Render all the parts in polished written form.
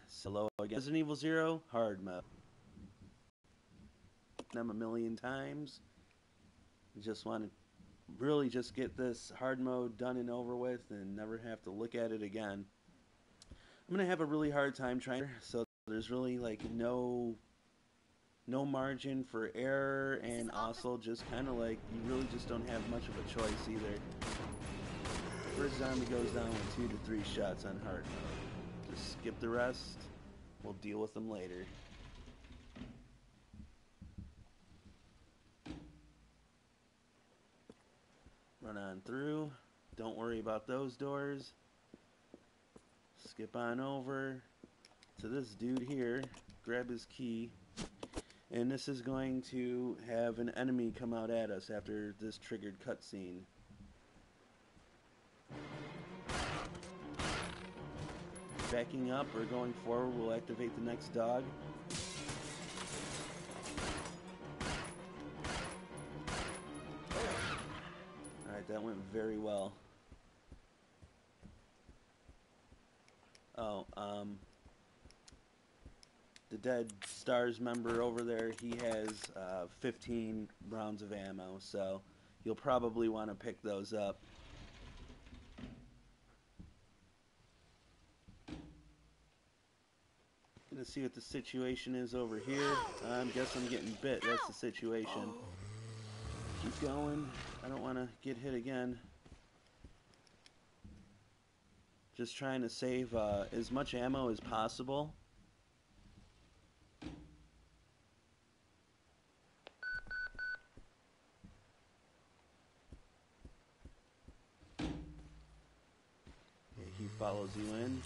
So hello again. Resident Evil Zero hard mode. Them a million times. Just want to really just get this hard mode done and over with, and never have to look at it again. I'm gonna have a really hard time trying. So there's really like no margin for error, and also just kind of like you really just don't have much of a choice either. First zombie goes down with 2 to 3 shots on hard mode. Just skip the rest. We'll deal with them later. Run on through. Don't worry about those doors. Skip on over to this dude here. Grab his key. And this is going to have an enemy come out at us after this triggered cutscene. Backing up or going forward will activate the next dog. Alright, that went very well. Oh, the Dead Stars member over there, he has 15 rounds of ammo, so you'll probably want to pick those up. Gonna see what the situation is over here. I guess I'm getting bit. That's the situation. Keep going. I don't want to get hit again. Just trying to save as much ammo as possible. Okay, he follows you in.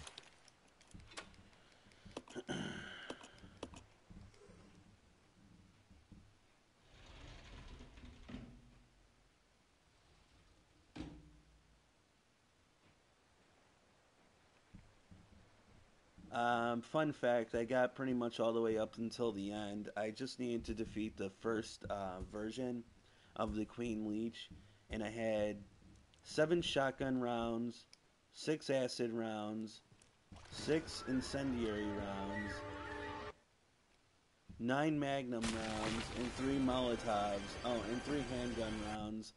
Fun fact, I got pretty much all the way up until the end. I just needed to defeat the first version of the Queen Leech, and I had 7 shotgun rounds, 6 acid rounds, 6 incendiary rounds, 9 magnum rounds, and 3 molotovs, and 3 handgun rounds.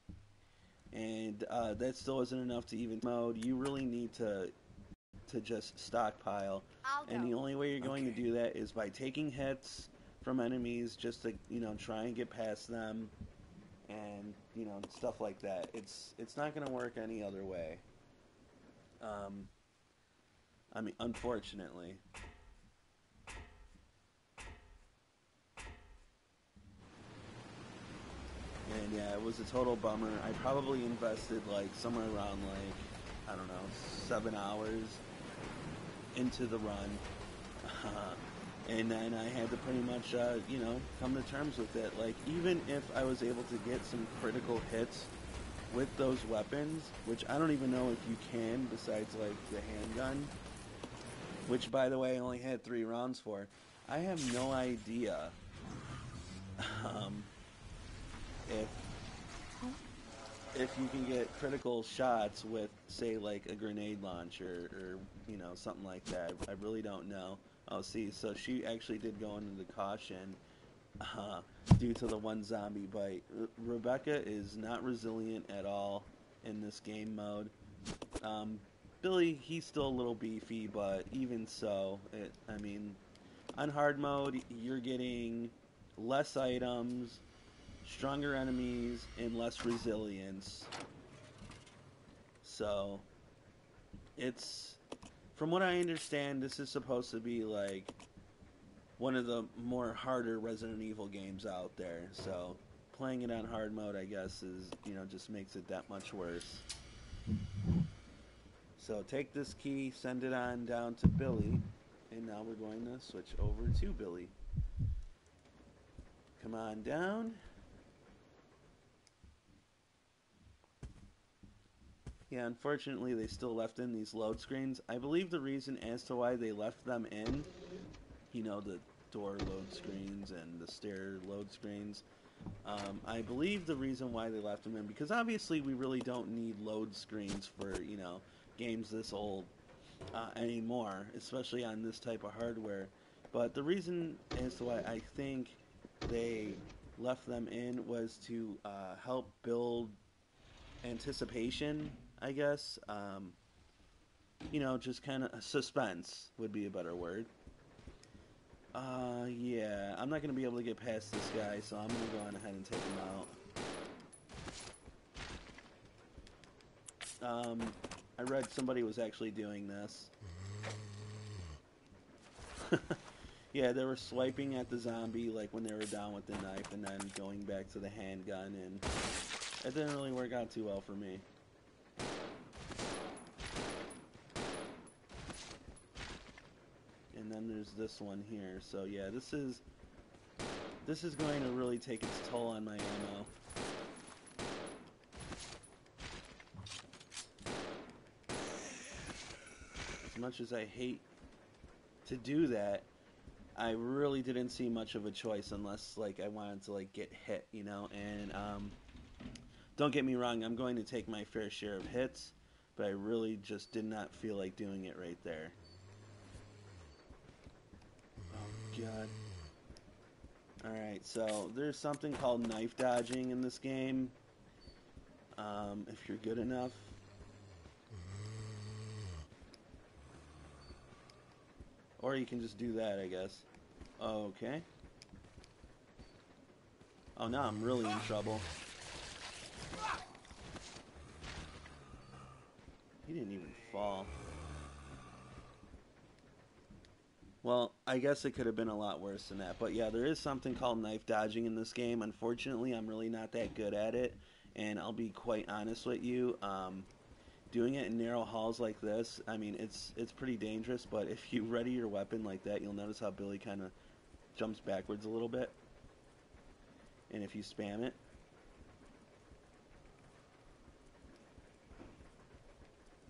And that still isn't enough to even mode. You really need to just stockpile, and the only way you're going to do that is by taking hits from enemies just to try and get past them, and stuff like that. It's not going to work any other way. I mean, unfortunately. And yeah, it was a total bummer. I probably invested like somewhere around like, I don't know, 7 hours into the run, and then I had to pretty much come to terms with it. Like, even if I was able to get some critical hits with those weapons, which I don't even know if you can besides like the handgun, which by the way I only had 3 rounds for, I have no idea if you can get critical shots with, say, like a grenade launcher or something like that. I really don't know. Oh, see, so she actually did go into the caution due to the 1 zombie bite. Rebecca is not resilient at all in this game mode. Billy, he's still a little beefy, but even so, I mean, on hard mode, you're getting less items, stronger enemies, and less resilience. So it's, from what I understand, this is supposed to be like one of the more harder Resident Evil games out there. So playing it on hard mode, I guess, is just makes it that much worse. So take this key, send it on down to Billy, and now we're going to switch over to Billy. Come on down. Yeah, unfortunately they still left in these load screens. I believe the reason as to why they left them in, the door load screens and the stair load screens, I believe the reason why they left them in, because obviously we really don't need load screens for, games this old. anymore, especially on this type of hardware. But the reason as to why I think they left them in was to help build anticipation, I guess. Just kind of suspense would be a better word. Yeah, I'm not going to be able to get past this guy, so I'm going to go on ahead and take him out. I read somebody was actually doing this. Yeah, they were swiping at the zombie like when they were down with the knife and then going back to the handgun, and it didn't really work out too well for me. And then there's this one here. So yeah, this is going to really take its toll on my ammo. As much as I hate to do that, I really didn't see much of a choice unless like I wanted to like get hit, you know. And don't get me wrong, I'm going to take my fair share of hits, but I really just did not feel like doing it right there. Oh god. Alright, so there's something called knife dodging in this game. If you're good enough. Or you can just do that, I guess. Okay. Oh, now I'm really in trouble. He didn't even fall. Well, I guess it could have been a lot worse than that. But yeah, there is something called knife dodging in this game. Unfortunately, I'm really not that good at it. And I'll be quite honest with you. Doing it in narrow halls like this, I mean, it's pretty dangerous. But if you ready your weapon like that, you'll notice how Billy kind of jumps backwards a little bit. And if you spam it,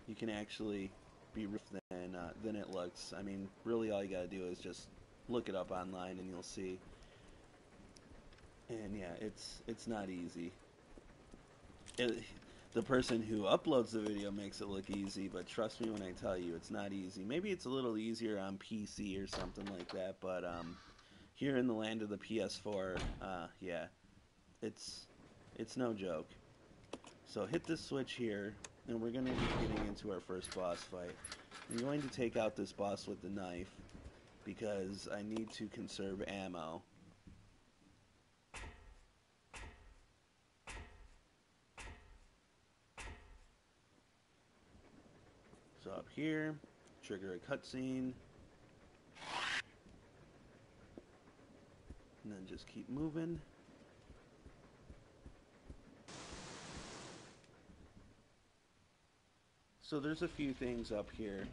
you can actually be than it looks. I mean, really all you gotta do is just look it up online and you'll see. And yeah, it's not easy. The person who uploads the video makes it look easy, but trust me when I tell you, it's not easy. Maybe it's a little easier on PC or something like that, but here in the land of the PS4, yeah, it's no joke. So hit this switch here, and we're going to be getting into our first boss fight. I'm going to take out this boss with the knife, because I need to conserve ammo. So up here, trigger a cutscene, and then just keep moving. So there's a few things up here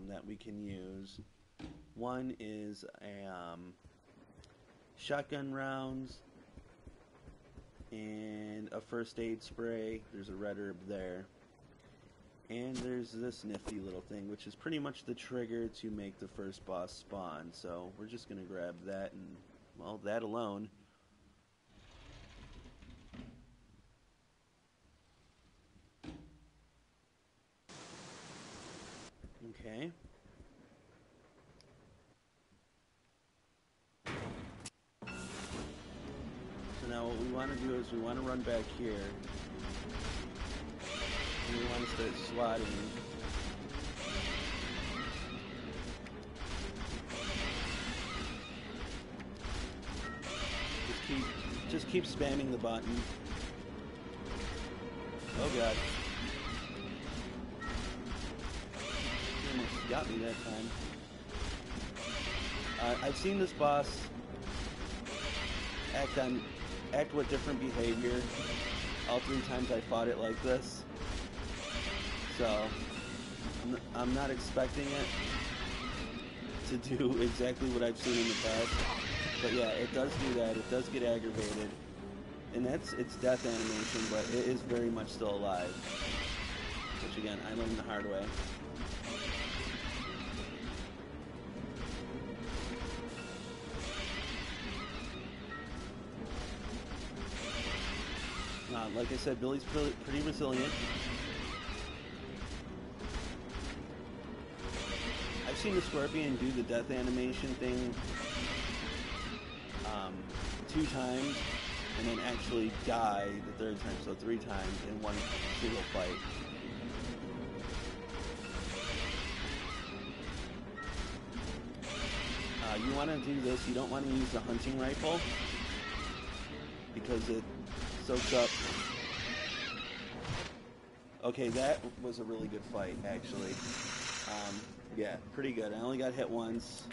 that we can use. One is a shotgun rounds and a first aid spray. There's a red herb there. And there's this nifty little thing, which is pretty much the trigger to make the first boss spawn. So we're just going to grab that and, well, that alone. Okay. So now what we want to do is we want to run back here. And we want to start swatting. Just keep spamming the button. Oh god. He almost got me that time. I've seen this boss act with different behavior all 3 times I fought it like this. So I'm not expecting it to do exactly what I've seen in the past. But yeah, it does do that. It does get aggravated. And that's its death animation, but it is very much still alive. Which again, I learned the hard way. Like I said, Billy's pretty resilient. seen the Scorpion do the death animation thing 2 times, and then actually die the 3rd time, so 3 times in one single fight. You want to do this, you don't want to use the hunting rifle, because it soaks up. Okay, that was a really good fight, actually. Yeah, pretty good. I only got hit once.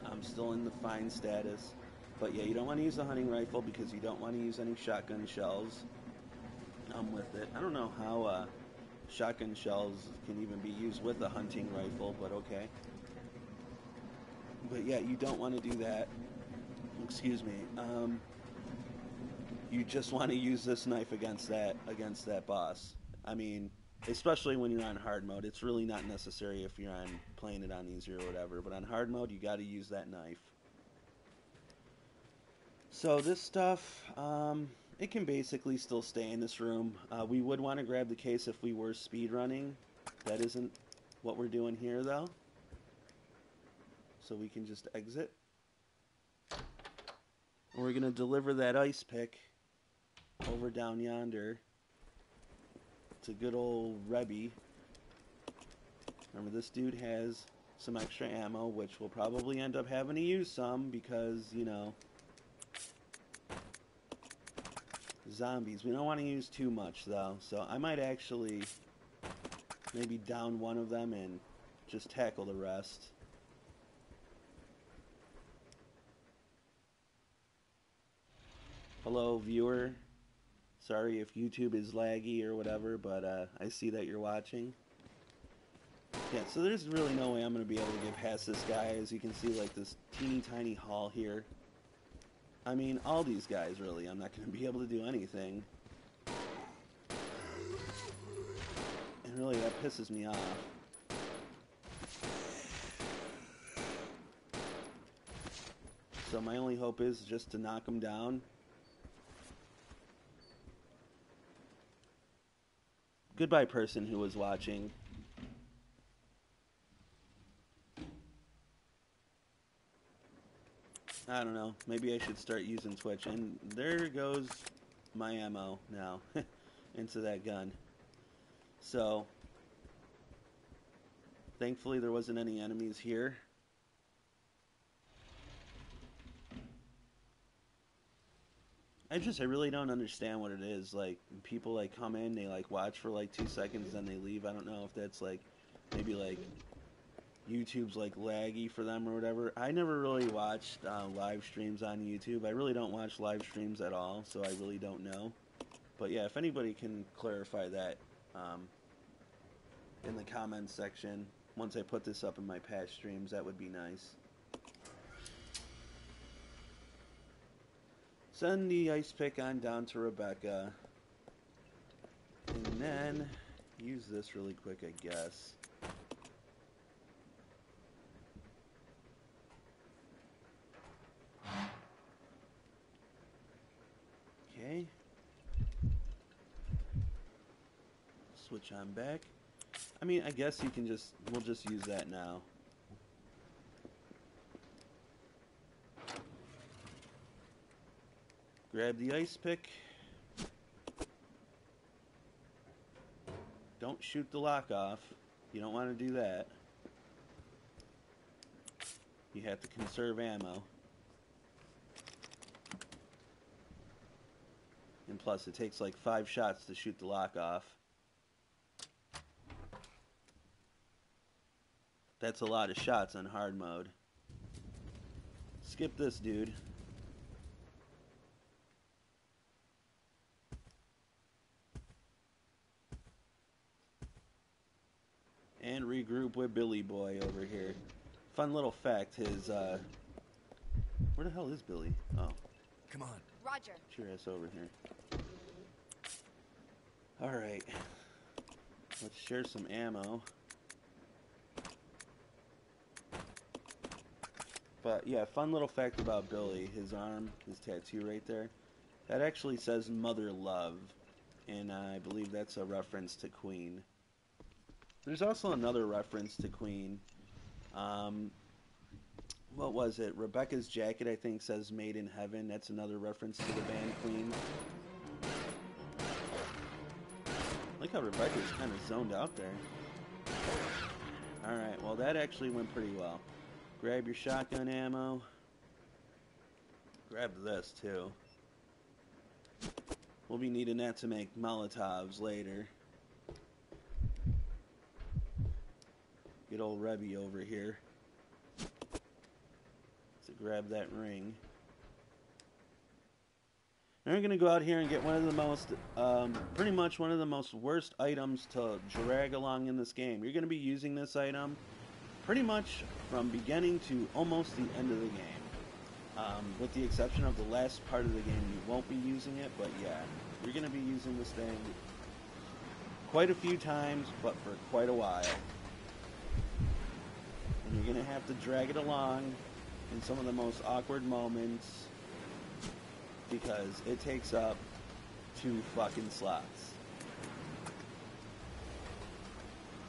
I'm still in the fine status. But yeah, you don't want to use the hunting rifle because you don't want to use any shotgun shells with it. I don't know how shotgun shells can even be used with a hunting rifle, but okay. But yeah, you don't want to do that. Excuse me. You just want to use this knife against that boss. I mean, especially when you're on hard mode. It's really not necessary if you're playing it on easy or whatever. But on hard mode, you got to use that knife. So this stuff, it can basically still stay in this room. We would want to grab the case if we were speed running. That isn't what we're doing here, though. So we can just exit. And we're going to deliver that ice pick over down yonder to good old Rebby. Remember, this dude has some extra ammo, which we'll probably end up having to use some because, you know, zombies. We don't want to use too much, though. So I might actually maybe down one of them and just tackle the rest. Hello, viewer. Sorry if YouTube is laggy or whatever, but I see that you're watching. Yeah, so there's really no way I'm going to be able to get past this guy. As you can see, like, this teeny tiny hall here. I mean, all these guys, really. I'm not going to be able to do anything. And really, that pisses me off. So my only hope is just to knock him down. Goodbye, person who was watching. I don't know. Maybe I should start using Twitch. And there goes my ammo now into that gun. So, thankfully there wasn't any enemies here. I really don't understand what it is. Like, people, like, come in, they, like, watch for, like, 2 seconds, then they leave. I don't know if that's, like, maybe, like, YouTube's, like, laggy for them or whatever. I never really watched live streams on YouTube. I really don't watch live streams at all, so I really don't know. But, yeah, if anybody can clarify that in the comments section, once I put this up in my past streams, that would be nice. Send the ice pick on down to Rebecca. And then use this really quick, I guess. Okay. Switch on back. I mean, I guess you can we'll just use that now. Grab the ice pick. Don't shoot the lock off. You don't want to do that. You have to conserve ammo. And plus, it takes like 5 shots to shoot the lock off. That's a lot of shots on hard mode. Skip this, dude. And regroup with Billy Boy over here. Fun little fact, his, where the hell is Billy? Oh. Come on. Roger. Sure, it's over here. Alright. Let's share some ammo. But, yeah, fun little fact about Billy. His arm, his tattoo right there. That actually says Mother Love. And I believe that's a reference to Queen. There's also another reference to Queen What was it? Rebecca's jacket, I think, says "Made in Heaven." That's another reference to the band Queen. I like how Rebecca's kind of zoned out there. Alright, well that actually went pretty well. Grab your shotgun ammo. Grab this too. We'll be needing that to make Molotovs later. Get old Rebby over here to grab that ring. Now we're going to go out here and get one of the most, pretty much one of the most worst items to drag along in this game. You're going to be using this item pretty much from beginning to almost the end of the game. With the exception of the last part of the game, you won't be using it, but yeah, you're going to be using this thing quite a few times, but for quite a while. And you're going to have to drag it along in some of the most awkward moments, because it takes up 2 fucking slots.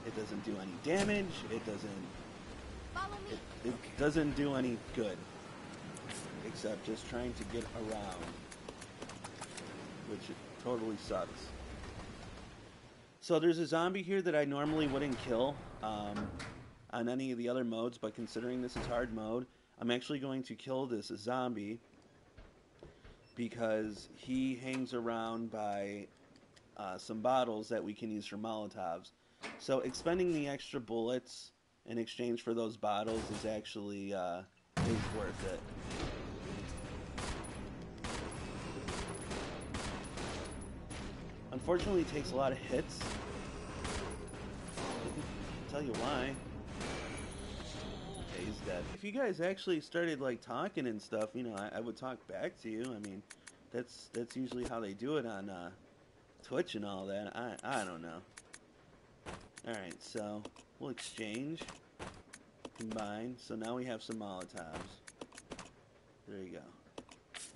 It doesn't do any damage. It doesn't do any good, except just trying to get around, which totally sucks. So there's a zombie here that I normally wouldn't kill on any of the other modes, but considering this is hard mode, I'm actually going to kill this zombie because he hangs around by some bottles that we can use for Molotovs. So expending the extra bullets in exchange for those bottles is actually is worth it. Unfortunately, it takes a lot of hits. I'll tell you why. Okay, he's dead. If you guys actually started like talking and stuff, you know, I would talk back to you. I mean, that's usually how they do it on Twitch and all that. I don't know. All right, so we'll exchange, combine. So now we have some Molotovs. There you go.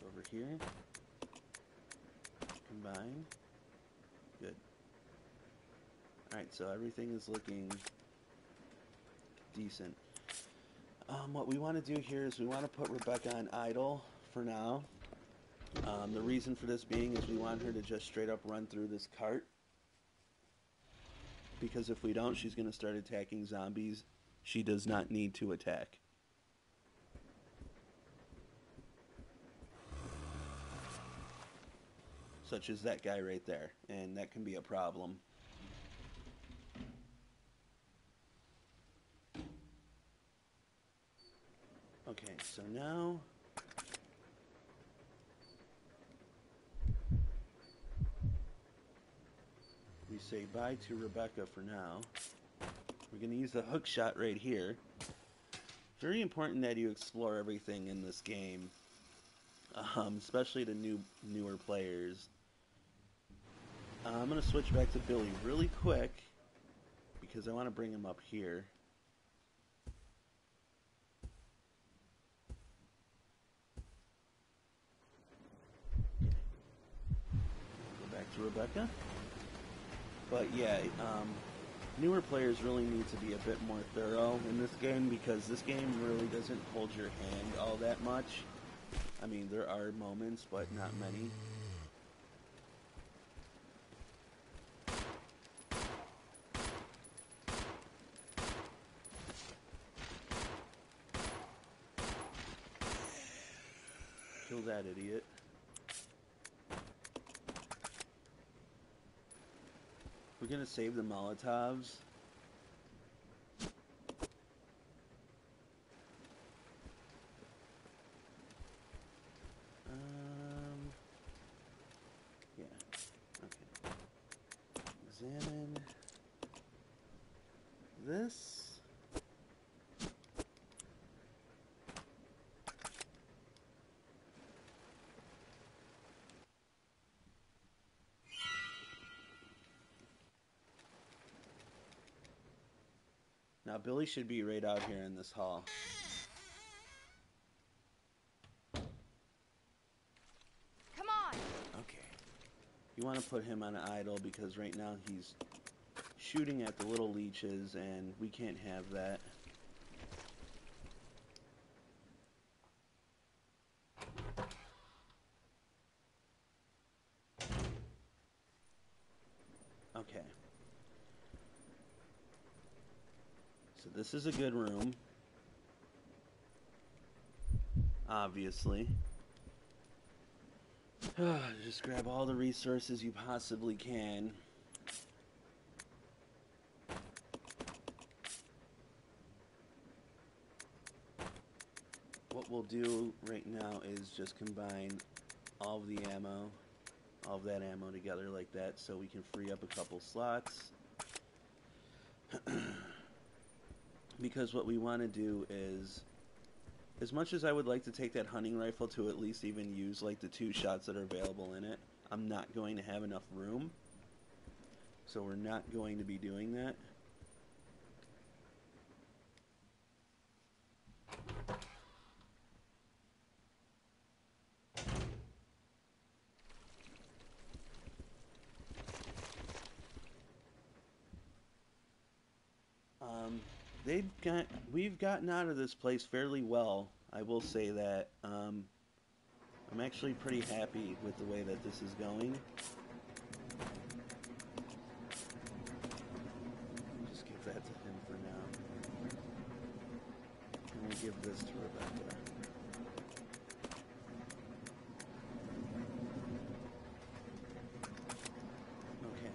Over here, combine. Good. Alright, so everything is looking decent. What we want to do here is we want to put Rebecca on idle for now. The reason for this being is we want her to just straight up run through this cart. Because if we don't, she's going to start attacking zombies she does not need to attack. Such as that guy right there, and that can be a problem. Okay, so now we say bye to Rebecca for now. We're going to use the hook shot right here. Very important that you explore everything in this game, especially to newer players. I'm going to switch back to Billy really quick because I want to bring him up here. Go back to Rebecca. But yeah, newer players really need to be a bit more thorough in this game because this game really doesn't hold your hand all that much. I mean, there are moments, but not many. Kill that idiot. We're gonna save the Molotovs. Yeah. Okay. Examine this. Now Billy should be right out here in this hall. Come on. Okay. You want to put him on idle because right now he's shooting at the little leeches and we can't have that. Okay. So this is a good room. Obviously. Just grab all the resources you possibly can. What we'll do right now is just combine all of the ammo, all of that ammo together like that, so we can free up a couple slots. Because what we want to do is, as much as I would like to take that hunting rifle to at least even use like the 2 shots that are available in it, I'm not going to have enough room. So we're not going to be doing that. We've gotten out of this place fairly well. I will say that. I'm actually pretty happy with the way that this is going. Just give that to him for now. And we'll give this to Rebecca. Okay.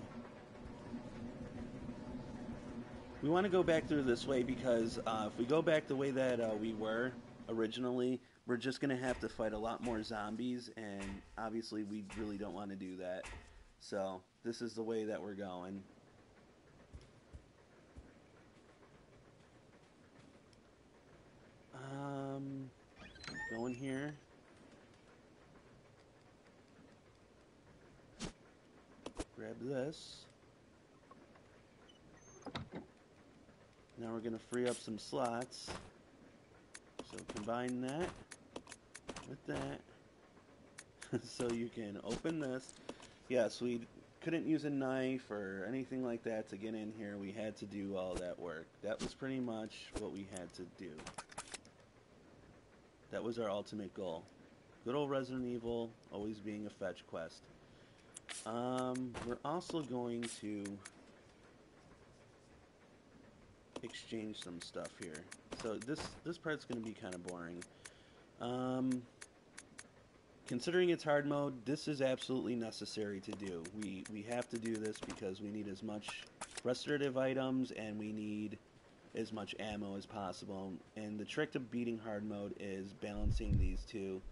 We want to go back through this way because if we go back the way that we were originally, we're just going to have to fight a lot more zombies, and obviously we really don't want to do that. So this is the way that we're going. Going here. Grab this. Now we're going to free up some slots. So combine that with that. So you can open this. Yes, we couldn't use a knife or anything like that to get in here. We had to do all that work. That was pretty much what we had to do. That was our ultimate goal. Good old Resident Evil, always being a fetch quest. We're also going to exchange some stuff here. So this part's going to be kind of boring. Considering it's hard mode, this is absolutely necessary to do. We have to do this because we need as much restorative items and we need as much ammo as possible. And the trick to beating hard mode is balancing these two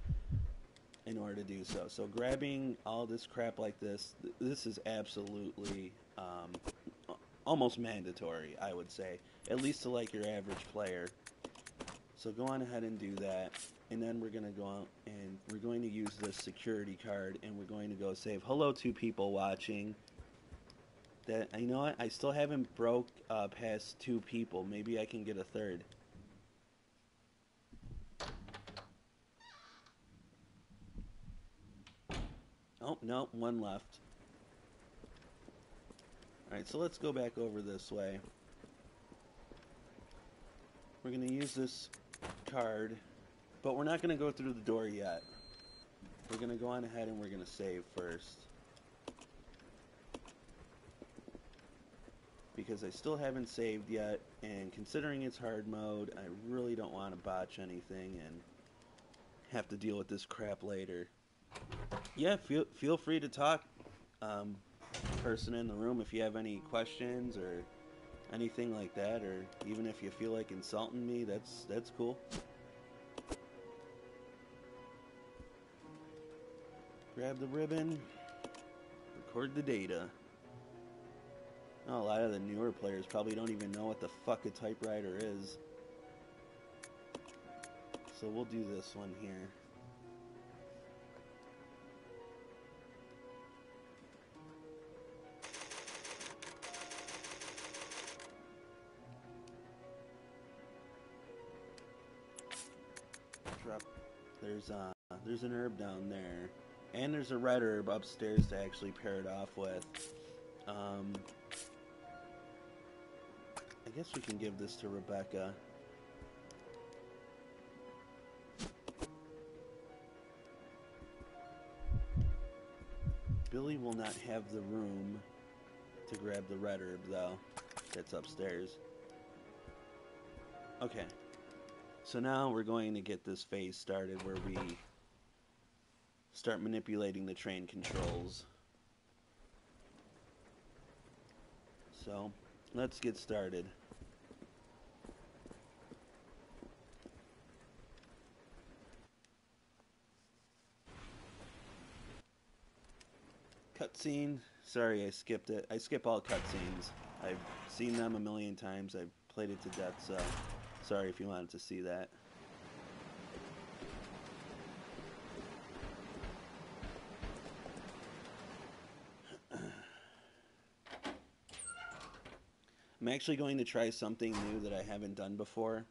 in order to do so. So grabbing all this crap like this is absolutely almost mandatory, I would say, at least to like your average player. So go on ahead and do that, and then we're going to go out and we're going to use this security card, and we're going to go save. Hello, 2 people watching. That, you know what, I still haven't broke past 2 people. Maybe I can get a third. Oh, no, 1 left. Alright, so let's go back over this way. We're going to use this card, but we're not going to go through the door yet. We're going to go on ahead and we're going to save first. Because I still haven't saved yet, and considering it's hard mode, I really don't want to botch anything and have to deal with this crap later. Yeah, feel free to talk, person in the room, if you have any questions or anything like that, or even if you feel like insulting me, that's cool. Grab the ribbon, record the data. Oh, a lot of the newer players probably don't even know what the fuck a typewriter is. So we'll do this one here. Drop. There's an herb down there, and there's a red herb upstairs to actually pair it off with. I guess we can give this to Rebecca. Billy will not have the room to grab the red herb, though. That's upstairs. Okay. So now we're going to get this phase started where we start manipulating the train controls. So, let's get started. Cutscene. Sorry, I skipped it. I skip all cutscenes. I've seen them a million times. I've played it to death, so sorry if you wanted to see that. I'm actually going to try something new that I haven't done before.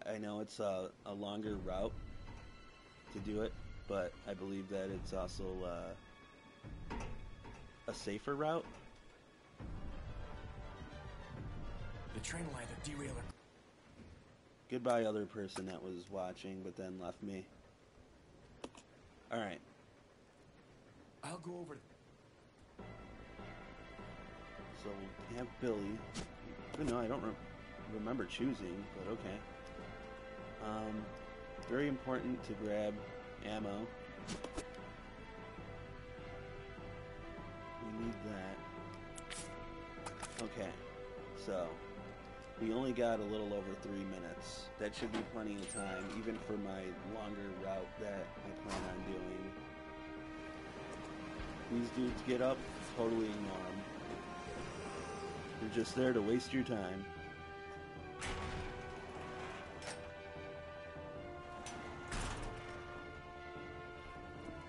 I know it's a longer route to do it, but I believe that it's also a safer route. The train line, the derailer. Goodbye, other person that was watching but then left me. Alright. I'll go over. So we have Billy. Even though I don't remember choosing, but okay. Very important to grab ammo. We need that. Okay, so we only got a little over 3 minutes. That should be plenty of time, even for my longer route that I plan on doing. These dudes get up, totally ignore them. They're just there to waste your time.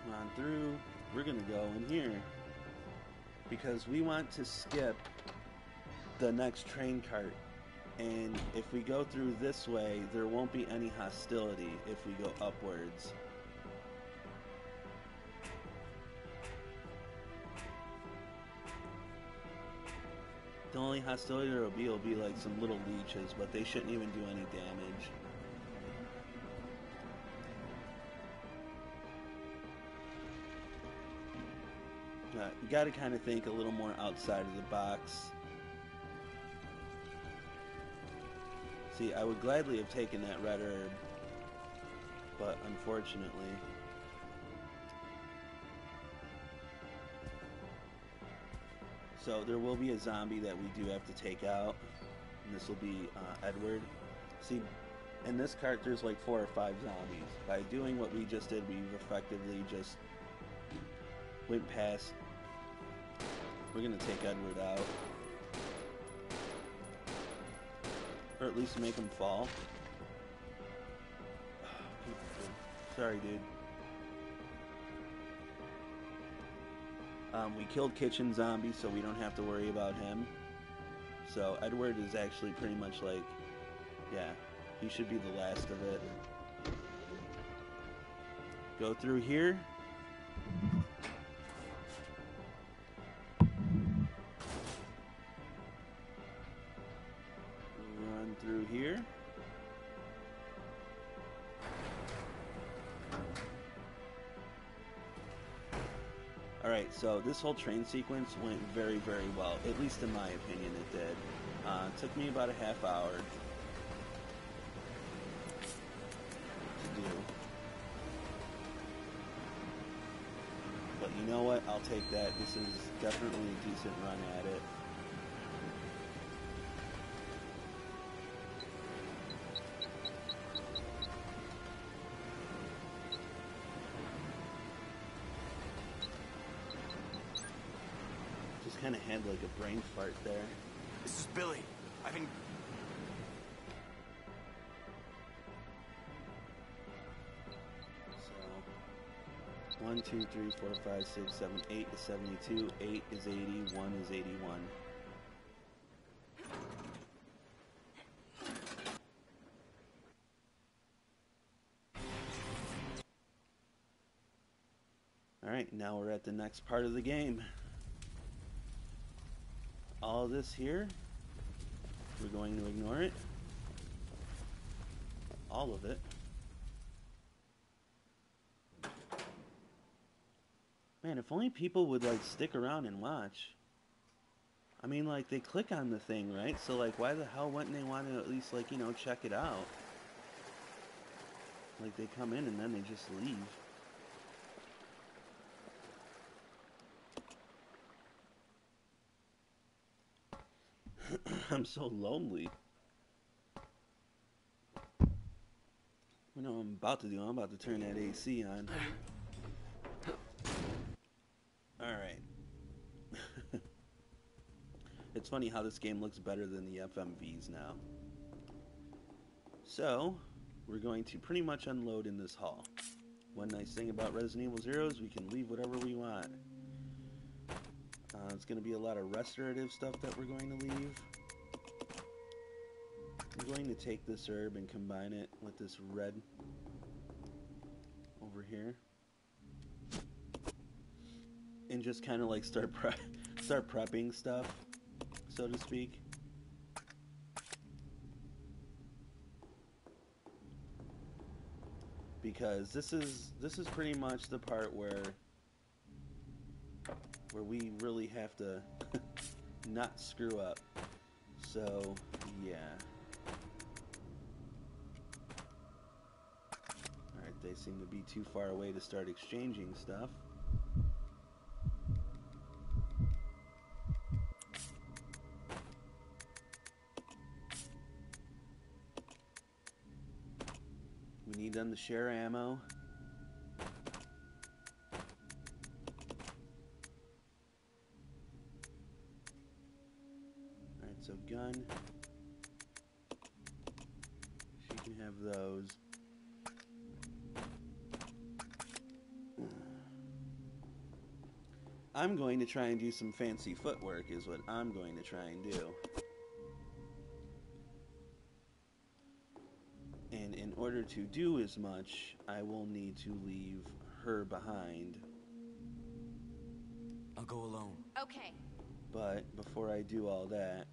Come on through. We're gonna go in here because we want to skip the next train cart, and if we go through this way there won't be any hostility if we go upwards. The only hostility there will be like some little leeches, but they shouldn't even do any damage. You gotta kind of think a little more outside of the box. See, I would gladly have taken that red herb, but unfortunately... So there will be a zombie that we do have to take out, and this will be Edward. See, in this cart there's like 4 or 5 zombies. By doing what we just did, we've effectively just went past. We're gonna take Edward out, or at least make him fall. Sorry, dude. We killed Kitchen Zombie, so we don't have to worry about him. So Edward is actually pretty much like, yeah, he should be the last of it. Go through here. Run through here. Alright, so this whole train sequence went very, very well. At least in my opinion it did. It took me about a half hour to do. But you know what? I'll take that. This is definitely a decent run at it. Kind of had like a brain fart there. This is Billy. I've been... So 1, 2, 3, 4, 5, 6, 7, 8 is 72, 8 is 80, 1 is 81. Alright, now we're at the next part of the game. All this here, we're going to ignore it. All of it. Man, if only people would like stick around and watch. I mean, like, they click on the thing, right? So, like, why the hell wouldn't they want to at least, like, you know, check it out? Like, they come in and then they just leave. I'm so lonely. You know what I'm about to do? I'm about to turn that AC on. Alright. It's funny how this game looks better than the FMVs now. So, we're going to pretty much unload in this hall. One nice thing about Resident Evil Zero is we can leave whatever we want. It's going to be a lot of restorative stuff that we're going to leave. I'm going to take this herb and combine it with this red over here. And just kind of like start prepping stuff, so to speak. Because this is pretty much the part where we really have to not screw up. So, yeah. Alright, they seem to be too far away to start exchanging stuff. We need them to share ammo. Alright, so gun. She can have those. I'm going to try and do some fancy footwork is what I'm going to try and do. And in order to do as much, I will need to leave her behind. I'll go alone. Okay. But before I do all that,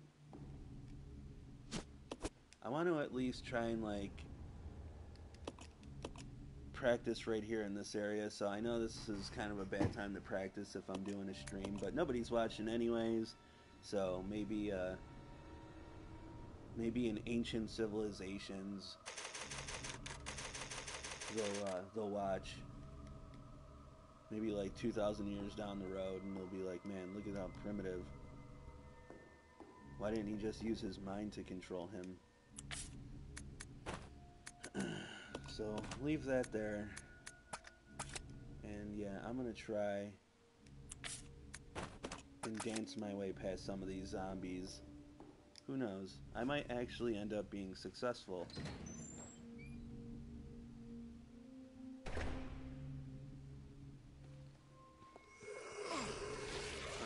I want to at least try and like practice right here in this area. So I know this is kind of a bad time to practice if I'm doing a stream, but nobody's watching anyways. So maybe in ancient civilizations they'll watch. Maybe like 2,000 years down the road, and they'll be like, man, look at how primitive. Why didn't he just use his mind to control him? So, leave that there. And yeah, I'm gonna try and dance my way past some of these zombies. Who knows? I might actually end up being successful.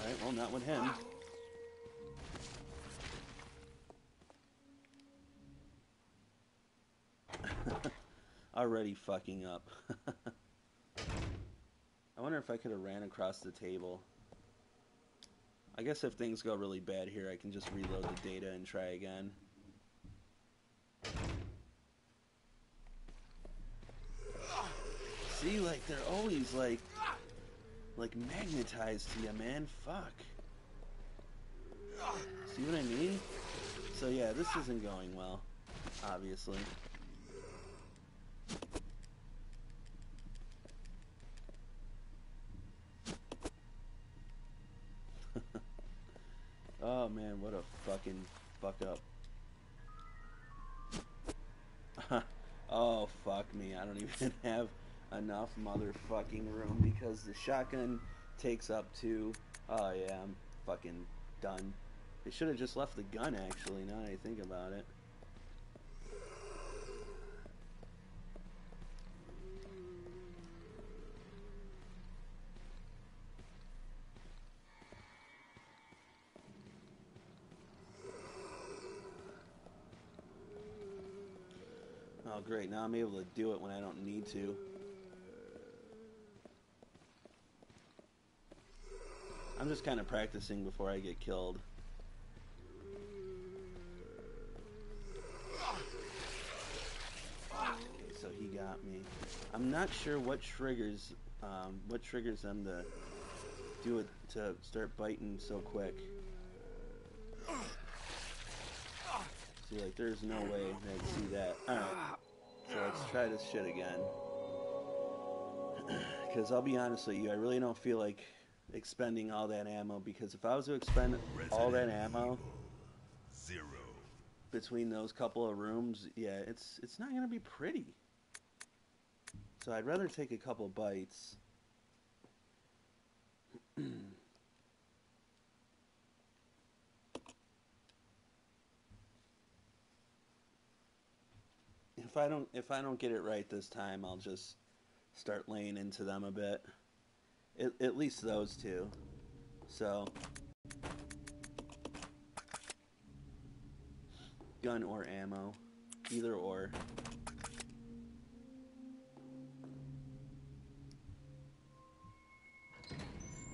Alright, well, not with him. Already fucking up. I wonder if I could have ran across the table. I guess if things go really bad here, I can just reload the data and try again. See, like, they're always, like magnetized to you, man. Fuck. See what I mean? So, yeah, this isn't going well, obviously. Oh man, what a fucking fuck up. Oh fuck me, I don't even have enough motherfucking room because the shotgun takes up to... Oh yeah, I'm fucking done. They should have just left the gun actually, now that I think about it. Oh great, now I'm able to do it when I don't need to. I'm just kind of practicing before I get killed. Okay, so he got me. I'm not sure what triggers them to do it, to start biting so quick. See, like, there's no way they'd see that. Alright, so let's try this shit again. Because I'll be honest with you, I really don't feel like expending all that ammo, because if I was to expend all that ammo between those couple of rooms, yeah, it's not going to be pretty. So I'd rather take a couple bites. If I don't get it right this time, I'll just start laying into them a bit. At least those two. So gun or ammo, either or.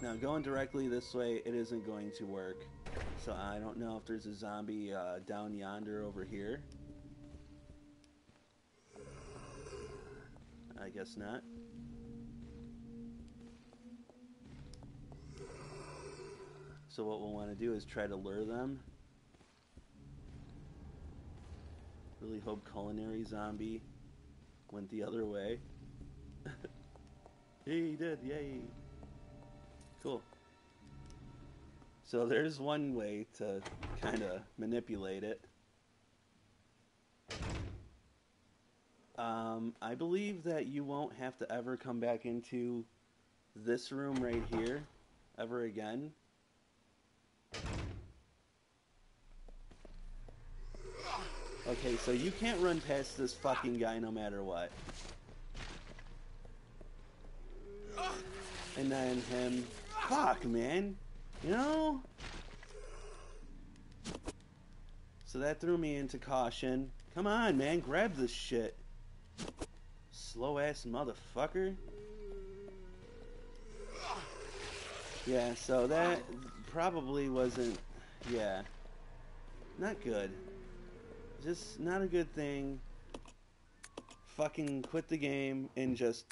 Now going directly this way, it isn't going to work. So I don't know if there's a zombie down yonder over here. I guess not. So what we'll want to do is try to lure them. Really hope Culinary Zombie went the other way. He did, yay! Cool. So there's one way to kind of manipulate it. I believe that you won't have to ever come back into this room right here ever again. Okay, so you can't run past this fucking guy no matter what. And then him... Fuck, man! You know? So that threw me into caution. Come on, man, grab this shit. Slow-ass motherfucker. Yeah, so that probably wasn't... Yeah. Not good. Just not a good thing. Fucking quit the game and just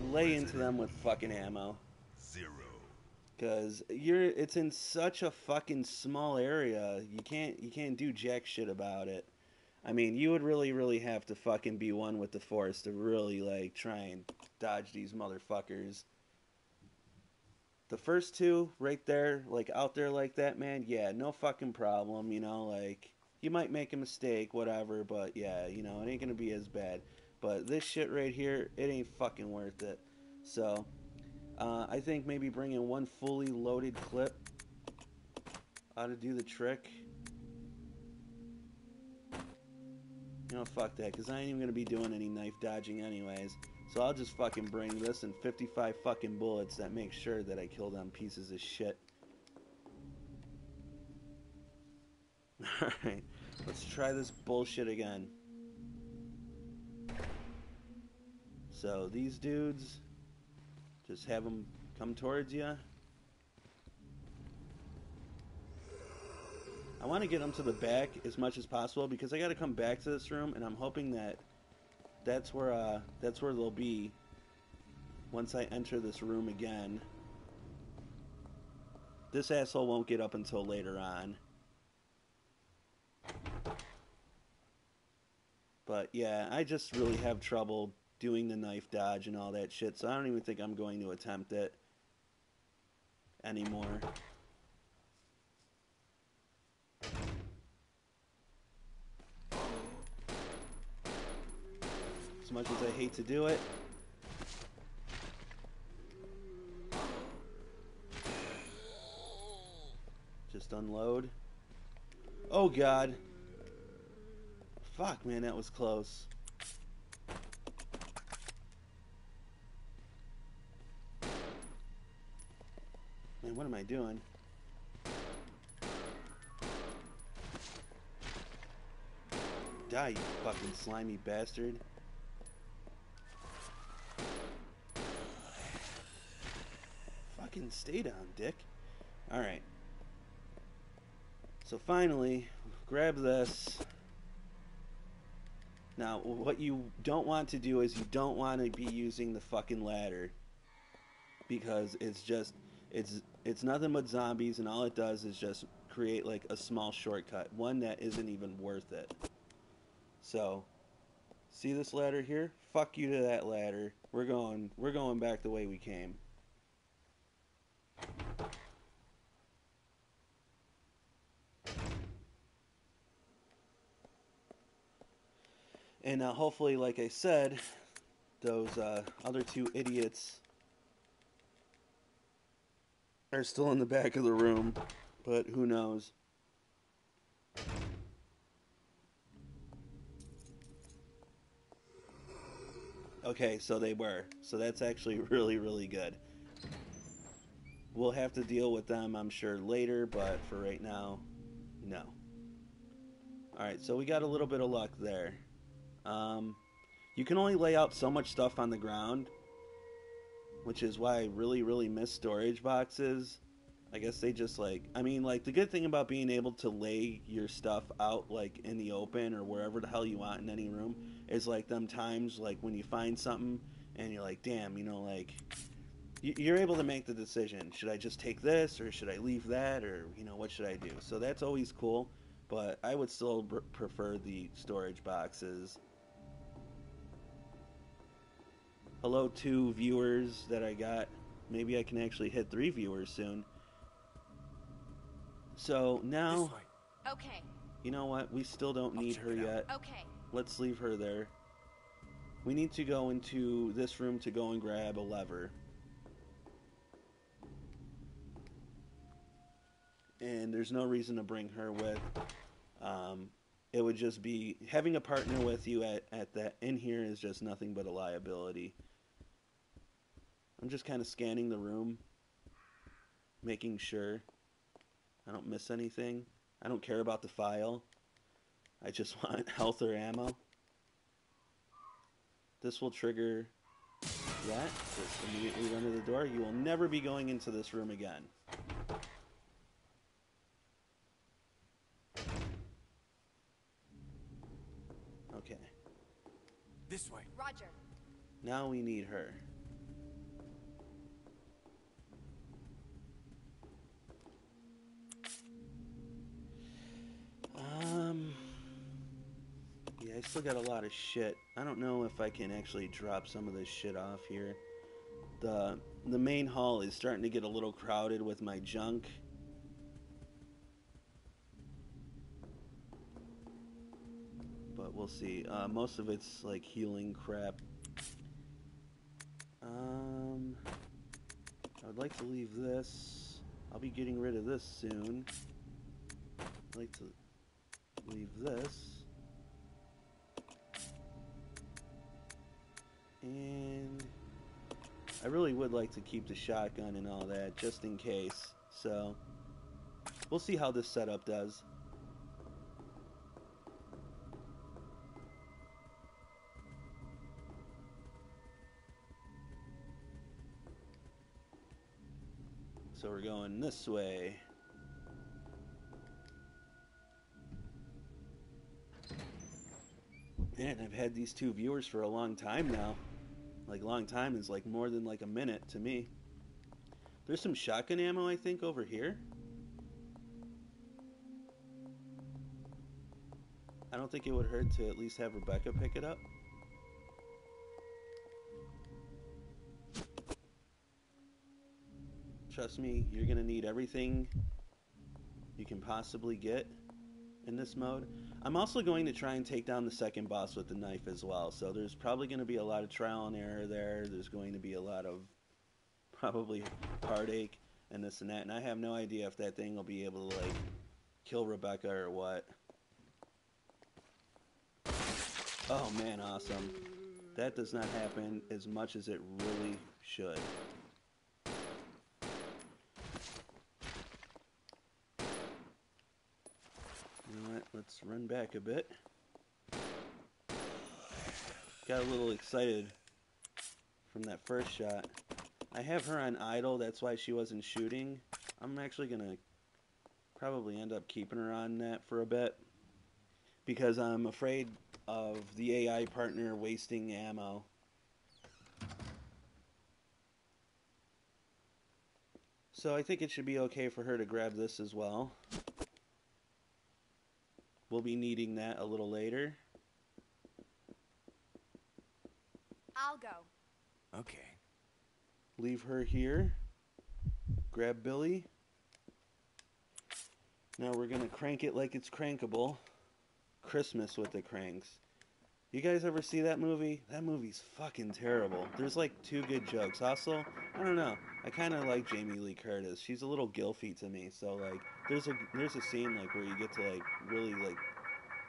lay into them with fucking ammo. Cause it's in such a fucking small area. You can't do jack shit about it. I mean, you would really have to fucking be one with the force to really like try and dodge these motherfuckers. The first two right there, like out there like that, man, yeah, no fucking problem, you know, like you might make a mistake, whatever, but yeah, you know, it ain't gonna be as bad. But this shit right here, it ain't fucking worth it. So, I think maybe bringing one fully loaded clip ought to do the trick. You know, fuck that, because I ain't even gonna be doing any knife dodging anyways. So I'll just fucking bring this and 55 fucking bullets that make sure that I kill them pieces of shit. Alright, let's try this bullshit again. So these dudes, just have them come towards you. I want to get them to the back as much as possible because I got to come back to this room, and I'm hoping that that's where they'll be once I enter this room again. This asshole won't get up until later on. But yeah, I just really have trouble doing the knife dodge and all that shit, so I don't even think I'm going to attempt it anymore. As much as I hate to do it. Just unload. Oh god. Fuck, man, that was close. Man, what am I doing? Die, you fucking slimy bastard. Fucking stay down, dick. Alright. So finally, grab this. Now, what you don't want to do is you don't want to be using the fucking ladder. Because it's just, it's nothing but zombies, and all it does is just create like a small shortcut, one that isn't even worth it. So, see this ladder here? Fuck you to that ladder. We're going back the way we came. And hopefully, like I said, those other two idiots are still in the back of the room, but who knows? Okay, so they were. So that's actually really, really good. We'll have to deal with them, I'm sure, later, but for right now, no. Alright, so we got a little bit of luck there. You can only lay out so much stuff on the ground, which is why I really, really miss storage boxes. I guess they just like, I mean, like, the good thing about being able to lay your stuff out, like, in the open or wherever the hell you want in any room is, like, them times, like, when you find something and you're like, damn, you know, like, you're able to make the decision. Should I just take this or should I leave that, or, you know, what should I do? So that's always cool, but I would still prefer the storage boxes. Hello, 2 viewers that I got. Maybe I can actually hit 3 viewers soon. So now, Okay. you know what? We still don't need her yet. Okay. Let's leave her there. We need to go into this room to go and grab a lever. And there's no reason to bring her with. It would just be, having a partner with you at that in here is just nothing but a liability. I'm just kind of scanning the room, making sure I don't miss anything. I don't care about the file. I just want health or ammo. This will trigger that. Just immediately run to the door. You will never be going into this room again. Okay. This way. Roger. Now we need her. Yeah, I still got a lot of shit. I don't know if I can actually drop some of this shit off here. The main hall is starting to get a little crowded with my junk. But we'll see. Most of it's like healing crap. I would like to leave this. I'll be getting rid of this soon. I'd like to leave this. And I really would like to keep the shotgun and all that, just in case. So, we'll see how this setup does. So we're going this way. Man, I've had these 2 viewers for a long time now. Like, long time is like more than like a minute to me. There's some shotgun ammo, I think, over here. I don't think it would hurt to at least have Rebecca pick it up. Trust me, you're going to need everything you can possibly get in this mode. I'm also going to try and take down the second boss with the knife as well. So there's probably going to be a lot of trial and error there. There's going to be a lot of probably heartache and this and that. And I have no idea if that thing will be able to, like, kill Rebecca or what. Oh man, awesome. That does not happen as much as it really should. You know what? Let's run back a bit. Got a little excited from that first shot. I have her on idle, that's why she wasn't shooting. I'm actually going to probably end up keeping her on that for a bit, because I'm afraid of the AI partner wasting ammo. So I think it should be okay for her to grab this as well. we'll be needing that a little later. I'll go. Okay. Leave her here. Grab Billy. Now we're gonna crank it like it's crankable. Christmas with the Cranks. You guys ever see that movie? That movie's fucking terrible. There's like 2 good jokes. Also, I don't know. I kind of like Jamie Lee Curtis. She's a little gilfy to me. So like, there's a scene like where you get to like really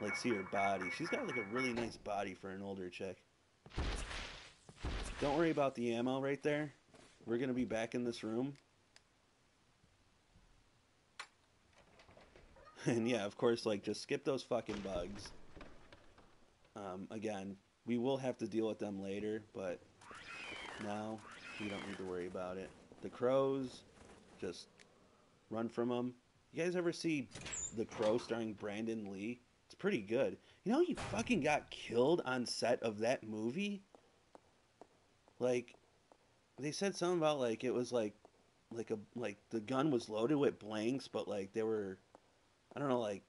like see her body. She's got like a really nice body for an older chick. Don't worry about the ammo right there. We're gonna be back in this room. And yeah, of course, like just skip those fucking bugs. Again, we will have to deal with them later, but now we don't need to worry about it. The Crows, just run from them. You guys ever see The Crow starring Brandon Lee? It's pretty good. You know he fucking got killed on set of that movie? Like, they said something about like it was like the gun was loaded with blanks, but like they were, I don't know, like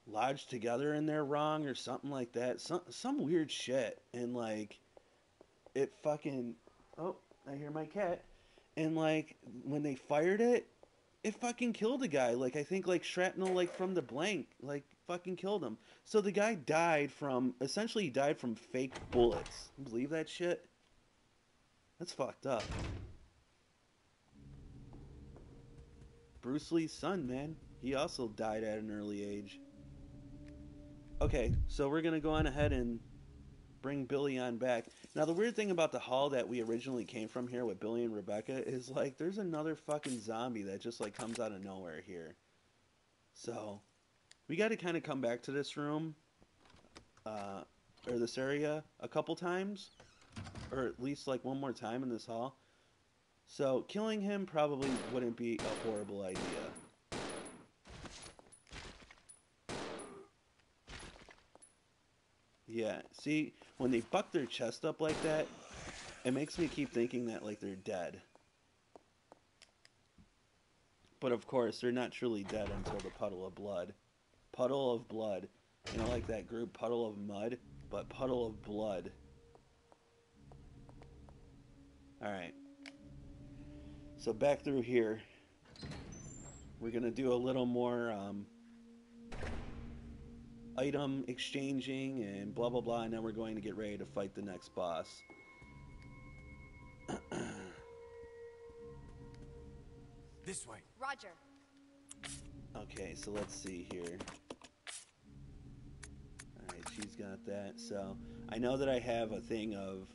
lodged together in there wrong or something like that. Some weird shit. And like it fucking, oh, I hear my cat. And like when they fired it, it fucking killed a guy. Like I think like shrapnel like from the blank like fucking killed him. So the guy died from, essentially he died from fake bullets. You believe that shit? That's fucked up. Bruce Lee's son, man. He also died at an early age. Okay, so we're gonna go on ahead and bring Billy on back. Now the weird thing about the hall that we originally came from here with Billy and Rebecca is like there's another fucking zombie that just like comes out of nowhere here. So we got to kind of come back to this room or this area a couple times, or at least like one more time in this hall. So killing him probably wouldn't be a horrible idea. Yeah, see, when they buck their chest up like that, it makes me keep thinking that like they're dead. But of course, they're not truly dead until the puddle of blood. Puddle of blood. You know, like that group Puddle of Mud, but Puddle of Blood. Alright. So back through here, we're going to do a little more item exchanging and blah blah blah, and then we're going to get ready to fight the next boss. This way. Roger. Okay, so let's see here. Alright, she's got that. So I know that I have a thing of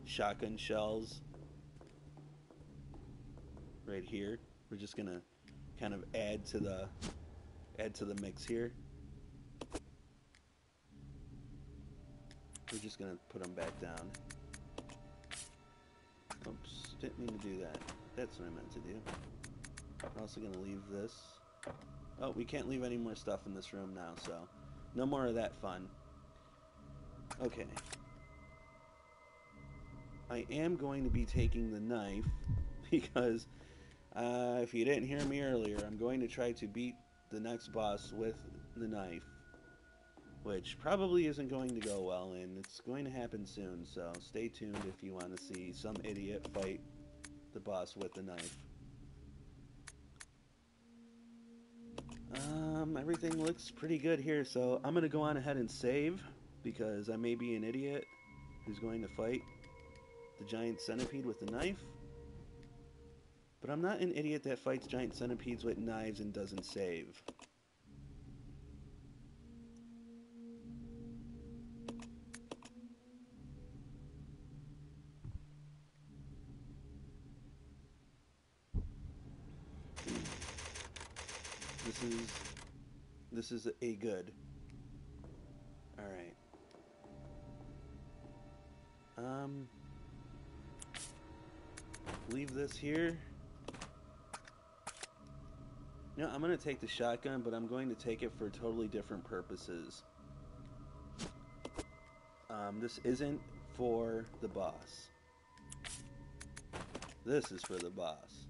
shotgun shells right here. We're just gonna kind of add to the mix here. We're just gonna put them back down. Oops, didn't mean to do that. That's what I meant to do. We're also gonna leave this. Oh, we can't leave any more stuff in this room now, so no more of that fun. Okay. I am going to be taking the knife because if you didn't hear me earlier, I'm going to try to beat the next boss with the knife, which probably isn't going to go well, and it's going to happen soon, so stay tuned if you want to see some idiot fight the boss with the knife. Everything looks pretty good here, so I'm going to go on ahead and save, because I may be an idiot who's going to fight the giant centipede with the knife. But I'm not an idiot that fights giant centipedes with knives and doesn't save. This is a good. Alright. Leave this here. No, I'm going to take the shotgun, but I'm going to take it for totally different purposes. This isn't for the boss. This is for the boss.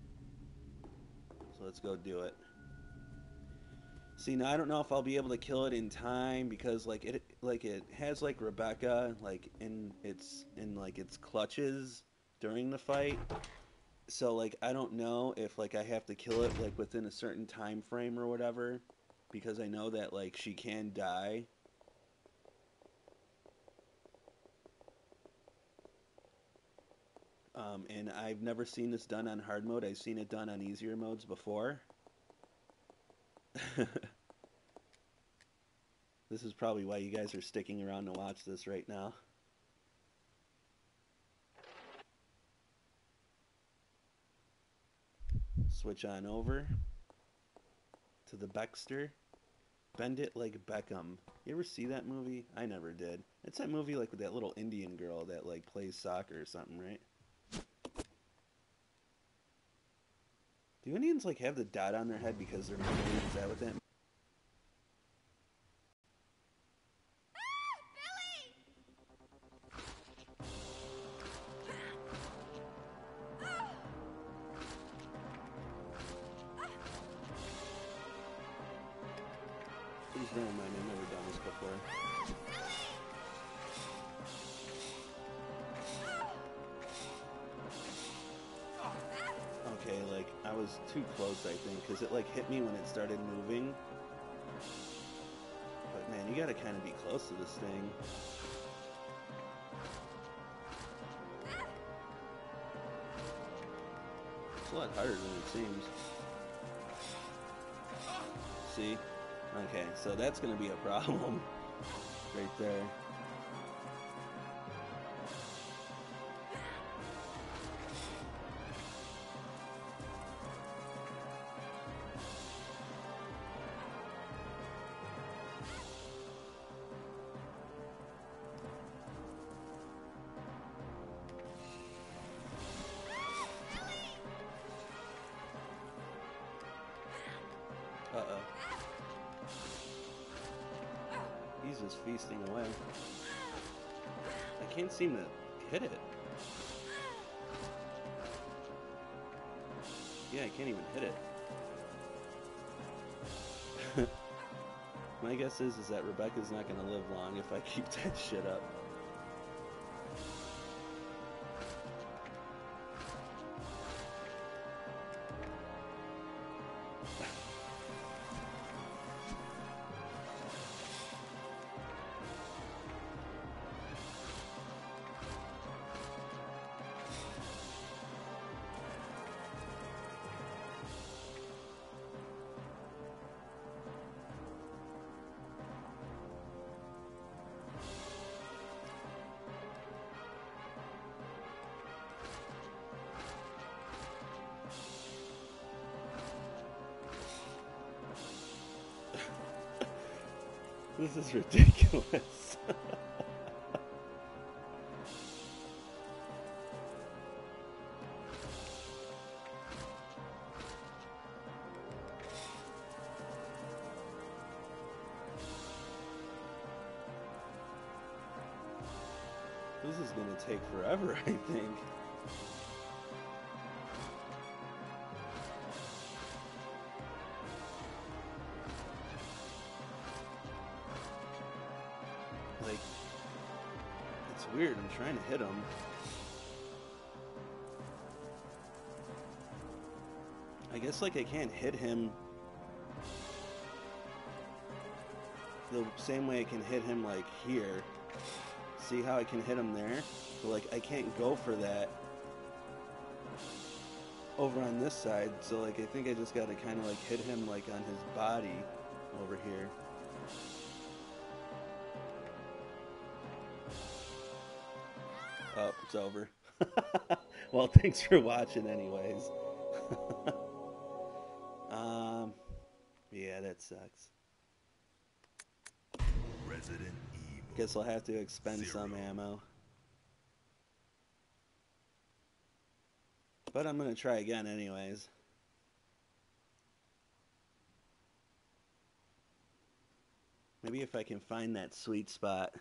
So let's go do it. See, now I don't know if I'll be able to kill it in time because it has like Rebecca like in its clutches during the fight. So like I don't know if like I have to kill it like within a certain time frame or whatever because I know that like she can die. And I've never seen this done on hard mode. I've seen it done on easier modes before. This is probably why you guys are sticking around to watch this right now. Switch on over to the Baxter. Bend It Like Beckham. You ever see that movie? I never did. It's that movie like with that little Indian girl that like plays soccer or something, right? Do Indians like have the dot on their head because they're married? Is that what that means? Please bear in mind, I've never done this before. Okay, like, I was too close, I think, because it, like, hit me when it started moving. But, man, you gotta kind of be close to this thing. It's a lot harder than it seems. See? Okay, so that's gonna be a problem. Right there. Uh-oh. He's just feasting away. I can't seem to hit it. Yeah, I can't even hit it. My guess is that Rebecca's not going to live long if I keep that shit up. This is ridiculous. This is going to take forever, I think. Like, it's weird. I'm trying to hit him. I guess, like, I can't hit him the same way I can hit him, like, here. See how I can hit him there? But, like, I can't go for that over on this side. So, like, I think I just got to kind of, like, hit him, like, on his body over here. Oh, it's over. Well, thanks for watching anyways. Yeah, that sucks. Resident Evil. Guess I'll have to expend 0. some ammo. But I'm gonna try again anyways. Maybe if I can find that sweet spot.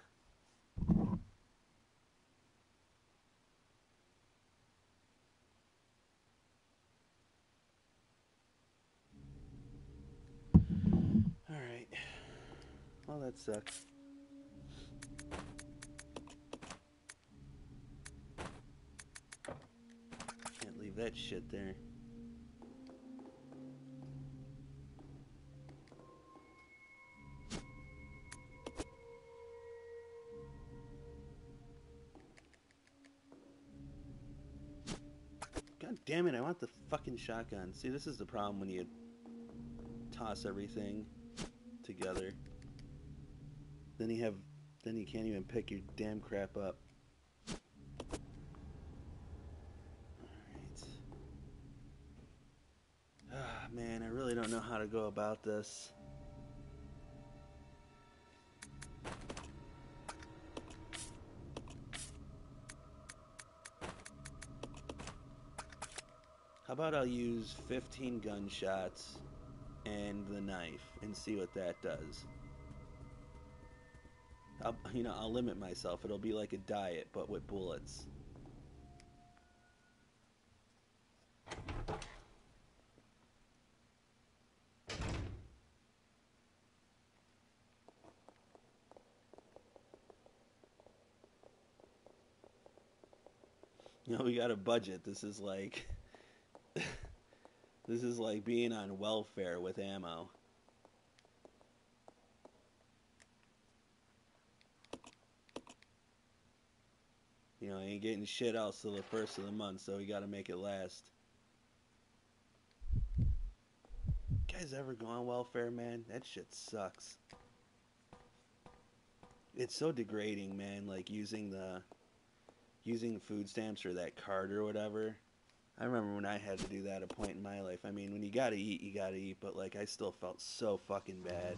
Well, that sucks. Can't leave that shit there. God damn it, I want the fucking shotgun. See, this is the problem when you toss everything together. Then you can't even pick your damn crap up. Alright. Ah, man, I really don't know how to go about this. How about I'll use 15 gunshots and the knife and see what that does. I'll limit myself. It'll be like a diet, but with bullets. We got a budget. This is like this is like being on welfare with ammo. I ain't getting shit else till the first of the month, so we gotta make it last. You guys ever go on welfare, man? That shit sucks. It's so degrading, man, like using food stamps or that card or whatever. I remember when I had to do that at a point in my life. I mean, when you gotta eat, you gotta eat, but like I still felt so fucking bad.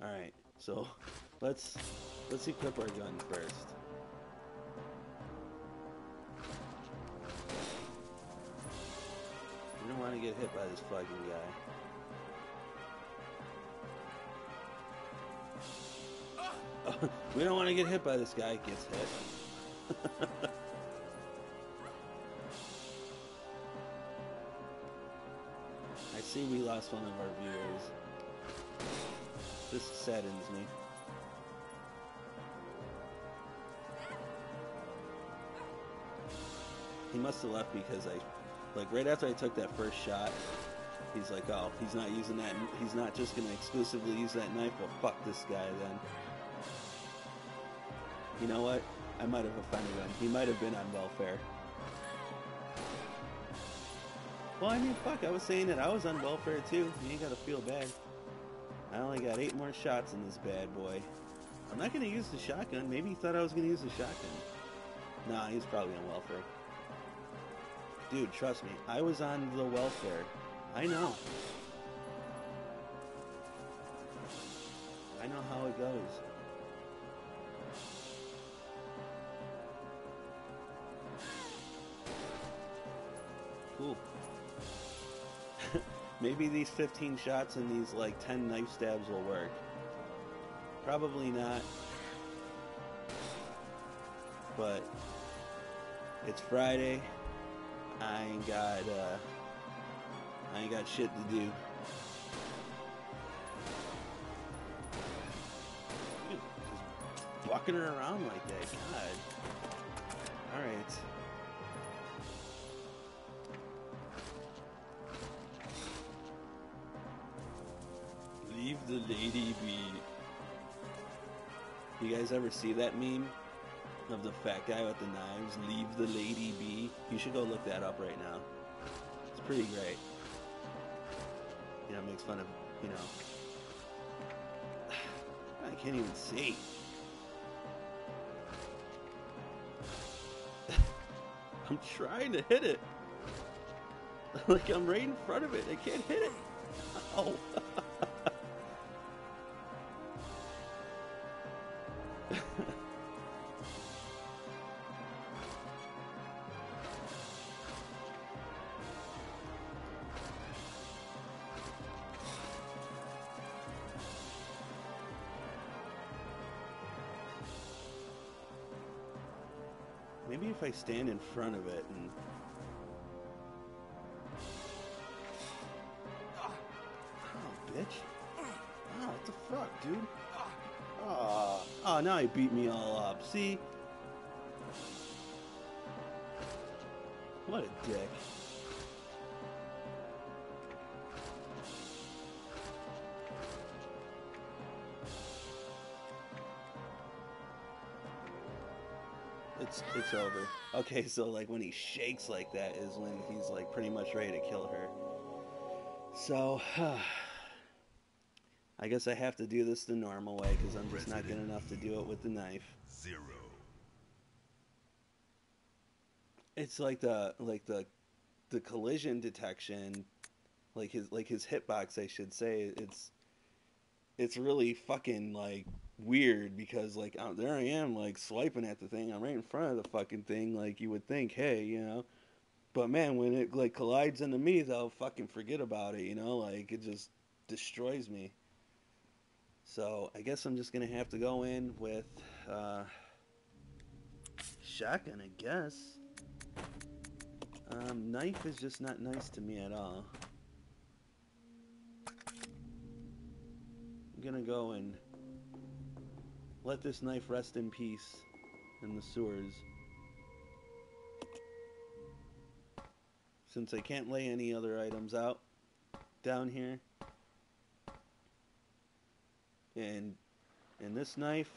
Alright, so let's equip our gun first. We don't want to get hit by this fucking guy. We don't want to get hit by this guy. Gets hit. I see we lost one of our viewers. This saddens me. He must have left because right after I took that first shot, he's like, oh, he's not using that, he's not just gonna exclusively use that knife. Well, fuck this guy then. You know what? I might have offended him. He might have been on welfare. Well, I mean, fuck, I was saying that I was on welfare too. You ain't gotta feel bad. I only got 8 more shots in this bad boy. I'm not gonna use the shotgun. Maybe he thought I was gonna use the shotgun. Nah, he's probably on welfare. Dude, trust me, I was on the welfare. I know. I know how it goes. Cool. Maybe these 15 shots and these like 10 knife stabs will work. Probably not. But it's Friday. I ain't got shit to do. Dude, just walking her around like that. God. Alright. Leave the lady be. You guys ever see that meme of the fat guy with the knives? Leave the lady be. You should go look that up right now. It's pretty great. It makes fun of, I can't even see. I'm trying to hit it. Like I'm right in front of it. I can't hit it. Oh. Maybe if I stand in front of it and... What the fuck, dude? Oh, now he beat me all up. See? What a dick. It's over. Okay, so like when he shakes like that is when he's like pretty much ready to kill her. So, I guess I have to do this the normal way because I'm just not good enough to do it with the knife. 0. It's like the collision detection, like his hitbox, I should say. It's really fucking like weird because like there I am like swiping at the thing. I'm right in front of the fucking thing. Like you would think, hey, you know. But man, when it like collides into me, though, fucking forget about it. You know, like it just destroys me. So I guess I'm just gonna have to go in with shotgun, I guess. Knife is just not nice to me at all. I'm gonna go and let this knife rest in peace in the sewers. Since I can't lay any other items out down here. And this knife,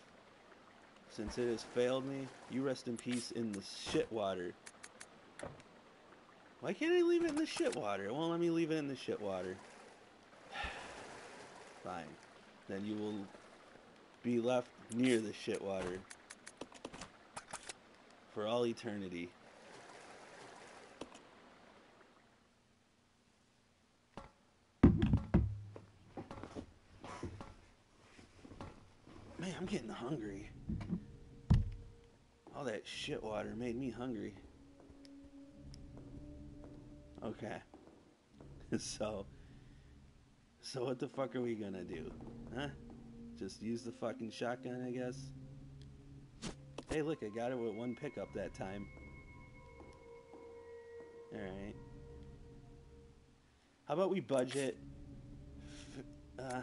since it has failed me, you rest in peace in the shit water. Why can't I leave it in the shit water? It won't let me leave it in the shit water. Fine. Then you will be left near the shit water for all eternity. Man, I'm getting hungry. All that shit water made me hungry. Okay. So what the fuck are we gonna do? Huh? Just use the fucking shotgun, I guess? Hey, look, I got it with one pickup that time. Alright. How about we budget... how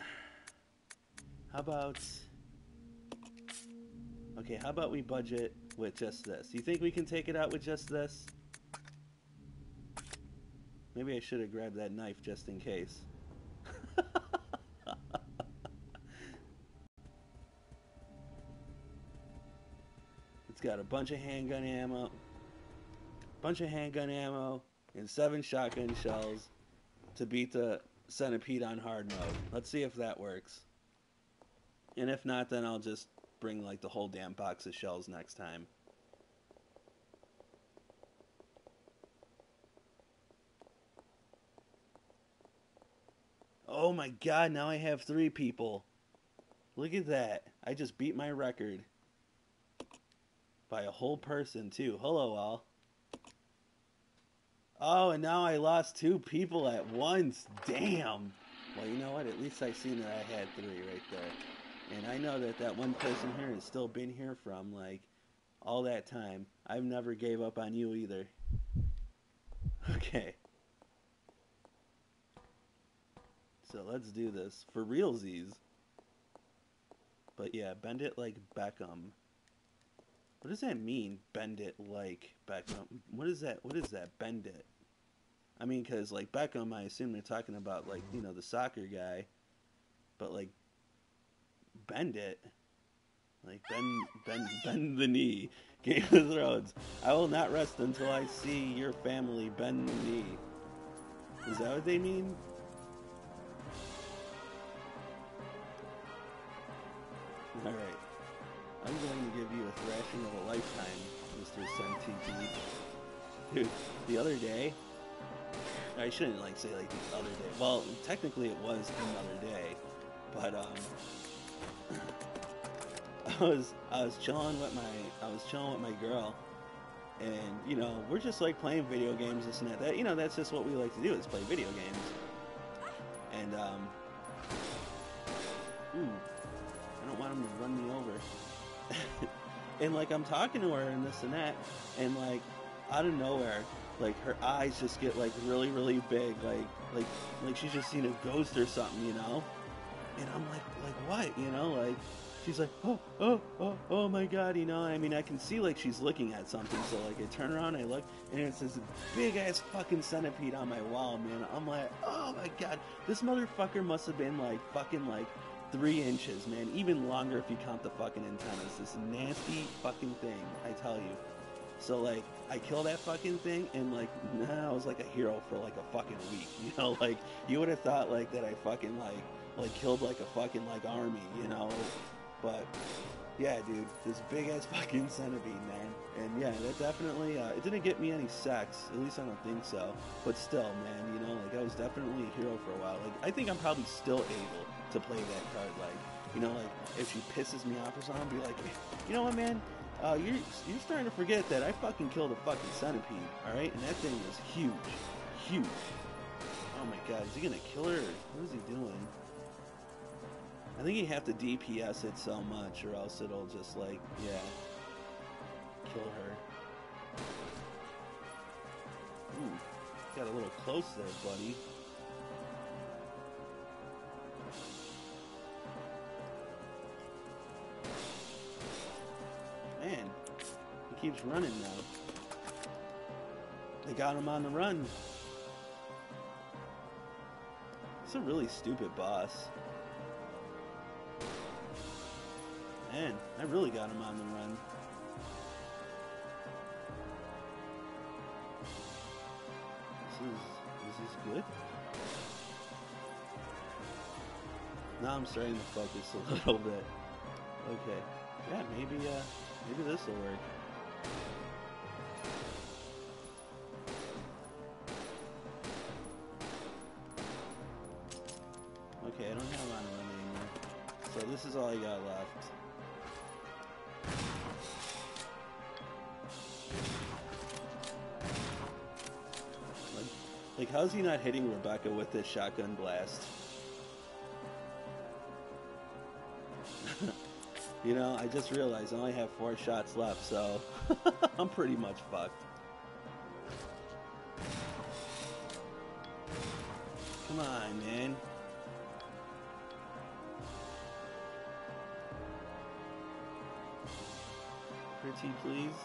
about... Okay, how about we budget with just this? You think we can take it out with just this? Maybe I should have grabbed that knife just in case. It's got a bunch of handgun ammo, and 7 shotgun shells to beat the centipede on hard mode. Let's see if that works. And if not, then I'll just bring like the whole damn box of shells next time. Oh my god, now I have 3 people. Look at that. I just beat my record. By a whole person, too. Hello, all. Oh, and now I lost 2 people at once. Damn. Well, you know what? At least I seen that I had 3 right there. And I know that that one person here has still been here from, like, all that time. I've never gave up on you either. Okay. So let's do this. For realsies. But yeah, bend it like Beckham. What does that mean, bend it like Beckham? What is that? What is that, bend it? I mean, because, like, Beckham, I assume they're talking about, like, you know, the soccer guy. But, like, bend it. Like, bend the knee. Game of Thrones. I will not rest until I see your family bend the knee. Is that what they mean? Alright. I'm going to give you a thrashing of a lifetime, Mr. Sentiki. Dude, the other day... I shouldn't, like, say, like, the other day. Well, technically it was another day. But, I was chilling with my girl, and, you know, we're just, like, playing video games, this and that. You know, that's just what we like to do, is play video games. And, I don't want him to run me over. And, like, I'm talking to her and this and that, and, like, out of nowhere, like, her eyes just get, like, really, really big, like she's just seen a ghost or something, you know? And I'm like what? You know, like she's like, oh my god, you know. I mean, I can see like she's looking at something. So like I turn around, I look, and it's this big ass fucking centipede on my wall, man. I'm like, oh my god, this motherfucker must have been like fucking like 3 inches, man. Even longer if you count the fucking antennas. This nasty fucking thing, I tell you. So like I killed that fucking thing, and like now I was like a hero for like a fucking week. You know, like you would have thought like that I fucking like killed like a fucking like army, you know. But yeah, dude, this big ass fucking centipede, man. And yeah, that definitely it didn't get me any sex, at least I don't think so. But still, man, you know, like I was definitely a hero for a while. Like I think I'm probably still able to play that card. Like, you know, like if she pisses me off or something, I'll be like, you know what, man? You're starting to forget that I fucking killed a fucking centipede, all right? And that thing was huge, huge. Oh my god, is he gonna kill her? What is he doing? I think you have to DPS it so much, or else it'll just like, yeah, kill her. Ooh, got a little close there, buddy. Man, he keeps running now. They got him on the run. It's a really stupid boss. Man, I really got him on the run. This is good. Now I'm starting to focus a little bit. Okay. Yeah, maybe this will work. Okay, I don't have on run anymore. So this is all I got left. Like, how's he not hitting Rebecca with this shotgun blast? You know, I just realized I only have 4 shots left, so I'm pretty much fucked. Come on, man. Pretty, please.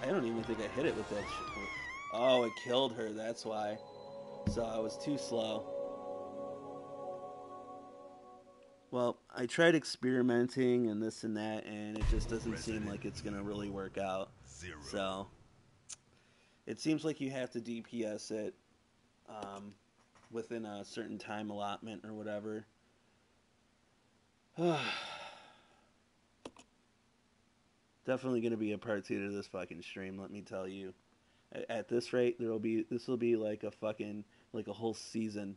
I don't even think I hit it with that shit. Oh, it killed her, that's why. So I was too slow. Well, I tried experimenting and this and that, and it just doesn't seem like it's going to really work out. So, it seems like you have to DPS it within a certain time allotment or whatever. Definitely going to be a part 2 to this fucking stream, let me tell you. At this rate, this will be like a fucking, like a whole season.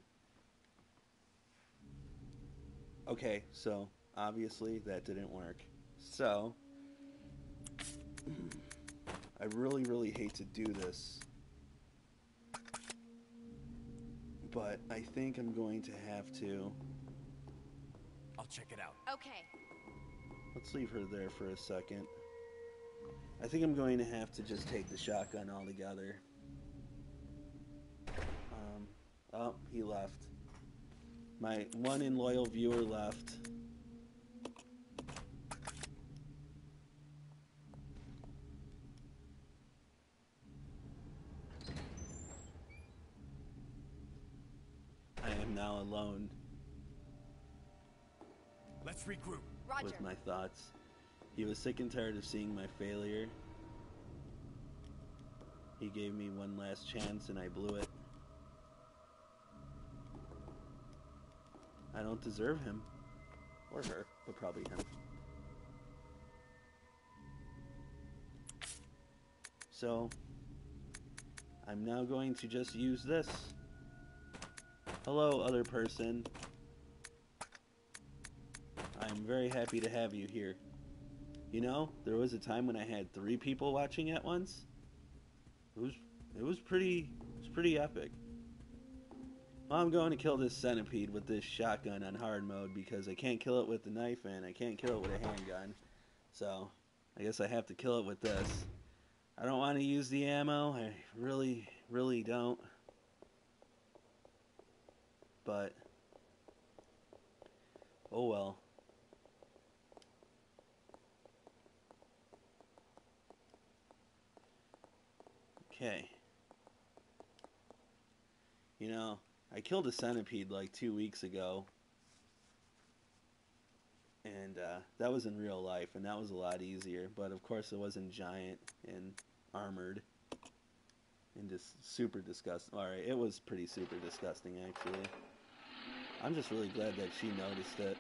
Okay, so obviously that didn't work. So I really hate to do this, but I think I'm going to have to. I'll check it out. Okay. Let's leave her there for a second. I think I'm going to have to just take the shotgun altogether. Oh, he left. My one and loyal viewer left. I am now alone. Let's regroup. Roger. With my thoughts. He was sick and tired of seeing my failure. He gave me one last chance and I blew it. I don't deserve him. Or her, but probably him. So, I'm now going to just use this. Hello, other person. I'm very happy to have you here. You know, there was a time when I had 3 people watching at once. It was pretty epic. Well, I'm going to kill this centipede with this shotgun on hard mode because I can't kill it with the knife and I can't kill it with a handgun. So, I guess I have to kill it with this. I don't want to use the ammo. I really don't. But Oh well. Okay. You know, I killed a centipede like 2 weeks ago. And that was in real life, and that was a lot easier. But of course, it wasn't giant and armored. And just super disgusting. Alright, it was pretty super disgusting, actually. I'm just really glad that she noticed it.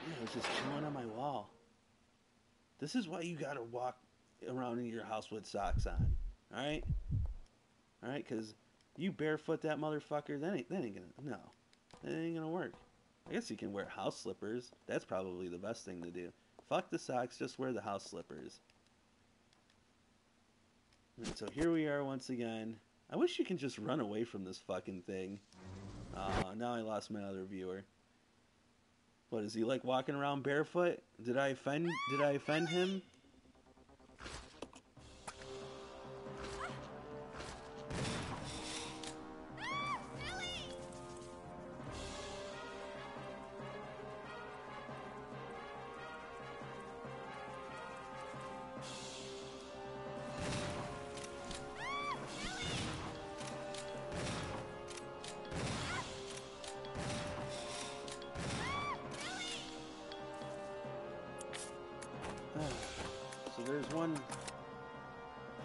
Yeah, it was just chilling on my wall. This is why you gotta walk around in your house with socks on. Alright? Alright, because you barefoot that motherfucker, that ain't gonna, no. That ain't gonna work. I guess you can wear house slippers. That's probably the best thing to do. Fuck the socks, just wear the house slippers. And so here we are once again. I wish you can just run away from this fucking thing. Now I lost my other viewer. What, is he like walking around barefoot? Did I offend him? So there's one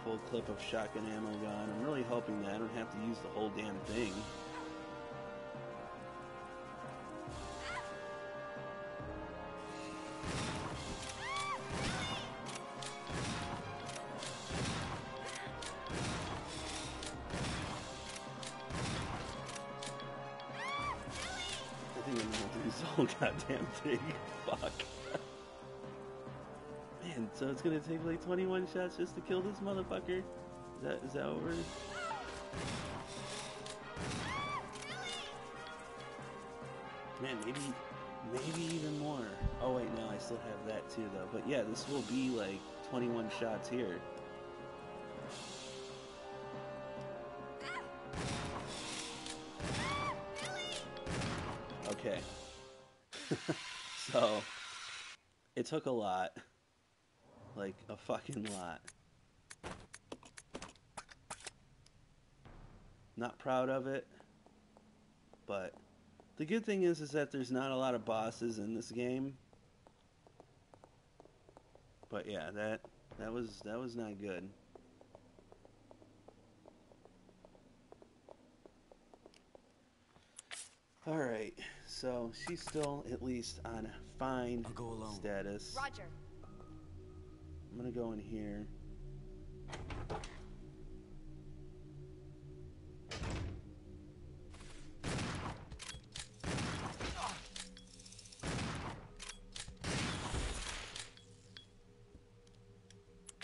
full clip of shotgun ammo gone. I'm really hoping that I don't have to use the whole damn thing. I think I'm gonna have to use the whole goddamn thing. Fuck. Man, so it's gonna take like 21 shots just to kill this motherfucker? Is that what we're... Man, maybe even more. Oh wait, no, I still have that too though. But yeah, this will be like 21 shots here. Okay. So, it took a lot. Like, a fucking lot. Not proud of it. But the good thing is that there's not a lot of bosses in this game. But yeah, that was not good. Alright, so she's still at least on fine status. Roger. I'm gonna go in here.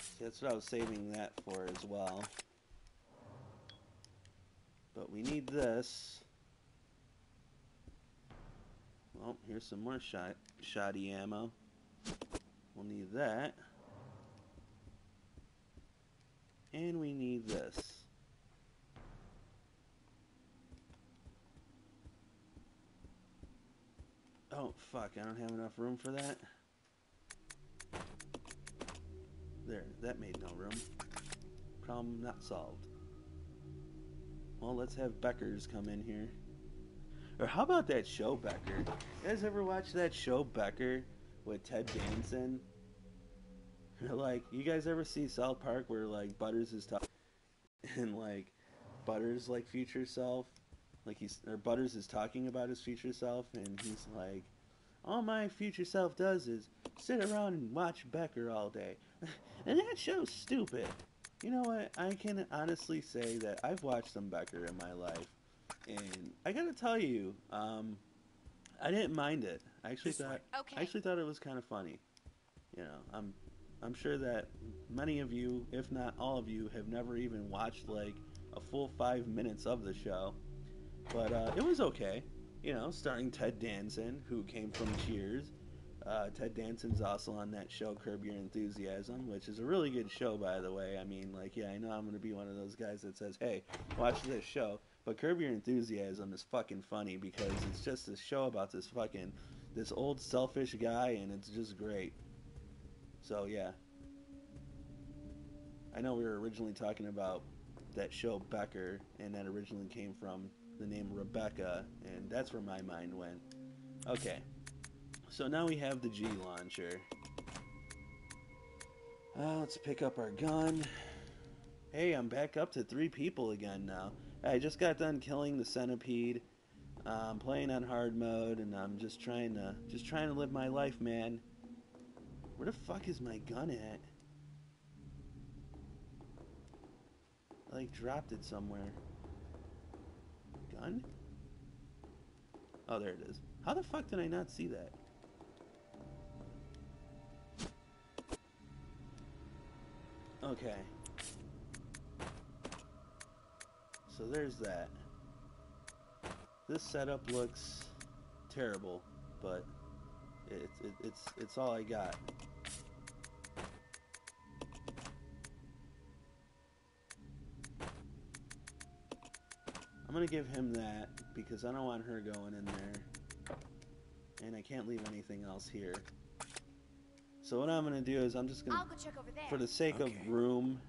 See, that's what I was saving that for as well. But we need this. Well, here's some more shoddy ammo. We'll need that. And we need this. Oh, fuck, I don't have enough room for that. There, that made no room. Problem not solved. Well, let's have Beckers come in here. Or how about that show, Becker? You guys ever watch that show, Becker, with Ted Danson? Like, you guys ever see South Park where, like, Butters is talking, and, like, Butters, like, future self? Like, Butters is talking about his future self, and he's like, all my future self does is sit around and watch Becker all day. And that show's stupid. You know what? I can honestly say that I've watched some Becker in my life. And I gotta tell you, I didn't mind it. I actually thought it was kind of funny. You know, I'm sure that many of you, if not all of you, have never even watched like a full 5 minutes of the show. But it was okay. You know, starring Ted Danson, who came from Cheers. Ted Danson's also on that show Curb Your Enthusiasm, which is a really good show, by the way. I mean, like, yeah, I know I'm going to be one of those guys that says, hey, watch this show. But Curb Your Enthusiasm is fucking funny because it's just a show about this old selfish guy, and it's just great. So yeah, I know we were originally talking about that show Becker, and that originally came from the name Rebecca, and that's where my mind went. Okay, so now we have the G launcher. Let's pick up our gun. Hey, I'm back up to 3 people again now. I just got done killing the centipede. I'm playing on hard mode, and I'm just trying to live my life, man. Where the fuck is my gun at? I like dropped it somewhere. Gun? Oh, there it is. How the fuck did I not see that? Okay. So there's that. This setup looks terrible, but it's all I got. I'm gonna give him that because I don't want her going in there, and I can't leave anything else here. So what I'm gonna do is I'm just gonna, I'll go check over there. for the sake of room,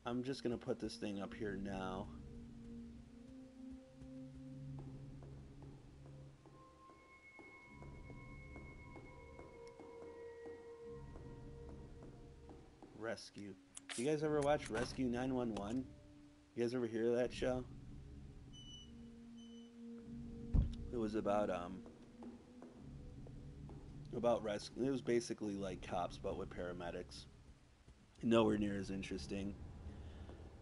I'm just gonna put this thing up here now. Rescue. You guys ever watch Rescue 911? You guys ever hear of that show? It was about rescue. It was basically like cops, but with paramedics. Nowhere near as interesting.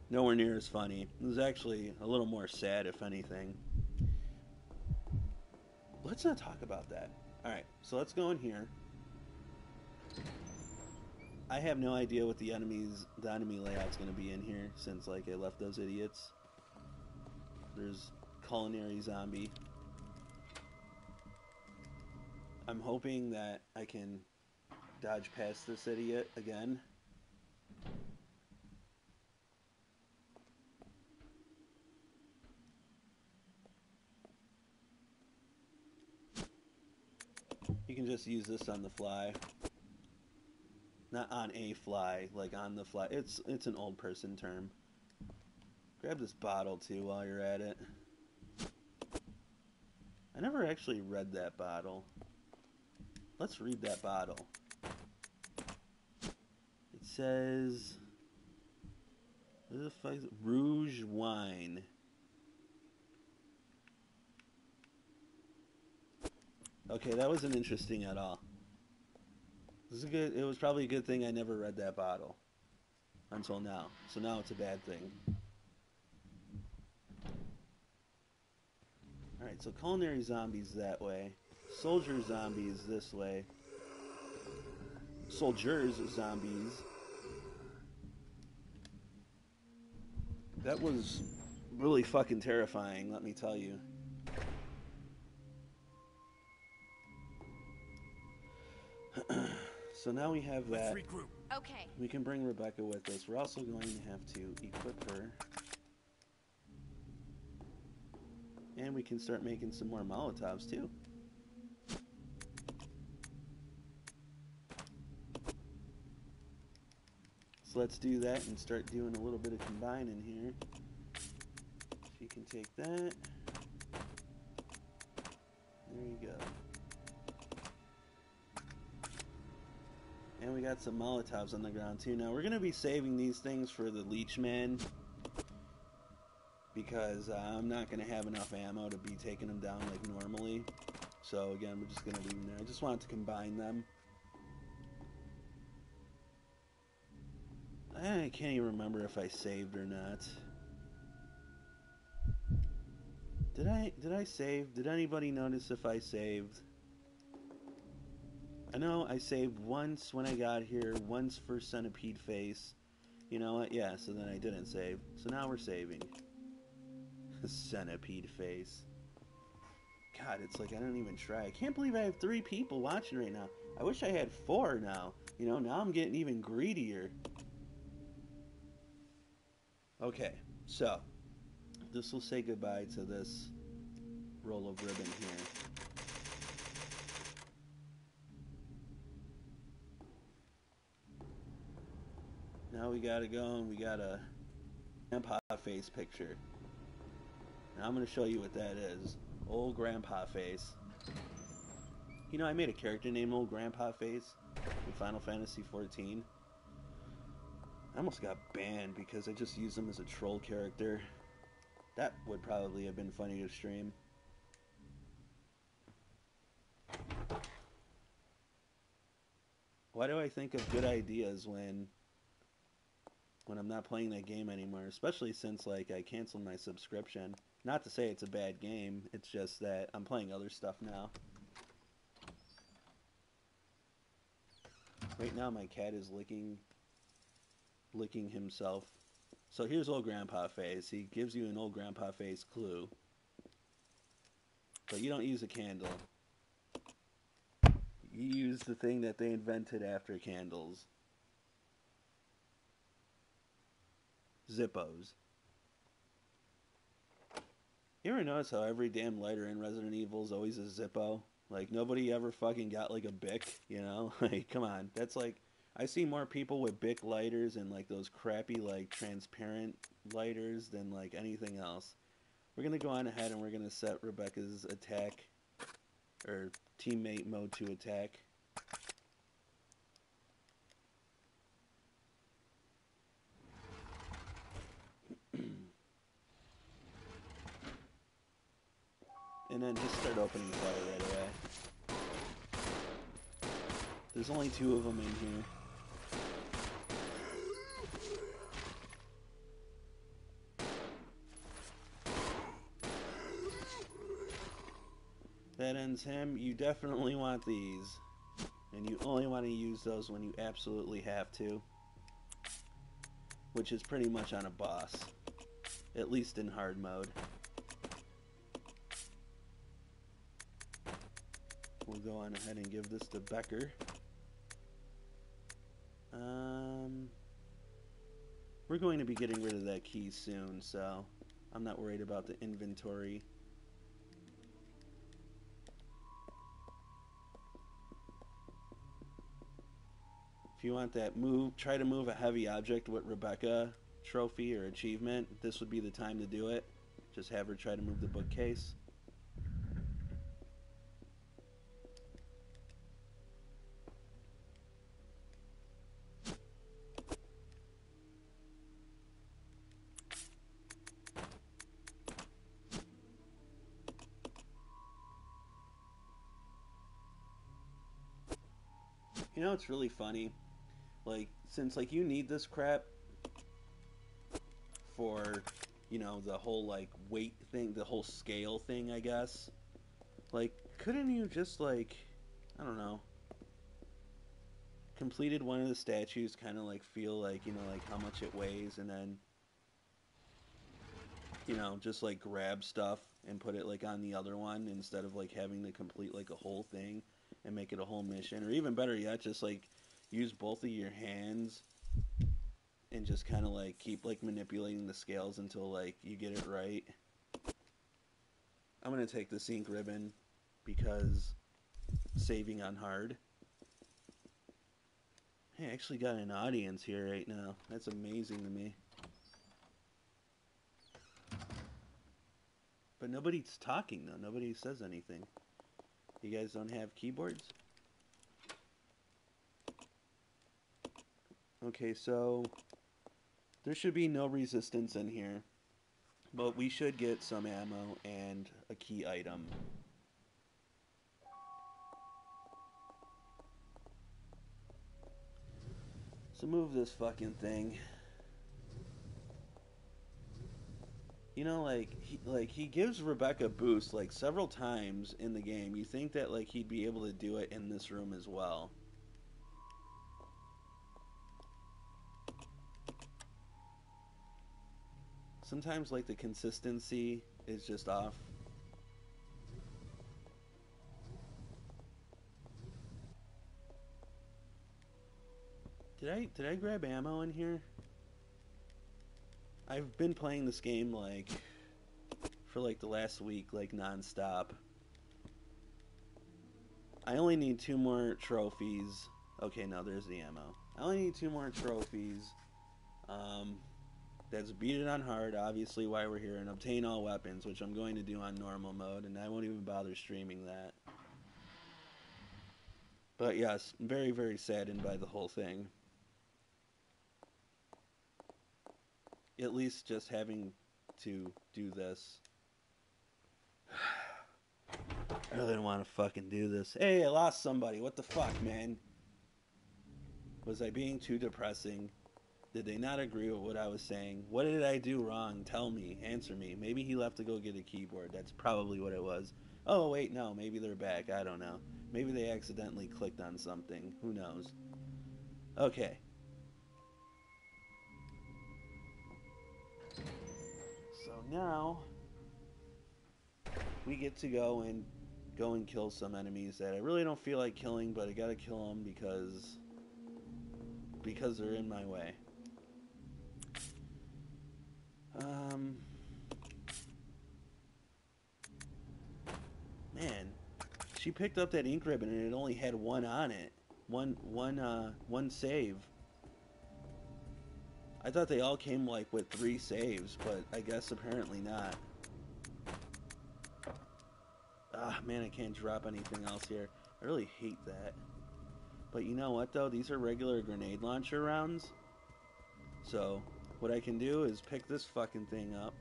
Nowhere near as funny. It was actually a little more sad, if anything. Let's not talk about that. Alright, so let's go in here. I have no idea what the enemy layout's going to be in here, since like I left those idiots. There's culinary zombie. I'm hoping that I can dodge past this idiot again. You can just use this on the fly. Not on a fly, like on the fly. It's an old person term. Grab this bottle too while you're at it. I never actually read that bottle. Let's read that bottle. It says, what the fuck is it? Rouge wine. Okay, that wasn't interesting at all. It was probably a good thing I never read that bottle until now. So now it's a bad thing. Alright, so culinary zombies that way. Soldier zombies this way. Soldiers zombies. That was really fucking terrifying, let me tell you. So now we have that. Let's regroup. Okay. We can bring Rebecca with us. We're also going to have to equip her. And we can start making some more Molotovs too. So let's do that and start doing a little bit of combining here. She can take that. There you go. And we got some Molotovs on the ground too. Now we're going to be saving these things for the Leechman, because I'm not going to have enough ammo to be taking them down like normally. So again, we're just going to leave them there. I just wanted to combine them. I can't even remember if I saved or not. Did I save? Did anybody notice if I saved? I know I saved once when I got here, once for Centipede Face. You know what? Yeah, so then I didn't save. So now we're saving. Centipede Face. God, it's like I don't even try. I can't believe I have 3 people watching right now. I wish I had 4 now. You know, now I'm getting even greedier. Okay, so this will say goodbye to this roll of ribbon here. Now we gotta go and we got a grandpa face picture. Now I'm gonna show you what that is. Old grandpa face. You know, I made a character named Old Grandpa Face in Final Fantasy XIV. I almost got banned because I just used him as a troll character. That would probably have been funny to stream. Why do I think of good ideas when I'm not playing that game anymore? Especially since, like, I canceled my subscription. Not to say it's a bad game, it's just that I'm playing other stuff now. Right now my cat is licking himself. So here's Old Grandpa Face. He gives you an Old Grandpa Face clue. But you don't use a candle. You use the thing that they invented after candles. Zippos. You ever notice how every damn lighter in Resident Evil is always a Zippo? Like, nobody ever fucking got, like, a Bic, you know? Like, come on. That's like, I see more people with Bic lighters and, like, those crappy, like, transparent lighters than, like, anything else. We're gonna go on ahead and we're gonna set Rebecca's attack, or teammate mode to attack. And then just start opening fire right away. There's only 2 of them in here. That ends him. You definitely want these. And you only want to use those when you absolutely have to. Which is pretty much on a boss. At least in hard mode. We'll go on ahead and give this to Becker. We're going to be getting rid of that key soon, so I'm not worried about the inventory. If you want that move, try to move a heavy object with Rebecca trophy or achievement, this would be the time to do it. Just have her try to move the bookcase. You know, it's really funny. Like, since, like, you need this crap for, you know, the whole, like, weight thing, the whole scale thing, I guess. Like, couldn't you just, like, I don't know, completed one of the statues, kind of, like, feel like, you know, like, how much it weighs, and then, you know, just, like, grab stuff and put it, like, on the other one, instead of, like, having to complete, like, a whole thing and make it a whole mission. Or even better yet, just, like, use both of your hands and just kind of, like, keep, like, manipulating the scales until, like, you get it right. I'm going to take the ink ribbon because saving on hard. Hey, I actually got an audience here right now. That's amazing to me. But nobody's talking, though. Nobody says anything. You guys don't have keyboards? Okay, so there should be no resistance in here, but we should get some ammo and a key item. So move this fucking thing. You know, like he gives Rebecca boost like several times in the game. You think that like he'd be able to do it in this room as well. Sometimes like the consistency is just off. Did I grab ammo in here? I've been playing this game like for like the last week, like non-stop. I only need 2 more trophies. Okay, no, there's the ammo. I only need 2 more trophies. That's beat it on hard, obviously why we're here, and obtain all weapons, which I'm going to do on normal mode, and I won't even bother streaming that. But yes, I'm very, very saddened by the whole thing. At least just having to do this. I really don't want to fucking do this. Hey, I lost somebody. What the fuck, man? Was I being too depressing? Did they not agree with what I was saying? What did I do wrong? Tell me. Answer me. Maybe he left to go get a keyboard. That's probably what it was. Oh, wait, no. Maybe they're back. I don't know. Maybe they accidentally clicked on something. Who knows? Okay. So now we get to go and kill some enemies that I really don't feel like killing, but I gotta kill them because they're in my way. Man, she picked up that ink ribbon and it only had 1 on it. One save. I thought they all came like with 3 saves, but I guess apparently not. Ah, man, I can't drop anything else here. I really hate that. But you know what, though? These are regular grenade launcher rounds. So, what I can do is pick this fucking thing up.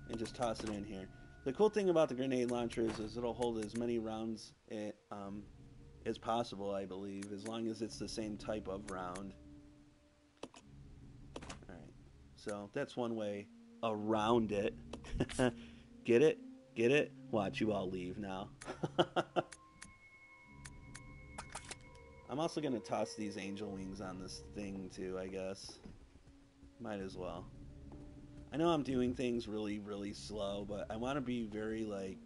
And just toss it in here. The cool thing about the grenade launchers is it'll hold as many rounds as possible, I believe, as long as it's the same type of round. Alright, so that's one way around it. Get it? Get it? Watch, you all leave now. I'm also going to toss these angel wings on this thing too, I guess. Might as well. I know I'm doing things really, really slow, but I want to be very, like,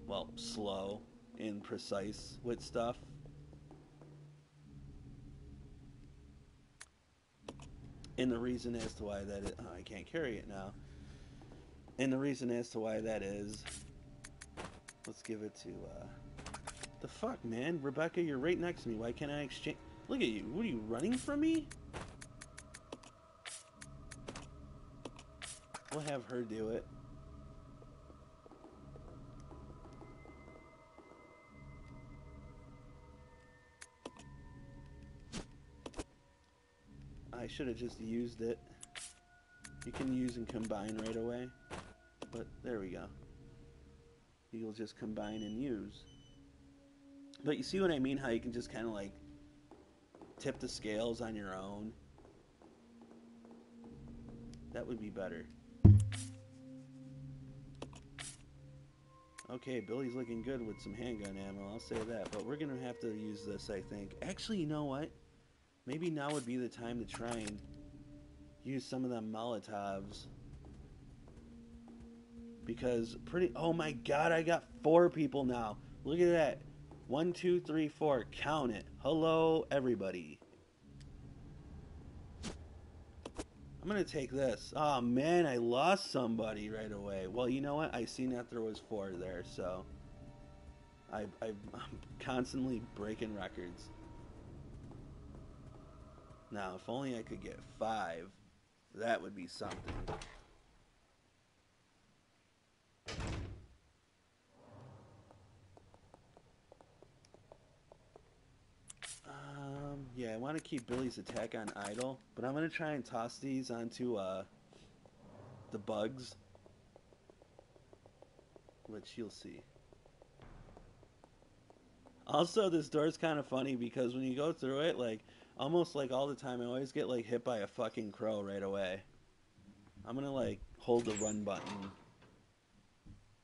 well, slow and precise with stuff. And the reason as to why that is... Oh, I can't carry it now. And the reason as to why that is... Let's give it to, the fuck, man? Rebecca, you're right next to me. Why can't I exchange... Look at you. What are you, running from me? We'll have her do it. I should have just used it. You can use and combine right away. But there we go. You'll just combine and use. But you see what I mean? How you can just kind of like tip the scales on your own? That would be better. Okay, Billy's looking good with some handgun ammo, I'll say that. But we're going to have to use this, I think. Actually, you know what? Maybe now would be the time to try and use some of them Molotovs. Because oh my god, I got 4 people now. Look at that. 1, 2, 3, 4. Count it. Hello, everybody. I'm going to take this. Oh, man, I lost somebody right away. Well, you know what? I seen that there was 4 there, so... I'm constantly breaking records. Now, if only I could get 5, that would be something. Yeah, I want to keep Billy's attack on idle, but I'm going to try and toss these onto the bugs, which you'll see. Also, this door's kind of funny because when you go through it, like, almost like all the time, I always get, like, hit by a fucking crow right away. I'm going to, like, hold the run button,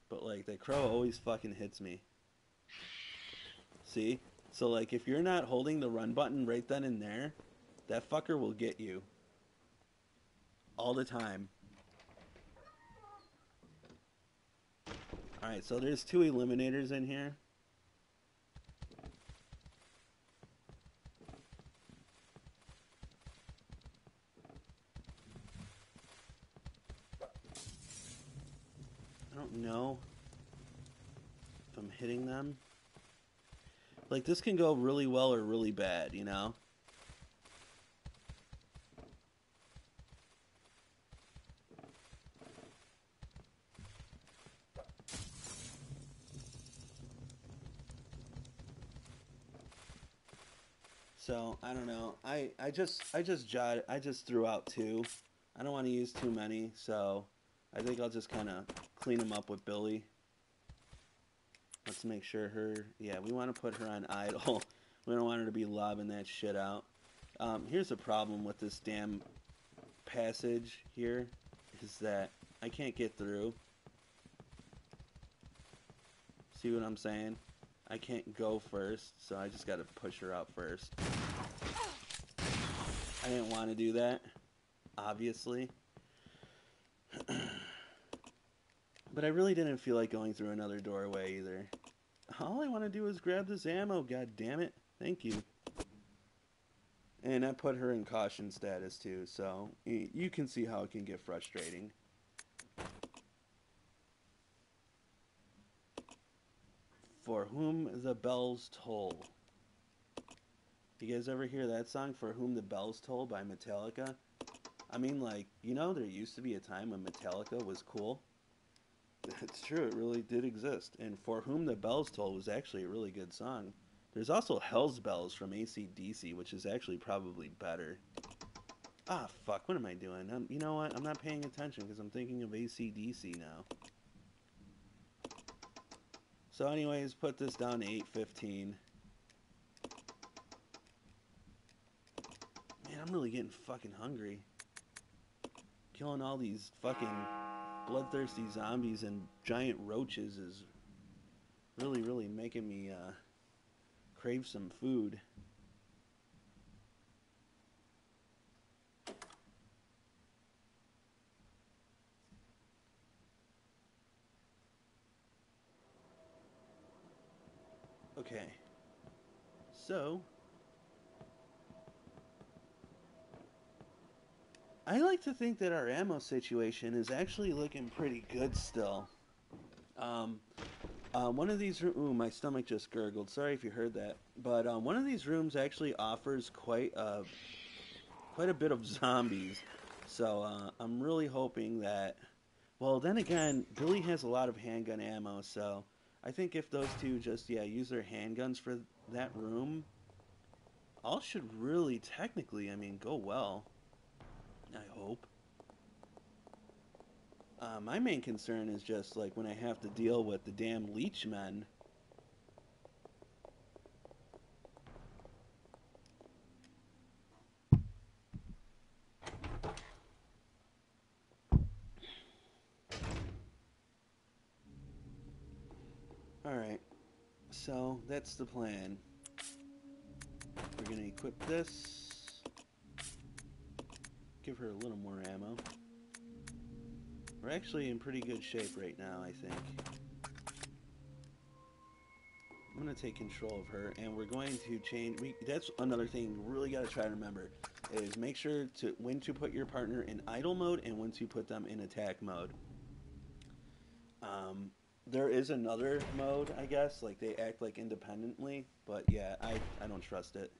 but, like, the crow always fucking hits me. See? So, like, if you're not holding the run button right then and there, that fucker will get you. All the time. Alright, so there's 2 eliminators in here. I don't know if I'm hitting them. Like, this can go really well or really bad, you know? So, I don't know. I just threw out 2. I don't want to use too many, so I think I'll just kind of clean them up with Billy. Let's make sure yeah, we want to put her on idle. We don't want her to be lobbing that shit out. Here's the problem with this damn passage here, is that I can't get through. See what I'm saying? I can't go first, so I just got to push her out first. I didn't want to do that, obviously. But I really didn't feel like going through another doorway either. All I want to do is grab this ammo, god damn it. Thank you. And I put her in caution status too, so you can see how it can get frustrating. For Whom the Bells Toll. You guys ever hear that song, For Whom the Bells Toll by Metallica? I mean, like, you know, there used to be a time when Metallica was cool. It's true, it really did exist. And For Whom the Bells Toll was actually a really good song. There's also Hell's Bells from AC/DC, which is actually probably better. Ah, fuck, what am I doing? You know what? I'm not paying attention because I'm thinking of AC/DC now. So anyways, put this down to 8:15. Man, I'm really getting fucking hungry. Killing all these fucking bloodthirsty zombies and giant roaches is really, really making me crave some food. Okay, so I like to think that our ammo situation is actually looking pretty good still. One of these ooh, my stomach just gurgled. Sorry if you heard that. But one of these rooms actually offers quite a bit of zombies. So I'm really hoping that. Well, then again, Billy has a lot of handgun ammo, so I think if those two just use their handguns for that room, all should really technically, I mean, go well. I hope. My main concern is just like when I have to deal with the damn leech men. Alright, so that's the plan. We're going to equip this. Give her a little more ammo. We're actually in pretty good shape right now, I think. I'm going to take control of her, and we're going to change... that's another thing you really got to try to remember, is make sure to when to put your partner in idle mode and when to put them in attack mode. There is another mode, I guess, like they act like independently, but yeah, I don't trust it.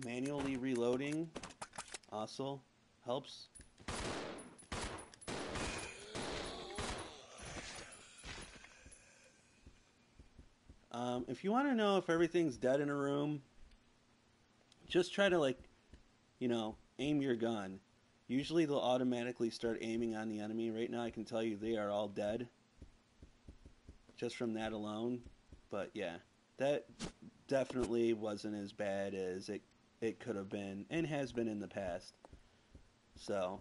Manually reloading also helps. If you want to know if everything's dead in a room, just try to, like, you know, aim your gun. Usually they'll automatically start aiming on the enemy. Right now I can tell you they are all dead just from that alone. But yeah, that definitely wasn't as bad as it could have been and has been in the past. So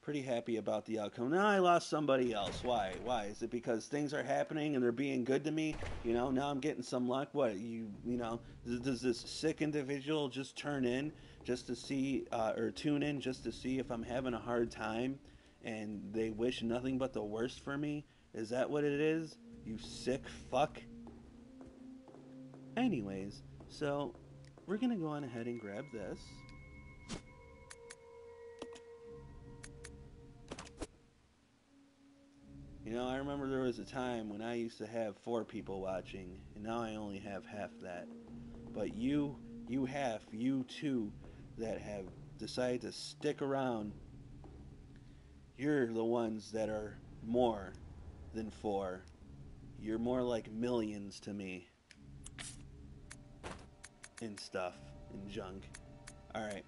pretty happy about the outcome. Now I lost somebody else. Why? Why? Is it because things are happening and they're being good to me? You know, now I'm getting some luck. What, you know, does this sick individual just turn in just to see, or tune in just to see if I'm having a hard time and they wish nothing but the worst for me? Is that what it is? You sick fuck? Anyways, so we're going to go on ahead and grab this. You know, I remember there was a time when I used to have 4 people watching, and now I only have half that. But you two that have decided to stick around, you're the ones that are more than 4. You're more like millions to me. And stuff, and junk. Alright,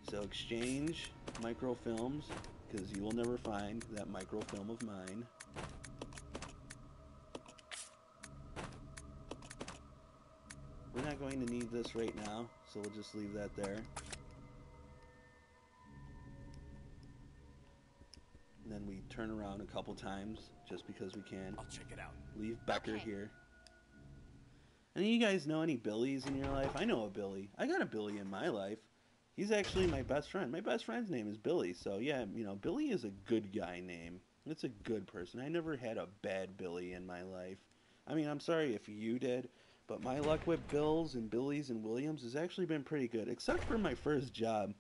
so exchange microfilms, because you will never find that microfilm of mine. We're not going to need this right now, so we'll just leave that there. And then we turn around a couple times, just because we can. I'll check it out. Leave Becker here. Any of you guys know any Billies in your life? I know a Billy. I got a Billy in my life. He's actually my best friend. My best friend's name is Billy. So, yeah, you know, Billy is a good guy name. It's a good person. I never had a bad Billy in my life. I mean, I'm sorry if you did, but my luck with Bills and Billies and Williams has actually been pretty good, except for my first job.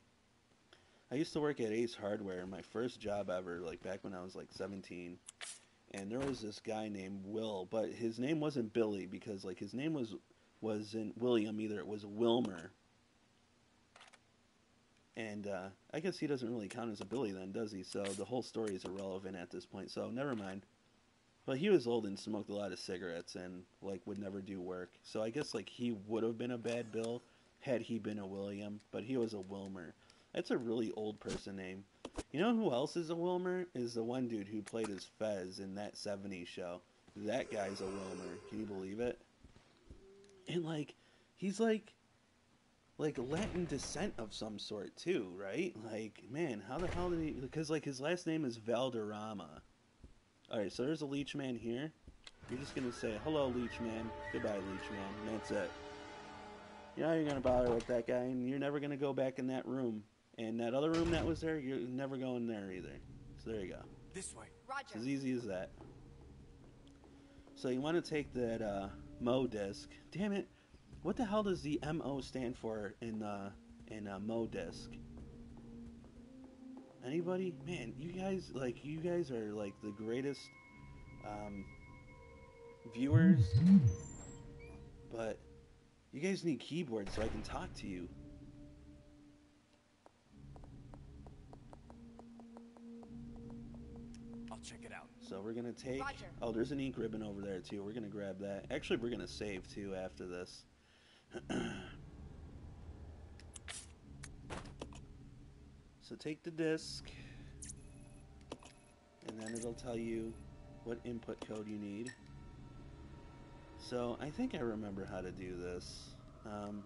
I used to work at Ace Hardware, my first job ever, like back when I was like 17. And there was this guy named Will, but his name wasn't Billy because like his name wasn't William either. It was Wilmer. And I guess he doesn't really count as a Billy then, does he? So the whole story is irrelevant at this point. So never mind. But he was old and smoked a lot of cigarettes and like would never do work. So I guess like he would have been a bad Bill had he been a William, but he was a Wilmer. That's a really old person name. You know who else is a Wilmer? Is the one dude who played as Fez in that 70s show. That guy's a Wilmer. Can you believe it? And like, he's like Latin descent of some sort too, right? Like, man, how the hell did he? Because like his last name is Valderrama. All right, so there's a leech man here. You're just gonna say hello, leech man. Goodbye, leech man. And that's it. You're not even gonna bother with that guy, and you're never gonna go back in that room. And that other room that was there, you're never going there either. So there you go. This way. Roger. It's as easy as that. So you want to take that Mo disc. Damn it! What the hell does the MO stand for in Mo disc? Anybody? Man, you guys are like the greatest viewers, but you guys need keyboards so I can talk to you. Check it out. So we're gonna take. Roger. Oh, there's an ink ribbon over there too. We're gonna grab that. Actually, we're gonna save too after this. So take the disc, and then it'll tell you what input code you need. So I think I remember how to do this.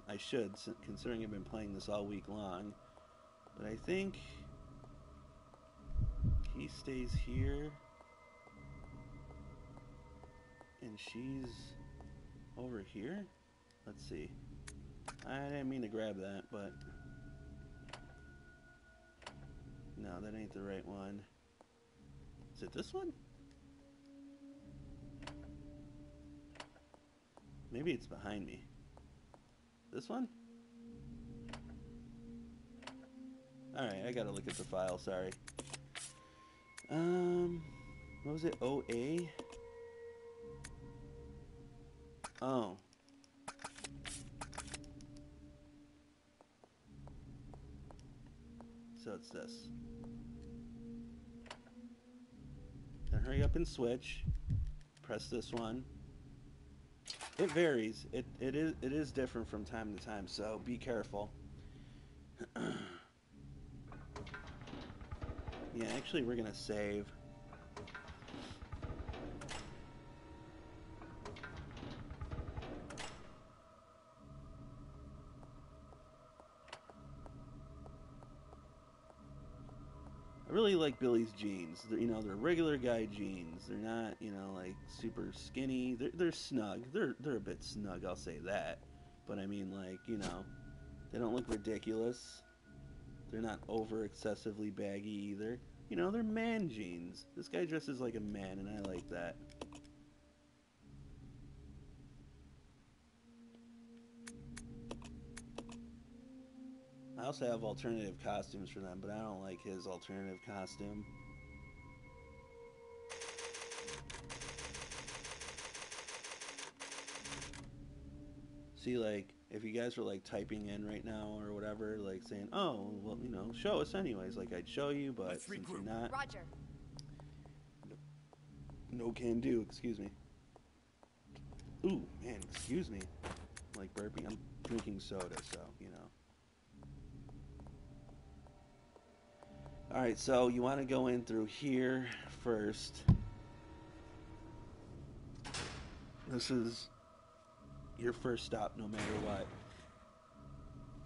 I should, considering I've been playing this all week long. But I think he stays here, and she's over here. Let's see. I didn't mean to grab that, but no, that ain't the right one. Is it this one? Maybe it's behind me. This one? Alright, I gotta look at the file, sorry. What was it? OA? Oh. So it's this. Then hurry up and switch. Press this one. It varies. It is different from time to time, so be careful. Yeah, actually we're gonna save. I really like Billy's jeans. They're regular guy jeans. They're not, like super skinny. They're snug. They're a bit snug, I'll say that. But I mean, like, they don't look ridiculous. They're not over excessively baggy either. They're man jeans. This guy dresses like a man, and I like that. I also have alternative costumes for them, but I don't like his alternative costume. See, like, if you guys were, like, typing in right now or whatever, like, saying, oh, well, show us anyways. Like, I'd show you, but since you're not... Roger. No can do, excuse me. Ooh, man, excuse me. I'm, like, burping. I'm drinking soda, so, Alright, so you want to go in through here first. This is your first stop no matter what.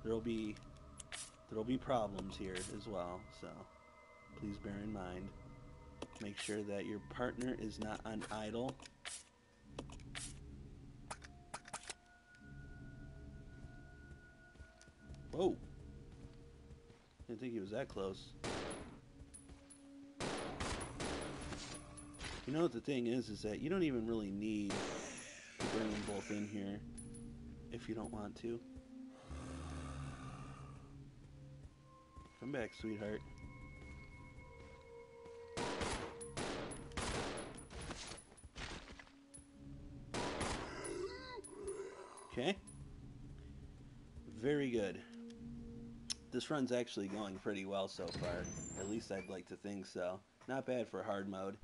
There'll be problems here as well, so please bear in mind. Make sure that your partner is not on idle. Whoa. Didn't think he was that close. You know what the thing is that you don't even really need to bring them both in here if you don't want to. Come back, sweetheart. Okay. Very good. This run's actually going pretty well so far. At least I'd like to think so. Not bad for hard mode.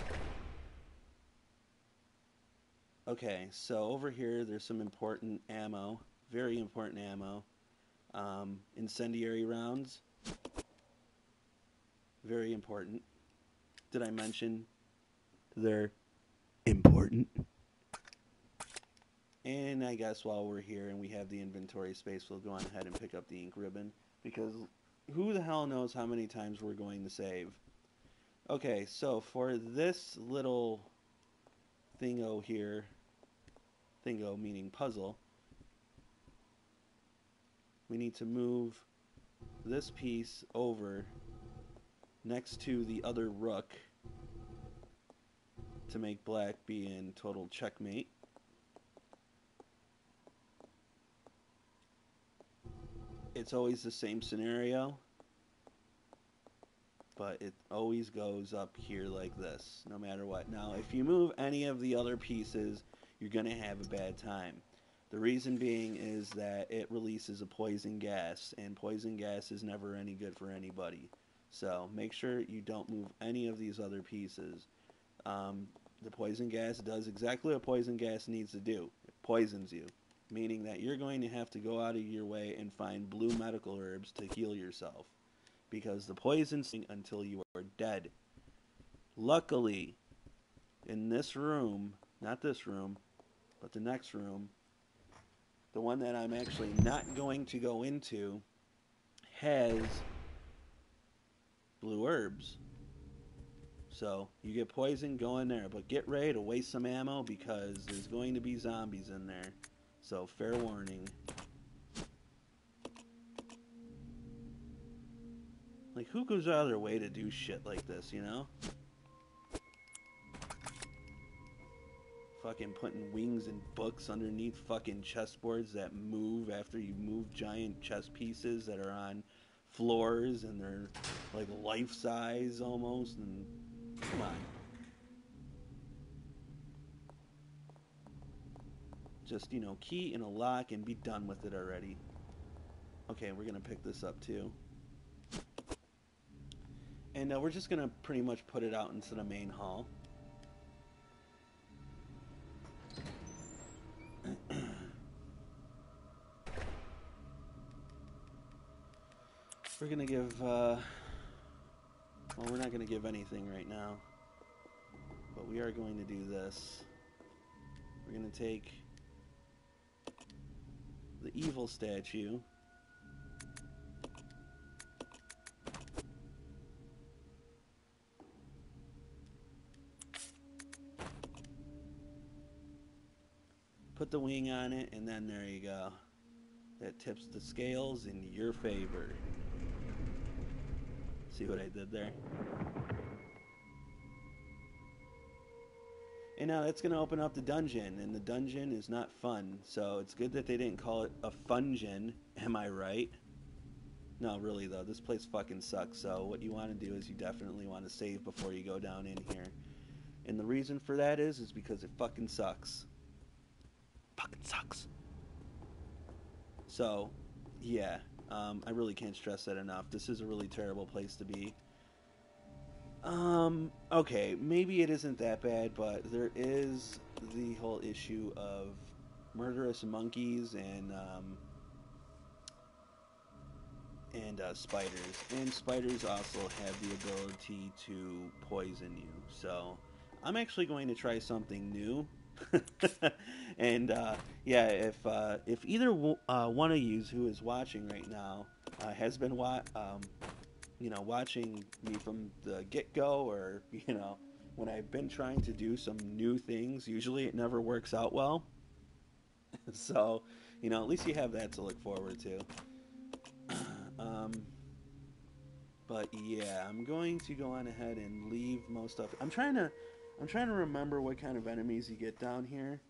Okay, so over here there's some important ammo. Very important ammo. Incendiary rounds. Very important. Did I mention they're important? And I guess while we're here and we have the inventory space, we'll go on ahead and pick up the ink ribbon. Because who the hell knows how many times we're going to save. Okay, so for this little thingo here, thingo meaning puzzle, we need to move this piece over next to the other rook to make black be in total checkmate. It's always the same scenario, but it always goes up here like this, no matter what. Now, if you move any of the other pieces, you're going to have a bad time. The reason being is that it releases a poison gas, and poison gas is never any good for anybody. So make sure you don't move any of these other pieces. The poison gas does exactly what poison gas needs to do. It poisons you, meaning that you're going to have to go out of your way and find blue medical herbs to heal yourself, because the poison's until you are dead. Luckily, in this room, not this room, but the next room, the one that I'm actually not going to go into, has blue herbs. So you get poisoned, go in there, but get ready to waste some ammo because there's going to be zombies in there. So fair warning. Like, who goes out of their way to do shit like this, you know? Fucking putting wings and books underneath fucking chessboards that move after you move giant chess pieces that are on floors and they're like life size almost, and come on. Just, key in a lock and be done with it already. Okay, we're gonna pick this up too. And we're just gonna pretty much put it out into the main hall. We're gonna give, well, we're not gonna give anything right now, but we are going to do this. We're gonna take the evil statue, the wing on it, and then there you go. That tips the scales in your favor. See what I did there? And now that's going to open up the dungeon, and the dungeon is not fun, so it's good that they didn't call it a fungeon, am I right? No, really though, this place fucking sucks, so what you want to do is you definitely want to save before you go down in here. And the reason for that is because it fucking sucks. Fucking sucks. So, yeah, I really can't stress that enough. This is a really terrible place to be. Okay, maybe it isn't that bad, but there is the whole issue of murderous monkeys and spiders. And spiders also have the ability to poison you. So, I'm actually going to try something new. And yeah, if either one of you who is watching right now has been watching me from the get-go, or when I've been trying to do some new things, usually it never works out well. So at least you have that to look forward to. But yeah, I'm going to go on ahead and leave most of. I'm trying to remember what kind of enemies you get down here,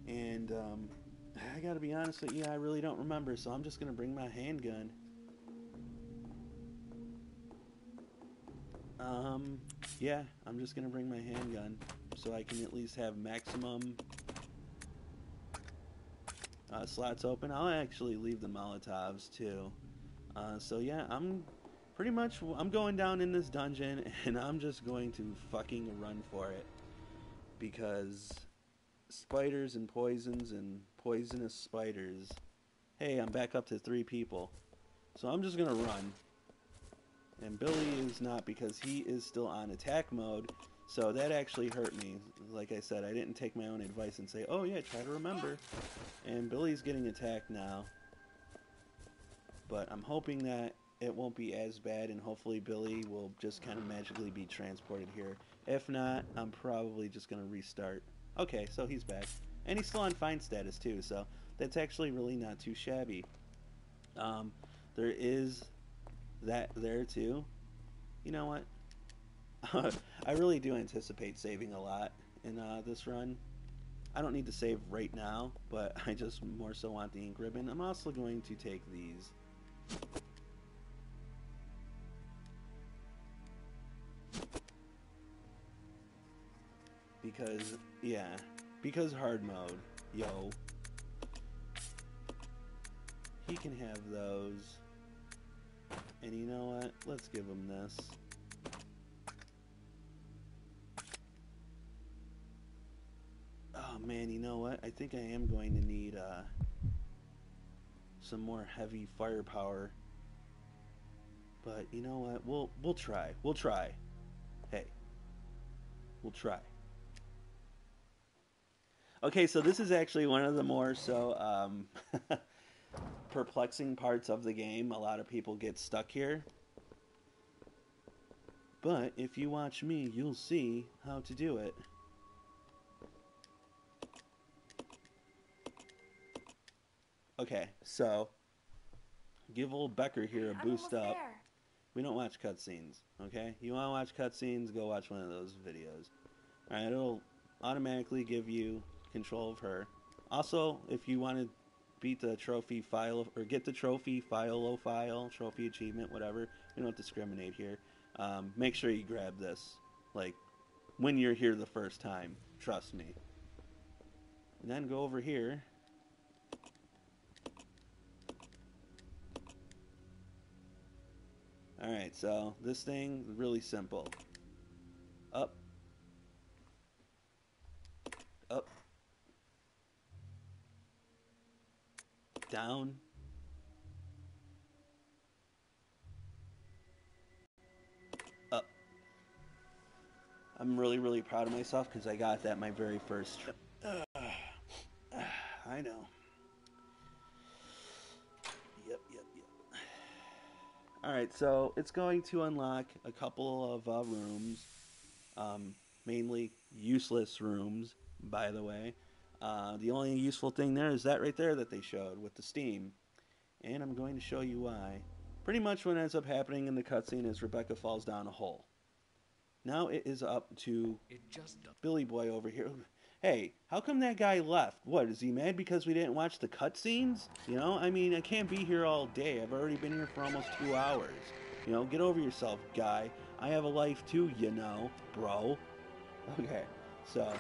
and I gotta be honest with you, I really don't remember, so I'm just gonna bring my handgun. Yeah, I'm just gonna bring my handgun so I can at least have maximum slots open. I'll actually leave the Molotovs too. So yeah, I'm going down in this dungeon, and I'm just going to fucking run for it, because spiders and poisons and poisonous spiders. Hey, I'm back up to 3 people, so I'm just gonna run. And Billy is not, because he is still on attack mode, so that actually hurt me. Like I said, I didn't take my own advice and say, oh yeah, try to remember. And Billy's getting attacked now. But I'm hoping that it won't be as bad, and hopefully Billy will just kind of magically be transported here. If not, I'm probably just going to restart. Okay, so he's back. And he's still on fine status too, so that's actually really not too shabby. There is that there too. You know what? I really do anticipate saving a lot in this run. I don't need to save right now, but I just more so want the ink ribbon. I'm also going to take these. Because hard mode, yo. He can have those. And you know what? Let's give him this. Oh man, you know what? I think I am going to need some more heavy firepower. But you know what? We'll try. We'll try. Hey. We'll try. Okay, so this is actually one of the more perplexing parts of the game. A lot of people get stuck here. But if you watch me, you'll see how to do it. Okay, so give old Becker here a boost up. There. We don't watch cutscenes, okay? You want to watch cutscenes, go watch one of those videos. Alright, it'll automatically give you control of her. Also, if you want to beat the trophy file, or get the trophy file, trophy achievement, whatever, we don't discriminate here. Make sure you grab this, like, when you're here the first time. Trust me. And then go over here. Alright, so this thing is really simple. Up. Up. Down. Up. I'm really, really proud of myself because I got that my very first trip. I know. Yep. Alright, so it's going to unlock a couple of rooms. Mainly useless rooms, by the way. The only useful thing there is that right there that they showed with the steam. And I'm going to show you why. Pretty much what ends up happening in the cutscene is Rebecca falls down a hole. Now it is up to Billy Boy over here. Hey, how come that guy left? What, is he mad because we didn't watch the cutscenes? You know, I mean, I can't be here all day. I've already been here for almost 2 hours. You know, get over yourself, guy. I have a life too, you know, bro. Okay, so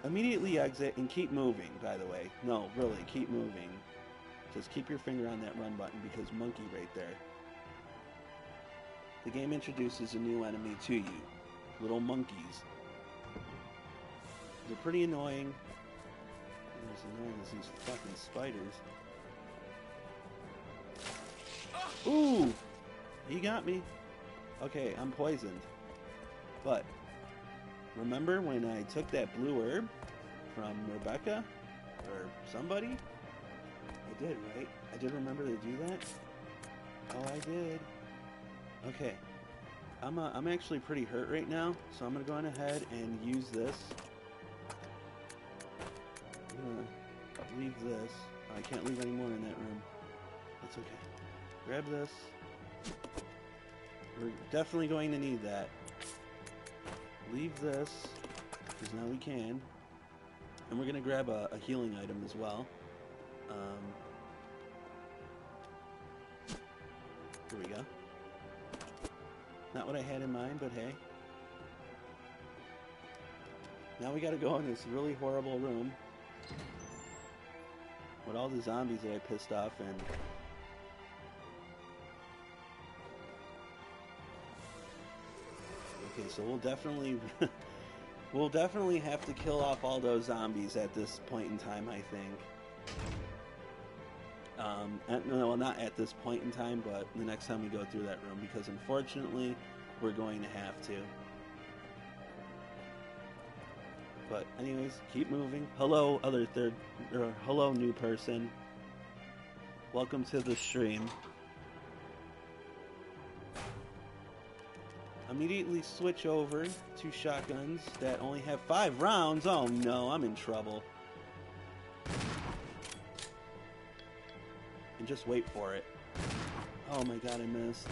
immediately exit and keep moving, by the way. No, really, keep moving. Just keep your finger on that run button because monkey right there. The game introduces a new enemy to you. Little monkeys. They're pretty annoying. They're as annoying as these fucking spiders. Ooh! He got me. Okay, I'm poisoned. But remember when I took that blue herb from Rebecca? Or somebody? I did, right? I did remember to do that? Oh, I did. Okay. I'm actually pretty hurt right now, so I'm going to go on ahead and use this. I'm going to leave this. I can't leave any more in that room. That's okay. Grab this. We're definitely going to need that. Leave this, because now we can. And we're going to grab a healing item as well. Here we go. Not what I had in mind, but hey. Now we gotta go in this really horrible room with all the zombies that I pissed off and okay, so we'll definitely have to kill off all those zombies at this point in time, I think. No, not at this point in time, but the next time we go through that room, because unfortunately, we're going to have to. But anyways, keep moving. Hello, hello, new person. Welcome to the stream. Immediately switch over to shotguns that only have 5 rounds. Oh no, I'm in trouble. And just wait for it. Oh my god, I missed.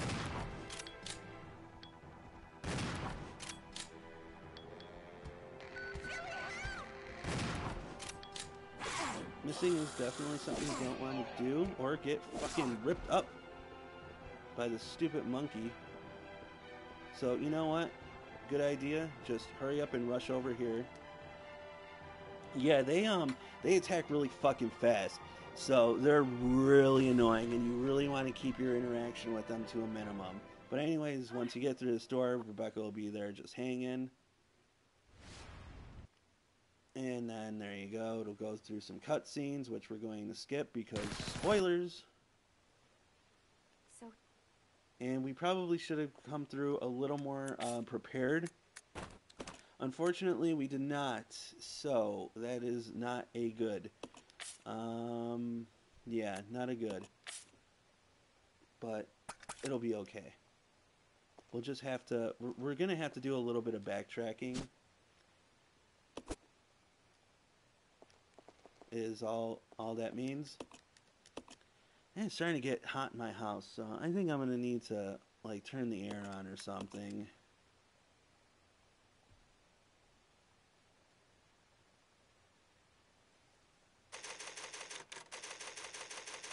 Missing is definitely something you don't want to do, or get fucking ripped up by the stupid monkey. So, you know what? Good idea. Just hurry up and rush over here. Yeah, they attack really fucking fast. So they're really annoying, and you really want to keep your interaction with them to a minimum. But anyways, once you get through this door, Rebecca will be there just hanging. And then there you go. It'll go through some cutscenes, which we're going to skip because spoilers. So. And we probably should have come through a little more prepared. Unfortunately, we did not. So that is not a good. Yeah, not a good. But it'll be okay. We'll just have to, we're going to have to do a little bit of backtracking. Is all that means. And it's starting to get hot in my house, so I think I'm going to need to, like, turn the air on or something.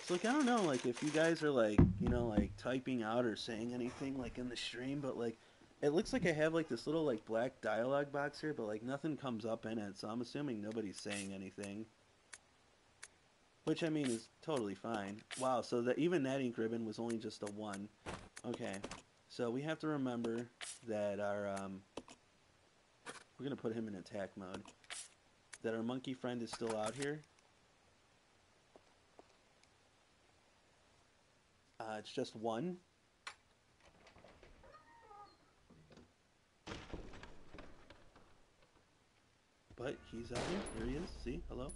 So, like, I don't know, like, if you guys are, like, you know, like, typing out or saying anything, like, in the stream, but, like, it looks like I have, like, this little, like, black dialogue box here, but, like, nothing comes up in it, so I'm assuming nobody's saying anything. Which, I mean, is totally fine. Wow, so even that ink ribbon was only just a 1. Okay, so we have to remember that our, we're going to put him in attack mode. That our monkey friend is still out here. It's just 1. But he's out here. There he is. See? Hello?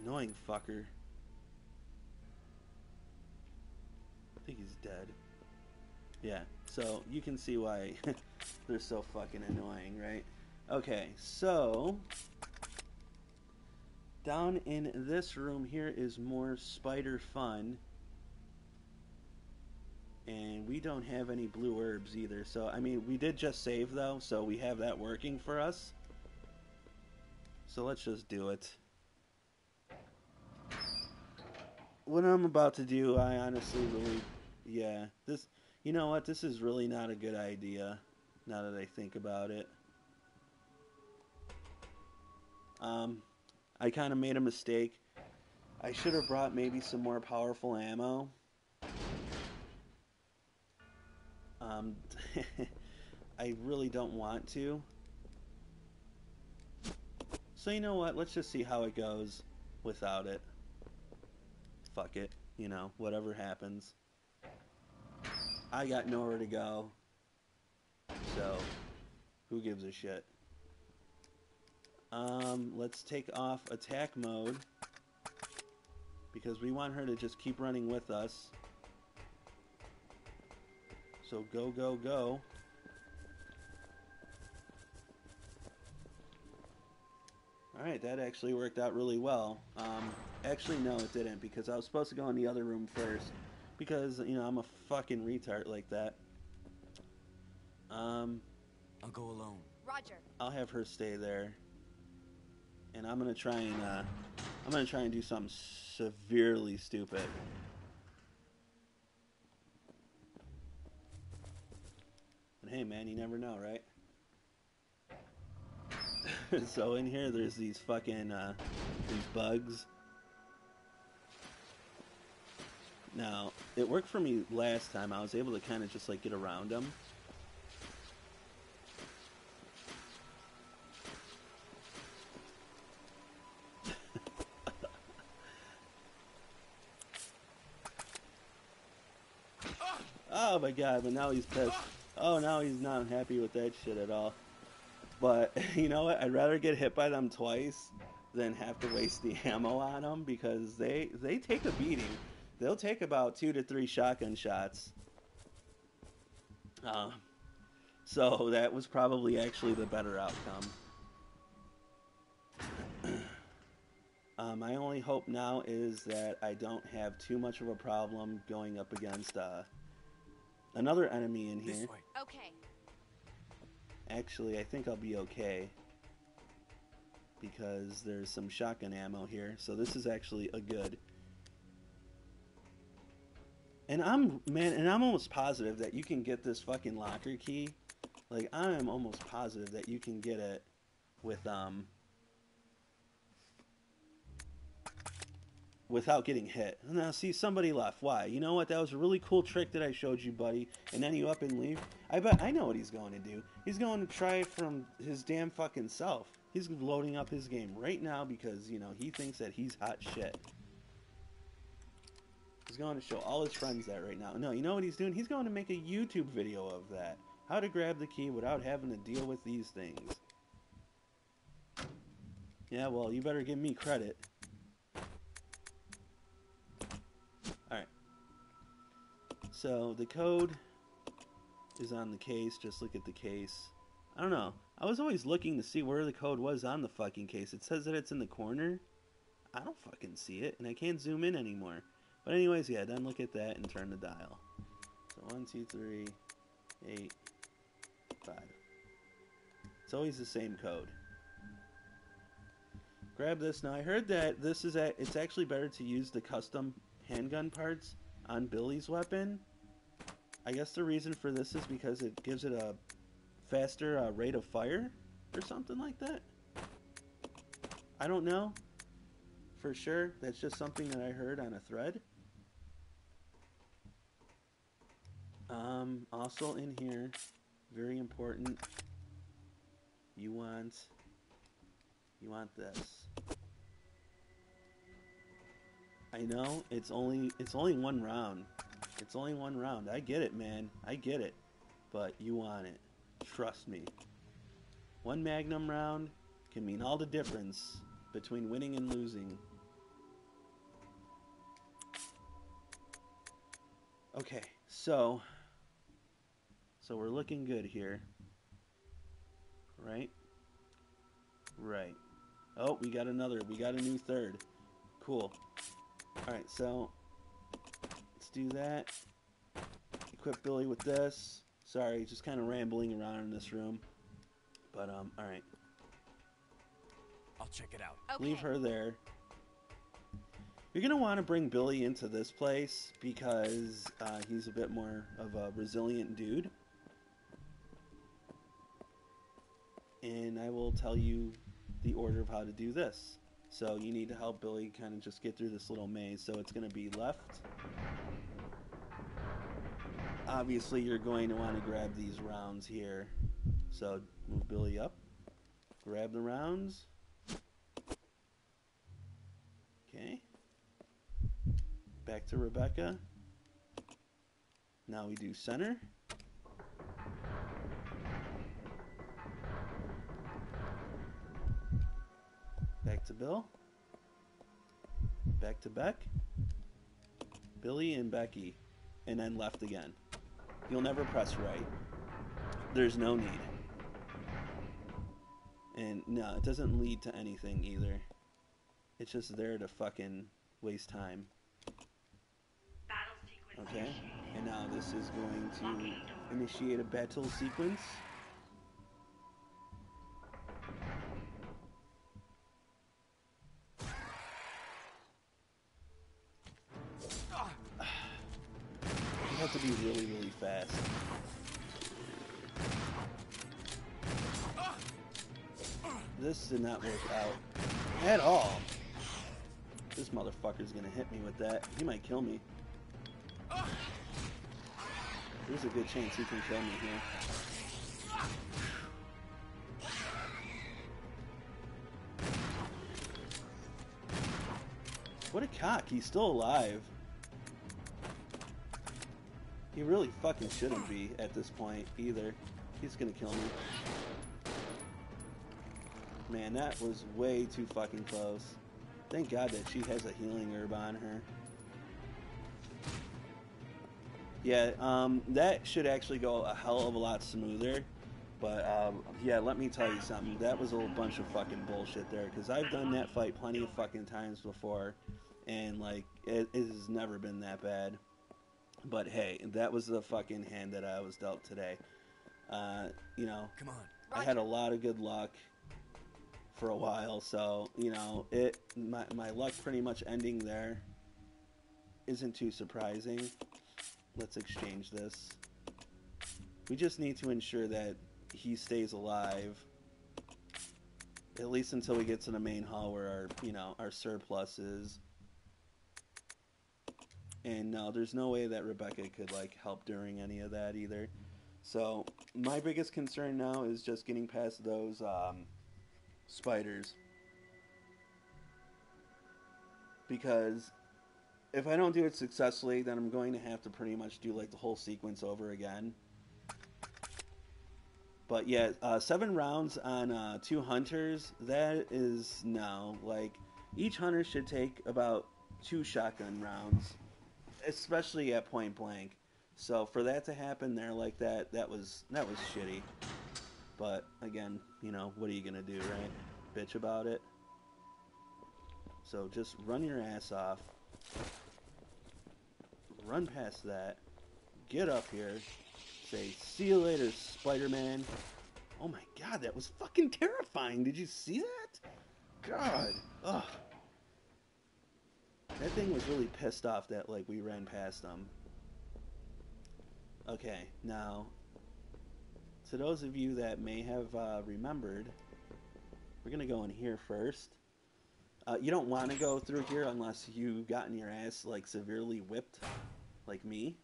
Annoying fucker. Yeah, so you can see why they're so fucking annoying, right? Okay, so down in this room here is more spider fun. And we don't have any blue herbs either. So, I mean, we did just save, though, so we have that working for us. So let's just do it. What I'm about to do, I honestly really... Yeah, this... You know what? This is really not a good idea, now that I think about it. I kind of made a mistake. I should have brought maybe some more powerful ammo. I really don't want to. So you know what? Let's just see how it goes without it. Fuck it. You know, whatever happens. I got nowhere to go. So, who gives a shit? Let's take off attack mode. Because we want her to just keep running with us. So go, go, go. Alright, that actually worked out really well. Actually, no, it didn't, because I was supposed to go in the other room first. Because, you know, I'm a fucking retard like that. I'll go alone. Roger. I'll have her stay there. And I'm gonna try and do something severely stupid. And hey man, you never know, right? So in here there's these fucking these bugs. Now, it worked for me last time. I was able to kind of just like get around them. Oh my god, but now he's pissed. Oh, now he's not happy with that shit at all. But, you know what? I'd rather get hit by them twice than have to waste the ammo on them, because they take a beating. They'll take about 2 to 3 shotgun shots. So that was probably actually the better outcome. My only hope now is that I don't have too much of a problem going up against another enemy in here. This way. Okay. Actually, I think I'll be okay, because there's some shotgun ammo here, so this is actually a good. And I'm almost positive that you can get this fucking locker key. Like, I am almost positive that you can get it with without getting hit. Now, see, somebody left. Why? You know what? That was a really cool trick that I showed you, buddy. And then you up and leave. I bet I know what he's going to do. He's going to try it from his damn fucking self. He's loading up his game right now because, you know, he thinks that he's hot shit. He's going to show all his friends that right now. No, you know what he's doing? He's going to make a YouTube video of that. How to grab the key without having to deal with these things. Yeah, well, you better give me credit. Alright. So, the code is on the case. Just look at the case. I don't know. I was always looking to see where the code was on the fucking case. It says that it's in the corner. I don't fucking see it, and I can't zoom in anymore. But anyways, yeah, then look at that and turn the dial. So 1, 2, 3, 8, 5. It's always the same code. Grab this. Now I heard that this is it's actually better to use the custom handgun parts on Billy's weapon. I guess the reason for this is because it gives it a faster rate of fire or something like that. I don't know for sure. That's just something that I heard on a thread. Also in here, very important, you want this. I know it's only one round. It's only one round. I get it, man. I get it. But you want it. Trust me. One Magnum round can mean all the difference between winning and losing. Okay, so So we're looking good here. Right? Right. Oh, we got a new third. Cool. Alright, so let's do that. Equip Billy with this. Sorry, just kind of rambling around in this room. But, alright. I'll check it out. Okay. Leave her there. You're going to want to bring Billy into this place because he's a bit more of a resilient dude. And I will tell you the order of how to do this. So you need to help Billy kind of just get through this little maze. So it's going to be left. Obviously, you're going to want to grab these rounds here. So move Billy up. Grab the rounds. Okay. Back to Rebecca. Now we do center. Back to Bill. Back to Beck. Billy and Becky. And then left again. You'll never press right. There's no need. And no, it doesn't lead to anything either. It's just there to fucking waste time. Okay, and now this is going to initiate a battle sequence. You have to be really, really fast. This did not work out at all. This motherfucker's gonna hit me with that. He might kill me. There's a good chance he can kill me here. What a cock. He's still alive. He really fucking shouldn't be at this point either. He's gonna kill me. Man, that was way too fucking close. Thank God that she has a healing herb on her. Yeah, that should actually go a hell of a lot smoother. But, yeah, let me tell you something. That was a whole bunch of fucking bullshit there. Because I've done that fight plenty of fucking times before. And, like, it has never been that bad. But, hey, that was the fucking hand that I was dealt today. You know, Come on. I had a lot of good luck for a while. So, you know, my luck pretty much ending there isn't too surprising. Let's exchange this. We just need to ensure that he stays alive, at least until we get to the main hall where our, you know, our surplus is. And no, there's no way that Rebecca could, like, help during any of that either. So my biggest concern now is just getting past those spiders, because if I don't do it successfully, then I'm going to have to pretty much do, like, the whole sequence over again. But yeah, 7 rounds on 2 hunters, that is, no. Like, each hunter should take about 2 shotgun rounds, especially at point blank. So for that to happen there like that, that was shitty. But again, you know, what are you gonna do, right? Bitch about it. So just run your ass off. Run past that. Get up here. Say, see you later, Spider-Man. Oh my god, that was fucking terrifying. Did you see that? God. Ugh. That thing was really pissed off that, like, we ran past them. Okay, now, to those of you that may have remembered, we're going to go in here first. You don't want to go through here unless you've gotten your ass, like, severely whipped, like me.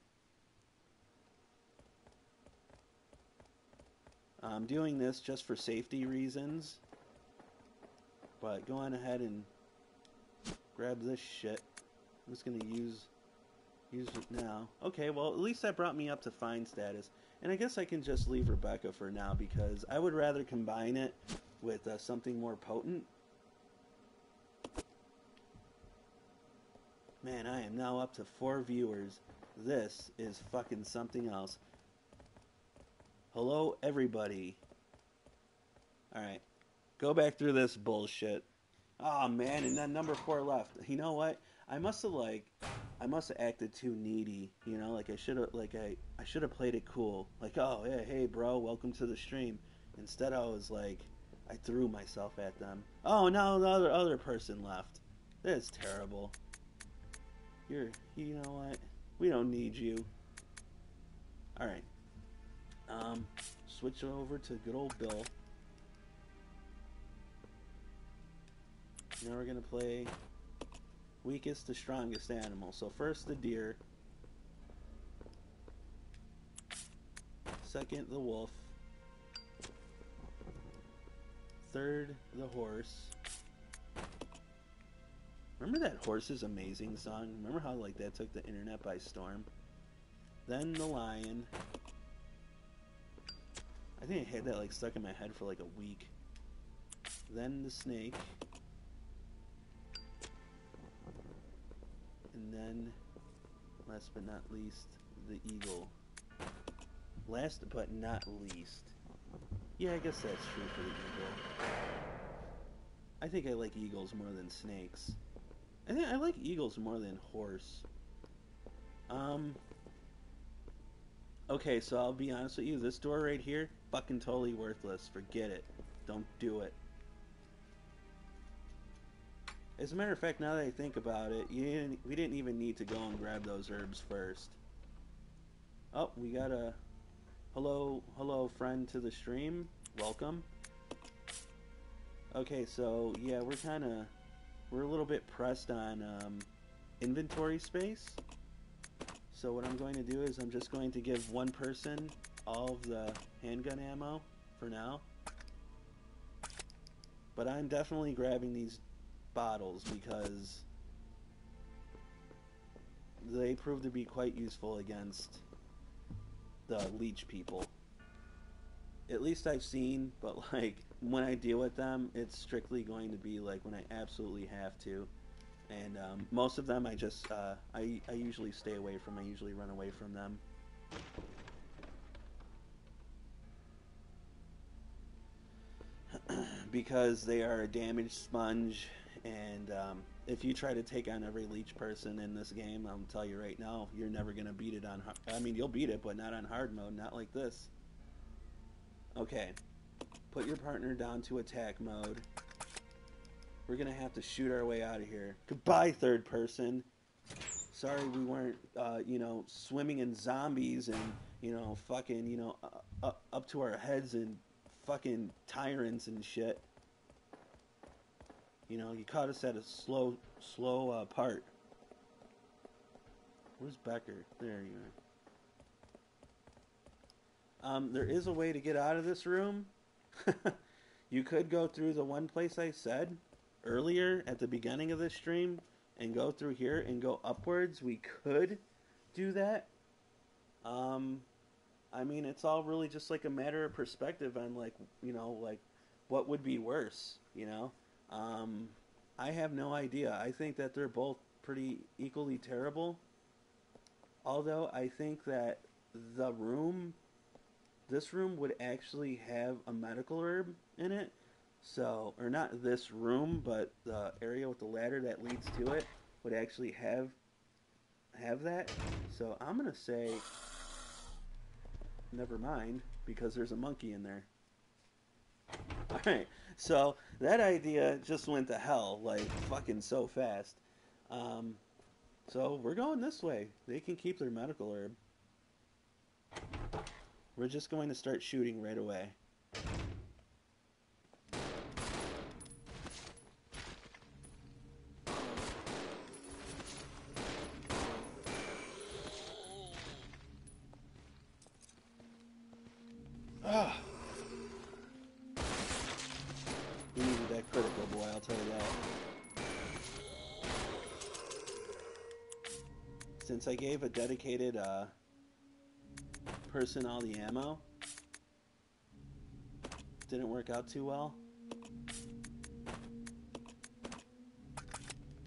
I'm doing this just for safety reasons. But go on ahead and grab this shit. I'm just going to use it now. Okay, well, at least that brought me up to fine status. And I guess I can just leave Rebecca for now, because I would rather combine it with something more potent. Man, I am now up to 4 viewers. This is fucking something else. Hello, everybody. Alright. Go back through this bullshit. Oh, man, and then number 4 left. You know what? I must have acted too needy, you know, like I should have played it cool. Like, oh, yeah, hey, bro, welcome to the stream. Instead, I was like, I threw myself at them. Oh, no, the other person left. That's terrible. You know what? We don't need you. Alright. Switch over to good old Bill. Now we're gonna play weakest to strongest animal. So first the deer. Second the wolf. Third the horse. Remember that Horses Amazing song? Remember how like that took the internet by storm? Then the lion. I think I had that like stuck in my head for like a week. Then the snake. And then, last but not least, the eagle. Last but not least. Yeah, I guess that's true for the eagle. I think I like eagles more than snakes. I think I like eagles more than horse. Okay, so I'll be honest with you. This door right here, fucking totally worthless. Forget it. Don't do it. As a matter of fact, now that I think about it, we didn't even need to go and grab those herbs first. Oh, we got a hello friend to the stream. Welcome. Okay, so yeah, we're a little bit pressed on inventory space. So what I'm going to do is I'm just going to give one person all of the handgun ammo for now. But I'm definitely grabbing these bottles because they prove to be quite useful against the leech people. At least I've seen, but like when I deal with them, it's strictly going to be like when I absolutely have to. And most of them I just I usually stay away from. I usually run away from them. Because they are a damage sponge, and if you try to take on every leech person in this game, I'll tell you right now, you're never going to beat it on I mean, you'll beat it, but not on hard mode, not like this. Okay, put your partner down to attack mode. We're going to have to shoot our way out of here. Goodbye, third person. Sorry we weren't, you know, swimming in zombies and, you know, fucking, you know, up to our heads in fucking tyrants and shit. You know, you caught us at a slow part. Where's Becker? There you are. There is a way to get out of this room. You could go through the one place I said earlier at the beginning of this stream and go through here and go upwards. We could do that. I mean, it's all really just like a matter of perspective on, like, you know, like what would be worse, you know? I have no idea. I think that they're both pretty equally terrible. Although I think that this room would actually have a medical herb in it. So, or not this room, but the area with the ladder that leads to it would actually have that. So I'm gonna say never mind, because there's a monkey in there. Alright, so that idea just went to hell, like, fucking so fast. So we're going this way. They can keep their medical herb. We're just going to start shooting right away. We needed that critical, boy, I'll tell you that. Since I gave a dedicated person all the ammo, didn't work out too well.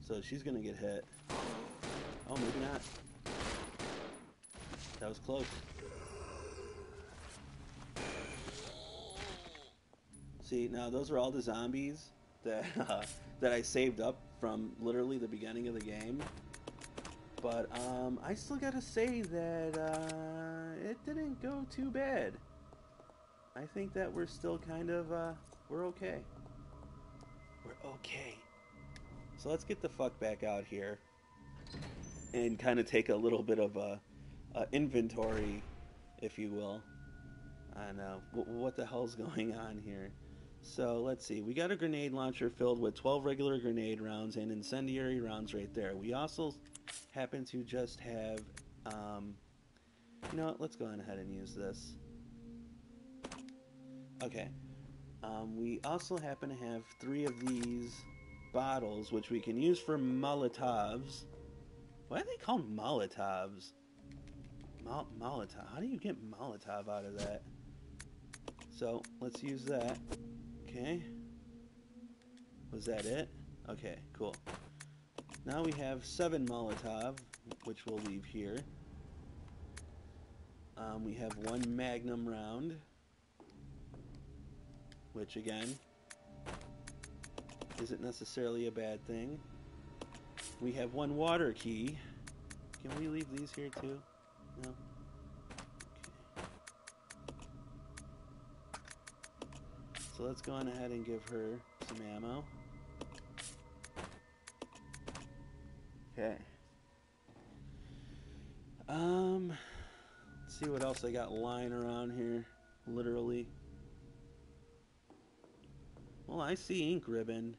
So she's gonna get hit. Oh, maybe not. That was close. see, now those are all the zombies that that I saved up from literally the beginning of the game. But I still gotta say that it didn't go too bad. I think that we're still kind of we're okay. We're okay. So let's get the fuck back out here and kind of take a little bit of a inventory, if you will, on what the hell's going on here. So let's see. We got a grenade launcher filled with 12 regular grenade rounds and incendiary rounds right there. We also happen to just have, you know what? Let's go on ahead and use this. Okay. We also happen to have 3 of these bottles, which we can use for Molotovs. Why are they called Molotovs? Molotov. How do you get Molotov out of that? So, let's use that. Okay. Was that it? Okay, cool. Now we have 7 Molotov, which we'll leave here. We have 1 Magnum round, which again isn't necessarily a bad thing. We have 1 water key. Can we leave these here too? No? Okay. So let's go on ahead and give her some ammo. Okay. Let's see what else I got lying around here. Literally. Well, I see ink ribbon.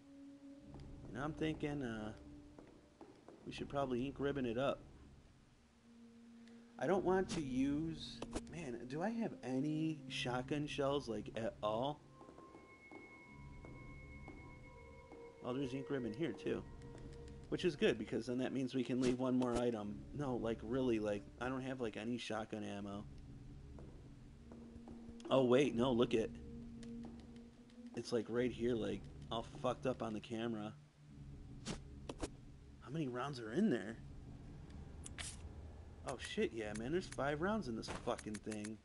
And I'm thinking, we should probably ink ribbon it up. I don't want to use... Man, do I have any shotgun shells, like, at all? Oh, there's ink ribbon here, too. Which is good, because then that means we can leave 1 more item. No, like, really, like, I don't have, like, any shotgun ammo. Oh, wait, no, look it. It's, like, right here, like, all fucked up on the camera. How many rounds are in there? Oh, shit, yeah, man, there's 5 rounds in this fucking thing.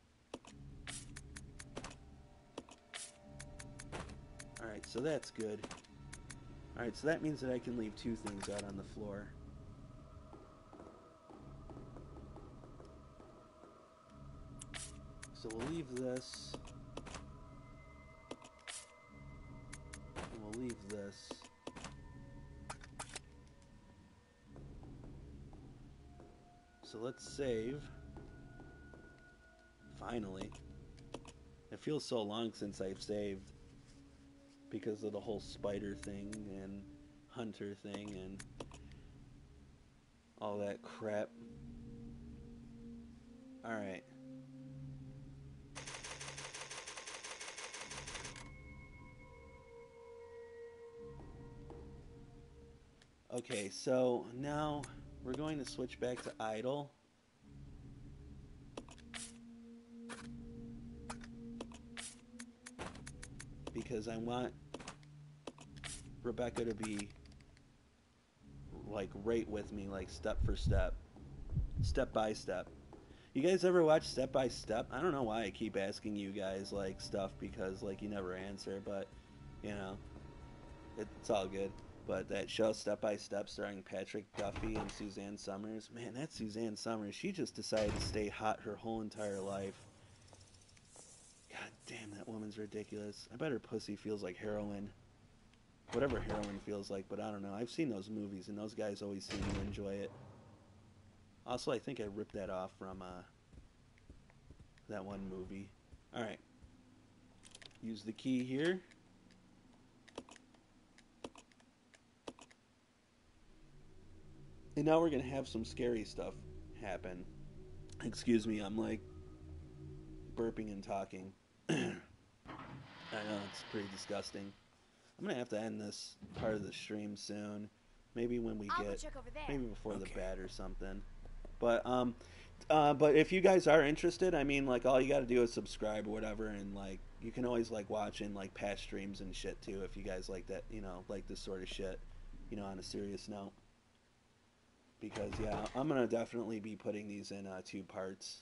Alright, so that's good. Alright, so that means that I can leave 2 things out on the floor. So we'll leave this. And we'll leave this. So let's save. Finally. It feels so long since I've saved. Because of the whole spider thing and hunter thing and all that crap. Alright. Okay, so now we're going to switch back to idle. Because I want Rebecca to be like right with me, like step for step, step by step. You guys ever watch Step by Step? I don't know why I keep asking you guys like stuff because like you never answer, but you know, it's all good. But that show Step by Step starring Patrick Duffy and Suzanne Summers, man, that Suzanne Summers, she just decided to stay hot her whole entire life. God damn, that woman's ridiculous. I bet her pussy feels like heroin. Whatever heroin feels like, but I don't know. I've seen those movies, and those guys always seem to enjoy it. Also, I think I ripped that off from that one movie. Alright. Use the key here. And now we're going to have some scary stuff happen. Excuse me, I'm like burping and talking. I know, it's pretty disgusting. I'm going to have to end this part of the stream soon. Maybe when we I'll go get, check over there. maybe before the bat or something. But if you guys are interested, I mean, like, all you got to do is subscribe or whatever, and, like, you can always, like, watch in, like, past streams and shit, too, if you guys like that, you know, like this sort of shit, you know, on a serious note. Because, yeah, I'm going to definitely be putting these in 2 parts.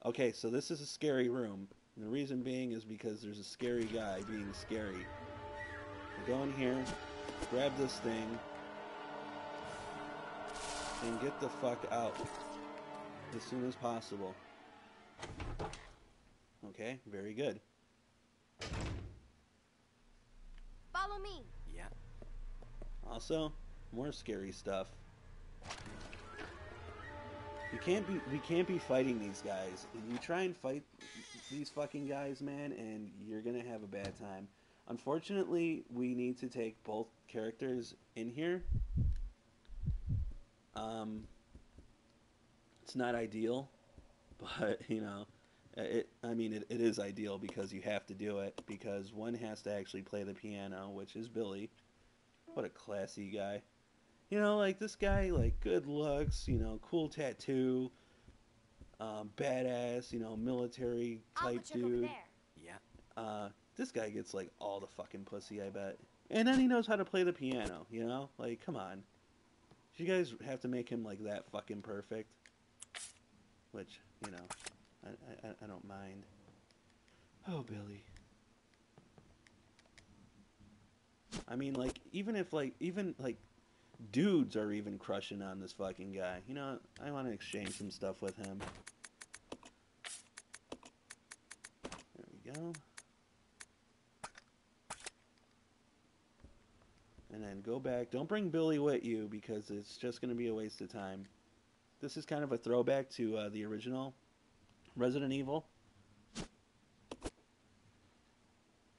Okay, so this is a scary room. And the reason being is because there's a scary guy being scary. So go in here, grab this thing, and get the fuck out as soon as possible. Okay, very good. Follow me. Yeah. Also, more scary stuff. We can't be fighting these guys. You try and fight these fucking guys, man, and you're gonna have a bad time. Unfortunately, we need to take both characters in here. It's not ideal, but you know, it is ideal because you have to do it, because one has to actually play the piano, which is Billy. What a classy guy. You know, like this guy, like good looks, you know, cool tattoo, badass, you know, military I'll type go check over dude. there. Yeah. This guy gets like all the fucking pussy, I bet. And then he knows how to play the piano, you know? Like, come on. You guys have to make him like that fucking perfect. Which, you know, I don't mind. Oh, Billy. I mean, like, even dudes are even crushing on this fucking guy. You know, I want to exchange some stuff with him. There we go. And then go back. Don't bring Billy with you because it's just going to be a waste of time. This is kind of a throwback to the original Resident Evil.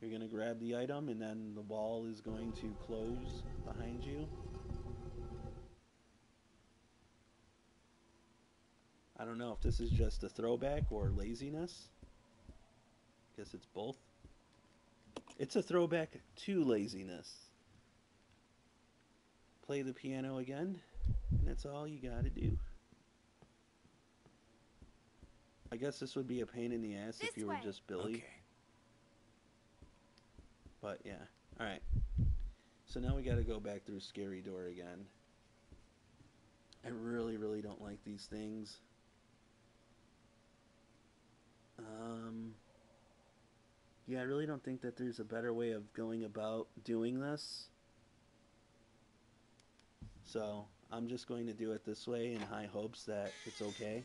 You're going to grab the item and then the wall is going to close behind you. I don't know if this is just a throwback or laziness. Guess it's both. It's a throwback to laziness. Play the piano again, and that's all you gotta do. I guess this would be a pain in the ass if you were just Billy. Okay. But yeah. Alright. So now we gotta go back through Scary Door again. I really, really don't like these things. Yeah, I really don't think that there's a better way of going about doing this. So, I'm just going to do it this way in high hopes that it's okay.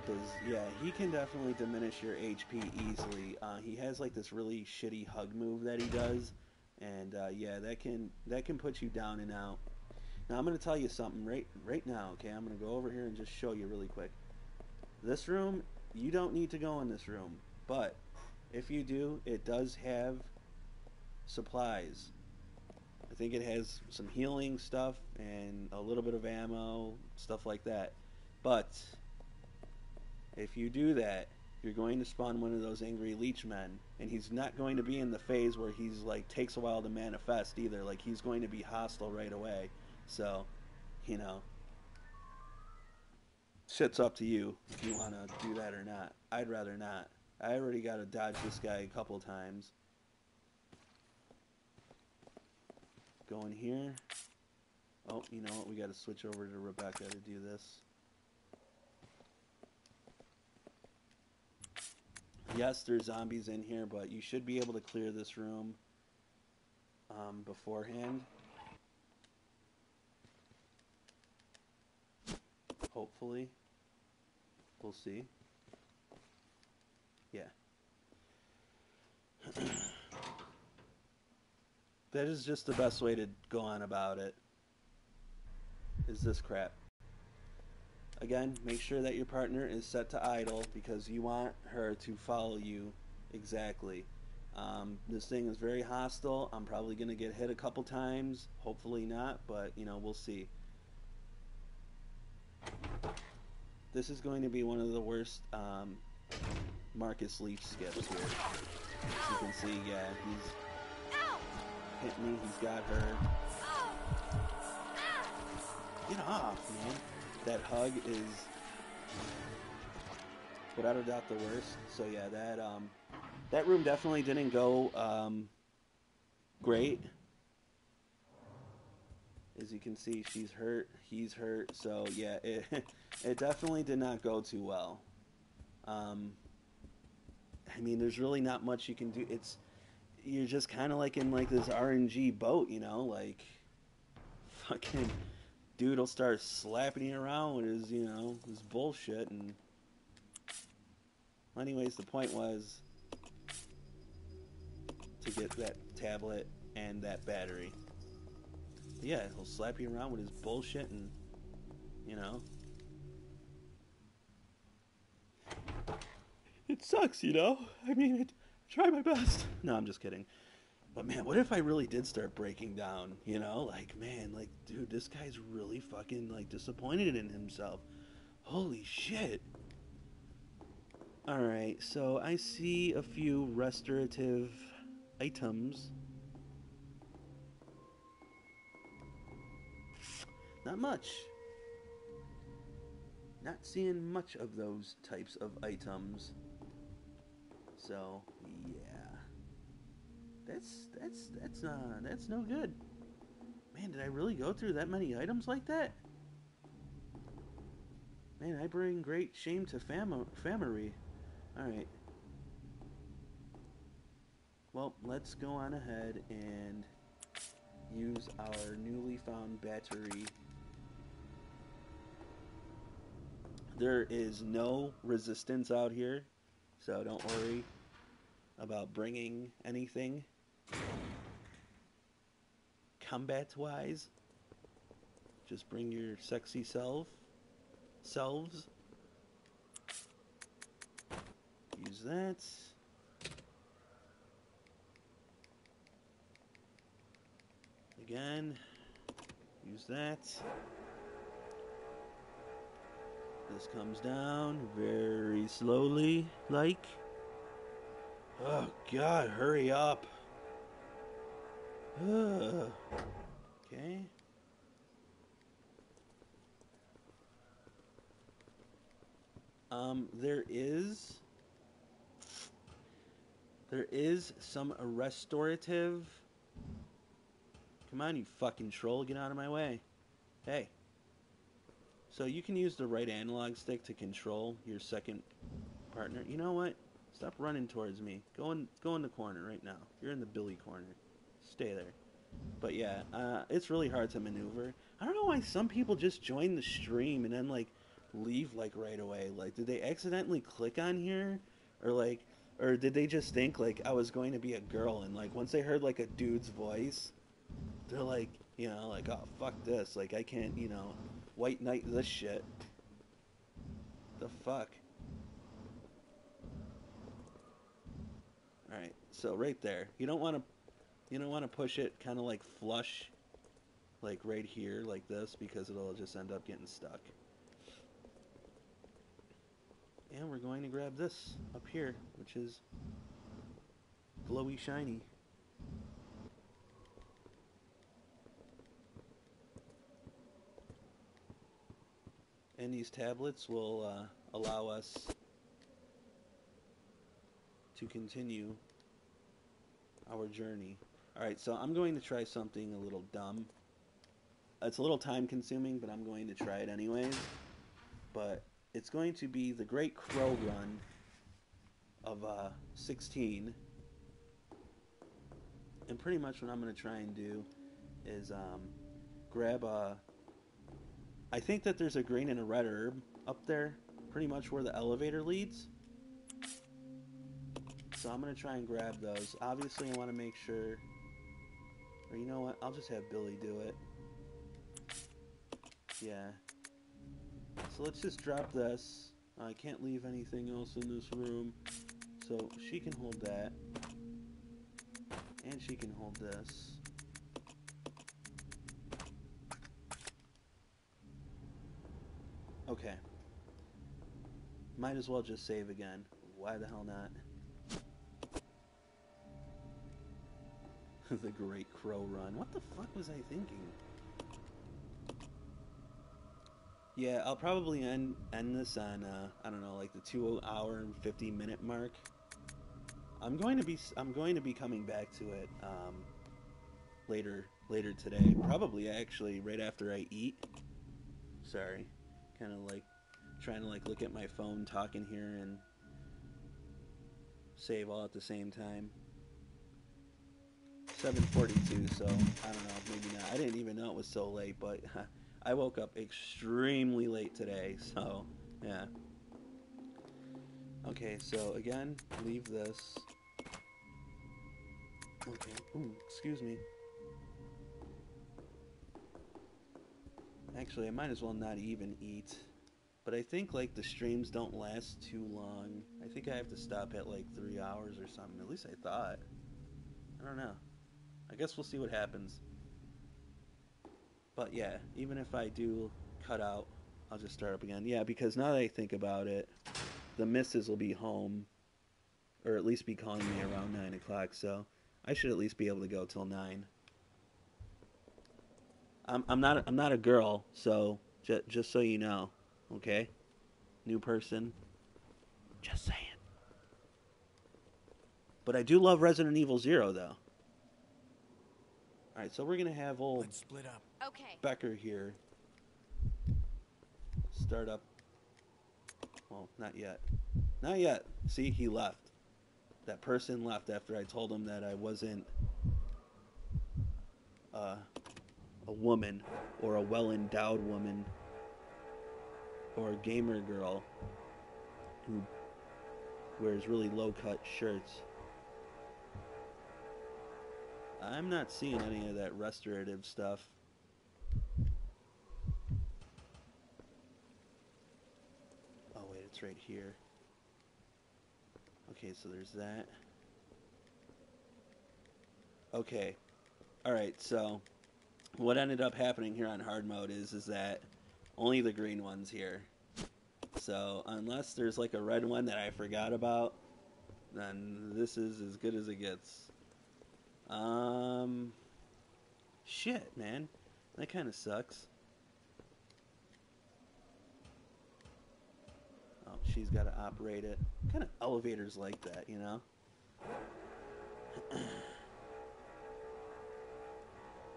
Because, yeah, he can definitely diminish your HP easily. He has, like, this really shitty hug move that he does. And, yeah, that can put you down and out. Now, I'm going to tell you something right now, okay? I'm going to go over here and just show you really quick. This room, you don't need to go in this room. But, if you do, it does have supplies. I think it has some healing stuff and a little bit of ammo, stuff like that. But if you do that, you're going to spawn one of those angry leech men, and he's not going to be in the phase where he's like takes a while to manifest either. Like, he's going to be hostile right away. So, you know, shit's up to you if you want to do that or not. I'd rather not. I already got to dodge this guy a couple times. Go in here. Oh, you know what? We got to switch over to Rebecca to do this. Yes, there's zombies in here, but you should be able to clear this room beforehand. Hopefully. We'll see. Yeah. That is just the best way to go on about it. Is this crap. Again, make sure that your partner is set to idle because you want her to follow you exactly. This thing is very hostile. I'm probably going to get hit a couple times. Hopefully not, but, you know, we'll see. This is going to be one of the worst Marcus Leach skips here. As you can see, yeah, he's hit me. He's got her. Get off, man. That hug is, without a doubt, the worst. So yeah, that room definitely didn't go great. As you can see, she's hurt, he's hurt, so yeah, it definitely did not go too well. Um, I mean, there's really not much you can do. You're just kind of like in like this RNG boat, you know, like fucking dude will start slapping you around with his, you know, his bullshit. And anyways, the point was to get that tablet and that battery. Yeah, he'll slap you around with his bullshit, and you know, it sucks, you know. I mean, I try my best. No, I'm just kidding. But man, what if I really did start breaking down? You know, like man, like dude, this guy's really fucking like disappointed in himself. Holy shit. All right, so I see a few restorative items. Not much. Not seeing much of those types of items. So yeah, that's no good. Man, did I really go through that many items like that? Man, I bring great shame to famery. All right. Well, let's go on ahead and use our newly found battery. There is no resistance out here, so don't worry about bringing anything combat-wise. Just bring your sexy selves. Use that. Again, use that. This comes down very slowly, like. Oh God, hurry up. Okay. There is some restorative. Come on, you fucking troll, get out of my way. Hey. So you can use the right analog stick to control your second partner. You know what? Stop running towards me. Go in the corner right now. You're in the Billy corner. Stay there. But yeah, it's really hard to maneuver. I don't know why some people just join the stream and then like leave like right away. Like, did they accidentally click on here, or did they just think like I was going to be a girl, and like once they heard like a dude's voice, they're like, you know, like, oh fuck this, like I can't, you know, white knight this shit. The fuck. All right, so right there, you don't want to push it kind of like flush, like right here, like this, because it'll just end up getting stuck. And we're going to grab this up here, which is glowy shiny. And these tablets will allow us to continue our journey. Alright, so I'm going to try something a little dumb. It's a little time consuming, but I'm going to try it anyways. But it's going to be the Great Crow Run of 16. And pretty much what I'm going to try and do is grab a... I think that there's a green and a red herb up there, pretty much where the elevator leads. So I'm going to try and grab those. Obviously, I want to make sure... Or you know what? I'll just have Billy do it. Yeah. So let's just drop this. I can't leave anything else in this room. So she can hold that. And she can hold this. Okay. Might as well just save again. Why the hell not? The Great Crow Run. What the fuck was I thinking? Yeah, I'll probably end this on I don't know, like the 2 hour and 50-minute mark. I'm going to be coming back to it later later today. Probably actually right after I eat. Sorry. Kind of like trying to like look at my phone, talking here, and save all at the same time. 7:42, so I don't know, maybe not. I didn't even know it was so late, but I woke up extremely late today, so yeah. Okay, so again, leave this. Okay, ooh, excuse me. Actually, I might as well not even eat. But I think like the streams don't last too long. I think I have to stop at like 3 hours or something. At least I thought. I don't know. I guess we'll see what happens. But yeah, even if I do cut out, I'll just start up again. Yeah, because now that I think about it, the missus will be home, or at least be calling me around 9 o'clock, so I should at least be able to go till 9. I'm not a girl, so just so you know, okay? New person. Just saying. But I do love Resident Evil Zero, though. Alright, so we're going to have old Let's split up. Okay. Becker here start up. Well, not yet. Not yet. See, he left. That person left after I told him that I wasn't a woman or a well-endowed woman or a gamer girl who wears really low-cut shirts. I'm not seeing any of that restorative stuff. Oh wait, it's right here. Okay, so there's that. Okay. Alright, so what ended up happening here on hard mode is that only the green one's here. So unless there's like a red one that I forgot about, then this is as good as it gets. Shit, man. That kind of sucks. Oh, she's got to operate it. What kind of elevators like that, you know?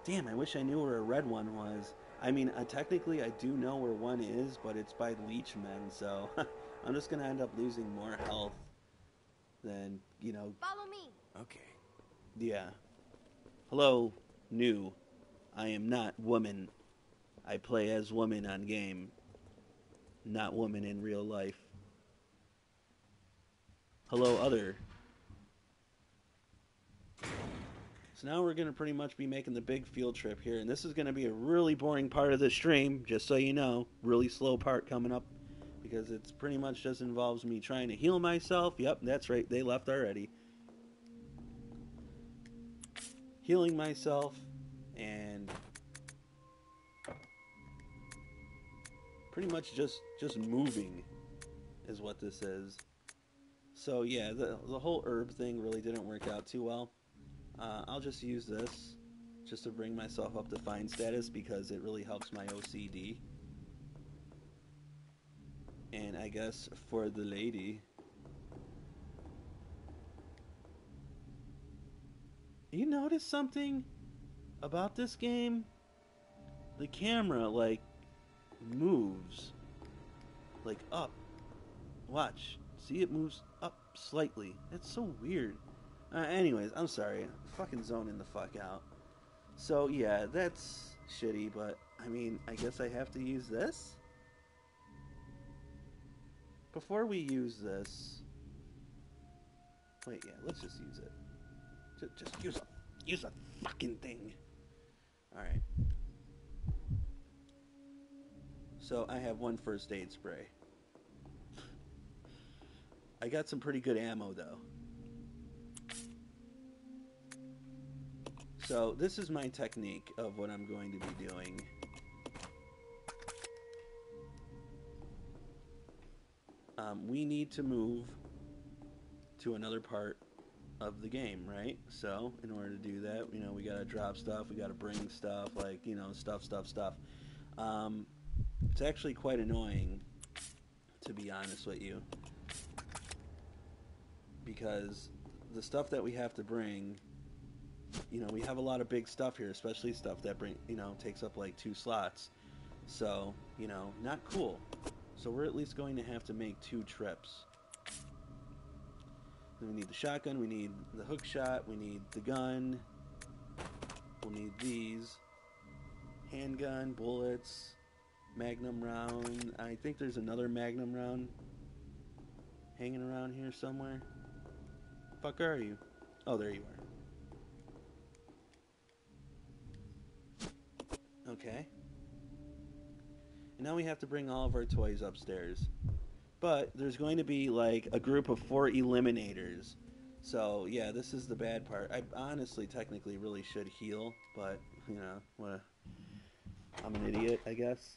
Damn, I wish I knew where a red one was. I mean, technically I do know where one is, but it's by Leechmen, so I'm just going to end up losing more health than, you know... Follow me. Okay. Yeah. Hello, new. I am not woman. I play as woman on game. Not woman in real life. Hello, other. So now we're going to pretty much be making the big field trip here, and this is going to be a really boring part of the stream, just so you know. Really slow part coming up, because it's pretty much just involves me trying to heal myself. Yep, that's right, they left already. Healing myself, and pretty much just moving is what this is. So yeah, the whole herb thing really didn't work out too well. I'll just use this just to bring myself up to fine status because it really helps my OCD. And I guess for the lady, you notice something about this game? The camera like moves like up. Watch, see, it moves up slightly. It's so weird. Anyways, I'm sorry. Fucking zoning the fuck out. So, yeah, that's shitty, but, I mean, I guess I have to use this? Before we use this... Wait, yeah, let's just use it. Just use a fucking thing. Alright. So, I have one first aid spray. I got some pretty good ammo, though. So this is my technique of what I'm going to be doing. We need to move to another part of the game, right? So in order to do that, you know, we gotta drop stuff, we gotta bring stuff, like, you know, stuff. It's actually quite annoying, to be honest with you, because the stuff that we have to bring you know, we have a lot of big stuff here, especially stuff that takes up like 2 slots. So, you know, not cool. So we're at least going to have to make 2 trips. Then we need the shotgun, we need the hook shot, we need the gun. We'll need these. Handgun, bullets, magnum round. I think there's another magnum round hanging around here somewhere. Fuck are you? Oh, there you are. Okay. And now we have to bring all of our toys upstairs. But there's going to be like a group of 4 eliminators. So, yeah, this is the bad part. I honestly, technically, really should heal. But, you know, I'm an idiot, I guess.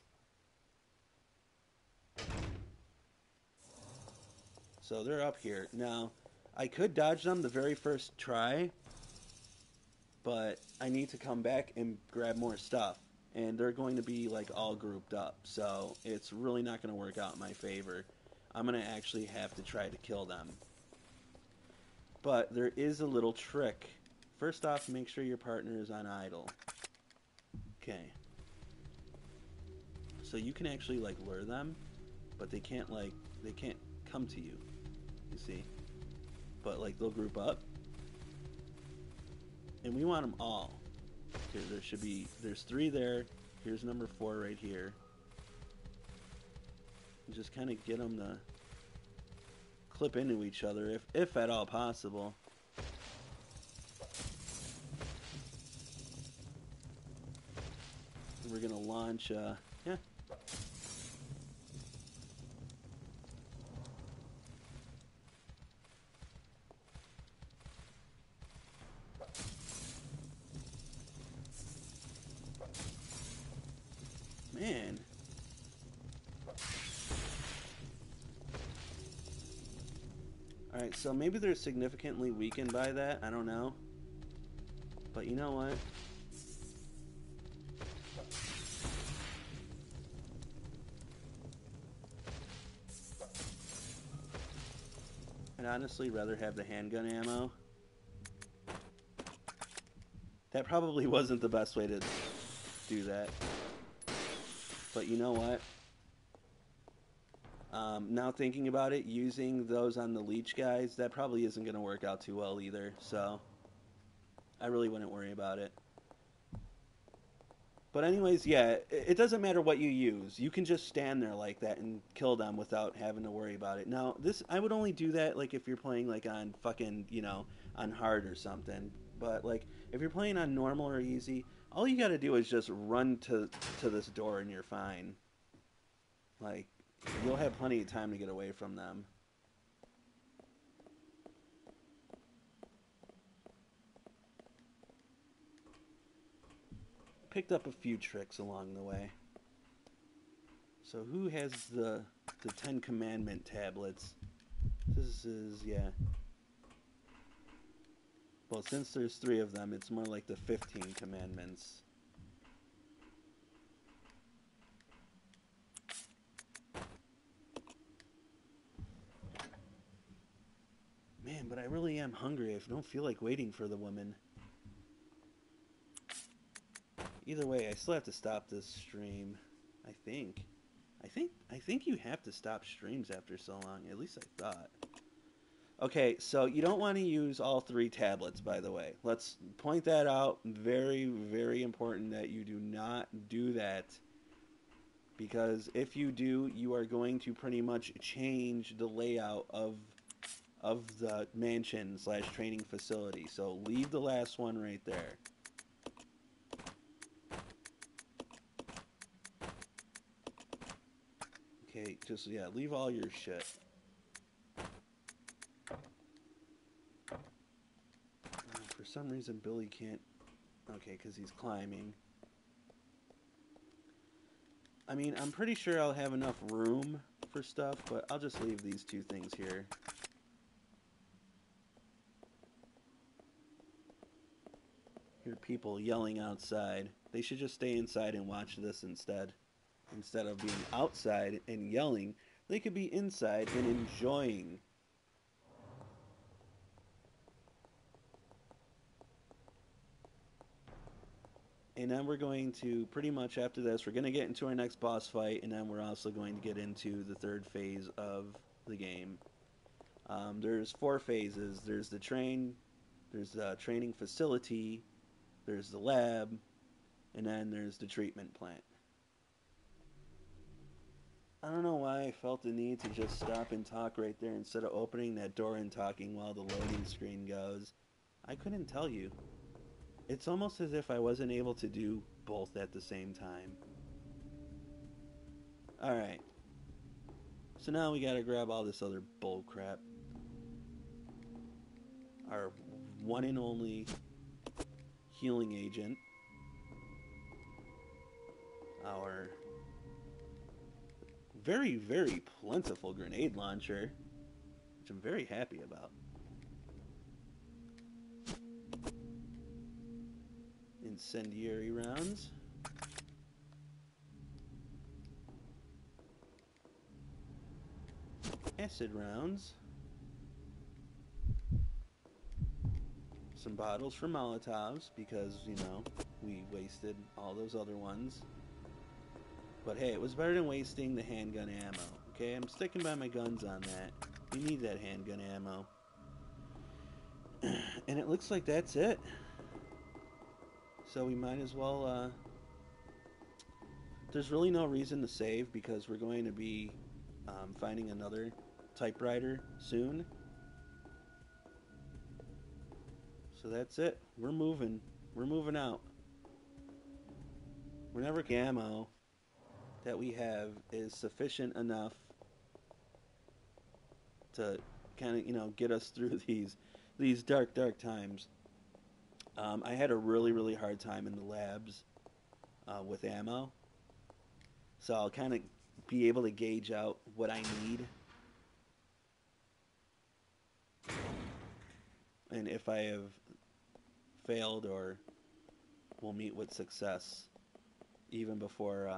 So they're up here. Now, I could dodge them the very first try. But I need to come back and grab more stuff. And they're going to be, like, all grouped up. So it's really not going to work out in my favor. I'm going to actually have to try to kill them. But there is a little trick. First off, make sure your partner is on idle. Okay. So you can actually, like, lure them. But they can't come to you. You see? But, like, they'll group up. And we want them all. Okay, there's 3 there. Here's number 4 right here. And just kind of get them to clip into each other, if at all possible. And we're gonna launch, yeah. Man. Alright, so maybe they're significantly weakened by that. I don't know. But you know what? I'd honestly rather have the handgun ammo. That probably wasn't the best way to do that. But you know what? Now thinking about it, using those on the leech guys, that probably isn't going to work out too well either. So I really wouldn't worry about it. But anyways, yeah, it doesn't matter what you use. You can just stand there like that and kill them without having to worry about it. Now, I would only do that like if you're playing like on fucking, you know, on hard or something. But like if you're playing on normal or easy, all you got to do is just run to this door and you're fine. Like you'll have plenty of time to get away from them. Picked up a few tricks along the way. So who has the 10 Commandment tablets? This is, yeah. Well, since there's 3 of them, it's more like the 15 Commandments. Man, but I really am hungry. I don't feel like waiting for the woman. Either way, I still have to stop this stream. I think you have to stop streams after so long. At least I thought. Okay, so you don't want to use all 3 tablets, by the way. Let's point that out. Very, very important that you do not do that. Because if you do, you are going to pretty much change the layout of the mansion/training facility. So leave the last one right there. Okay, just, yeah, leave all your shit. For some reason, Billy can't... Okay, because he's climbing. I mean, I'm pretty sure I'll have enough room for stuff, but I'll just leave these 2 things here. Hear people yelling outside. They should just stay inside and watch this instead. Instead of being outside and yelling, they could be inside and enjoying. And then we're going to, pretty much after this, we're going to get into our next boss fight, and then we're also going to get into the third phase of the game. There's 4 phases. There's the training facility, there's the lab, and then there's the treatment plant. I don't know why I felt the need to just stop and talk right there instead of opening that door and talking while the loading screen goes. I couldn't tell you. It's almost as if I wasn't able to do both at the same time. Alright. So now we gotta grab all this other bull crap. Our one and only healing agent. Our very, very plentiful grenade launcher, which I'm very happy about. Incendiary rounds. Acid rounds. Some bottles for Molotovs because, you know, we wasted all those other ones. But hey, it was better than wasting the handgun ammo. Okay, I'm sticking by my guns on that. We need that handgun ammo. And it looks like that's it. So we might as well, there's really no reason to save because we're going to be finding another typewriter soon. So that's it. We're moving. We're moving out. Whenever ammo that we have is sufficient enough to kind of, you know, get us through these dark times. I had a really hard time in the labs with ammo, so I'll kind of be able to gauge out what I need, and if I have failed or will meet with success even before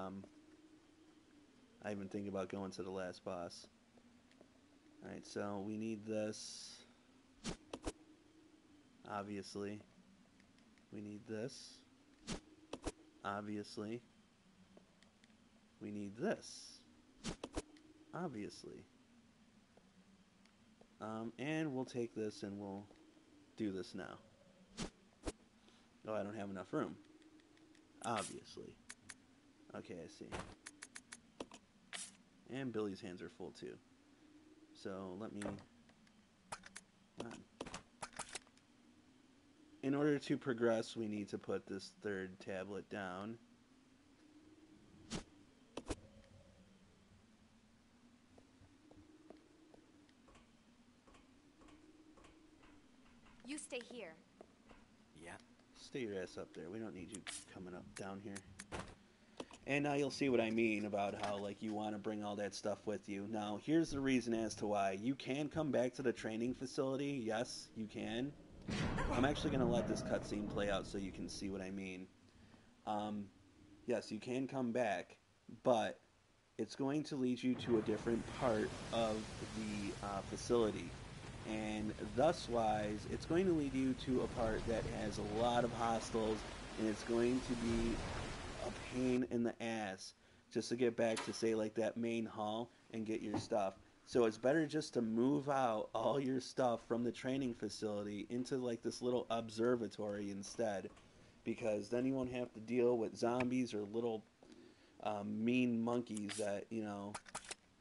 I even think about going to the last boss. Alright, so we need this, obviously. We need this, obviously. We need this, obviously. And we'll take this and we'll do this now. Oh, I don't have enough room. Obviously. Okay, I see. And Billy's hands are full too. So let me... Come on. In order to progress, we need to put this third tablet down. You stay here. Yeah. Stay your ass up there. We don't need you coming up down here. And now you'll see what I mean about how, like, you want to bring all that stuff with you. Now, here's the reason as to why. You can come back to the training facility. Yes, you can. I'm actually going to let this cutscene play out so you can see what I mean. Yes, you can come back, but it's going to lead you to a different part of the facility. And thus-wise, it's going to lead you to a part that has a lot of hostiles, and it's going to be a pain in the ass just to get back to, say, like that main hall and get your stuff. So it's better just to move out all your stuff from the training facility into like this little observatory instead, because then you won't have to deal with zombies or little mean monkeys that, you know,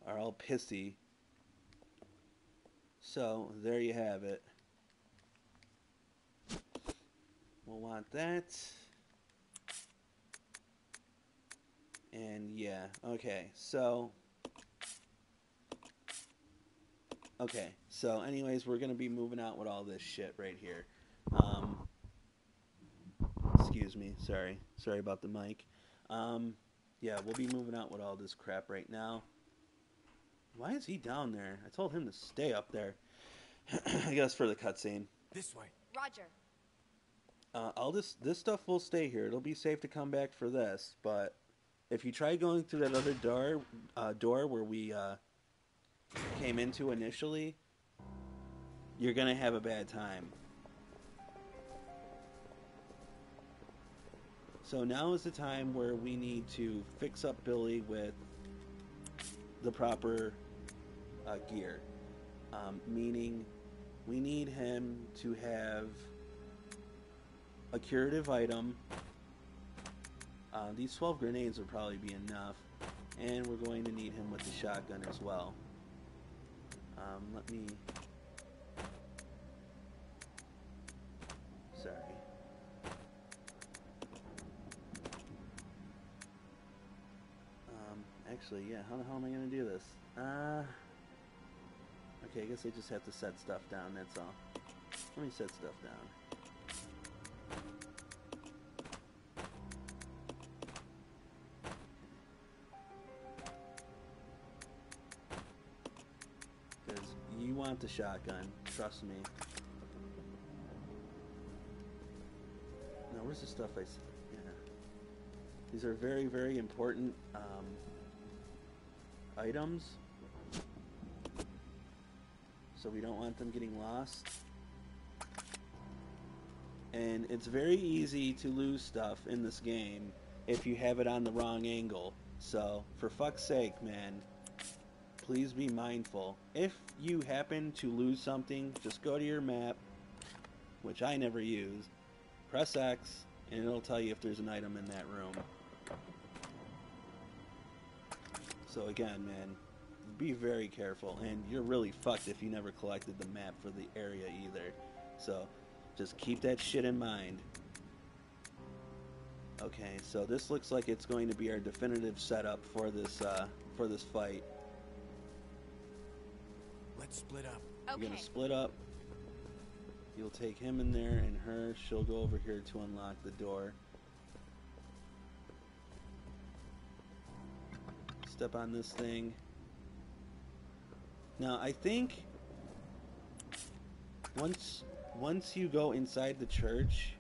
are all pissy. So there you have it. We'll want that. And yeah, okay, so anyways, we're going to be moving out with all this shit right here. Excuse me, sorry about the mic. Yeah, we'll be moving out with all this crap right now. Why is he down there? I told him to stay up there. I guess for the cutscene. This way. Roger. All this stuff will stay here. It'll be safe to come back for this, but if you try going through that other door where we came into initially, you're gonna have a bad time. So now is the time where we need to fix up Billy with the proper gear. Meaning we need him to have a curative item. These 12 grenades will probably be enough. And we're going to need him with the shotgun as well. Let me... Sorry. Actually, yeah, how the hell am I going to do this? Okay, I guess I just have to set stuff down, that's all. Let me set stuff down. Because you want the shotgun, trust me. Now, where's the stuff I said? Yeah. These are very, very important items. So we don't want them getting lost. And it's very easy to lose stuff in this game if you have it on the wrong angle. So, for fuck's sake, man, please be mindful. If you happen to lose something, just go to your map, which I never use, press X, and it'll tell you if there's an item in that room. So again, man, be very careful, and you're really fucked if you never collected the map for the area either. So just keep that shit in mind. Okay, so this looks like it's going to be our definitive setup for this fight. Let's split up. Okay. You're gonna split up. You'll take him in there, and her. She'll go over here to unlock the door. Step on this thing. Now, I think once you go inside the church,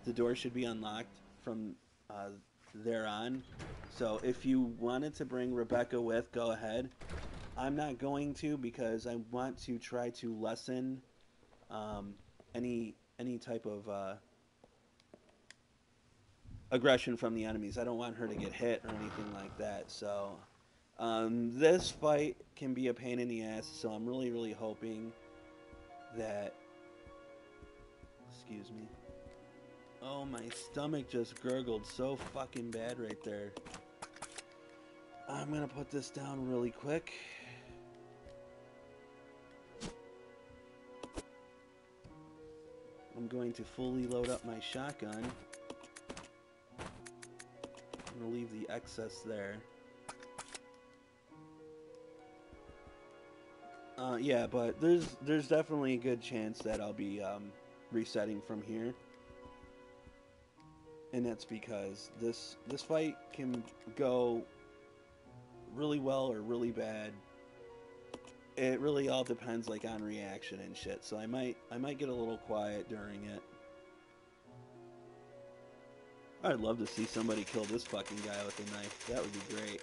the door should be unlocked from there on. So if you wanted to bring Rebecca with, go ahead. I'm not going to, because I want to try to lessen any type of aggression from the enemies. I don't want her to get hit or anything like that. So this fight can be a pain in the ass. So I'm really, really hoping that... Excuse me. Oh, my stomach just gurgled so fucking bad right there. I'm gonna put this down really quick. I'm going to fully load up my shotgun. I'm gonna leave the excess there. Yeah, but there's definitely a good chance that I'll be resetting from here. And that's because this fight can go really well or really bad. It really all depends, like, on reaction and shit. So I might get a little quiet during it. I'd love to see somebody kill this fucking guy with a knife. That would be great.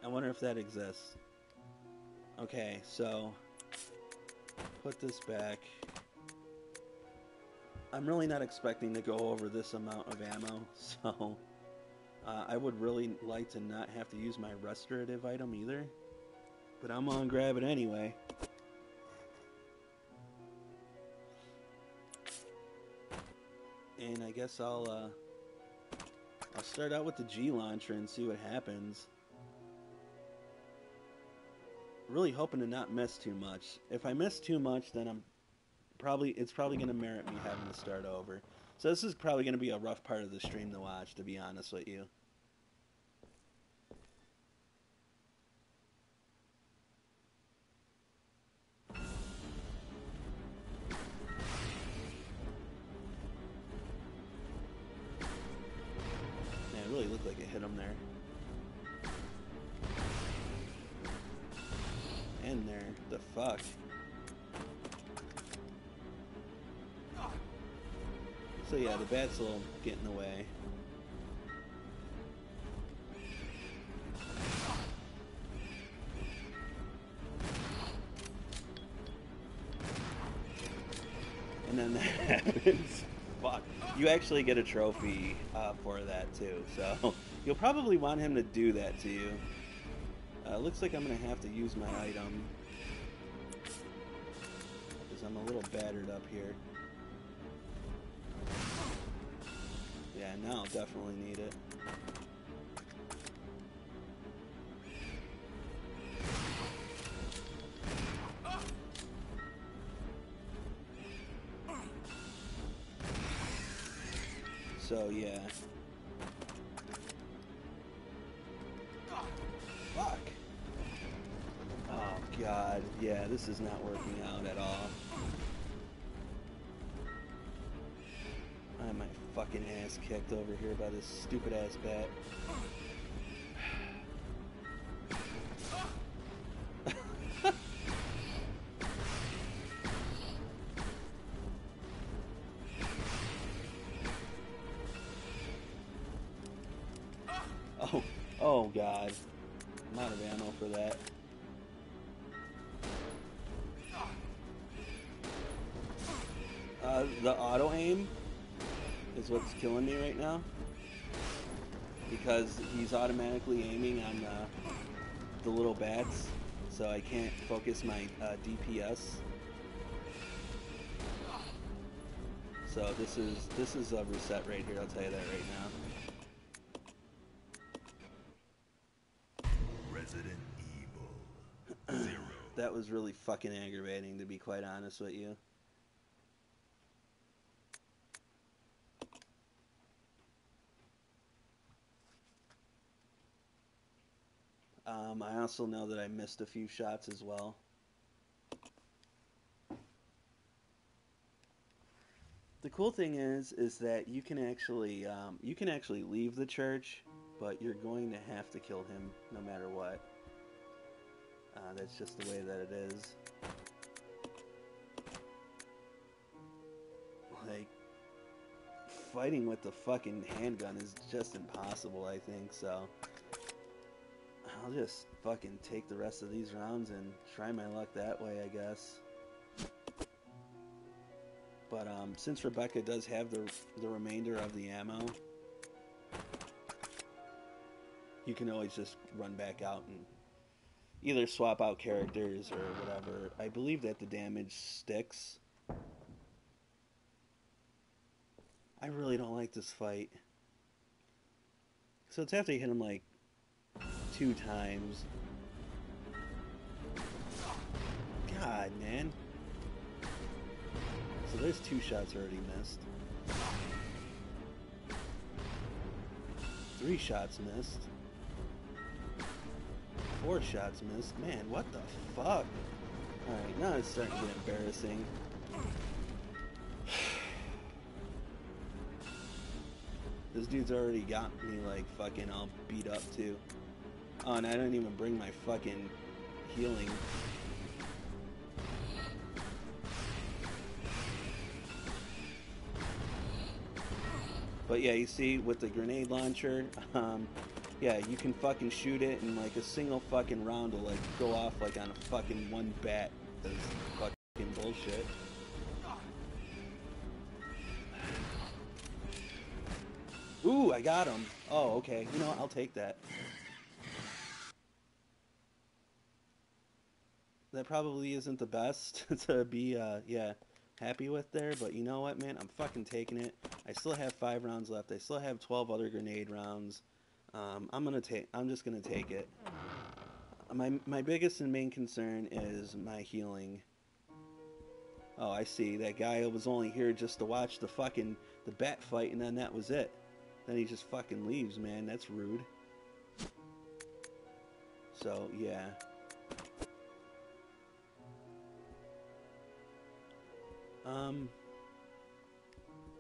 I wonder if that exists. Okay, so put this back. I'm really not expecting to go over this amount of ammo, so I would really like to not have to use my restorative item either. But I'm gonna grab it anyway. And I guess I'll start out with the G launcher and see what happens. Really hoping to not miss too much. If I miss too much, then it's probably going to merit me having to start over. So this is probably going to be a rough part of the stream to watch, to be honest with you. Man, it really looked like it hit him there. In there. The fuck? So yeah, the bats will get in the way. And then that happens. Fuck. You actually get a trophy for that too, so you'll probably want him to do that to you. Looks like I'm gonna have to use my item because I'm a little battered up here. Yeah, now I'll definitely need it. So yeah. Fuck. Oh god, yeah, this is not working out at all. I had my fucking ass kicked over here by this stupid ass bat. Oh god. I'm out of ammo for that. The auto aim is what's killing me right now. Because he's automatically aiming on the little bats, so I can't focus my DPS. So this is a reset right here, I'll tell you that right now. Resident Evil 0. That was really fucking aggravating, to be quite honest with you. I also know that I missed a few shots as well. The cool thing is that you can actually leave the church, but you're going to have to kill him no matter what. That's just the way that it is. Like, fighting with the fucking handgun is just impossible, I think, so I'll just fucking take the rest of these rounds and try my luck that way, I guess. But since Rebecca does have the remainder of the ammo, you can always just run back out and either swap out characters or whatever. I believe that the damage sticks. I really don't like this fight. So it's after you hit him like 2 times. God, man. So there's 2 shots already missed. 3 shots missed. 4 shots missed. Man, what the fuck? Alright, now it's starting to get embarrassing. This dude's already got me like fucking all beat up too. Oh, and I didn't even bring my fucking healing. But yeah, you see with the grenade launcher, yeah, you can fucking shoot it and like a single fucking round will like go off like on a fucking one bat. That's fucking bullshit. Ooh, I got him. Oh, okay. You know what? I'll take that. That probably isn't the best to be, yeah, happy with there, but you know what, man? I'm fucking taking it. I still have 5 rounds left. I still have 12 other grenade rounds. I'm just gonna take it. My biggest and main concern is my healing. Oh, I see. That guy was only here just to watch the bat fight, and then that was it. Then he just fucking leaves, man. That's rude. So, yeah.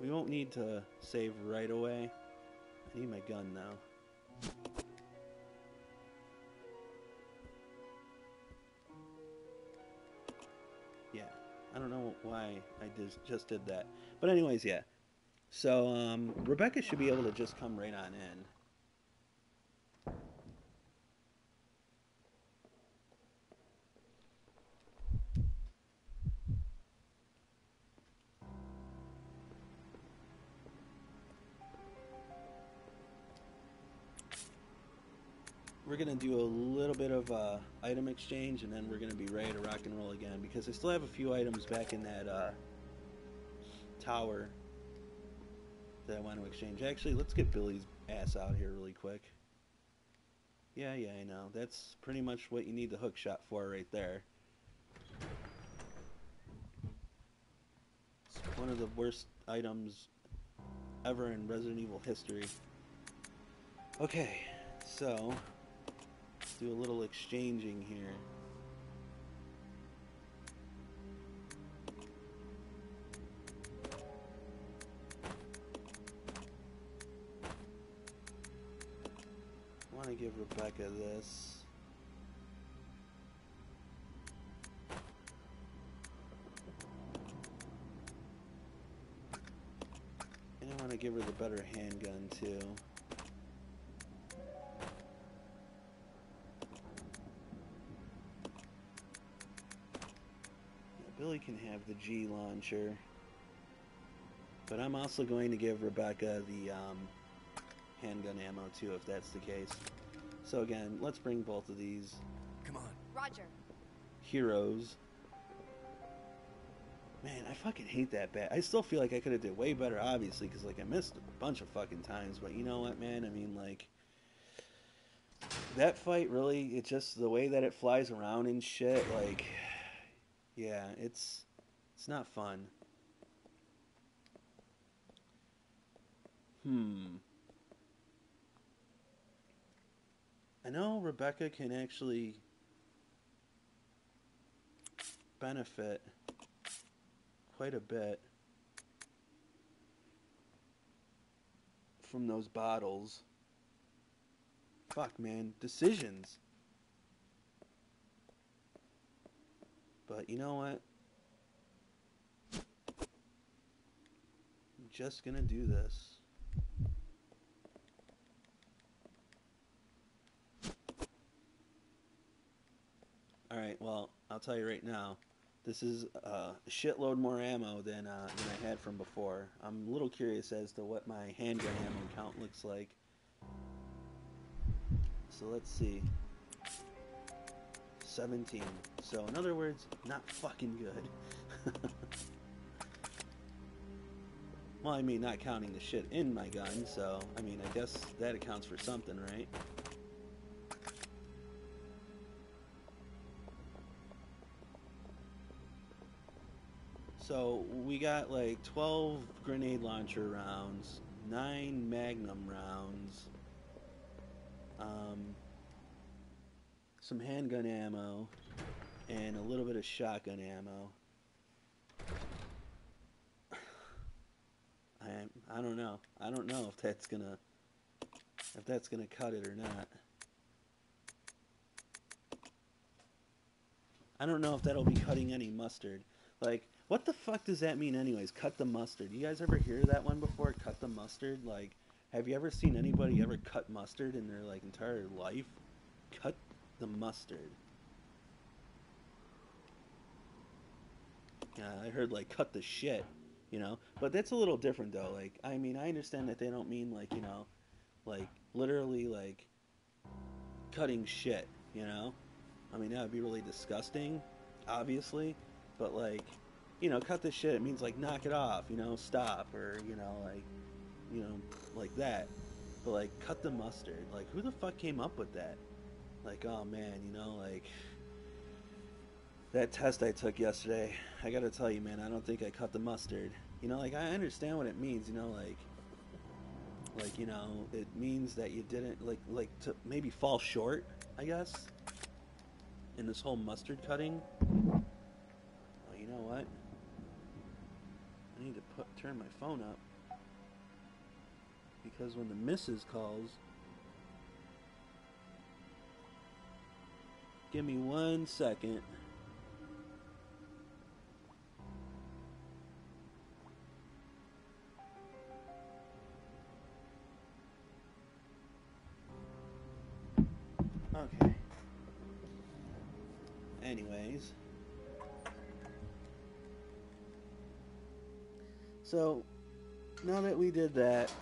We won't need to save right away. I need my gun now. Yeah, I don't know why I just did that. But anyways, yeah. So, Rebecca should be able to just come right on in. we're gonna do a little bit of item exchange, and then we're gonna be ready to rock and roll again, because I still have a few items back in that tower that I want to exchange. Actually, let's get Billy's ass out here really quick. Yeah, I know. That's pretty much what you need the hook shot for right there. It's one of the worst items ever in Resident Evil history. Okay, so let's do a little exchanging here. I want to give Rebecca this. And I want to give her the better handgun too. Billy can have the G launcher, but I'm also going to give Rebecca the handgun ammo too, if that's the case. So again, let's bring both of these Come on. Roger. heroes. Man, I fucking hate that bat. I still feel like I could have did way better, obviously, because like I missed a bunch of fucking times. But you know what, man? I mean, like that fight really, it's just the way that it flies around and shit. Like, yeah, it's not fun. I know Rebecca can actually benefit quite a bit from those bottles. Fuck, man. Decisions. But you know what? I'm just gonna do this. Alright, well, I'll tell you right now, this is a shitload more ammo than I had from before. I'm a little curious as to what my handgun ammo count looks like. So let's see. 17. So in other words, not fucking good. Well, I mean, not counting the shit in my gun, so, I mean, I guess that accounts for something, right? So we got like 12 grenade launcher rounds, 9 magnum rounds, some handgun ammo, and a little bit of shotgun ammo. I don't know. I don't know if that's gonna cut it or not. I don't know if that'll be cutting any mustard. Like, what the fuck does that mean anyways? Cut the mustard. You guys ever hear that one before? Cut the mustard? Like, have you ever seen anybody ever cut mustard in their, like, entire life? Cut the mustard. Yeah, I heard, like, cut the shit, you know? But that's a little different, though. Like, I mean, I understand that they don't mean, like, you know, like, literally, like, cutting shit, you know? I mean, that would be really disgusting, obviously. But, like, you know, cut this shit, it means, like, knock it off, you know, stop, or, you know, like that. But, like, cut the mustard. Like, who the fuck came up with that? Like, oh, man, you know, like, that test I took yesterday, I gotta tell you, man, I don't think I cut the mustard. You know, like, I understand what it means, you know, like, you know, it means that you didn't, like, to maybe fall short, I guess, in this whole mustard cutting. You know what? I need to turn my phone up, because when the missus calls, give me 1 second. Okay. Anyways. So, now that we did that,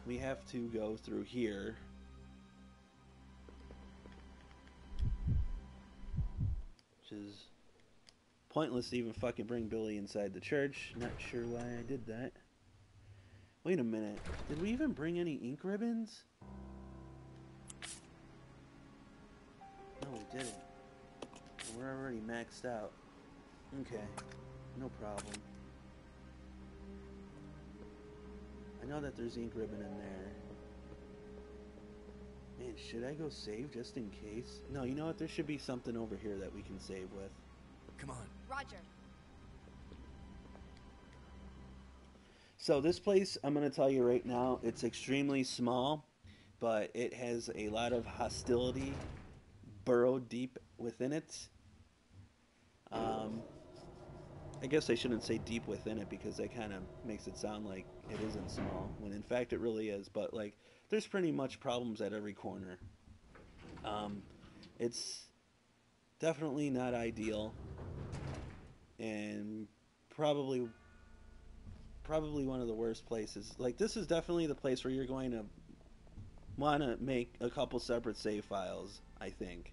we have to go through here. which is pointless to even fucking bring Billy inside the church. Not sure why I did that. Wait a minute. Did we even bring any ink ribbons? No, we didn't. We're already maxed out. Okay. No problem. I know that there's ink ribbon in there. Man, should I go save just in case? No, you know what? There should be something over here that we can save with. Come on. Roger. So this place, I'm going to tell you right now, it's extremely small, but it has a lot of hostility burrowed deep within it. I guess I shouldn't say deep within it because that kind of makes it sound like it isn't small, when in fact it really is. But like, there's pretty much problems at every corner. It's definitely not ideal, and probably one of the worst places. Like, this is definitely the place where you're going to want to make a couple separate save files, I think.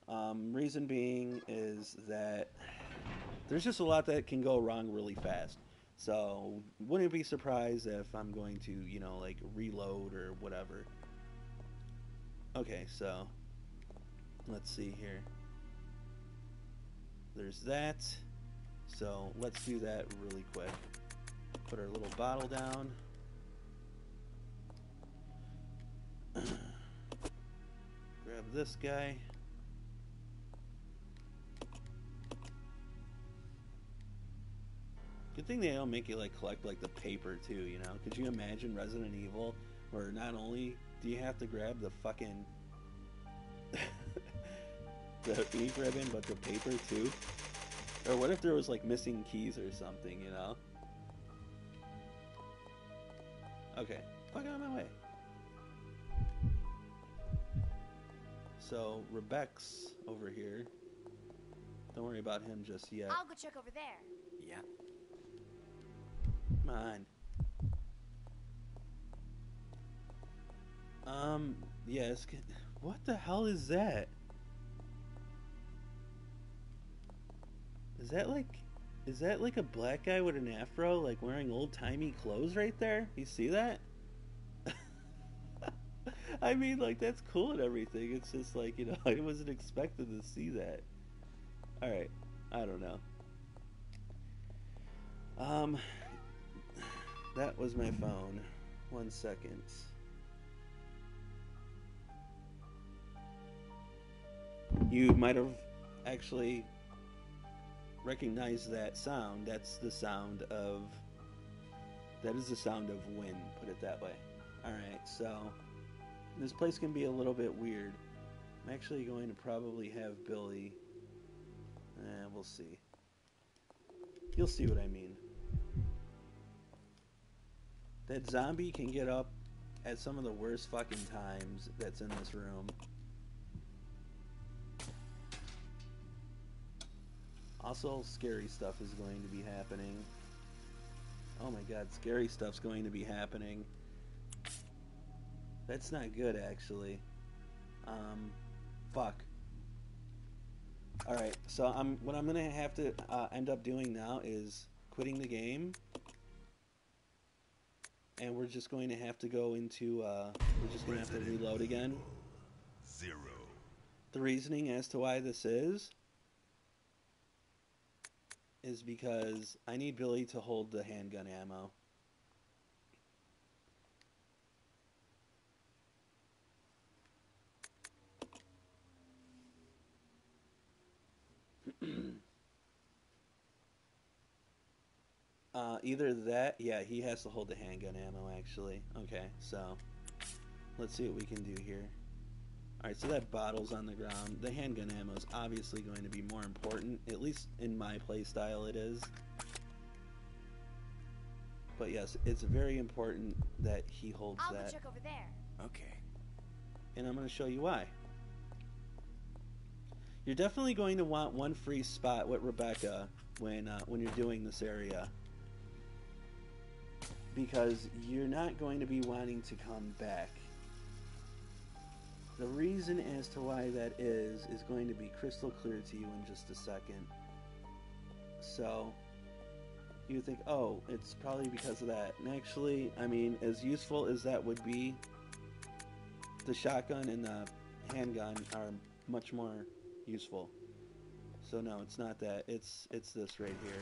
Reason being is that there's just a lot that can go wrong really fast. So, wouldn't be surprised if I'm going to, you know, like, reload or whatever. Okay, so, let's see here. There's that. So, let's do that really quick. Put our little bottle down. Grab this guy. Good thing they don't make you like collect like the paper too, you know? Could you imagine Resident Evil where not only do you have to grab the fucking the ink ribbon, but the paper too? Or what if there was like missing keys or something, you know? Okay, fuck out of my way. So Rebecca's over here. Don't worry about him just yet. I'll go check over there. Yeah. Come on. Yes. What the hell is that? Is that like a black guy with an afro, like wearing old-timey clothes right there? You see that? I mean, like, that's cool and everything. It's just like, you know, I wasn't expecting to see that. Alright. I don't know. That was my phone. 1 second. You might have actually recognized that sound. That is the sound of wind, put it that way. Alright, so this place can be a little bit weird. I'm actually going to probably have Billy. We'll see. You'll see what I mean. That zombie can get up at some of the worst fucking times that's in this room. Also, scary stuff is going to be happening. Oh my god, scary stuff's going to be happening. That's not good, actually. Fuck. Alright, so what I'm gonna have to end up doing now is quitting the game. And we're just going to have to go into, we're just going to have to reload again. 0. The reasoning as to why this is because I need Billy to hold the handgun ammo. Either that, yeah, he has to hold the handgun ammo, actually. Okay, so let's see what we can do here. Alright, so that bottle's on the ground. The handgun ammo is obviously going to be more important, at least in my playstyle it is. But yes, it's very important that he holds I'll that. go check over there. Okay. And I'm going to show you why. You're definitely going to want one free spot with Rebecca when you're doing this area. Because you're not going to be wanting to come back. The reason as to why that is going to be crystal clear to you in just a second. So, you would think, oh, it's probably because of that. And actually, I mean, as useful as that would be, the shotgun and the handgun are much more useful. So no, it's not that. It's this right here.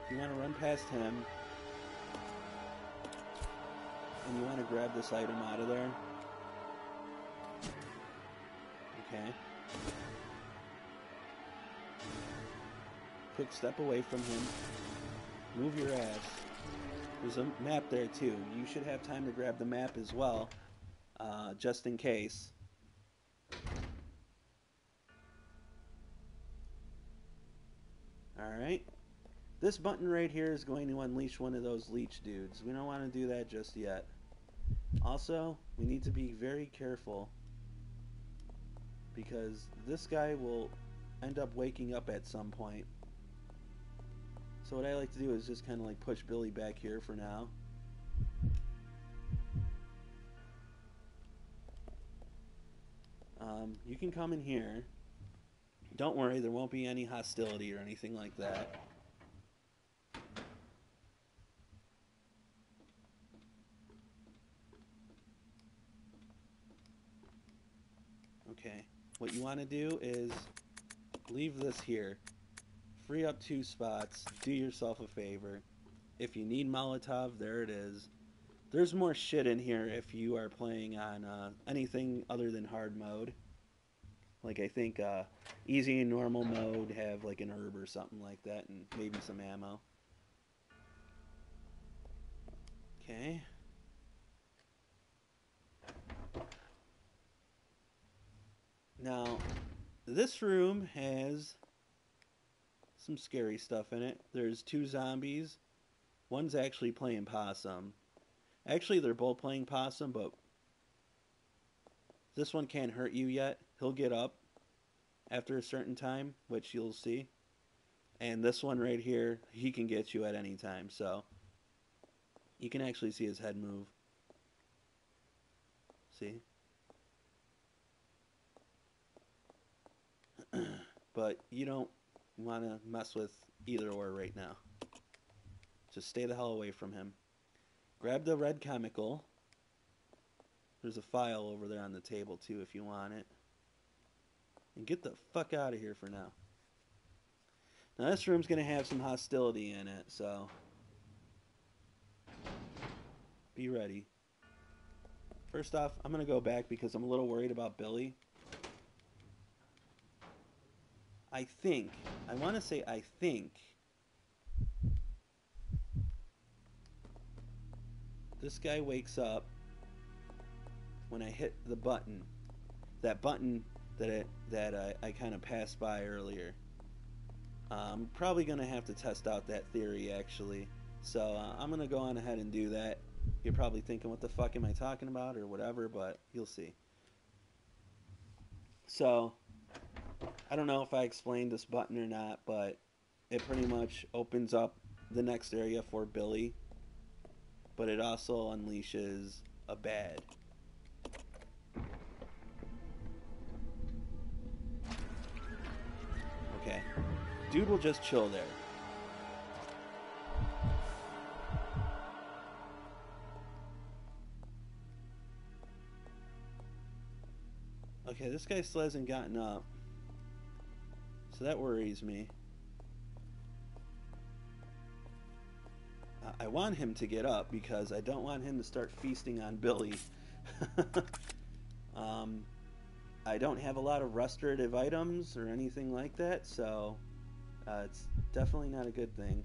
If you want to run past him, and you want to grab this item out of there, okay. Quick step away from him. Move your ass. There's a map there too. You should have time to grab the map as well, just in case. Alright. This button right here is going to unleash one of those leech dudes. We don't want to do that just yet. Also, we need to be very careful, because this guy will end up waking up at some point. So what I like to do is just kind of like push Billy back here for now. You can come in here. Don't worry, there won't be any hostility or anything like that. Okay, what you want to do is leave this here. Free up 2 spots. Do yourself a favor. If you need Molotov, there it is. There's more shit in here if you are playing on anything other than hard mode. Like I think easy and normal mode have like an herb or something like that, and maybe some ammo. Okay. Now, this room has some scary stuff in it. There's 2 zombies. One's actually playing possum. Actually, they're both playing possum, but this one can't hurt you yet. He'll get up after a certain time, which you'll see. And this one right here, he can get you at any time, so you can actually see his head move. See? But you don't want to mess with either or right now. Just stay the hell away from him. Grab the red chemical. There's a file over there on the table too if you want it. And get the fuck out of here for now. Now this room's going to have some hostility in it, so be ready. First off, I'm going to go back because I'm a little worried about Billy. I want to say I think this guy wakes up when I hit the button. That button that I kind of passed by earlier. I'm probably going to have to test out that theory actually. So I'm going to go on ahead and do that. You're probably thinking, what the fuck am I talking about or whatever, but you'll see. So I don't know if I explained this button or not, but it pretty much opens up the next area for Billy, but it also unleashes a bad. Okay. Dude will just chill there. Okay, this guy still hasn't gotten up. So that worries me. I want him to get up because I don't want him to start feasting on Billy. I don't have a lot of restorative items or anything like that, so it's definitely not a good thing.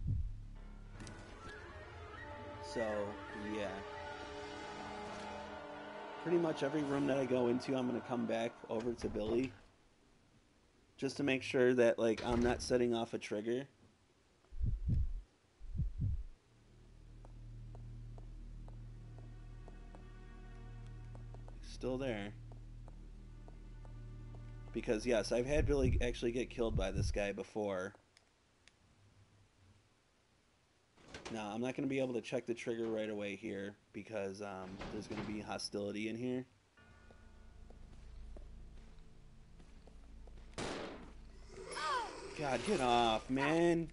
So, yeah. Pretty much every room that I go into, I'm going to come back over to Billy. Just to make sure that, like, I'm not setting off a trigger. Still there. Because, yes, I've had Billy actually get killed by this guy before. Now, I'm not going to be able to check the trigger right away here because there's going to be hostility in here. God, get off, man.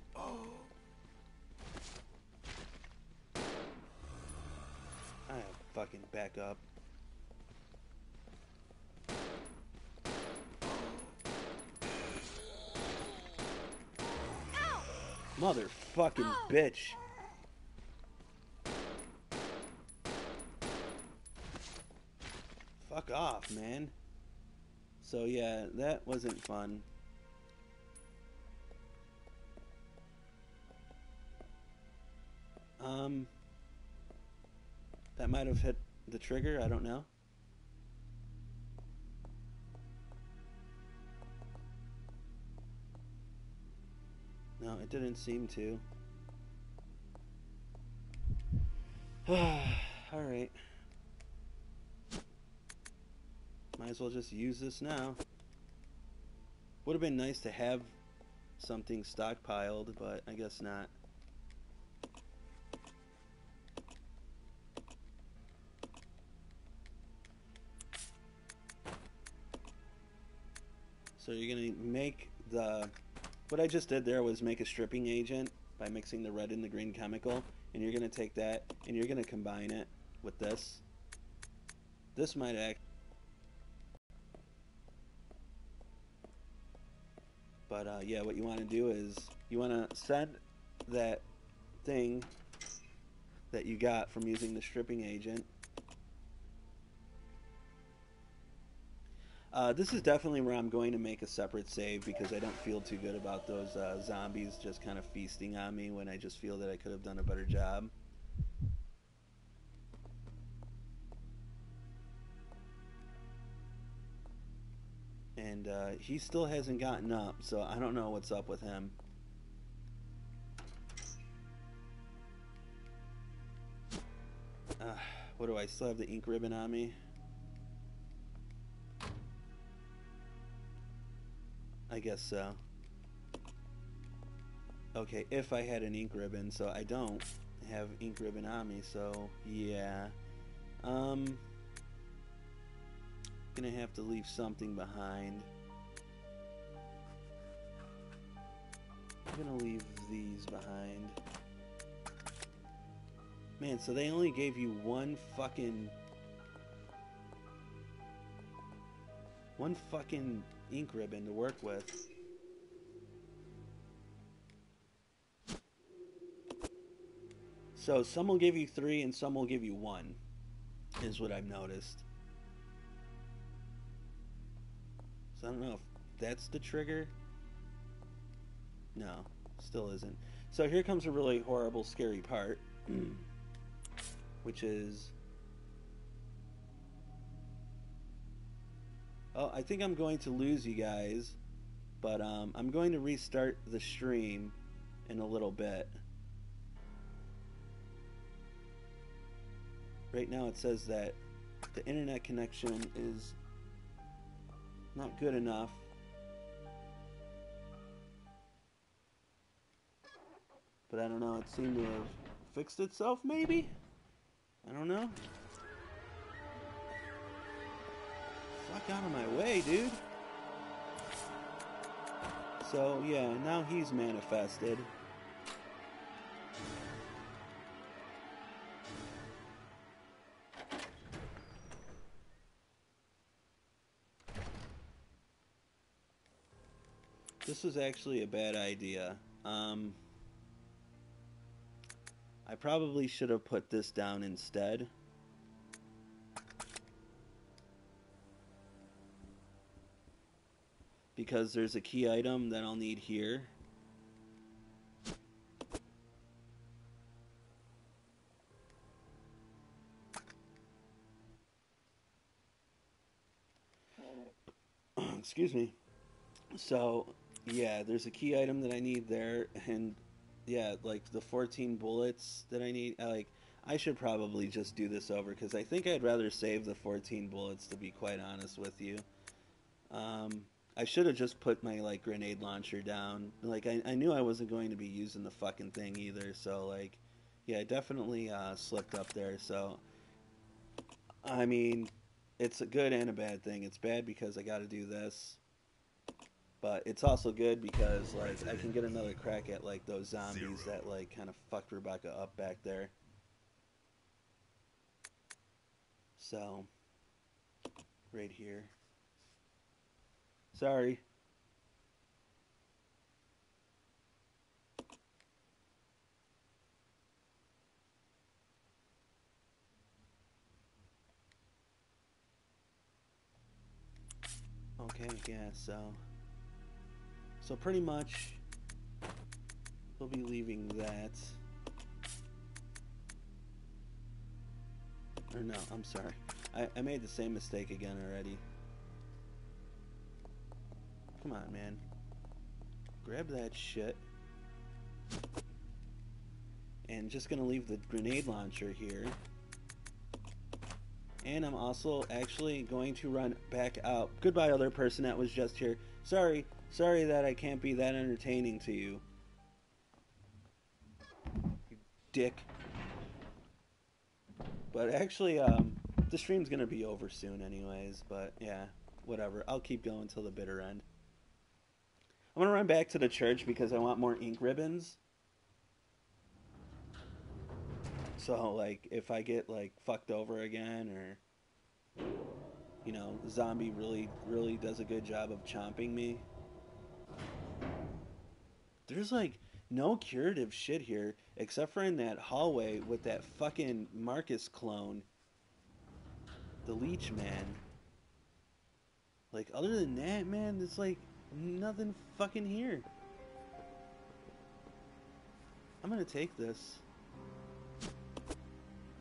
I fucking back up. Motherfucking bitch. Fuck off, man. So yeah, that wasn't fun. That might have hit the trigger, I don't know. No, it didn't seem to. Alright. Might as well just use this now. Would have been nice to have something stockpiled, but I guess not. So you're going to make the... What I just did there was make a stripping agent by mixing the red and the green chemical. And you're going to take that and you're going to combine it with this. This might act... But yeah, what you want to do is you want to set that thing that you got from using the stripping agent. This is definitely where I'm going to make a separate save because I don't feel too good about those zombies just kind of feasting on me when I just feel that I could have done a better job. And he still hasn't gotten up, so I don't know what's up with him. What do I still have the ink ribbon on me? I guess so. Okay, if I had an ink ribbon, so I don't have ink ribbon on me, so yeah. Gonna have to leave something behind. I'm gonna leave these behind. Man, so they only gave you one fucking ink ribbon to work with. So some will give you 3 and some will give you 1, is what I've noticed. So I don't know if that's the trigger. No, still isn't. So here comes a really horrible, scary part, which is... Oh, I think I'm going to lose you guys, but I'm going to restart the stream in a little bit. Right now it says that the internet connection is not good enough. But I don't know, it seemed to have fixed itself, maybe? I don't know. Fuck out of my way, dude. So, yeah, now he's manifested. This was actually a bad idea. I probably should have put this down instead. Because there's a key item that I'll need here. Excuse me. So, yeah, there's a key item that I need there, and yeah, like the 14 bullets that I need, I should probably just do this over, because I think I'd rather save the 14 bullets, to be quite honest with you. I should have just put my, like, grenade launcher down. Like, I knew I wasn't going to be using the fucking thing either, so, like, yeah, I definitely slipped up there, so, I mean, it's a good and a bad thing. It's bad because I gotta do this. But it's also good because like I can get another crack at like those zombies that like kind of fucked Rebecca up back there. So right here. Sorry. Okay, yeah, so pretty much we'll be leaving that. Or no, I'm sorry. I made the same mistake again already. Come on, man. Grab that shit. And just gonna leave the grenade launcher here. And I'm also actually going to run back out. Goodbye, other person that was just here. Sorry that I can't be that entertaining to you. You dick. But actually, the stream's gonna be over soon anyways, but yeah, whatever. I'll keep going till the bitter end. I'm gonna run back to the church because I want more ink ribbons. So, like, if I get, like, fucked over again or, you know, zombie really does a good job of chomping me. There's, like, no curative shit here except for in that hallway with that fucking Marcus clone. The Leech Man. Like, other than that, man, there's, like, nothing fucking here. I'm gonna take this.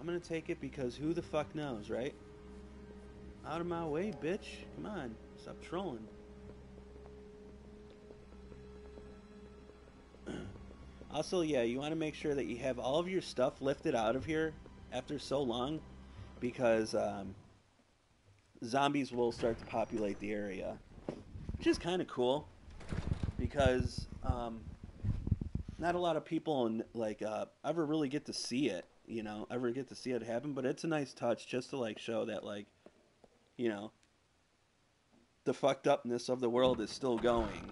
I'm gonna take it because who the fuck knows, right? Out of my way, bitch. Come on. Stop trolling. Also, yeah, you want to make sure that you have all of your stuff lifted out of here after so long because zombies will start to populate the area. Which is kind of cool because not a lot of people like ever really get to see it, you know, ever get to see it happen, but it's a nice touch just to like show that like, you know, the fucked upness of the world is still going.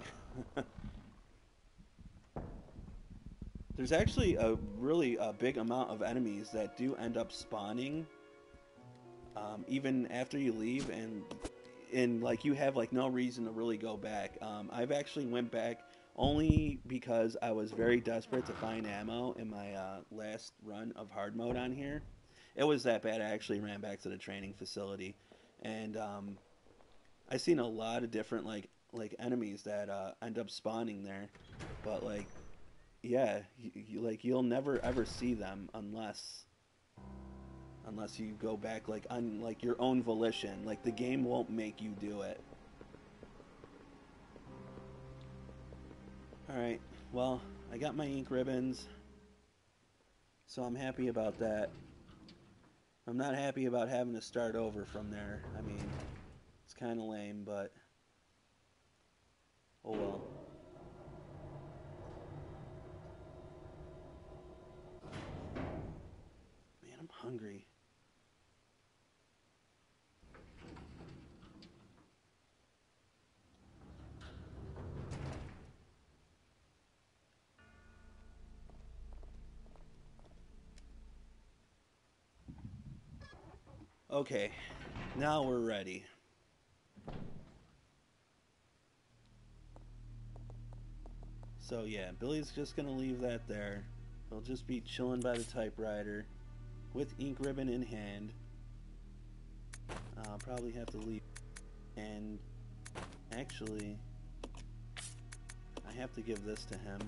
There's actually a really big amount of enemies that do end up spawning even after you leave, and like you have like no reason to really go back. I've actually went back only because I was very desperate to find ammo in my last run of hard mode on here. It was that bad I actually ran back to the training facility, and I seen a lot of different like enemies that end up spawning there, but like yeah, like you'll never ever see them unless you go back like on like your own volition. Like the game won't make you do it. All right. Well, I got my ink ribbons, so I'm happy about that. I'm not happy about having to start over from there. I mean, it's kind of lame, but oh well. Man, I'm hungry. Okay, now we're ready. So yeah, Billy's just gonna leave that there. He'll just be chilling by the typewriter with ink ribbon in hand. I'll probably have to leave. And actually, I have to give this to him.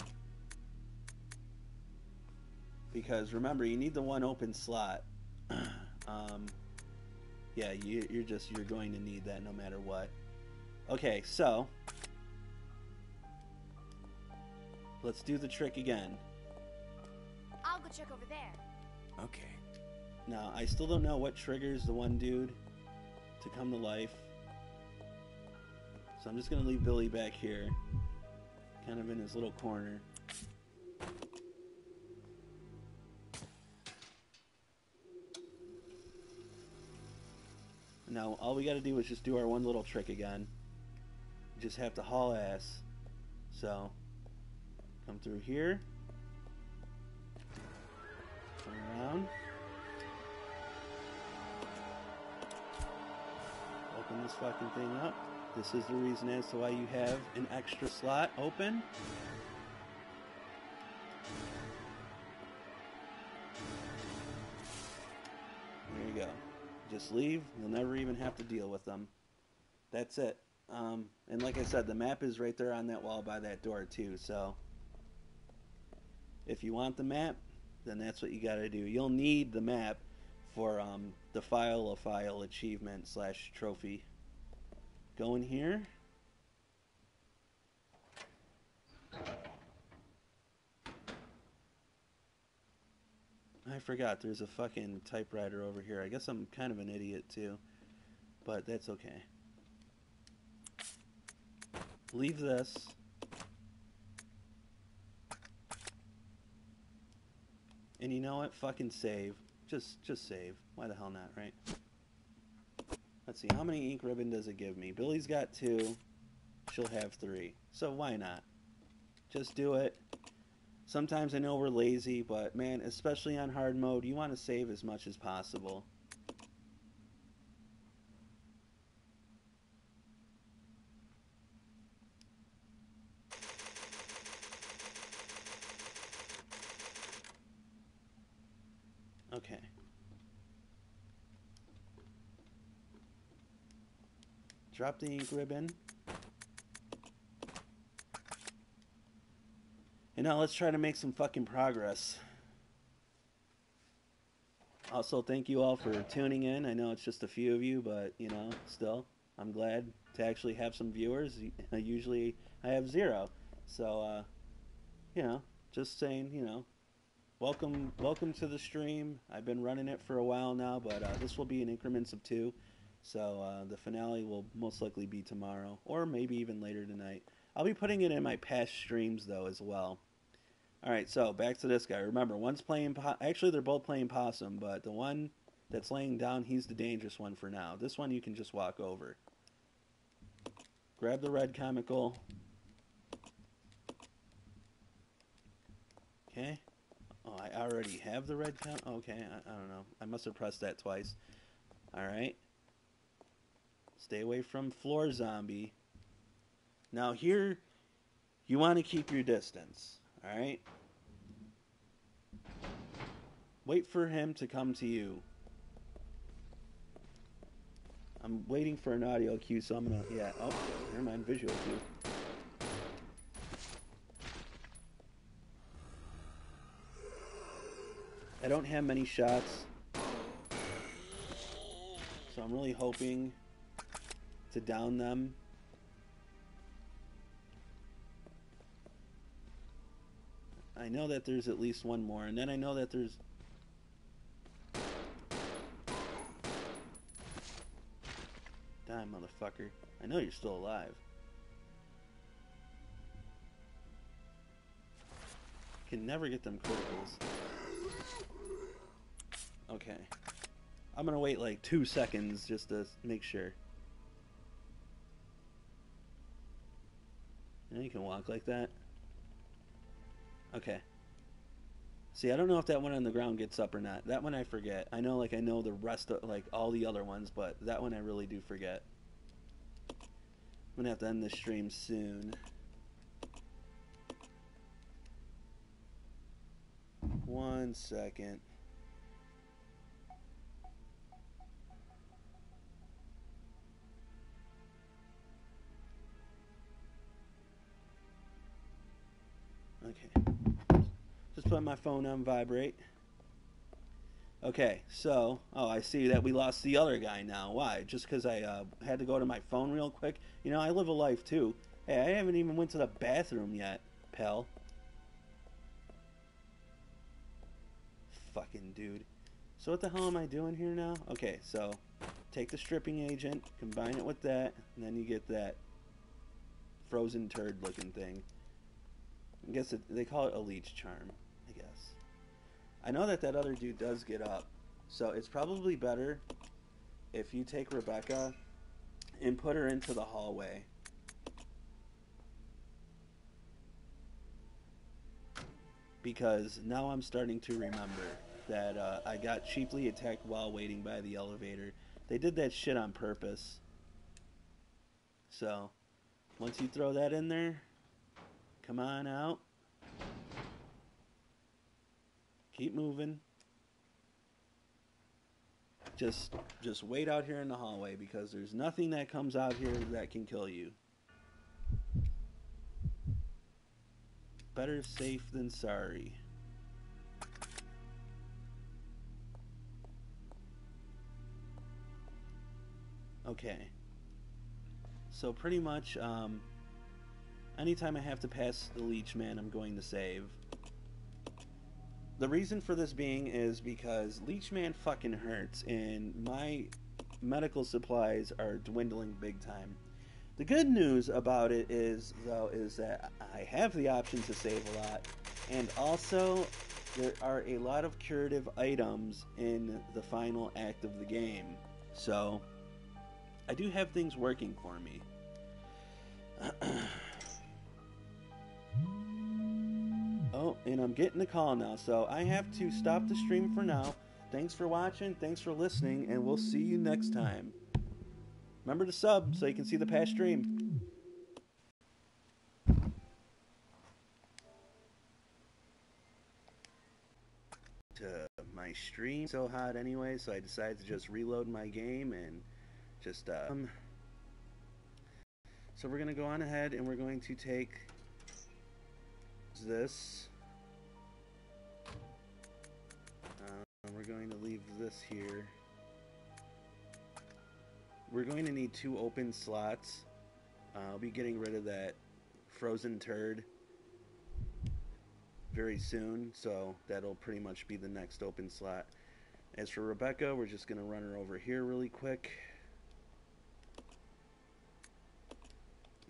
Because remember, you need the one open slot. Yeah, you're going to need that no matter what. Okay, so let's do the trick again. I'll go check over there. Okay. Now, I still don't know what triggers the one dude to come to life. So I'm just going to leave Billy back here, kind of in his little corner. Now, all we got to do is just do our one little trick again. You just have to haul ass. So, come through here. Turn around. Open this fucking thing up. This is the reason as to why you have an extra slot open. There you go. Just leave. You'll never even have to deal with them. That's it. And like I said, the map is right there on that wall by that door too. So if you want the map, then that's what you got to do. You'll need the map for the file a file achievement / trophy. Go in here. I forgot there's a fucking typewriter over here. I guess I'm kind of an idiot too, but that's okay. Leave this. And you know what? Fucking save. Just save. Why the hell not, right? Let's see. How many ink ribbon does it give me? Billy's got 2. She'll have 3. So why not? Just do it. Sometimes I know we're lazy, but man, especially on hard mode, you want to save as much as possible. Okay. Drop the ink ribbon. And now let's try to make some fucking progress. Also, thank you all for tuning in. I know it's just a few of you, but, you know, still, I'm glad to actually have some viewers. Usually I have 0. So, you know, just saying, you know, welcome to the stream. I've been running it for a while now, but this will be in increments of 2. So the finale will most likely be tomorrow, or maybe even later tonight. I'll be putting it in my past streams, though, as well. Alright, so back to this guy. Remember, one's playing... Actually, they're both playing possum, but the one that's laying down, he's the dangerous one for now. This one you can just walk over. Grab the red chemical. Okay. Oh, I already have the red chemical? Okay, I don't know. I must have pressed that twice. Alright. Stay away from floor zombie. Now here, you want to keep your distance. Alright? Wait for him to come to you. I'm waiting for an audio cue, so I'm gonna... Yeah, oh, never mind, visual cue. I don't have many shots, so I'm really hoping to down them. I know that there's at least one more, and then I know that there's... Die, motherfucker. I know you're still alive. Can never get them criticals. Okay. I'm gonna wait like 2 seconds just to make sure. You know, you can walk like that. Okay. See, I don't know if that one on the ground gets up or not. That one I forget. I know the rest of, like, all the other ones, but that one I really do forget. I'm gonna have to end this stream soon. 1 second. Okay. Just put my phone on vibrate. Okay, so... Oh, I see that we lost the other guy now. Why? Just because I had to go to my phone real quick? You know, I live a life, too. Hey, I haven't even went to the bathroom yet, pal. Fucking dude. So what the hell am I doing here now? Okay, so... Take the stripping agent, combine it with that, and then you get that frozen turd looking thing. I guess they call it a leech charm, I guess. I know that other dude does get up, so it's probably better if you take Rebecca and put her into the hallway. because now I'm starting to remember that I got cheaply attacked while waiting by the elevator. They did that shit on purpose. So, once you throw that in there, come on out. Keep moving. Just wait out here in the hallway because there's nothing that comes out here that can kill you. Better safe than sorry. Okay. So pretty much, anytime I have to pass the Leech Man, I'm going to save. The reason for this being is because Leech Man fucking hurts, and my medical supplies are dwindling big time. The good news about it is, though, is that I have the option to save a lot, and also there are a lot of curative items in the final act of the game. So, I do have things working for me. Oh, and I'm getting a call now, so I have to stop the stream for now. Thanks for watching, thanks for listening, and we'll see you next time. Remember to sub so you can see the past stream. My stream so hot anyway, so I decided to just reload my game and just so we're gonna go on ahead and we're going to take this. We're going to leave this here. We're going to need 2 open slots. I'll be getting rid of that frozen turd very soon, so that'll pretty much be the next open slot. As for Rebecca, we're just going to run her over here really quick.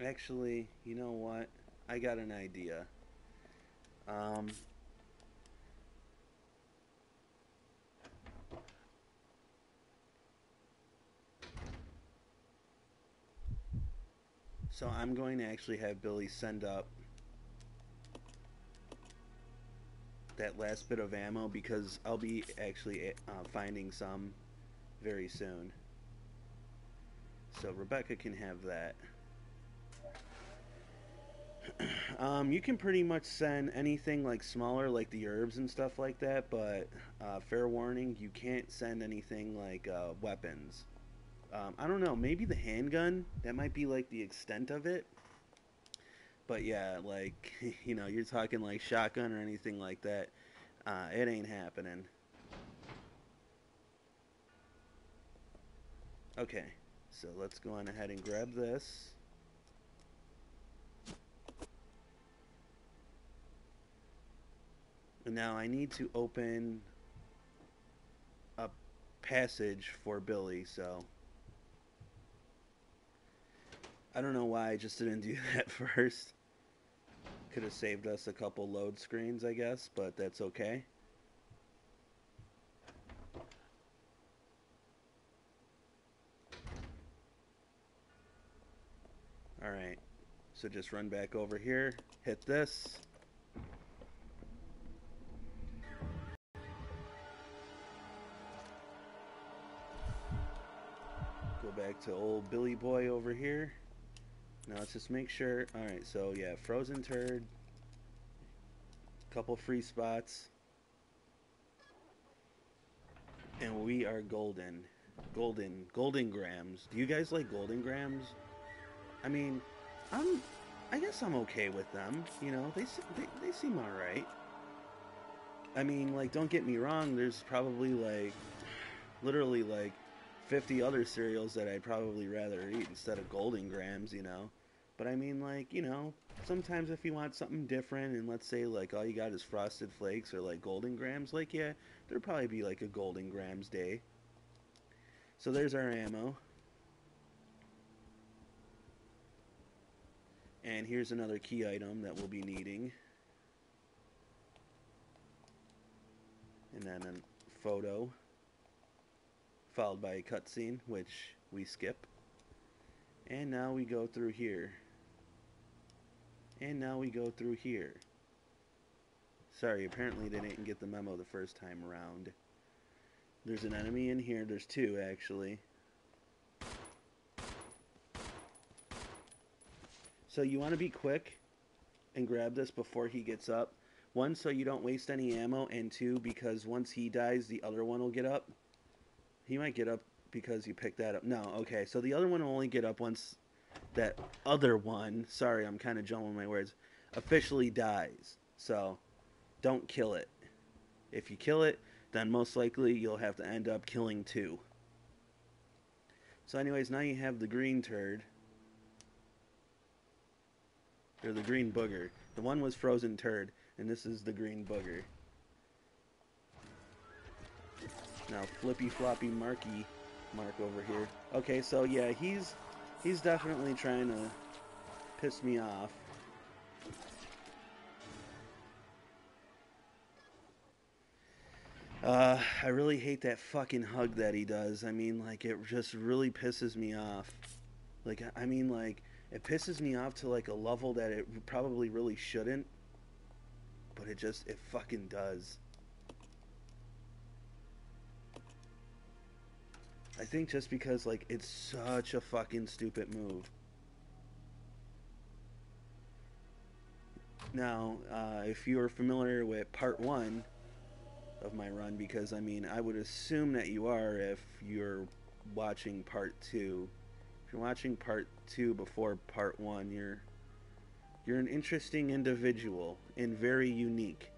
Actually, you know what? I got an idea. So I'm going to actually have Billy send up that last bit of ammo because I'll be actually finding some very soon. So Rebecca can have that. You can pretty much send anything like smaller, like the herbs and stuff like that, but fair warning, you can't send anything like weapons. I don't know, maybe the handgun, that might be like the extent of it. But yeah, like, you know, you're talking like shotgun or anything like that, it ain't happening. Okay, so let's go on ahead and grab this. And now I need to open a passage for Billy, so I don't know why I just didn't do that first. Could have saved us a couple load screens, I guess, but that's okay. Alright, so just run back over here, hit this. Go back to old Billy Boy over here. Now let's just make sure. Alright, so yeah, frozen turd. Couple free spots. And we are golden. Golden grams. Do you guys like golden grams? I mean, I guess I'm okay with them. You know, they seem alright. I mean, like, don't get me wrong, there's probably like, literally like 50 other cereals that I'd probably rather eat instead of golden grams, you know. But I mean, like, you know, sometimes if you want something different and let's say like all you got is Frosted Flakes or like golden grams, like, yeah, there'd probably be like a golden grams day. So there's our ammo. And here's another key item that we'll be needing. And then a photo, followed by a cutscene, which we skip. And now we go through here. And now we go through here. Sorry, apparently they didn't get the memo the first time around. There's an enemy in here. There's two, actually. So you want to be quick and grab this before he gets up. One, so you don't waste any ammo, and two, because once he dies, the other one will get up. He might get up because you picked that up. No, okay, so the other one will only get up once that other one, sorry, I'm kind of jumbling my words, officially dies. So, don't kill it. If you kill it, then most likely you'll have to end up killing two. So anyways, now you have the green turd. Or the green booger. The one was frozen turd, and this is the green booger. Now flippy floppy Marky Mark over here. Okay, so yeah, he's definitely trying to piss me off. I really hate that fucking hug that he does. I mean, like, it just really pisses me off. Like, I mean, like, it pisses me off to, like, a level that it probably really shouldn't. But it fucking does. I think just because, like, it's such a fucking stupid move. Now, if you are familiar with part 1 of my run, because, I mean, I would assume that you are if you're watching part 2. If you're watching part 2 before part 1, you're an interesting individual and very unique.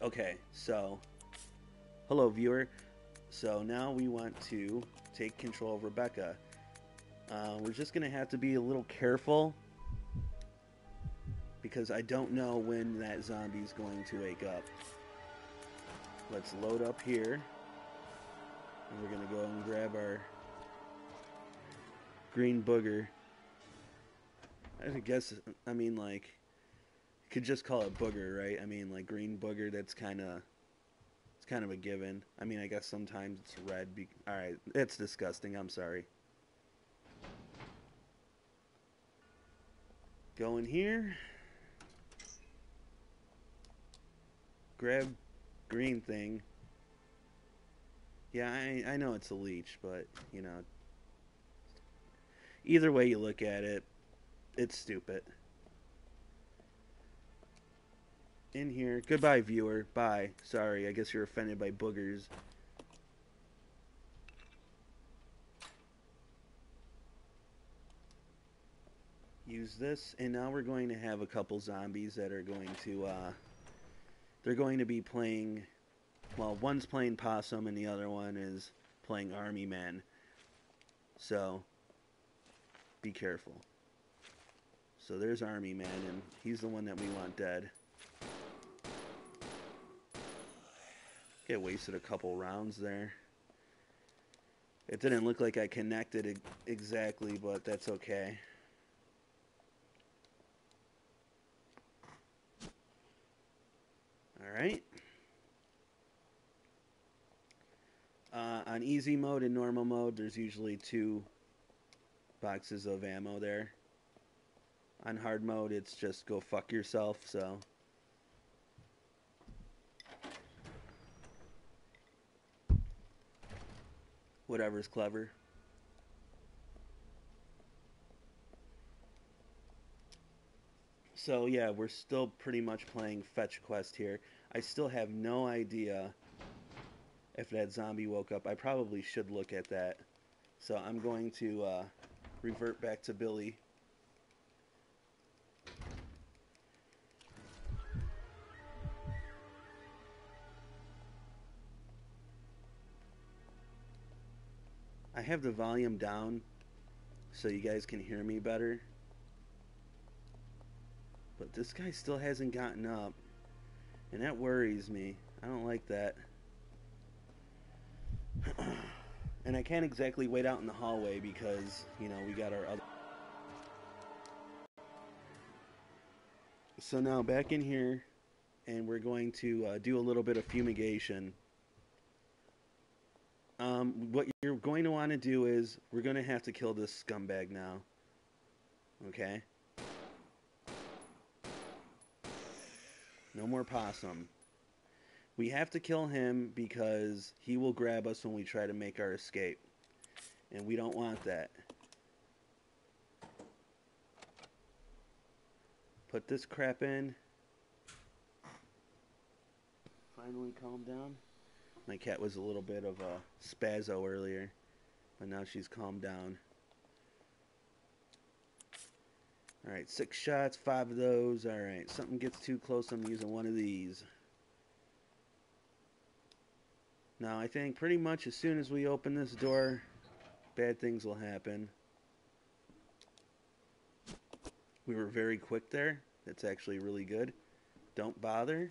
Okay, so, hello viewer. So now we want to take control of Rebecca. We're just going to have to be a little careful because I don't know when that zombie's going to wake up. Let's load up here. And we're going to go and grab our green booger. I guess, I mean, like, you could just call it booger, right? I mean, like, green booger, that's kind of... It's kind of a given. I mean, I guess sometimes it's red. Alright, it's disgusting. I'm sorry. Go in here. Grab green thing. Yeah, I know it's a leech, but, you know. Either way you look at it, it's stupid. In here. Goodbye, viewer. Bye. Sorry, I guess you're offended by boogers. Use this, and now we're going to have a couple zombies that are going to, they're going to be playing, well, one's playing Possum and the other one is playing Army Man. So, be careful. So there's Army Man, and he's the one that we want dead. Okay, wasted a couple rounds there. It didn't look like I connected exactly, but that's okay. Alright. On easy mode and normal mode, there's usually 2 boxes of ammo there. On hard mode, it's just go fuck yourself, so... Whatever's clever. So yeah, we're still pretty much playing fetch quest here. I still have no idea if that zombie woke up. I probably should look at that. So I'm going to revert back to Billy. I have the volume down so you guys can hear me better. But this guy still hasn't gotten up. And that worries me. I don't like that. And I can't exactly wait out in the hallway because, you know, we got our other... So now back in here, and we're going to do a little bit of fumigation. What you're going to want to do is, we're going to have to kill this scumbag now. Okay? No more possum. We have to kill him because he will grab us when we try to make our escape. And we don't want that. Put this crap in. Finally calm down. My cat was a little bit of a spazzo earlier, but now she's calmed down. Alright, 6 shots, 5 of those. Alright, something gets too close, I'm using one of these. Now, I think pretty much as soon as we open this door, bad things will happen. We were very quick there. That's actually really good. Don't bother.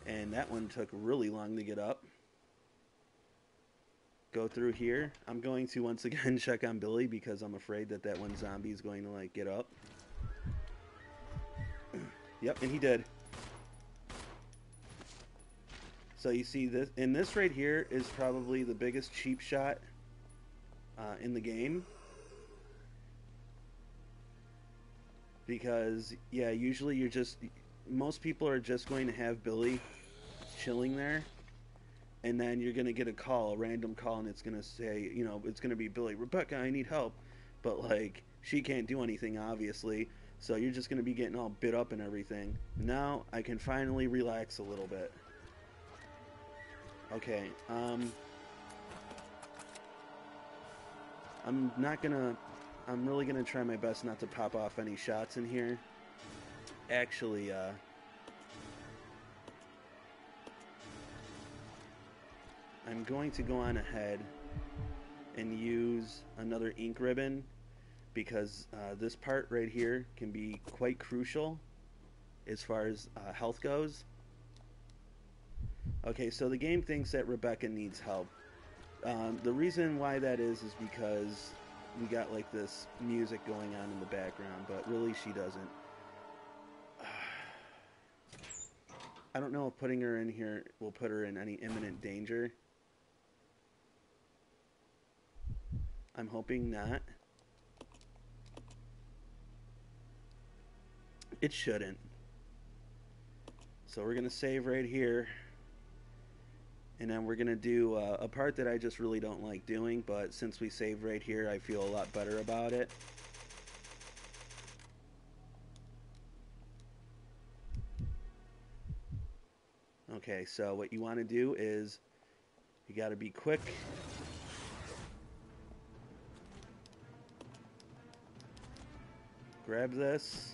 And that one took really long to get up. Go through here. I'm going to once again check on Billy because I'm afraid that that one zombie is going to like get up. Yep, and he did. So you see this, and this right here is probably the biggest cheap shot in the game. Because, yeah, usually most people are just going to have Billy chilling there. And then you're going to get a call, a random call, and it's going to say, you know, it's going to be Billy, Rebecca, I need help. But, like, she can't do anything, obviously. So you're just going to be getting all bit up and everything. Now I can finally relax a little bit. Okay, I'm really gonna try my best not to pop off any shots in here. Actually, I'm going to go on ahead and use another ink ribbon because this part right here can be quite crucial as far as health goes. Okay, so the game thinks that Rebecca needs help. The reason why that is because we got like this music going on in the background, but really she doesn't. I don't know if putting her in here will put her in any imminent danger. I'm hoping not. It shouldn't. So we're going to save right here. And then we're going to do a part that I just really don't like doing, but since we saved right here, I feel a lot better about it. Okay, so what you want to do is you got to be quick. Grab this.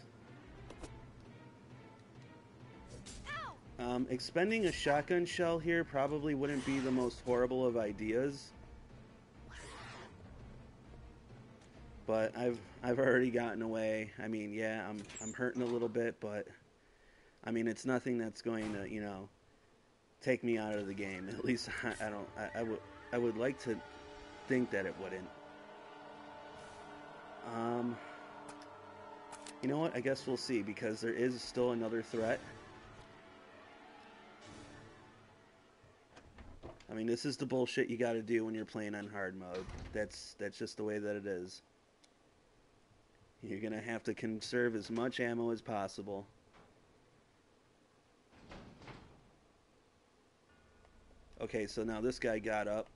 Expending a shotgun shell here probably wouldn't be the most horrible of ideas. But I've already gotten away. I mean, yeah, I'm hurting a little bit, but I mean, it's nothing that's going to, you know, take me out of the game. At least I would like to think that it wouldn't. You know what? I guess we'll see because there is still another threat. I mean, this is the bullshit you gotta do when you're playing on hard mode. That's just the way that it is. You're gonna have to conserve as much ammo as possible. Okay, so now this guy got up.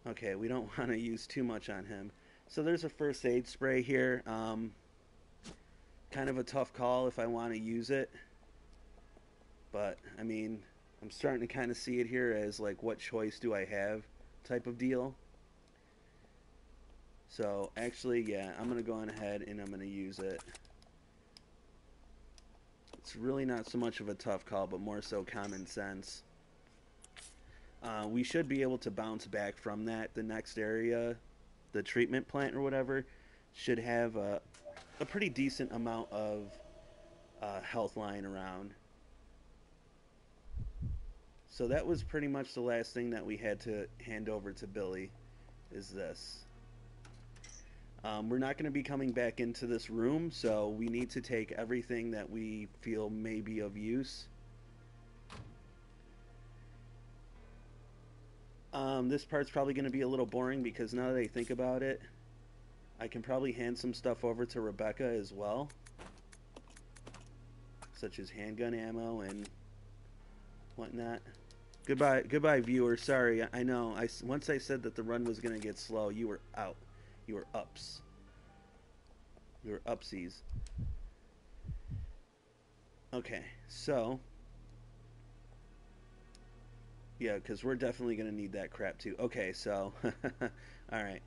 Okay, we don't want to use too much on him. So there's a first aid spray here. Kind of a tough call if I want to use it. But, I mean, I'm starting to kind of see it here as like, what choice do I have type of deal. So, actually, yeah, I'm going to go on ahead and I'm going to use it. It's really not so much of a tough call, but more so common sense. We should be able to bounce back from that. The next area, the treatment plant or whatever, should have a pretty decent amount of health lying around. So that was pretty much the last thing that we had to hand over to Billy, is this. We're not going to be coming back into this room, so we need to take everything that we feel may be of use. This part's probably going to be a little boring because now that I think about it, I can probably hand some stuff over to Rebecca as well, such as handgun ammo and whatnot. Goodbye, viewer. Sorry, I know. Once I said that the run was going to get slow, you were out. You were ups. You were upsies. Okay, so yeah, because we're definitely going to need that crap too. Okay, so all right.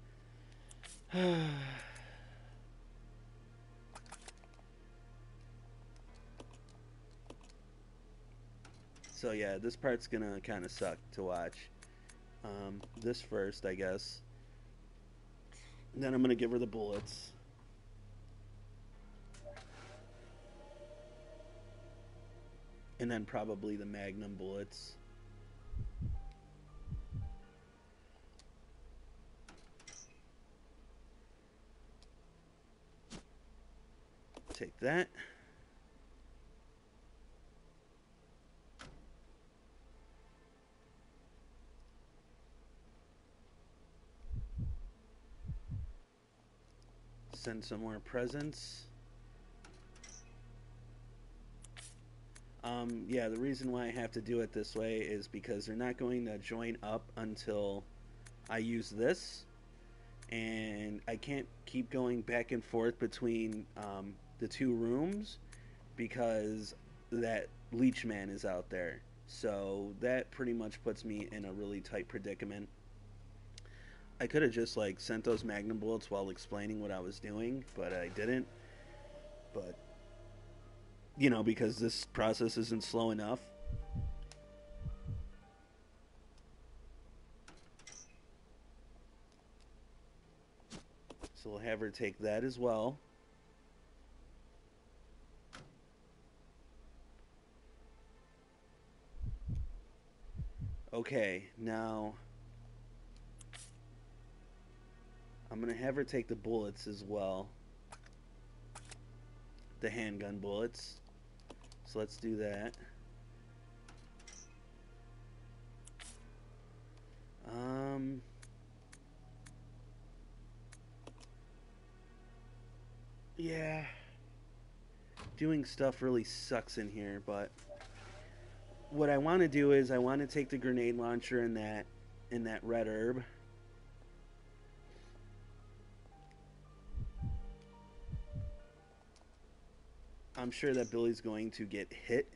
So yeah, this part's gonna kind of suck to watch. This first, I guess. Then I'm gonna give her the bullets. And then probably the Magnum bullets. Take that. Send some more presents. Yeah, the reason why I have to do it this way is because they're not going to join up until I use this. And I can't keep going back and forth between the two rooms because that leech man is out there. So that pretty much puts me in a really tight predicament. I could have just like sent those Magnum bullets while explaining what I was doing, but I didn't. But you know, because this process isn't slow enough. So we'll have her take that as well. Okay, now I'm going to have her take the bullets as well. The handgun bullets. So let's do that. Yeah. Doing stuff really sucks in here, but what I want to do is I want to take the grenade launcher in that red herb. I'm sure that Billy's going to get hit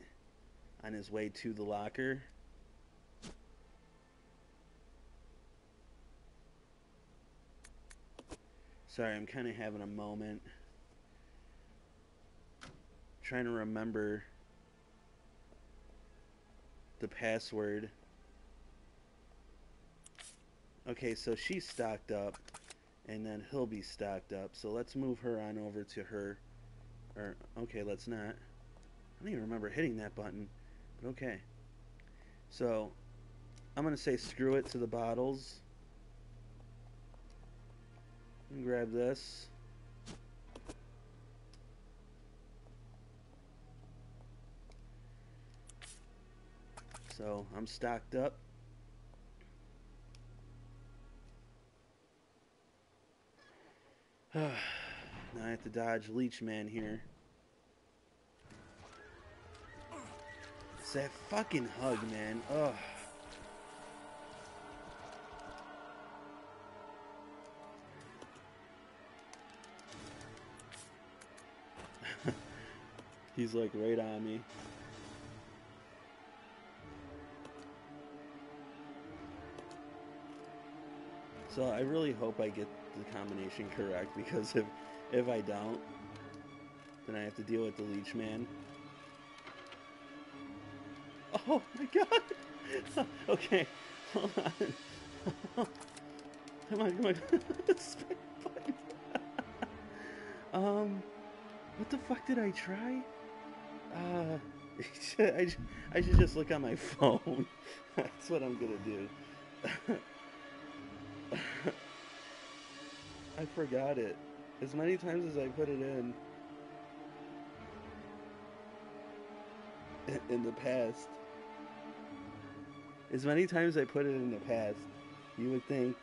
on his way to the locker. Sorry, I'm kind of having a moment. Trying to remember the password. Okay, so she's stocked up, and then he'll be stocked up. So let's move her on over to her. Or, okay, let's not. I don't even remember hitting that button, but okay. So, I'm going to say screw it to the bottles. And grab this. So, I'm stocked up. Now I have to dodge Leech Man here. It's that fucking hug, man. Ugh. He's like right on me. So I really hope I get the combination correct, because if I don't, then I have to deal with the Leech Man. Oh my god! Okay, hold on. Come on. What the fuck did I try? I should just look on my phone. That's what I'm gonna do. I forgot it. As many times as I put it in the past. As many times I put it in the past, You would think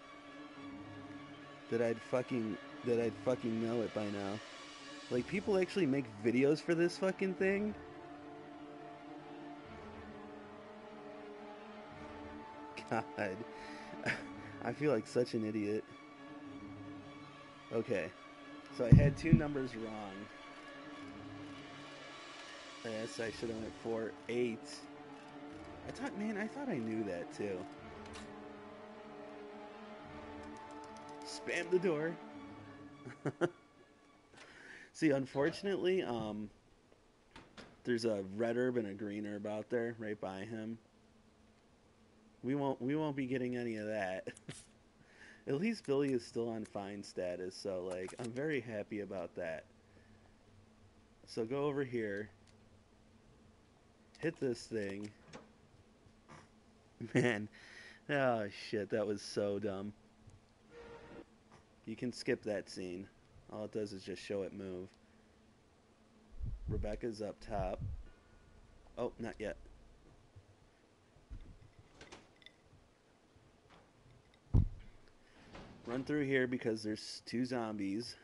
that I'd fucking know it by now. Like, people actually make videos for this fucking thing? God. I feel like such an idiot. Okay. So I had 2 numbers wrong. Yes, I should have went 4, 8. I thought I knew that too. Spam the door. See, unfortunately, there's a red herb and a green herb out there right by him. We won't be getting any of that. At least Billy is still on fine status, so like I'm very happy about that. So go over here. Hit this thing. Man, oh shit, that was so dumb. You can skip that scene. All it does is just show it move. Rebecca's up top. Oh, not yet. Run through here because there's 2 zombies.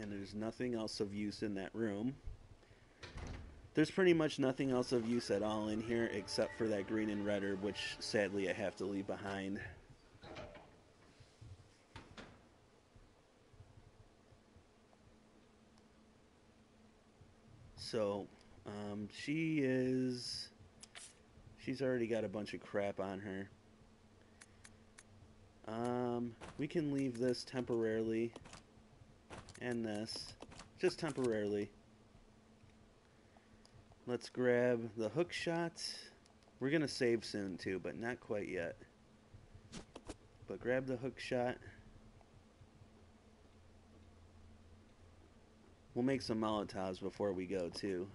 And there's nothing else of use in that room. There's pretty much nothing else of use at all in here except for that green and red herb, which sadly I have to leave behind. So, she's already got a bunch of crap on her. We can leave this temporarily, and this, just temporarily. Let's grab the hook shot. We're gonna save soon too, but not quite yet. But grab the hook shot. We'll make some Molotovs before we go too.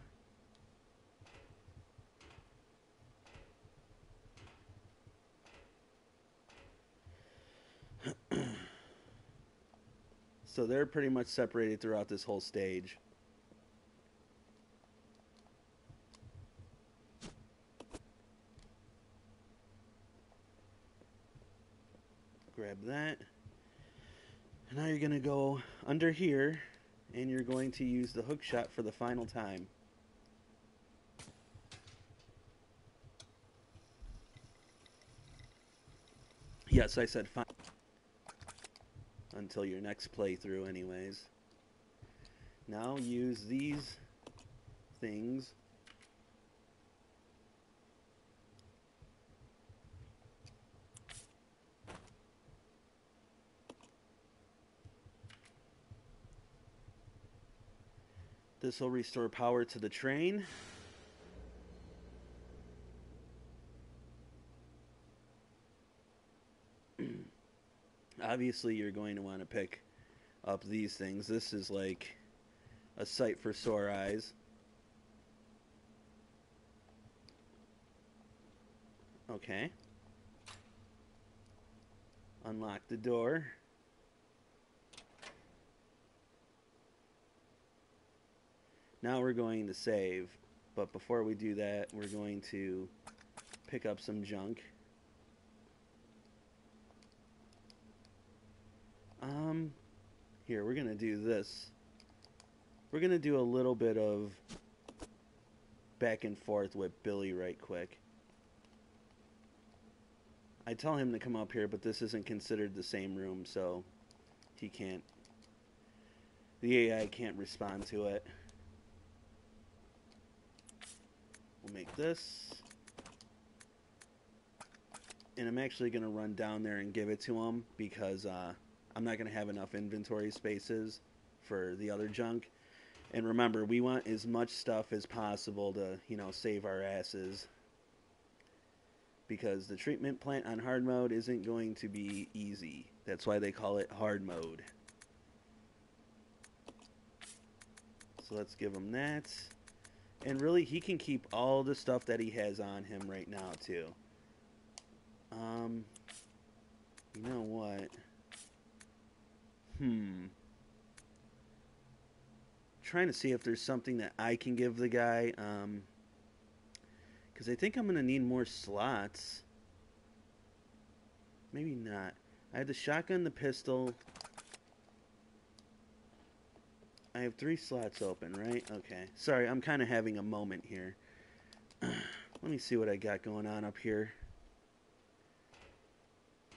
So they're pretty much separated throughout this whole stage. Grab that. And now you're going to go under here, and you're going to use the hook shot for the final time. Yes, I said fine. Until your next playthrough anyways. Now use these things. This will restore power to the train. Obviously, you're going to want to pick up these things. This is like a sight for sore eyes. Okay. Unlock the door. Now we're going to save, but before we do that, we're going to pick up some junk. Here, we're going to do this. We're going to do a little bit of back and forth with Billy right quick. I tell him to come up here, but this isn't considered the same room, so he can't. The AI can't respond to it. We'll make this. And I'm actually going to run down there and give it to him because I'm not going to have enough inventory spaces for the other junk. And remember, we want as much stuff as possible to, you know, save our asses. Because the treatment plant on hard mode isn't going to be easy. That's why they call it hard mode. So let's give him that. And really, he can keep all the stuff that he has on him right now, too. You know what? Trying to see if there's something that I can give the guy. Because I think I'm going to need more slots. Maybe not. I have the shotgun, the pistol. I have 3 slots open, right? Okay. Sorry, I'm kind of having a moment here. Let me see what I got going on up here.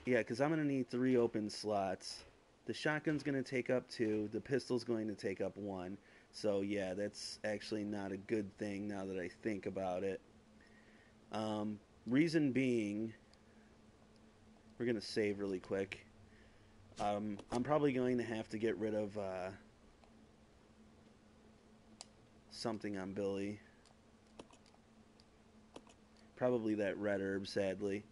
Yeah, because I'm going to need 3 open slots. The shotgun's going to take up 2. The pistol's going to take up 1. So, yeah, that's actually not a good thing now that I think about it. Reason being, we're going to save really quick. I'm probably going to have to get rid of something on Billy. Probably that red herb, sadly.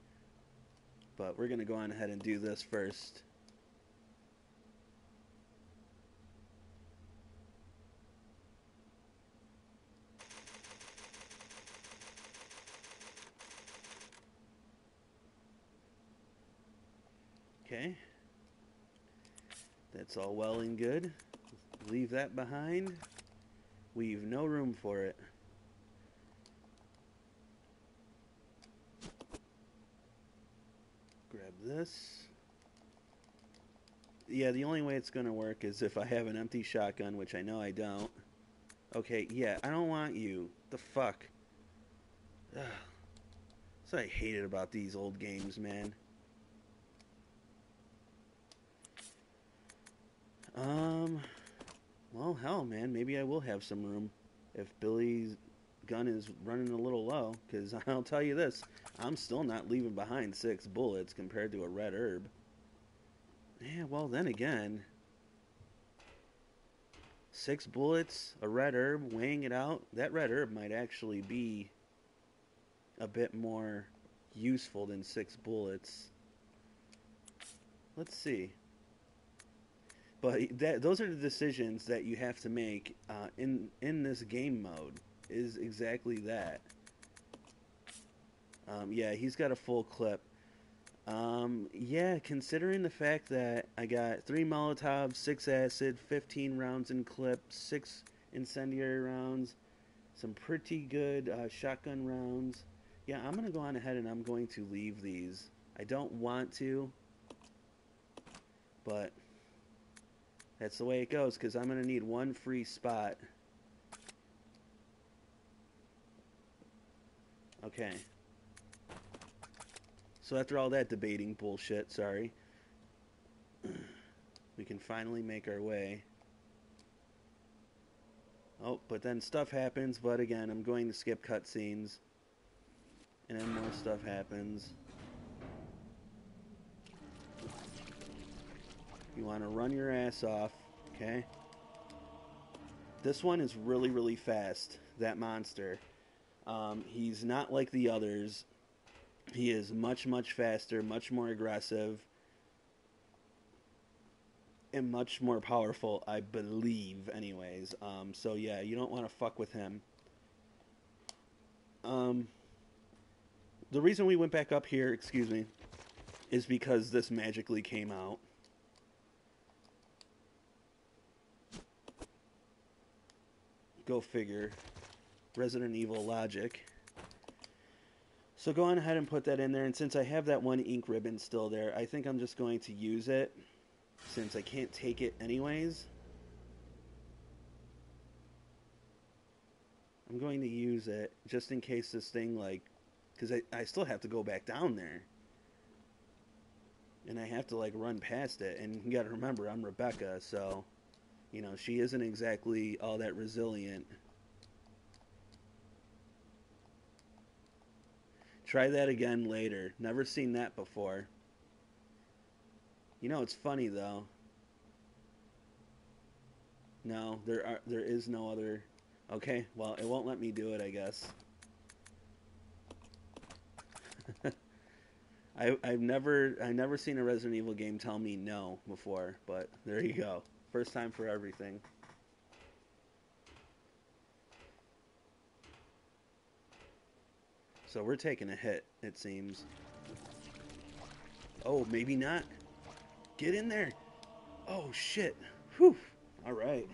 But we're going to go on ahead and do this first. Okay. That's all well and good. Leave that behind. We've no room for it. Grab this. Yeah, the only way it's going to work is if I have an empty shotgun, which I know I don't. Okay, yeah, I don't want you. The fuck? Ugh. That's what I hated about these old games, man. Well, hell, man, maybe I will have some room if Billy's gun is running a little low, because I'll tell you this, I'm still not leaving behind 6 bullets compared to a red herb. Yeah, well, then again, 6 bullets, a red herb, weighing it out, that red herb might actually be a bit more useful than 6 bullets. Let's see. But those are the decisions that you have to make in this game mode, is exactly that. Yeah, he's got a full clip. Yeah, considering the fact that I got 3 Molotovs, 6 acid, 15 rounds in clip, 6 incendiary rounds, some pretty good shotgun rounds. Yeah, I'm going to go on ahead and I'm going to leave these. I don't want to, but that's the way it goes, because I'm going to need 1 free spot. Okay. So after all that debating bullshit, sorry, we can finally make our way. Oh, but then stuff happens, but again, I'm going to skip cutscenes. And then more stuff happens. You want to run your ass off, okay? This one is really, really fast, that monster. He's not like the others. He is much, much faster, much more aggressive, and much more powerful, I believe, anyways. So yeah, you don't want to fuck with him. The reason we went back up here, excuse me, is because this magically came out. Go figure. Resident Evil logic. So go on ahead and put that in there, and since I have that 1 ink ribbon still there, I think I'm just going to use it, since I can't take it anyways. I'm going to use it, just in case this thing, like, because I still have to go back down there. And I have to, like, run past it, and you gotta remember, I'm Rebecca, so, you know, she isn't exactly all that resilient. Try that again later. Never seen that before. You know, it's funny though. No, there is no other. Okay, well, it won't let me do it, I guess. I've never seen a Resident Evil game tell me no before, but there you go. First time for everything. So we're taking a hit, it seems. Oh, maybe not. Get in there. Oh, shit. Whew. All right.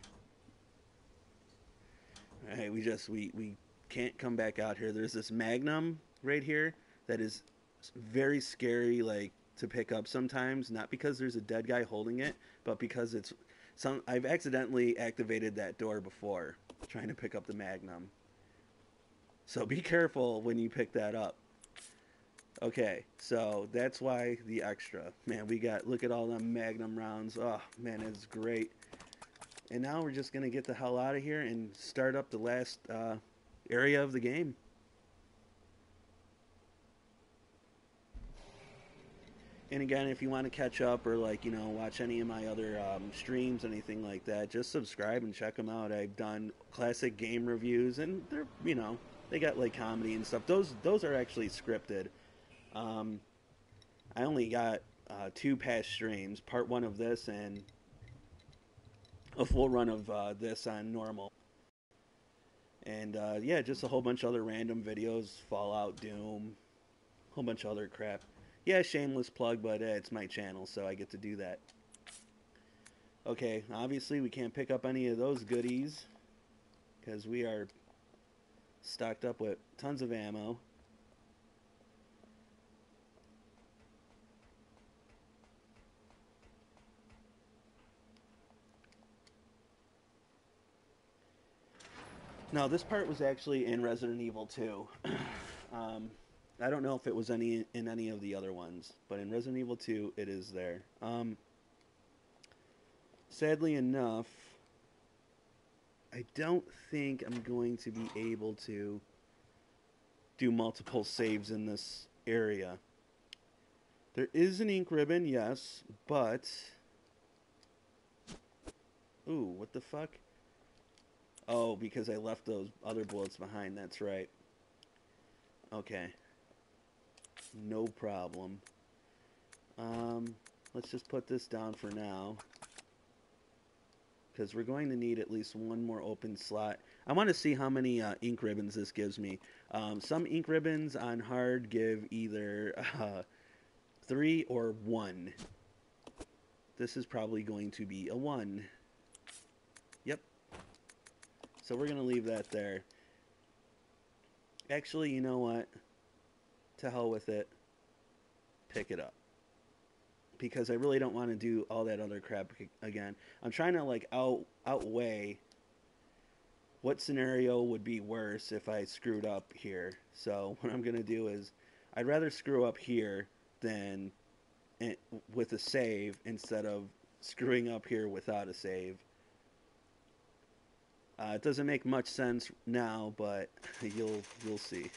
All right, we can't come back out here. There's this Magnum right here that is very scary, like, to pick up sometimes. Not because there's a dead guy holding it, but because it's I've accidentally activated that door before trying to pick up the Magnum. So be careful when you pick that up. Okay, so that's why the extra. Man, we got, look at all the Magnum rounds. Oh, man, it's great. And now we're just going to get the hell out of here and start up the last area of the game. And again, if you want to catch up or, like, you know, watch any of my other streams, anything like that, just subscribe and check them out. I've done classic game reviews, and they're, you know, they got, like, comedy and stuff. Those are actually scripted. I only got 2 past streams, part 1 of this and a full run of this on normal. And, yeah, just a whole bunch of other random videos, Fallout, Doom, a whole bunch of other crap. Yeah, shameless plug, but it's my channel, so I get to do that. Okay, obviously we can't pick up any of those goodies, because we are stocked up with tons of ammo. Now, this part was actually in Resident Evil 2. I don't know if it was in any of the other ones, but in Resident Evil 2, it is there. Sadly enough, I don't think I'm going to be able to do multiple saves in this area. There is an ink ribbon, yes, but... Ooh, what the fuck? Oh, because I left those other bullets behind, that's right. Okay. No problem. Let's just put this down for now, because we're going to need at least one more open slot. I want to see how many ink ribbons this gives me. Some ink ribbons on hard give either 3 or 1. This is probably going to be a 1. Yep. So we're going to leave that there. Actually, you know what? To hell with it. Pick it up. Because I really don't want to do all that other crap again. I'm trying to, like, outweigh what scenario would be worse if I screwed up here. So what I'm going to do is, I'd rather screw up here than with a save instead of screwing up here without a save. It doesn't make much sense now, but you'll see.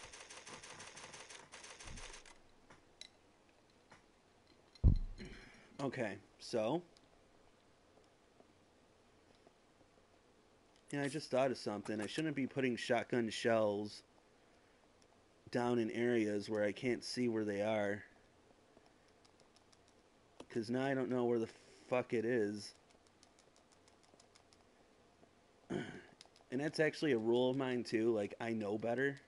Okay, so yeah, I just thought of something. I shouldn't be putting shotgun shells down in areas where I can't see where they are, because now I don't know where the fuck it is. And that's actually a rule of mine too, like, I know better.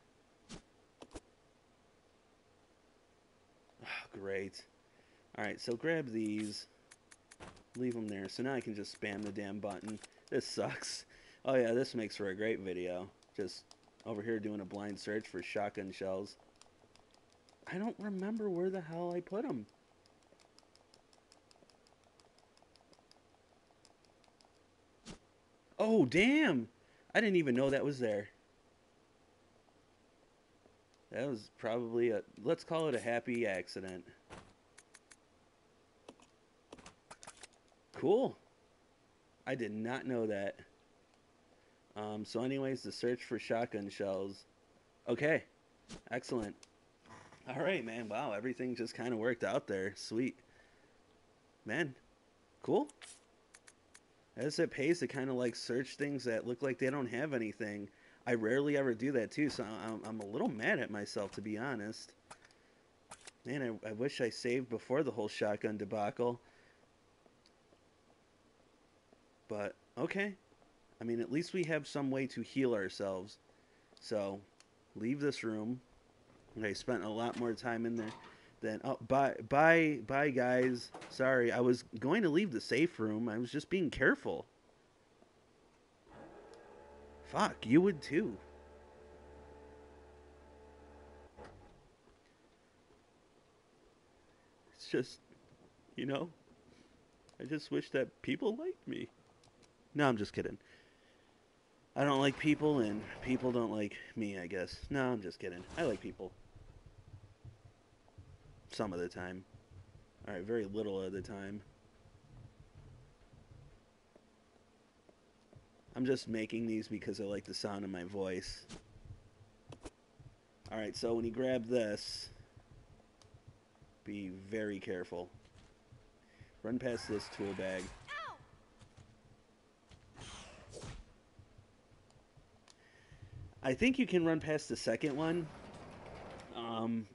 Oh, great. Alright, so grab these, leave them there, so now I can just spam the damn button. This sucks. Oh yeah, this makes for a great video. Just over here doing a blind search for shotgun shells. I don't remember where the hell I put them. Oh, damn! I didn't even know that was there. That was probably a, let's call it a happy accident. Cool. I did not know that. So anyways, the search for shotgun shells. Okay. Excellent. Alright, man. Wow, everything just kind of worked out there. Sweet. Man. Cool. As it pays to kind of like search things that look like they don't have anything. I rarely ever do that too, so I'm a little mad at myself, to be honest. Man, I wish I saved before the whole shotgun debacle. But, okay. I mean, at least we have some way to heal ourselves. So, leave this room. I spent a lot more time in there than... Oh, bye, guys. Sorry, I was going to leave the safe room. I was just being careful. Fuck, you would too. just, you know, I just wish that people liked me. No, I'm just kidding. I don't like people, and people don't like me, I guess. No, I'm just kidding. I like people. Some of the time. Alright, very little of the time. I'm just making these because I like the sound of my voice. Alright, so when you grab this, be very careful. Run past this tool bag. I think you can run past the second one.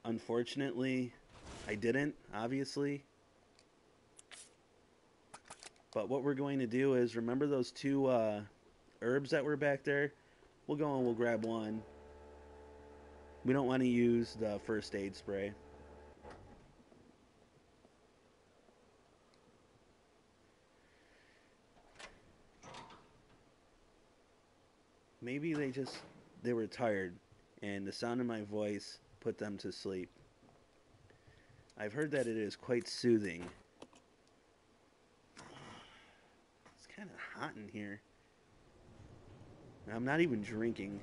Unfortunately, I didn't, obviously. But what we're going to do is, remember those two herbs that were back there? We'll go and we'll grab one. We don't want to use the first aid spray. Maybe they were tired, and the sound of my voice put them to sleep. I've heard that it is quite soothing. It's kind of hot in here. I'm not even drinking,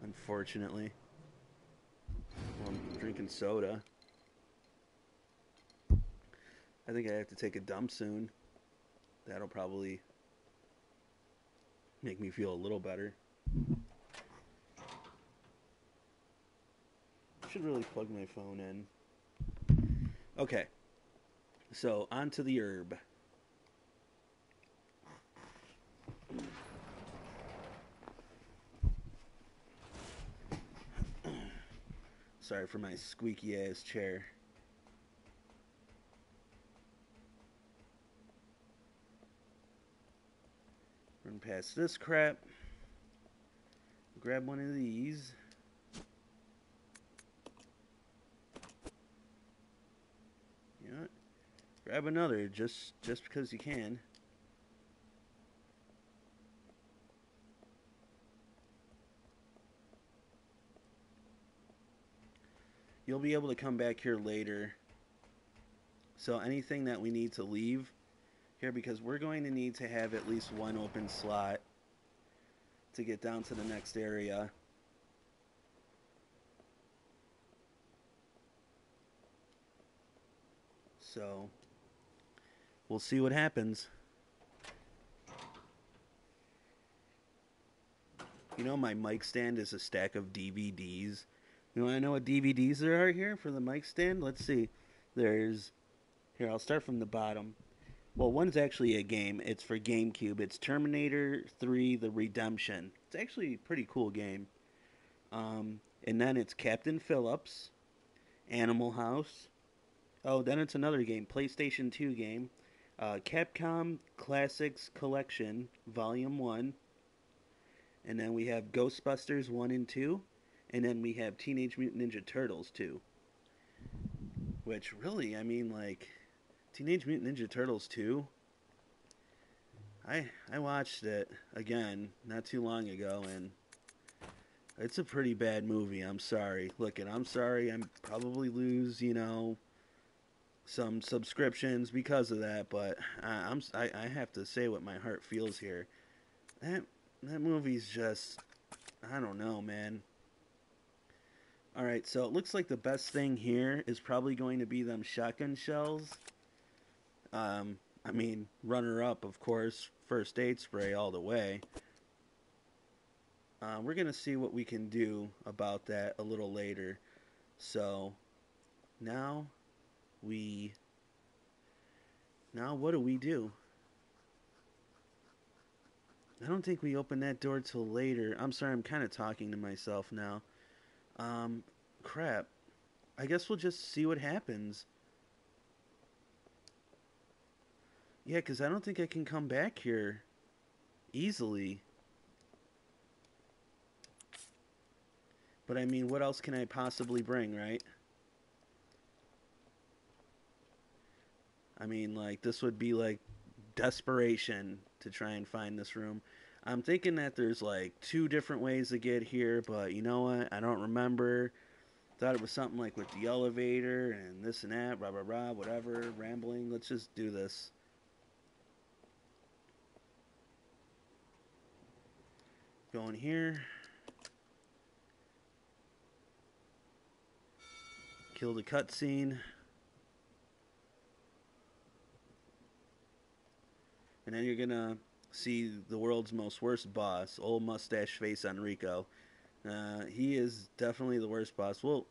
unfortunately. Well, I'm drinking soda. I think I have to take a dump soon. That'll probably make me feel a little better. I should really plug my phone in. Okay, so on to the herb. Sorry for my squeaky ass chair. Run past this crap. Grab one of these. You know what? Grab another just because you can. You'll be able to come back here later. So anything that we need to leave here, because we're going to need to have at least one open slot to get down to the next area. So we'll see what happens. You know, my mic stand is a stack of DVDs. You want to know what DVDs there are here for the mic stand? Let's see. There's... Here, I'll start from the bottom. Well, one's actually a game. It's for GameCube. It's Terminator 3: The Redemption. It's actually a pretty cool game. And then it's Captain Phillips, Animal House. Oh, then it's another game, PlayStation 2 game. Capcom Classics Collection, Volume 1. And then we have Ghostbusters 1 and 2. And then we have Teenage Mutant Ninja Turtles 2. Which, really, I mean, like... Teenage Mutant Ninja Turtles 2. I watched it again not too long ago, and it's a pretty bad movie. I'm sorry. Look, I'm sorry. I'm probably lose, you know, some subscriptions because of that, but I have to say what my heart feels here. That movie's just, I don't know, man. All right, so it looks like the best thing here is probably going to be them shotgun shells. I mean, runner-up, of course, first aid spray all the way. We're going to see what we can do about that a little later. So, now what do we do? I don't think we open that door till later. I'm sorry, I'm kind of talking to myself now. Crap. I guess we'll just see what happens. Yeah, because I don't think I can come back here easily. But I mean, what else can I possibly bring, right? I mean, like, this would be like desperation to try and find this room. I'm thinking that there's like 2 different ways to get here, but you know what? I don't remember. Thought it was something like with the elevator and this and that, blah, blah, blah, whatever, rambling. Let's just do this. Go in here. Kill the cutscene. And then you're gonna see the world's most worst boss, old mustache face Enrico. He is definitely the worst boss. We'll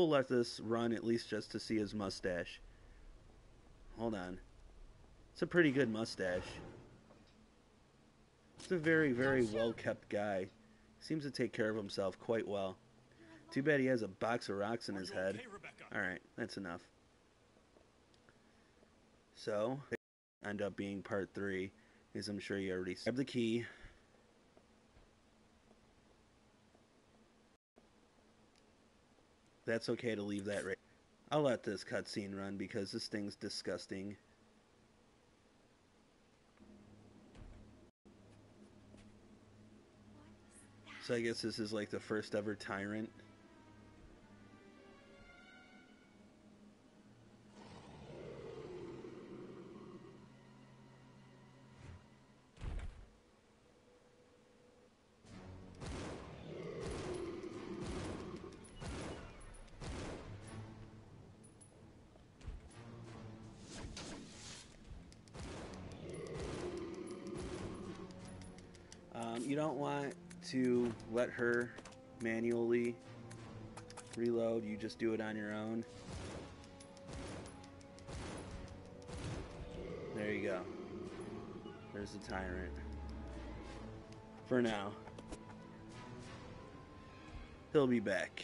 let this run at least just to see his mustache. Hold on. It's a pretty good mustache. It's a very, very well-kept guy. Seems to take care of himself quite well. Too bad he has a box of rocks in his head. Alright, that's enough. So, end up being part 3, as I'm sure you already grab the key. That's okay to leave that right. I'll let this cutscene run because this thing's disgusting. So I guess this is like the first ever tyrant. You don't want to let her manually reload. You just do it on your own. There you go. There's the tyrant. For now. He'll be back.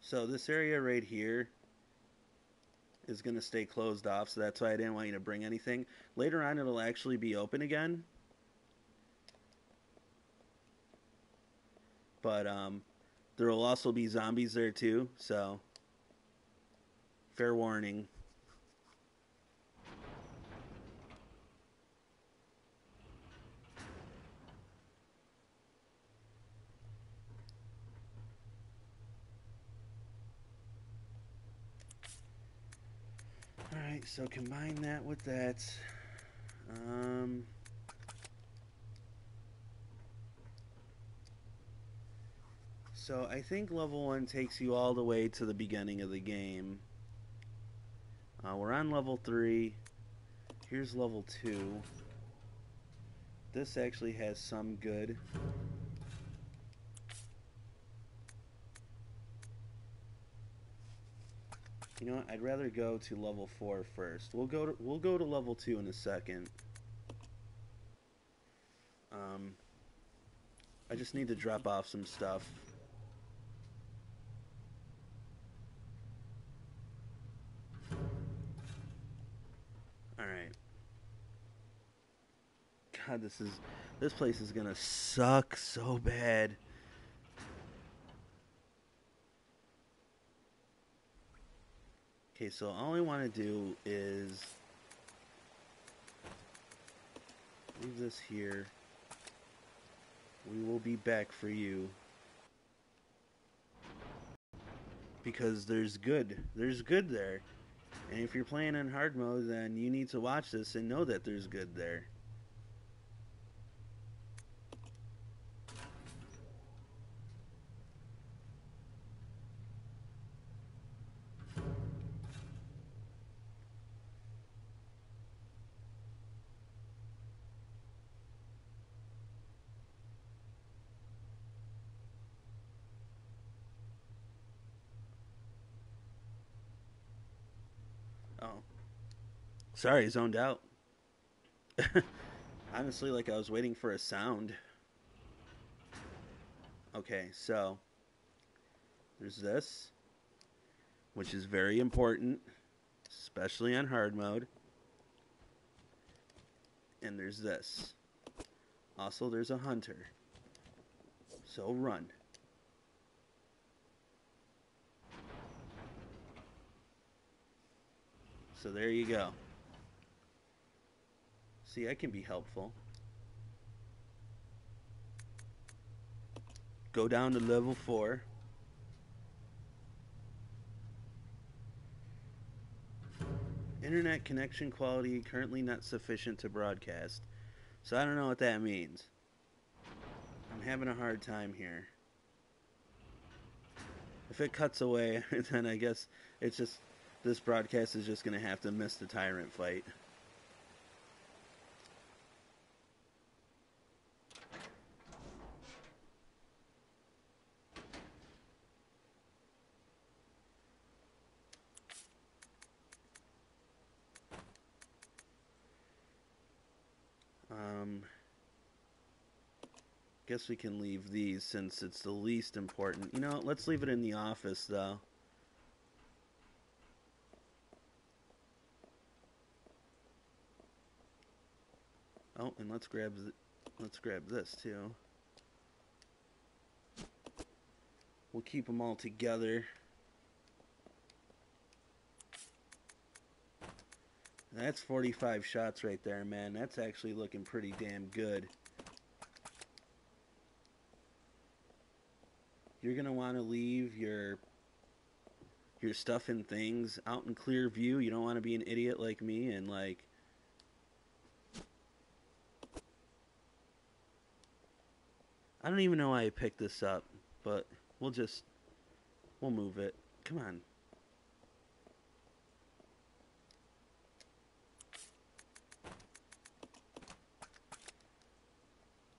So this area right here is going to stay closed off, so that's why I didn't want you to bring anything. Later on, it'll actually be open again. But there will also be zombies there too, so fair warning. Alright, so combine that with that. So I think level 1 takes you all the way to the beginning of the game. We're on level 3. Here's level 2. This actually has some good. You know what? I'd rather go to level 4 first. We'll go to level 2 in a second. I just need to drop off some stuff. Alright. God, this place is gonna suck so bad. Okay, so all I want to do is leave this here. We will be back for you. Because there's good. There's good there. And if you're playing on hard mode, then you need to watch this and know that there's good there. Oh. Sorry, zoned out. Honestly, like I was waiting for a sound. Okay, so there's this, which is very important, especially on hard mode. And there's this. Also, there's a hunter. So run. So there you go. See, I can be helpful. go down to level 4. Internet connection quality currently not sufficient to broadcast. So I don't know what that means. I'm having a hard time here. If it cuts away, then I guess it's just, this broadcast is just going to have to miss the tyrant fight. Guess we can leave these since it's the least important. You know, let's leave it in the office though. Oh, and let's grab this too. We'll keep them all together. That's 45 shots right there, man. That's actually looking pretty damn good. You're going to want to leave your stuff and things out in clear view. You don't want to be an idiot like me and like I don't even know why I picked this up, but we'll move it. Come on.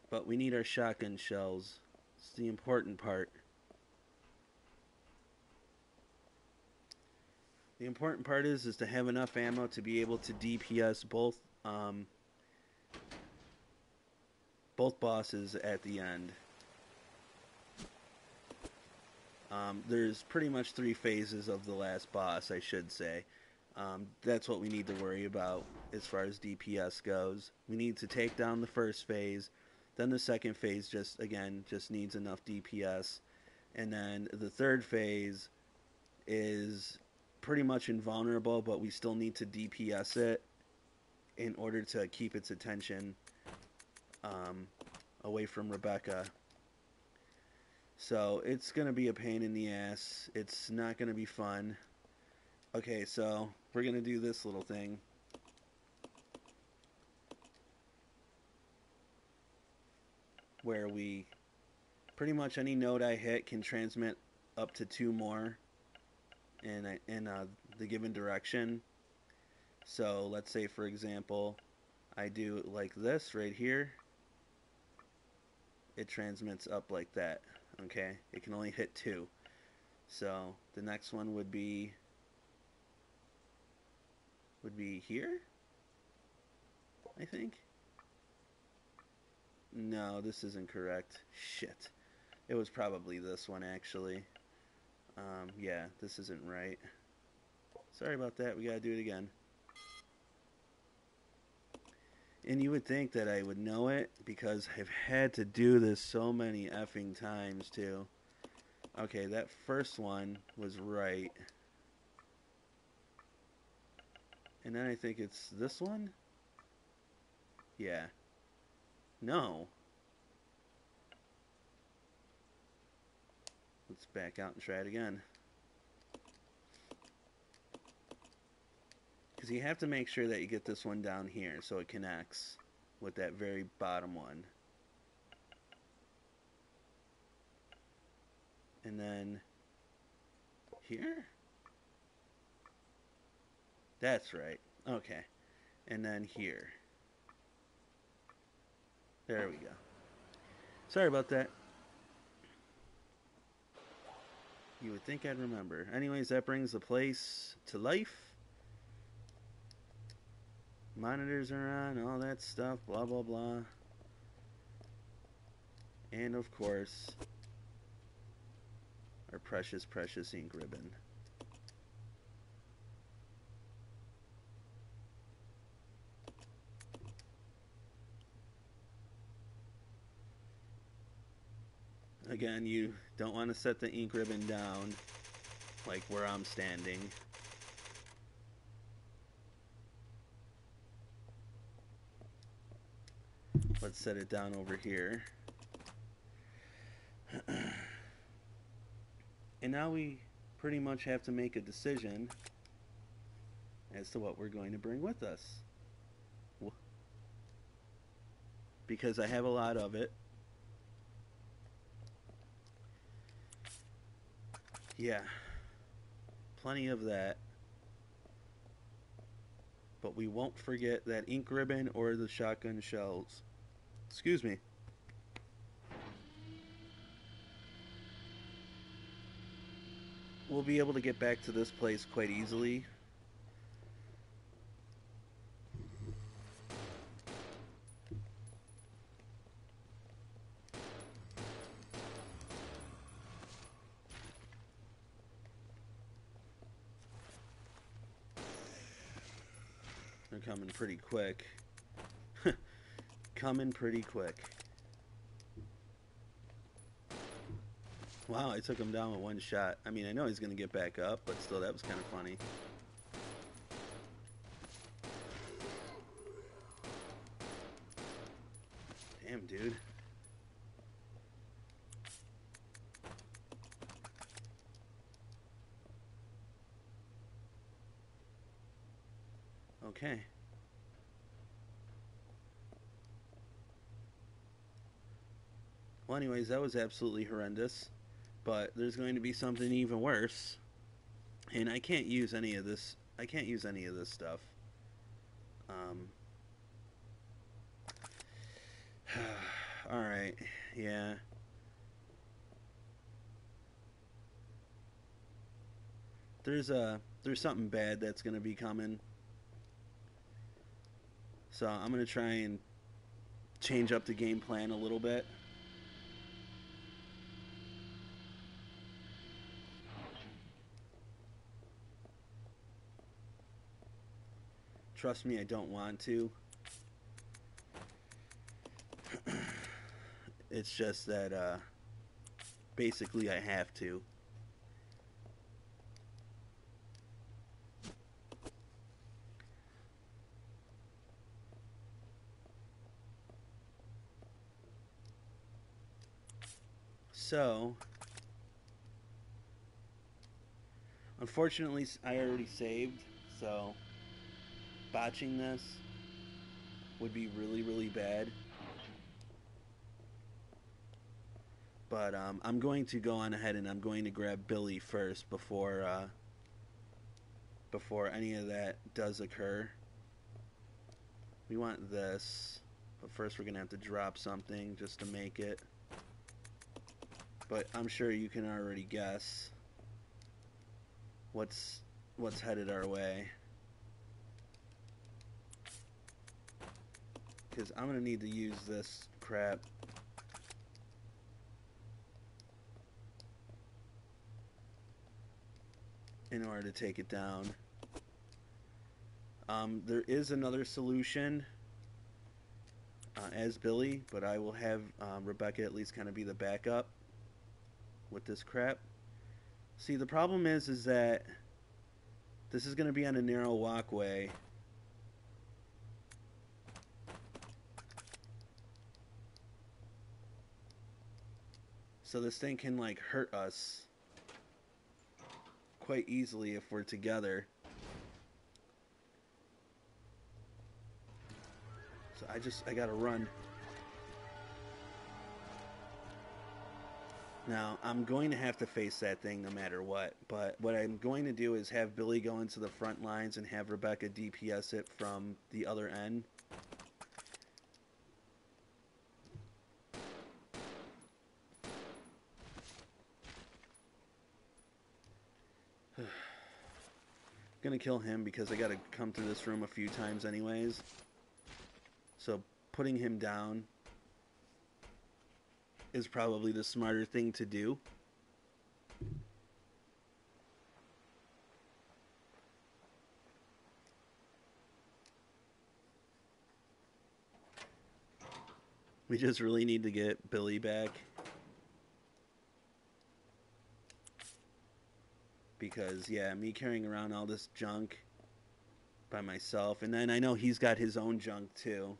But we need our shotgun shells. It's the important part. The important part is to have enough ammo to be able to DPS both bosses at the end. There's pretty much 3 phases of the last boss, I should say. That's what we need to worry about as far as DPS goes. We need to take down the first phase, then the second phase just needs enough DPS, and then the third phase is pretty much invulnerable, but we still need to DPS it in order to keep its attention away from Rebecca. So it's going to be a pain in the ass. It's not going to be fun. Okay, so we're going to do this little thing. Where we pretty much any node I hit can transmit up to 2 more in the given direction. So let's say, for example, I do it like this right here. It transmits up like that. Okay, it can only hit 2. So the next one would be here, I think. No, this isn't correct. Shit. It was probably this one, actually. Yeah, this isn't right. Sorry about that. We gotta do it again. And you would think that I would know it, because I've had to do this so many effing times, too. Okay, that first one was right. And then I think it's this one? Yeah. No. Let's back out and try it again. Because you have to make sure that you get this one down here so it connects with that very bottom one. And then here? That's right. Okay. And then here. There we go. Sorry about that. You would think I'd remember. Anyways, that brings the place to life. Monitors are on, all that stuff, blah, blah, blah. And, of course, our precious, precious ink ribbon. Again, you don't want to set the ink ribbon down like where I'm standing. Let's set it down over here. And now we pretty much have to make a decision as to what we're going to bring with us. Because I have a lot of it. Yeah. Plenty of that. But we won't forget that ink ribbon or the shotgun shells. Excuse me. We'll be able to get back to this place quite easily. They're coming pretty quick. Coming pretty quick. Wow, I took him down with one shot. I mean, I know he's going to get back up, but still, that was kind of funny. Damn, dude. Okay. Well, anyways, that was absolutely horrendous. But there's going to be something even worse. And I can't use any of this. I can't use any of this stuff. Alright. Yeah. There's something bad that's going to be coming. So I'm going to try and change up the game plan a little bit. Trust me, I don't want to. It's just that basically I have to. So, unfortunately, I already saved, so botching this would be really, really bad. But I'm going to go on ahead and I'm going to grab Billy first before any of that does occur. We want this, but first we're going to have to drop something just to make it. But I'm sure you can already guess what's headed our way. Because I'm going to need to use this crap. In order to take it down. There is another solution as Billy, but I will have Rebecca at least kind of be the backup with this crap. See, the problem is that this is going to be on a narrow walkway. So this thing can like hurt us quite easily if we're together. So I gotta run. Now, I'm going to have to face that thing no matter what, but what I'm going to do is have Billy go into the front lines and have Rebecca DPS it from the other end. Gonna kill him because I gotta come through this room a few times anyways. So putting him down is probably the smarter thing to do. We just really need to get Billy back. Because, yeah, me carrying around all this junk by myself. And then I know he's got his own junk, too.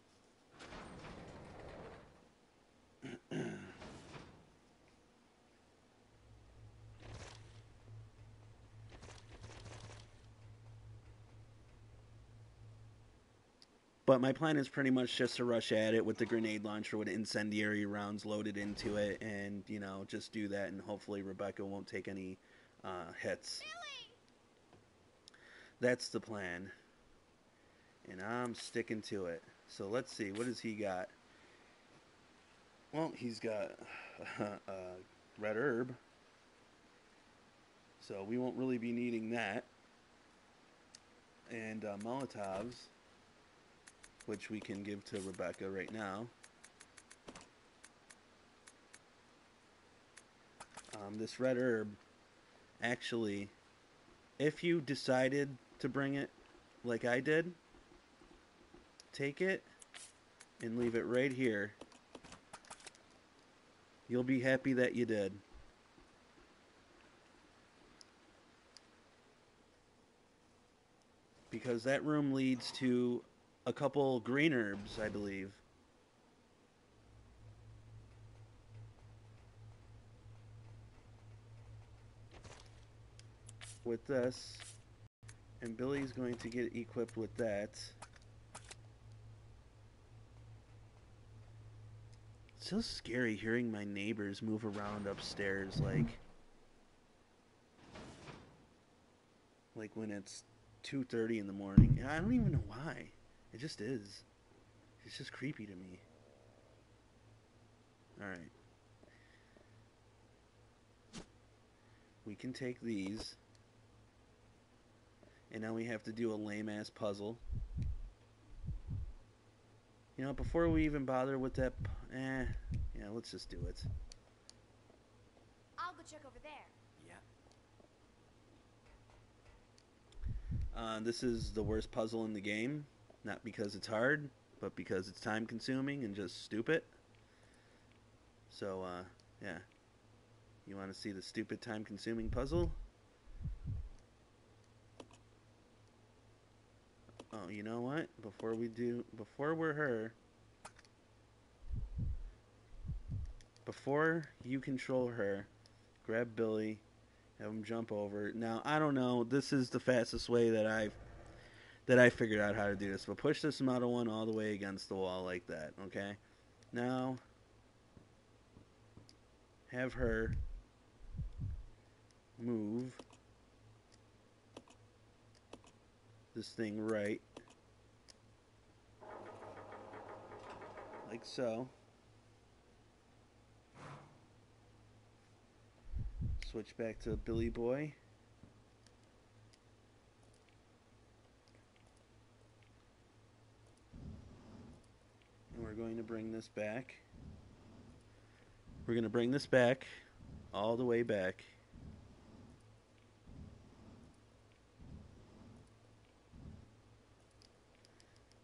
But my plan is pretty much just to rush at it with the grenade launcher with incendiary rounds loaded into it, and just do that, and hopefully Rebecca won't take any hits. Billy! That's the plan, and I'm sticking to it. So let's see, what does he got? Well, he's got red herb, so we won't really be needing that, and Molotovs, which we can give to Rebecca right now. This red herb, actually, if you decided to bring it like I did, take it and leave it right here. You'll be happy that you did. Because that room leads to a couple green herbs, I believe. With this, and Billy's going to get equipped with that. It's so scary hearing my neighbors move around upstairs, like when it's 2:30 in the morning. And I don't even know why. It just is. It's just creepy to me. Alright. We can take these. And now we have to do a lame-ass puzzle. You know, before we even bother with that... yeah, let's just do it. I'll go check over there. Yeah. This is the worst puzzle in the game. Not because it's hard, but because it's time-consuming and just stupid. So, yeah. You want to see the stupid time-consuming puzzle? Oh, you know what? Before we're her... Before you control her, grab Billy, have him jump over. Now, I don't know. This is the fastest way that I figured out how to do this. But push this Model 1 all the way against the wall like that, okay? Now, have her move this thing right. Like so. Switch back to Billy Boy. And we're going to bring this back. We're going to bring this back all the way back.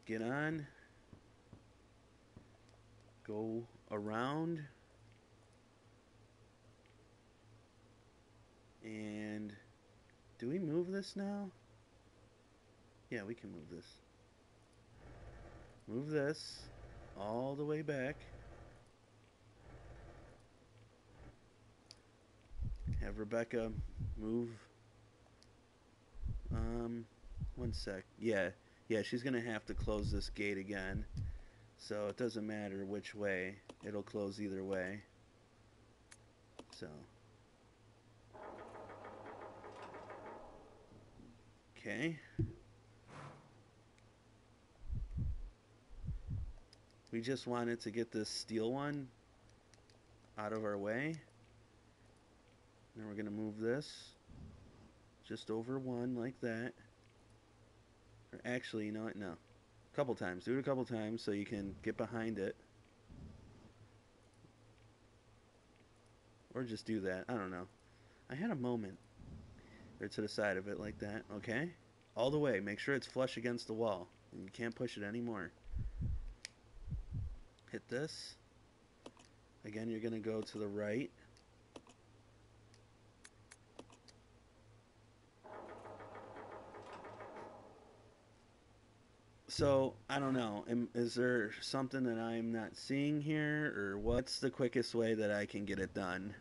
Get on. Go around. And do we move this now? Yeah, we can move this. Move this all the way back. Have Rebecca move. 1 sec. Yeah, she's gonna have to close this gate again. So it doesn't matter which way. It'll close either way. So. Okay. We just wanted to get this steel one out of our way. Now we're going to move this just over one like that. Or actually, you know what? No. A couple times. Do it a couple times so you can get behind it. Or just do that. I don't know. I had a moment. Or to the side of it like that, okay? All the way. Make sure it's flush against the wall. And you can't push it anymore. Hit this. Again, you're going to go to the right. So, I don't know. Is there something that I'm not seeing here? Or what's the quickest way that I can get it done?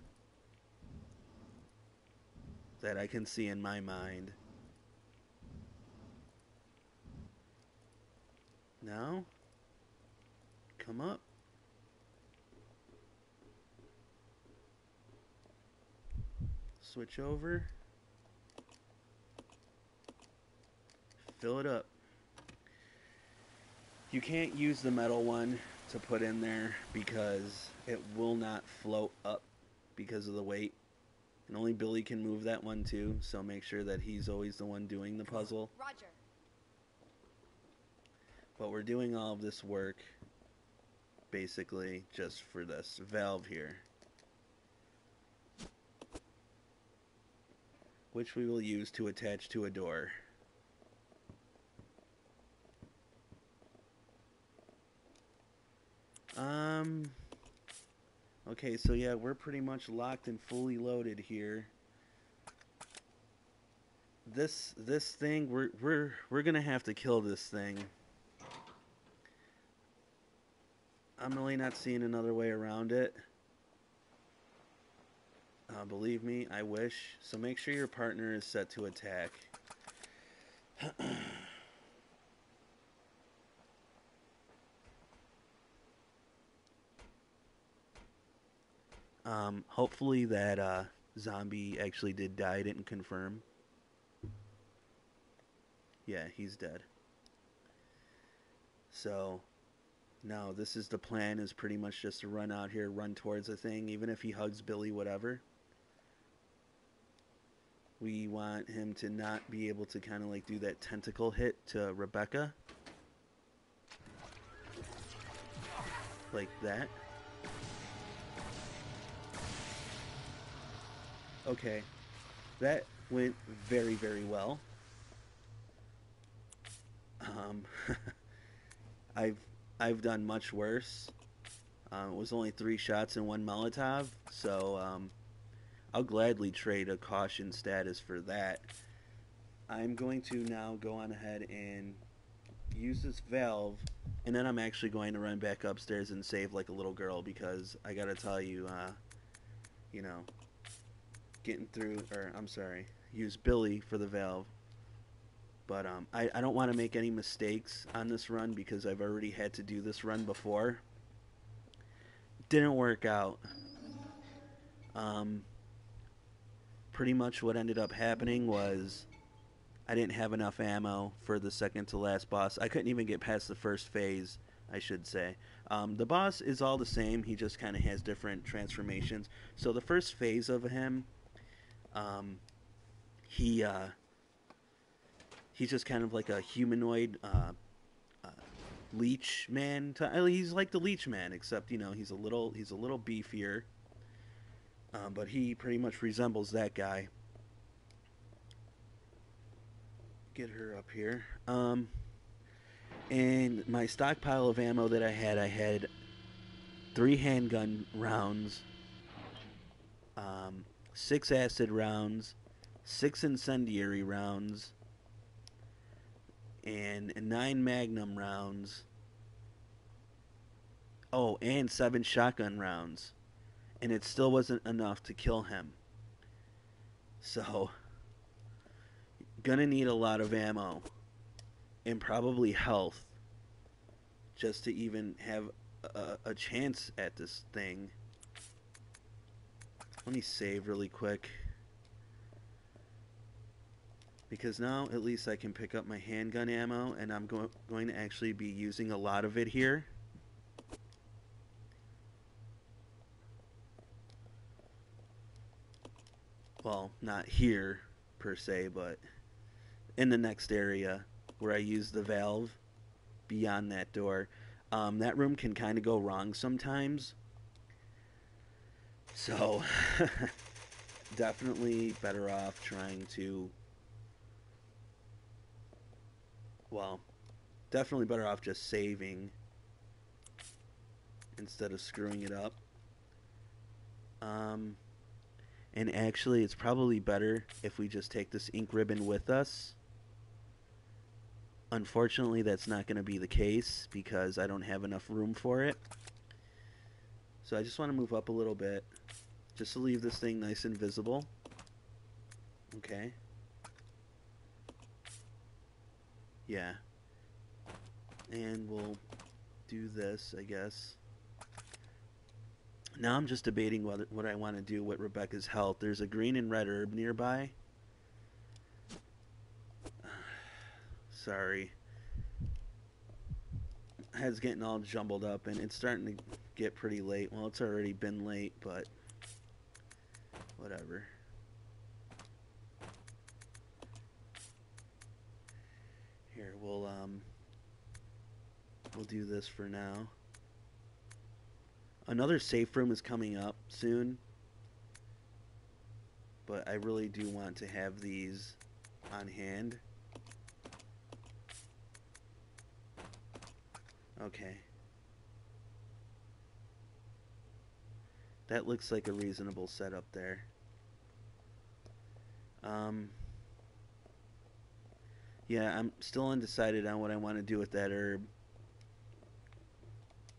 That I can see in my mind. Now, come up. Switch over. Fill it up. You can't use the metal one to put in there because it will not float up because of the weight. And only Billy can move that one too, so make sure that he's always the one doing the puzzle. Roger. But we're doing all of this work basically just for this valve here, which we will use to attach to a door. Okay, so yeah, we're pretty much locked and fully loaded here. This thing, we're gonna have to kill this thing. I'm really not seeing another way around it. Believe me, I wish. So make sure your partner is set to attack. Hopefully that zombie actually did die. I didn't confirm. Yeah, he's dead. So, no, this is the plan, is pretty much just to run out here, run towards the thing, even if he hugs Billy, whatever. We want him to not be able to kind of like do that tentacle hit to Rebecca. Like that. Okay, that went very, very well. I've done much worse. It was only 3 shots and 1 Molotov, so I'll gladly trade a caution status for that. I'm going to now go on ahead and use this valve, and then I'm actually going to run back upstairs and save like a little girl, because I gotta tell you, you know, getting through, or I'm sorry, use Billy for the valve. But I don't want to make any mistakes on this run, because I've already had to do this run before. Didn't work out. Pretty much what ended up happening was I didn't have enough ammo for the second to last boss. I couldn't even get past the first phase, I should say. The boss is all the same. He just kind of has different transformations. So the first phase of him, he's just kind of like a humanoid leech man. He's like the leech man, except, you know, he's a little beefier. But he pretty much resembles that guy. Get her up here. And my stockpile of ammo that I had 3 handgun rounds, 6 acid rounds, 6 incendiary rounds, and 9 magnum rounds. Oh, and 7 shotgun rounds. And it still wasn't enough to kill him. So, gonna need a lot of ammo. And probably health. Just to even have a chance at this thing. Let me save really quick. Because now at least I can pick up my handgun ammo, and I'm going to actually be using a lot of it here. Well, not here per se, but in the next area where I use the valve beyond that door. That room can kind of go wrong sometimes. So, definitely better off trying to... Well, definitely better off just saving instead of screwing it up. And actually, it's probably better if we just take this ink ribbon with us. Unfortunately, that's not going to be the case because I don't have enough room for it. So I just want to move up a little bit just to leave this thing nice and visible. Okay. Yeah. And we'll do this, I guess. Now I'm just debating what I want to do with Rebecca's health. There's a green and red herb nearby. Sorry. Head's getting all jumbled up, and it's starting to get pretty late. Well, it's already been late, but whatever. Here, we'll do this for now. Another safe room is coming up soon, but I really do want to have these on hand. Okay. That looks like a reasonable setup there. Yeah, I'm still undecided on what I want to do with that herb.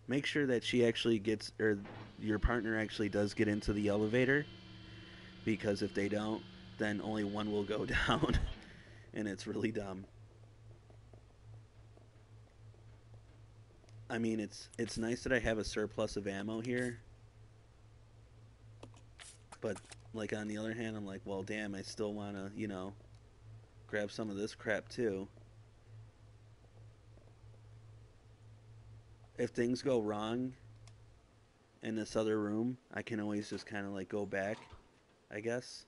Make sure that she actually gets, or your partner actually does get into the elevator, because if they don't, then only one will go down, and it's really dumb. I mean, it's nice that I have a surplus of ammo here, but like on the other hand, I'm like, well, damn, I still want to, you know, grab some of this crap too. If things go wrong in this other room, I can always just kind of like go back, I guess.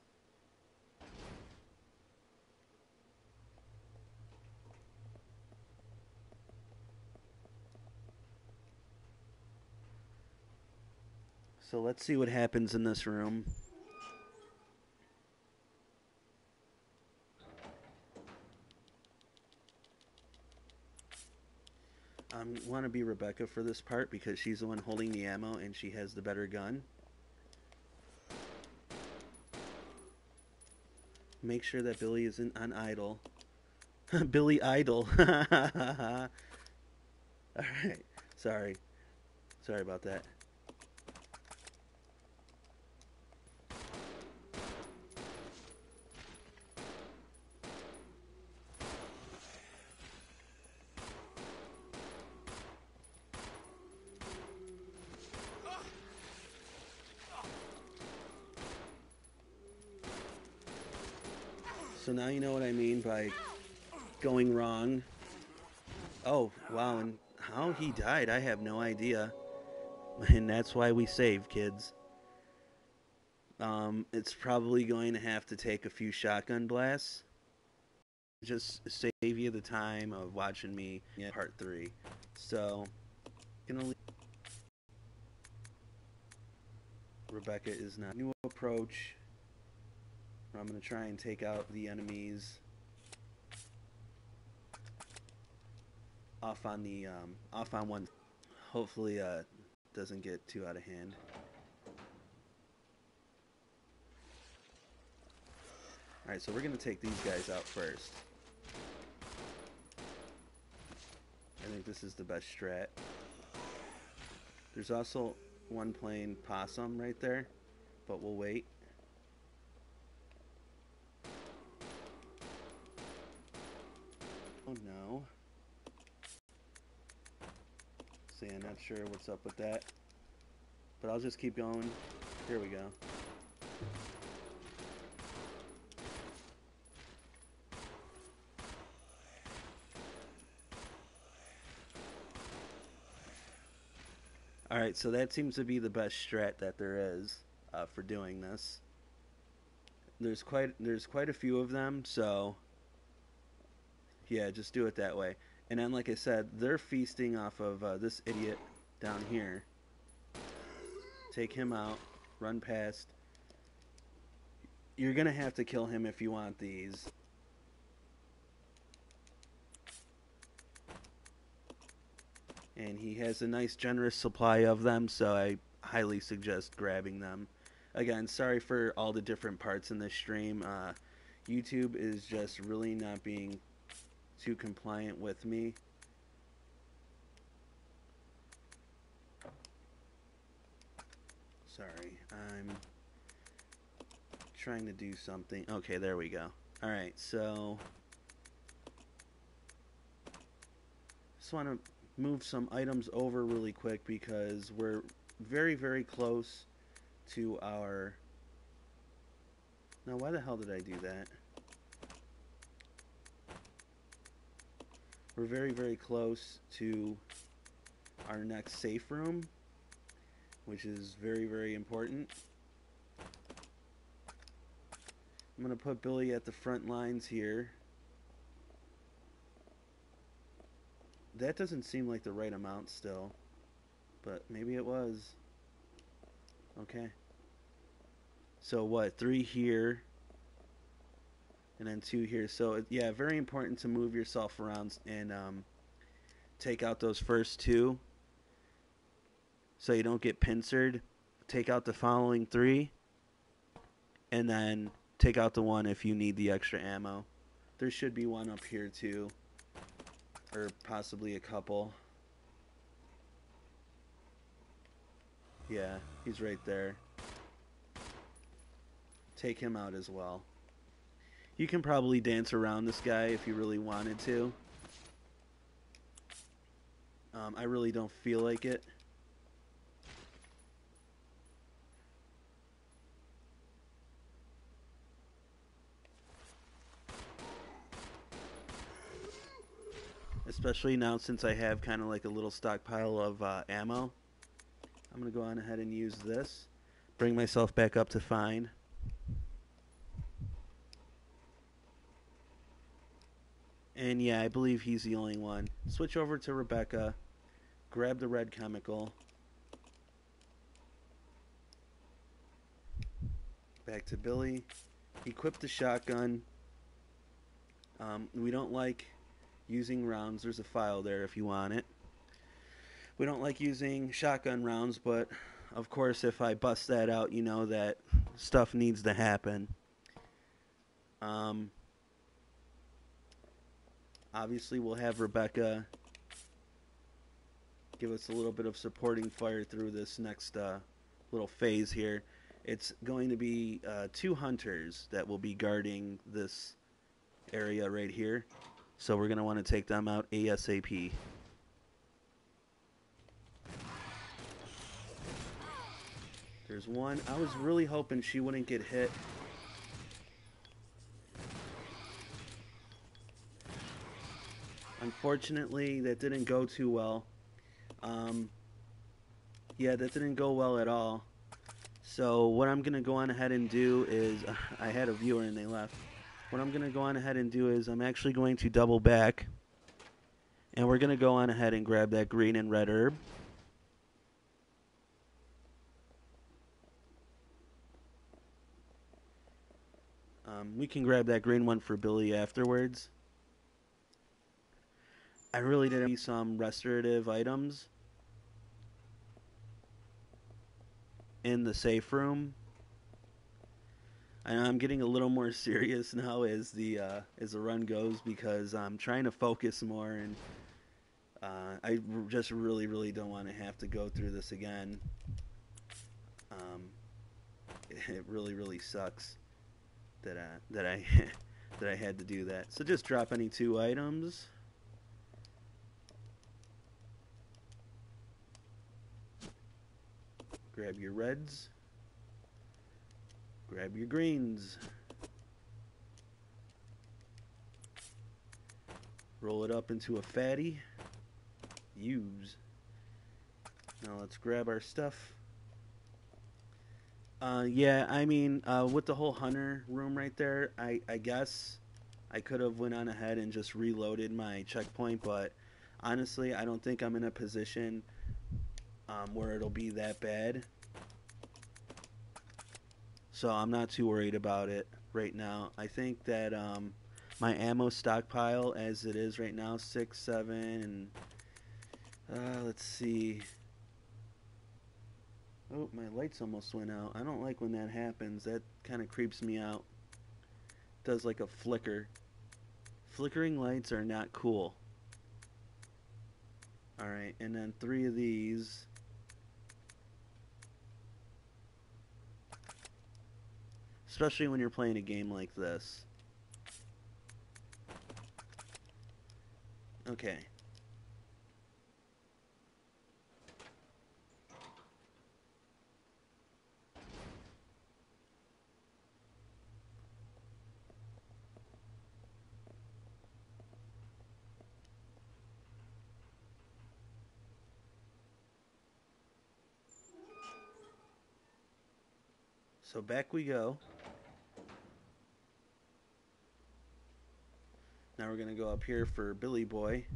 So let's see what happens in this room. I want to be Rebecca for this part because she's the one holding the ammo and she has the better gun. Make sure that Billy isn't on idle. Billy Idol. Alright. Sorry about that. So now you know what I mean by going wrong. Oh, wow, and how he died, I have no idea. And that's why we save, kids. It's probably going to have to take a few shotgun blasts. Just save you the time of watching me get part 3. So, gonna Rebecca is not. New approach. I'm gonna try and take out the enemies off on the off on one. Hopefully, doesn't get too out of hand. All right, so we're gonna take these guys out first. I think this is the best strat. There's also one playing possum right there, but we'll wait. Oh no. See, I'm not sure what's up with that, but I'll just keep going. Here we go. Alright, so that seems to be the best strat that there is for doing this. There's quite a few of them, so yeah, just do it that way. And then, like I said, they're feasting off of this idiot down here. Take him out, run past. You're gonna have to kill him if you want these. And he has a nice generous supply of them, so I highly suggest grabbing them. Again, sorry for all the different parts in this stream. YouTube is just really not being too compliant with me. Sorry, I'm trying to do something. Okay, there we go. Alright, so just want to move some items over really quick because we're very, very close to our... Now, why the hell did I do that? We're very, very close to our next safe room, which is very, very important. I'm going to put Billy at the front lines here. That doesn't seem like the right amount still, but maybe it was. Okay. So what, 3 here, and then 2 here. So yeah, very important to move yourself around and take out those first 2 so you don't get pincered. Take out the following 3, and then take out the 1 if you need the extra ammo. There should be 1 up here too, or possibly a couple. Yeah, he's right there. Take him out as well. You can probably dance around this guy if you really wanted to. I really don't feel like it. Especially now since I have kind of like a little stockpile of ammo. I'm going to go on ahead and use this. Bring myself back up to fine. And yeah, I believe he's the only one. Switch over to Rebecca. Grab the red chemical. Back to Billy. Equip the shotgun. We don't like using rounds. There's a file there if you want it. We don't like using shotgun rounds, but of course if I bust that out, you know that stuff needs to happen. Obviously we'll have Rebecca give us a little bit of supporting fire through this next little phase here. It's going to be 2 hunters that will be guarding this area right here. So we're going to want to take them out ASAP. There's 1. I was really hoping she wouldn't get hit. Unfortunately, that didn't go too well. Yeah, that didn't go well at all. So what I'm going to go on ahead and do is... I had a viewer and they left. What I'm going to go on ahead and do is I'm actually going to double back. And we're going to go on ahead and grab that green and red herb. We can grab that green one for Billy afterwards. I really didn't need some restorative items in the safe room. And I'm getting a little more serious now as the run goes because I'm trying to focus more, and I just really don't want to have to go through this again. It really sucks that I that I had to do that. So just drop any 2 items. Grab your reds. Grab your greens. Roll it up into a fatty. Use. Now let's grab our stuff. Yeah, I mean, with the whole hunter room right there, I guess I could have went on ahead and just reloaded my checkpoint, but honestly, I don't think I'm in a position where it'll be that bad. So I'm not too worried about it right now. I think that my ammo stockpile as it is right now, 6, 7, and let's see. Oh, my lights almost went out. I don't like when that happens. That kind of creeps me out. It does like a flicker. Flickering lights are not cool. Alright, and then 3 of these. Especially when you're playing a game like this. Okay. So back we go. Now we're going to go up here for Billy Boy.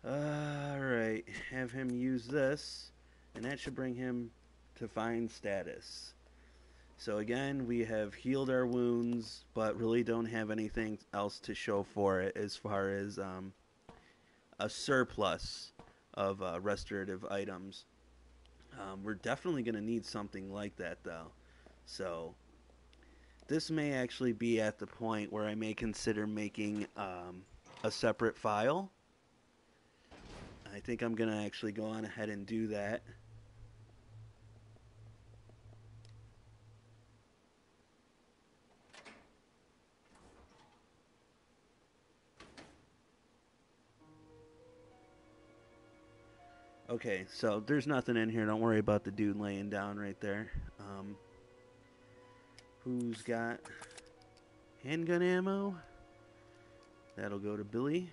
Alright, have him use this, and that should bring him to fine status. So again, we have healed our wounds, but really don't have anything else to show for it as far as a surplus of restorative items. We're definitely going to need something like that, though. So this may actually be at the point where I may consider making a separate file. I think I'm going to actually go on ahead and do that. Okay, so there's nothing in here. Don't worry about the dude laying down right there. Who's got handgun ammo? That'll go to Billy.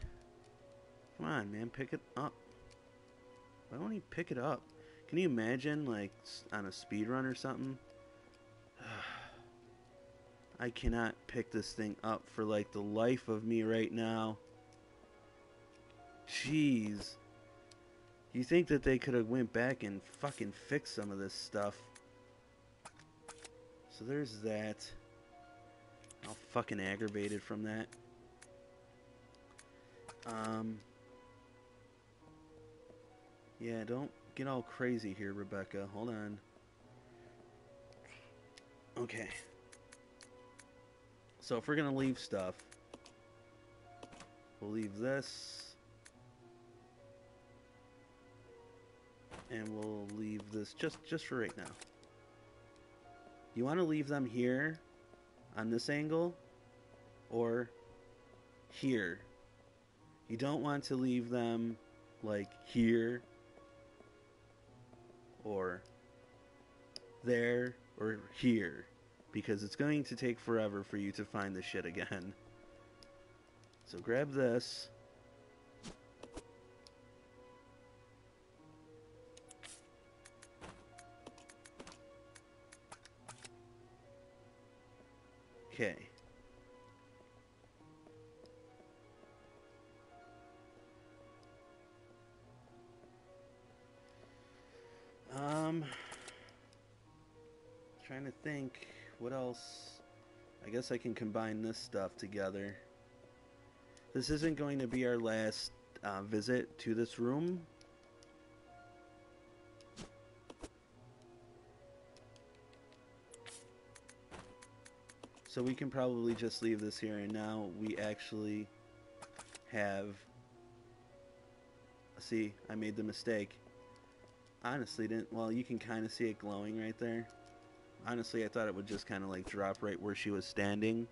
Come on, man, pick it up. Why don't he pick it up? Can you imagine, like, on a speed run or something? I cannot pick this thing up for, like, the life of me right now. Jeez. You think that they could have went back and fucking fixed some of this stuff. So there's that. All fucking aggravated from that. Yeah, don't get all crazy here, Rebecca. Hold on. Okay. So if we're gonna leave stuff, we'll leave this. And we'll leave this just for right now. You want to leave them here on this angle or here. You don't want to leave them like here or there or here, because it's going to take forever for you to find the shit again. So grab this. Okay. Trying to think what else. I guess I can combine this stuff together. This isn't going to be our last visit to this room. So we can probably just leave this here, and now we actually have... See, I made the mistake. Honestly, didn't... Well, you can kind of see it glowing right there. Honestly, I thought it would just kind of like drop right where she was standing.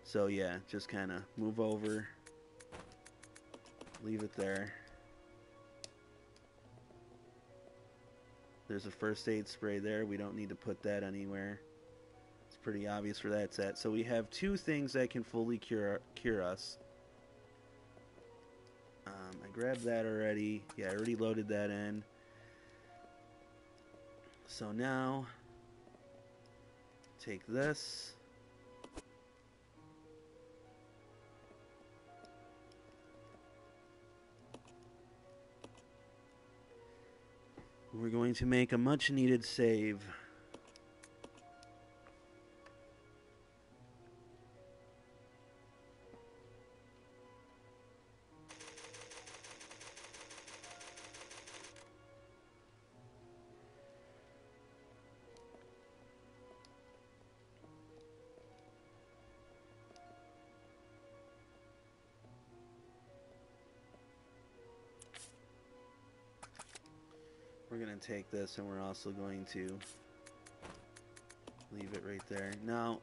So yeah, just kind of move over. Leave it there. There's a first aid spray there. We don't need to put that anywhere. It's pretty obvious where that's at. So we have two things that can fully cure us. I grabbed that already. Yeah, I already loaded that in. So now, take this. We're going to make a much needed save. We're going to take this and we're also going to leave it right there. Now,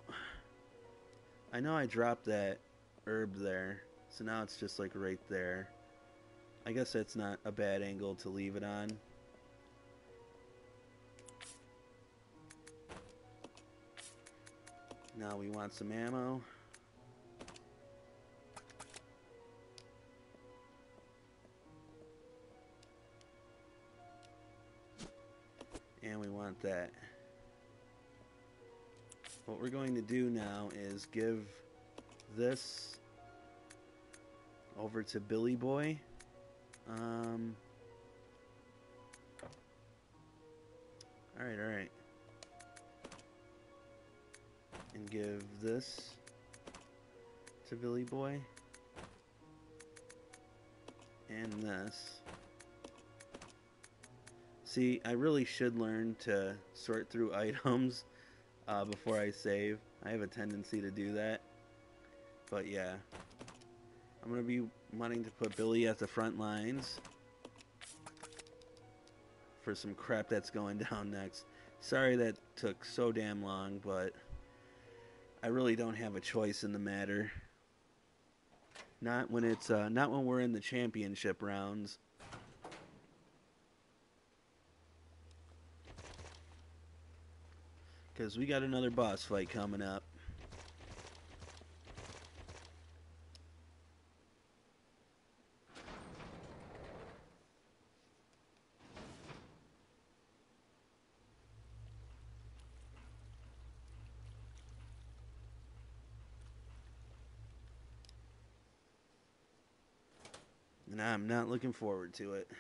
I know I dropped that herb there, so now it's just like right there. I guess that's not a bad angle to leave it on. Now we want some ammo. And we want that. What we're going to do now is give this over to Billy Boy. Alright. And give this to Billy Boy. And this. See, I really should learn to sort through items before I save. I have a tendency to do that. But yeah. I'm going to be wanting to put Billy at the front lines for some crap that's going down next. Sorry that took so damn long, but I really don't have a choice in the matter. Not when it's not when we're in the championship rounds. Because we got another boss fight coming up. And I'm not looking forward to it.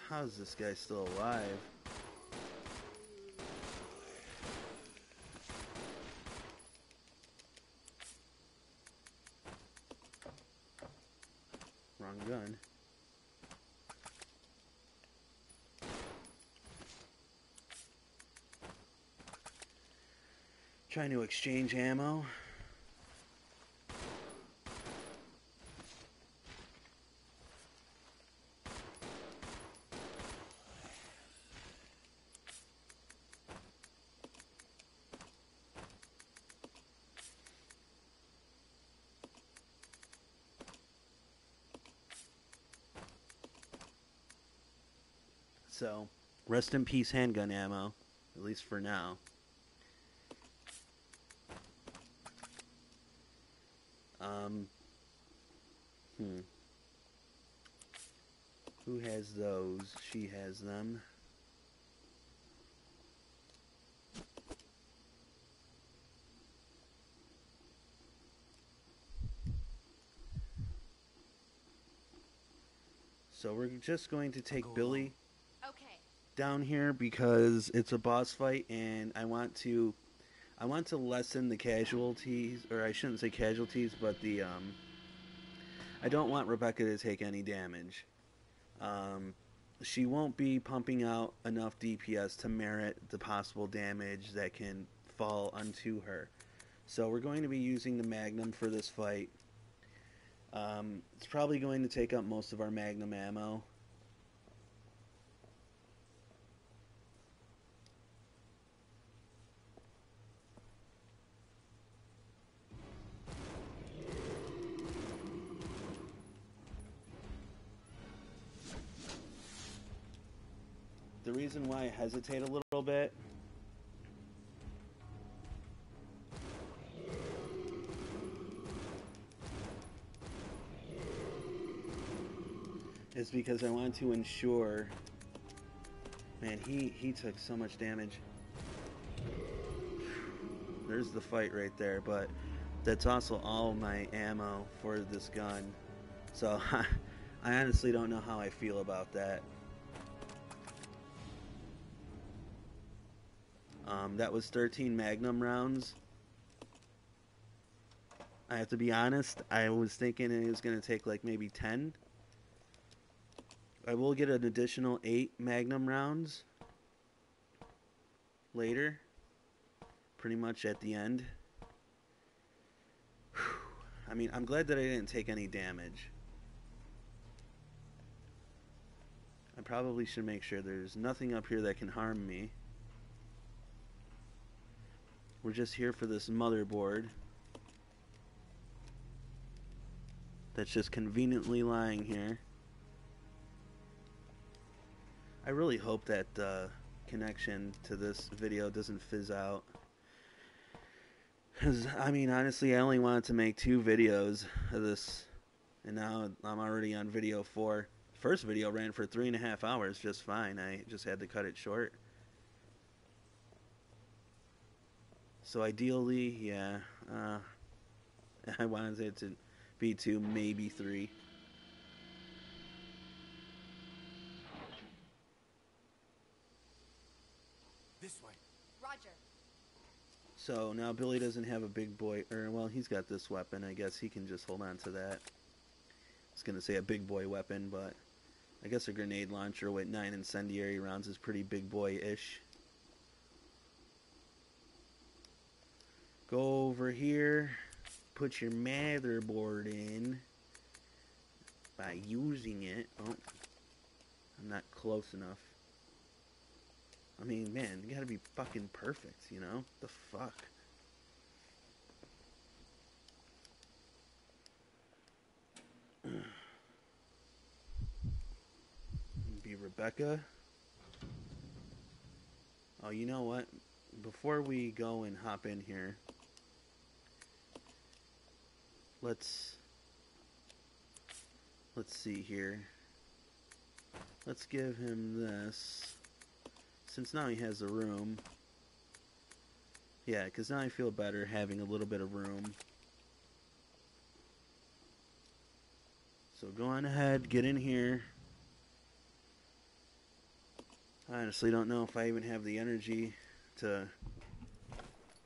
How is this guy still alive? Wrong gun. Trying to exchange ammo. So, rest in peace handgun ammo, at least for now. Who has those? She has them. So we're just going to take Billy down here because it's a boss fight, and I want to lessen the casualties, or I shouldn't say casualties, but the I don't want Rebecca to take any damage. She won't be pumping out enough DPS to merit the possible damage that can fall onto her. So we're going to be using the Magnum for this fight. It's probably going to take up most of our Magnum ammo. The reason why I hesitate a little bit is because I want to ensure... Man, he took so much damage. There's the fight right there, but that's also all my ammo for this gun. So I honestly don't know how I feel about that. That was 13 Magnum rounds. I have to be honest, I was thinking it was going to take like maybe 10. I will get an additional 8 Magnum rounds later, pretty much at the end. I mean, I'm glad that I didn't take any damage. I probably should make sure there's nothing up here that can harm me. We're just here for this motherboard that's just conveniently lying here. I really hope that connection to this video doesn't fizz out. Because, I mean, honestly, I only wanted to make 2 videos of this, and now I'm already on video 4. First video ran for 3.5 hours just fine. I just had to cut it short. So ideally, yeah, I wanted it to be 2, maybe 3. This way. Roger. So now Billy doesn't have a big boy, or well, he's got this weapon. I guess he can just hold on to that. I was gonna say a big boy weapon, but I guess a grenade launcher with 9 incendiary rounds is pretty big boy-ish. Go over here, put your motherboard in by using it. Oh, I'm not close enough. I mean, man, you gotta be fucking perfect, you know? The fuck? Be Rebecca. Oh, you know what? Before we go and hop in here, let's see here. Let's give him this. Since now he has a room. Yeah, because now I feel better having a little bit of room. So go on ahead, get in here. I honestly don't know if I even have the energy to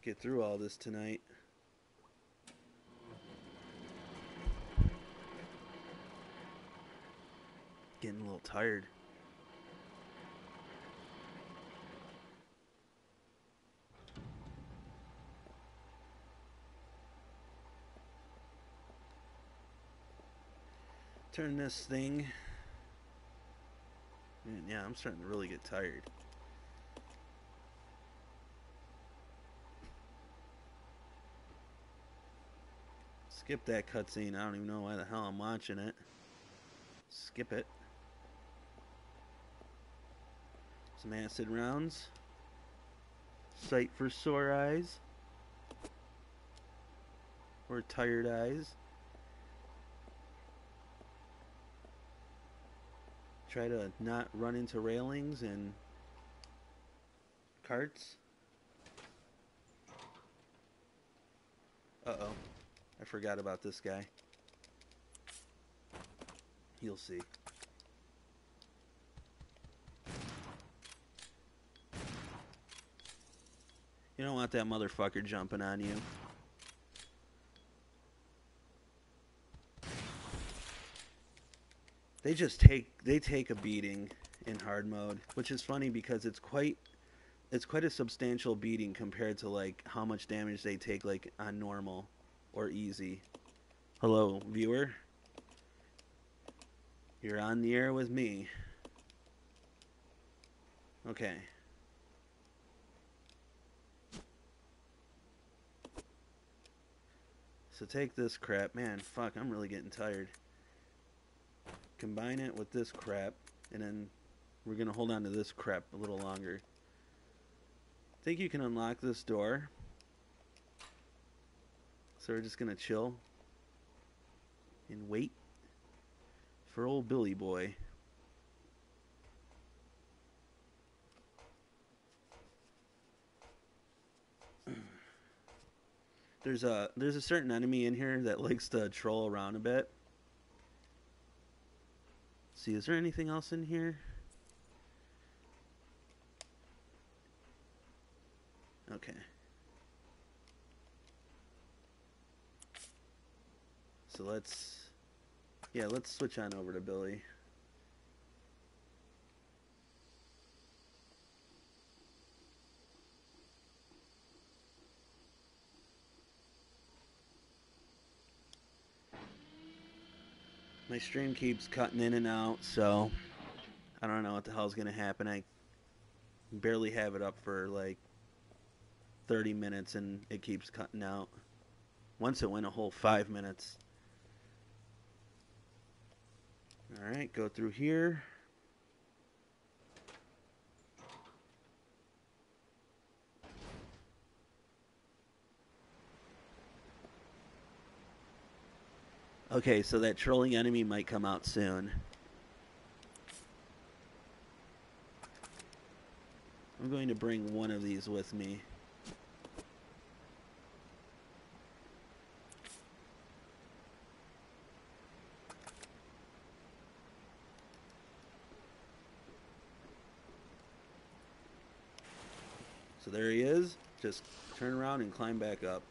get through all this tonight. Getting a little tired. Turn this thing. Man, yeah, I'm starting to really get tired. Skip that cutscene. I don't even know why the hell I'm watching it. Skip it. Some acid rounds. Sight for sore eyes. Or tired eyes. Try to not run into railings and carts. Uh-oh. I forgot about this guy. You'll see. You don't want that motherfucker jumping on you. They take a beating in hard mode, which is funny because it's quite a substantial beating compared to like how much damage they take like on normal or easy. Hello, viewer. You're on the air with me. Okay. So take this crap. Man, fuck, I'm really getting tired. Combine it with this crap, and then we're going to hold on to this crap a little longer. I think you can unlock this door. So we're just going to chill and wait for old Billy boy. There's a certain enemy in here that likes to troll around a bit. Let's see, is there anything else in here? Okay. So let's switch on over to Billy. My stream keeps cutting in and out, so I don't know what the hell's gonna happen. I barely have it up for like 30 minutes and it keeps cutting out. Once it went a whole 5 minutes. Alright, go through here. Okay, so that trolling enemy might come out soon. I'm going to bring one of these with me. So there he is. Just turn around and climb back up.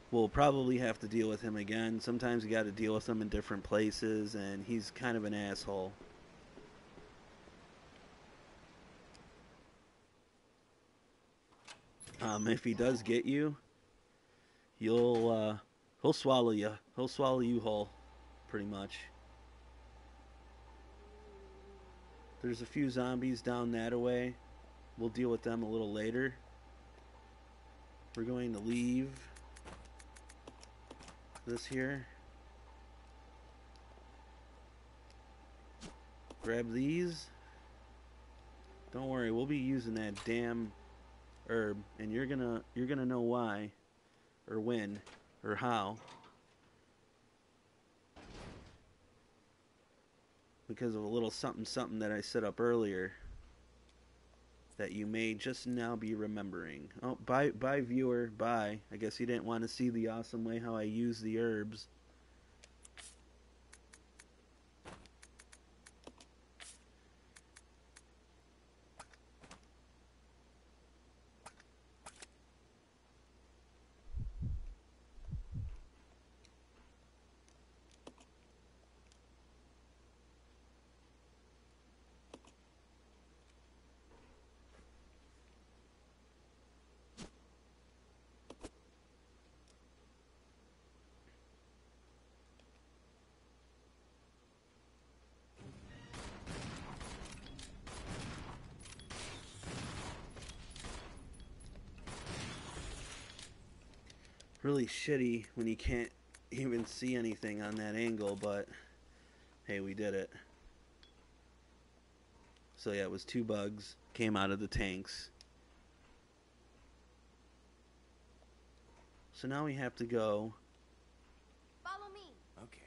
We'll probably have to deal with him again. Sometimes you got to deal with him in different places, and he's kind of an asshole. If he does get you, he'll swallow you. He'll swallow you whole, pretty much. There's a few zombies down that away. We'll deal with them a little later. We're going to leave this here. Grab these. Don't worry, we'll be using that damn herb, and you're gonna know why, or when, or how. Because of a little something something that I set up earlier that you may just now be remembering. Oh, bye viewer, bye. I guess you didn't want to see the awesome way how I use the herbs. Really shitty when you can't even see anything on that angle, but hey, we did it. So yeah, it was 2 bugs came out of the tanks. So now we have to go. Follow me. Okay.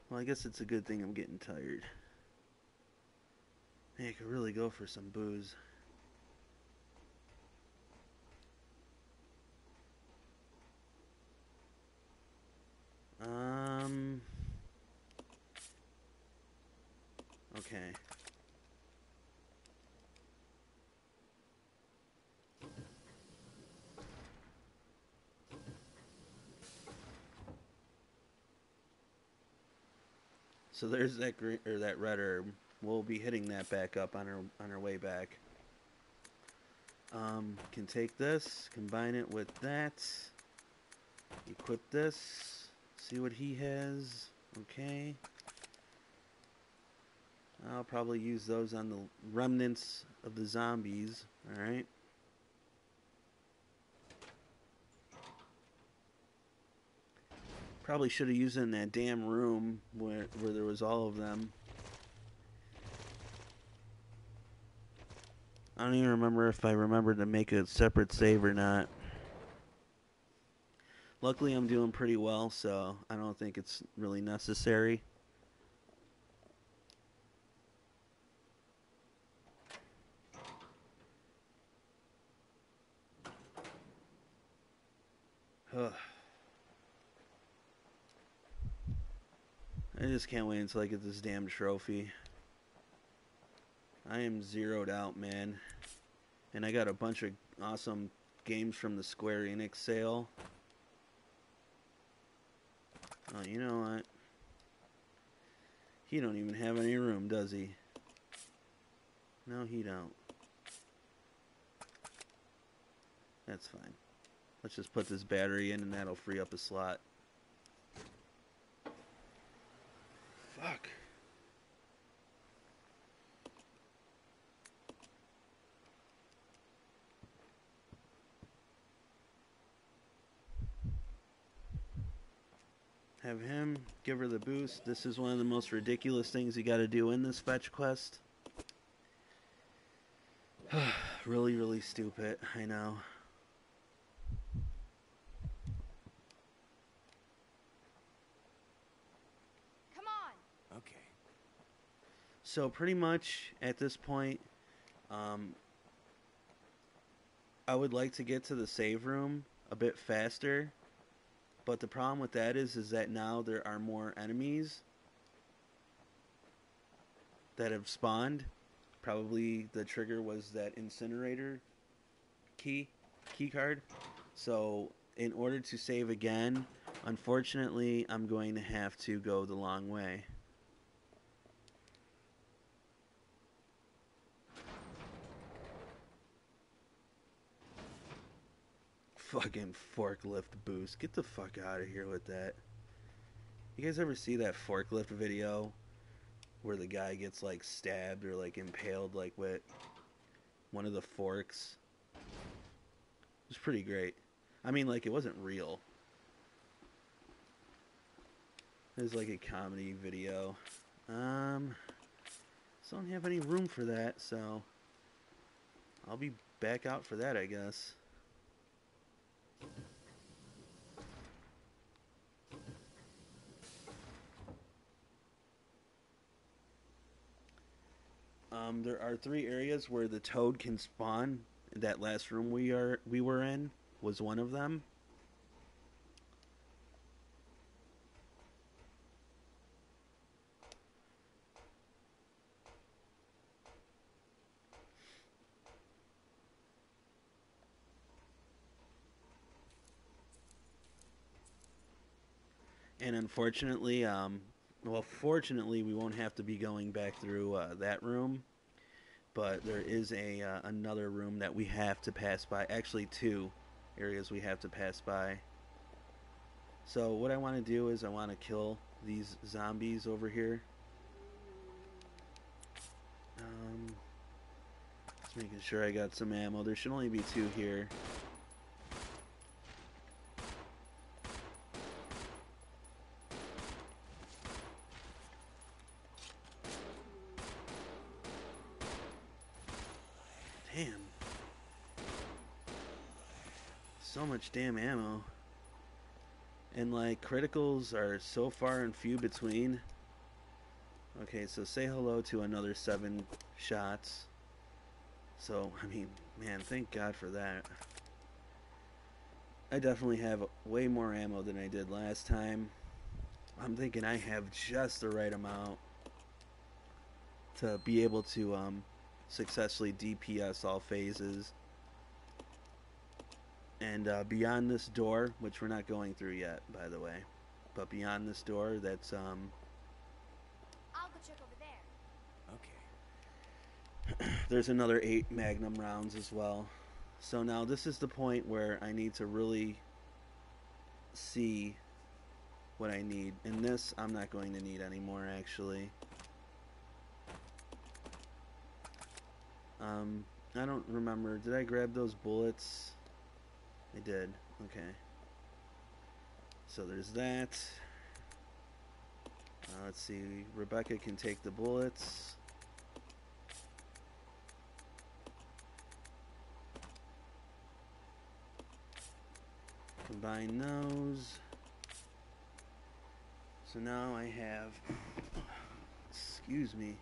Well, I guess it's a good thing I'm getting tired. Hey, I could really go for some booze. Okay. So there's that green or that red herb. We'll be hitting that back up on our way back. Can take this, combine it with that, equip this, see what he has. Okay. I'll probably use those on the remnants of the zombies. Alright. Probably should have used it in that damn room where there was all of them. I don't even remember if I remembered to make a separate save or not. Luckily, I'm doing pretty well, so I don't think it's really necessary. I just can't wait until I get this damn trophy. I am zeroed out, man. And I got a bunch of awesome games from the Square Enix sale. Oh, you know what? He don't even have any room, does he? No, he don't. That's fine. Let's just put this battery in and that'll free up a slot. Fuck. Have him give her the boost. This is one of the most ridiculous things you gotta do in this fetch quest. Really, really stupid. I know. Come on. Okay. So pretty much at this point, I would like to get to the save room a bit faster, but the problem with that is that now there are more enemies that have spawned. Probably the trigger was that incinerator key card. So in order to save again, unfortunately, I'm going to have to go the long way. Fucking forklift boost. Get the fuck out of here with that. You guys ever see that forklift video where the guy gets like stabbed or like impaled like with one of the forks? It was pretty great. I mean, like, it wasn't real. It was like a comedy video. So don't have any room for that, so I'll be back out for that, I guess. There are 3 areas where the toad can spawn. That last room we were in was one of them. And unfortunately, well, fortunately, we won't have to be going back through that room. But there is another room that we have to pass by. Actually, 2 areas we have to pass by. So what I want to do is I want to kill these zombies over here. Just making sure I got some ammo. There should only be 2 here. Damn. So much damn ammo. And like, criticals are so far and few between. Okay, so say hello to another 7 shots. So, I mean, man, thank God for that. I definitely have way more ammo than I did last time. I'm thinking I have just the right amount to be able to successfully DPS all phases. And beyond this door, which we're not going through yet, by the way, but beyond this door, that's I'll go check over there. Okay. there's another 8 Magnum rounds as well. So now this is the point where I need to really see what I need. And this I'm not going to need anymore, actually. I don't remember. Did I grab those bullets? I did. Okay. So there's that. Let's see. Rebecca can take the bullets. Combine those. So now I have... Excuse me.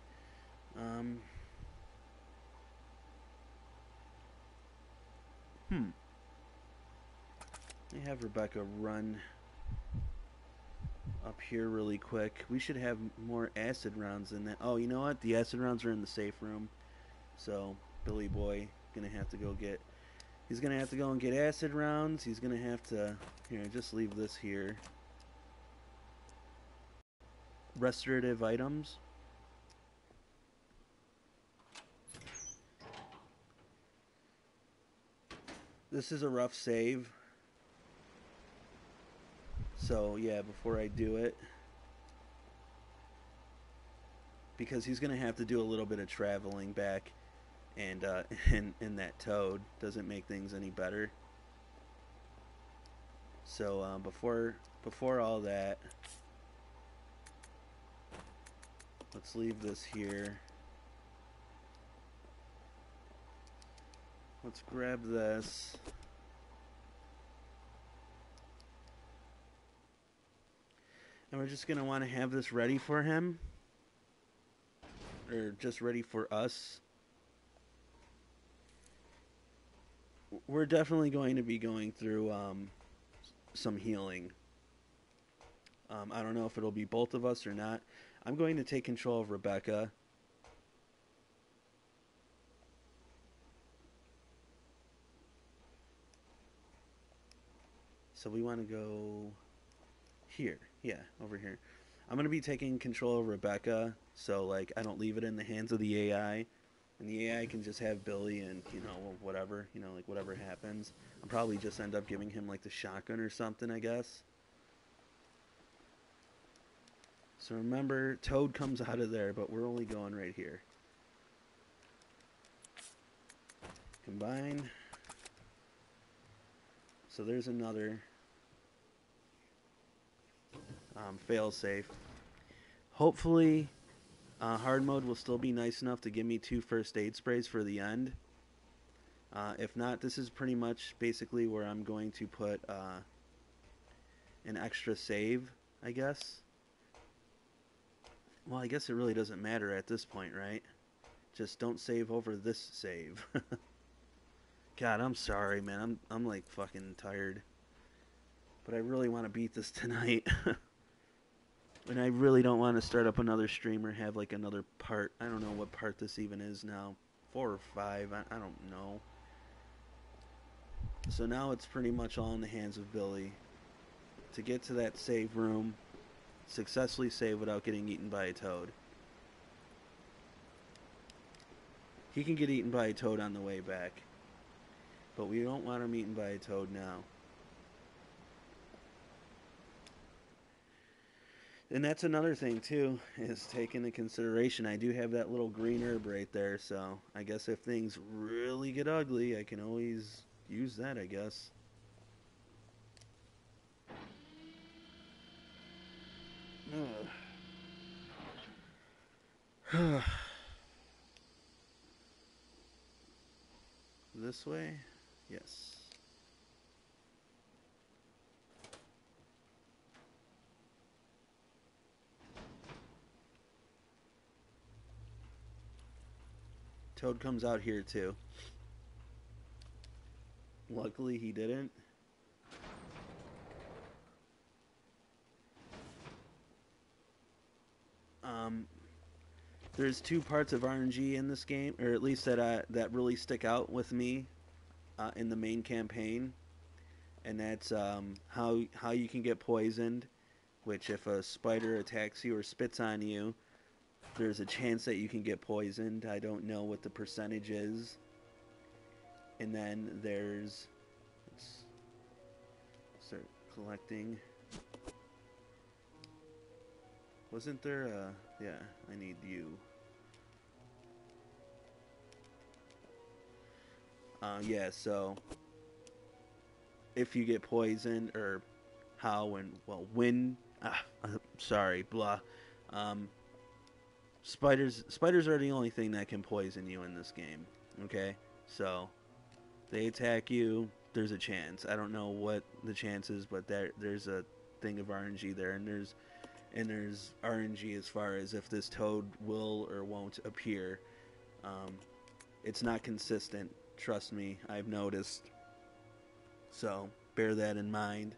I have Rebecca run up here really quick. We should have more acid rounds in that. Oh, you know what? The acid rounds are in the safe room. So, Billy Boy gonna have to go get... He's gonna have to go and get acid rounds. He's gonna have to... Here, just leave this here. Restorative items. This is a rough save. So, yeah, before I do it, because he's going to have to do a little bit of traveling back, and in that toad doesn't make things any better. So, before all that, let's leave this here. Let's grab this. And we're just going to want to have this ready for him. Or just ready for us. We're definitely going to be going through some healing. I don't know if it'll be both of us or not. I'm going to take control of Rebecca. So we want to go here. Yeah, over here. I'm going to be taking control of Rebecca, so like I don't leave it in the hands of the AI. And the AI can just have Billy and, you know, whatever, you know, like whatever happens. I'll probably just end up giving him like the shotgun or something, I guess. So remember, Toad comes out of there, but we're only going right here. Combine. So there's another fail-safe. Hopefully, hard mode will still be nice enough to give me 2 first aid sprays for the end. If not, this is pretty much basically where I'm going to put an extra save, I guess. Well, I guess it really doesn't matter at this point, right? Just don't save over this save. God, I'm sorry, man. I'm like fucking tired. But I really want to beat this tonight. And I really don't want to start up another stream or have like another part. I don't know what part this even is now. 4 or 5. I don't know. So now it's pretty much all in the hands of Billy to get to that save room, successfully save without getting eaten by a toad. He can get eaten by a toad on the way back, but we don't want him eaten by a toad now. And that's another thing too, is take into consideration I do have that little green herb right there, so I guess if things really get ugly, I can always use that, I guess. This way? Yes. Toad comes out here too. Luckily he didn't. There's 2 parts of RNG in this game, or at least that really stick out with me in the main campaign, and that's how you can get poisoned. Which, if a spider attacks you or spits on you, there's a chance that you can get poisoned. I don't know what the percentage is. And then there's, let's start collecting. Wasn't there a, yeah, I need you. Yeah, so if you get poisoned, or how and, well, when, sorry, blah. Spiders are the only thing that can poison you in this game, okay? So, they attack you, there's a chance. I don't know what the chance is, but there's a thing of RNG there, and there's RNG as far as if this toad will or won't appear. It's not consistent, trust me, I've noticed. So, bear that in mind.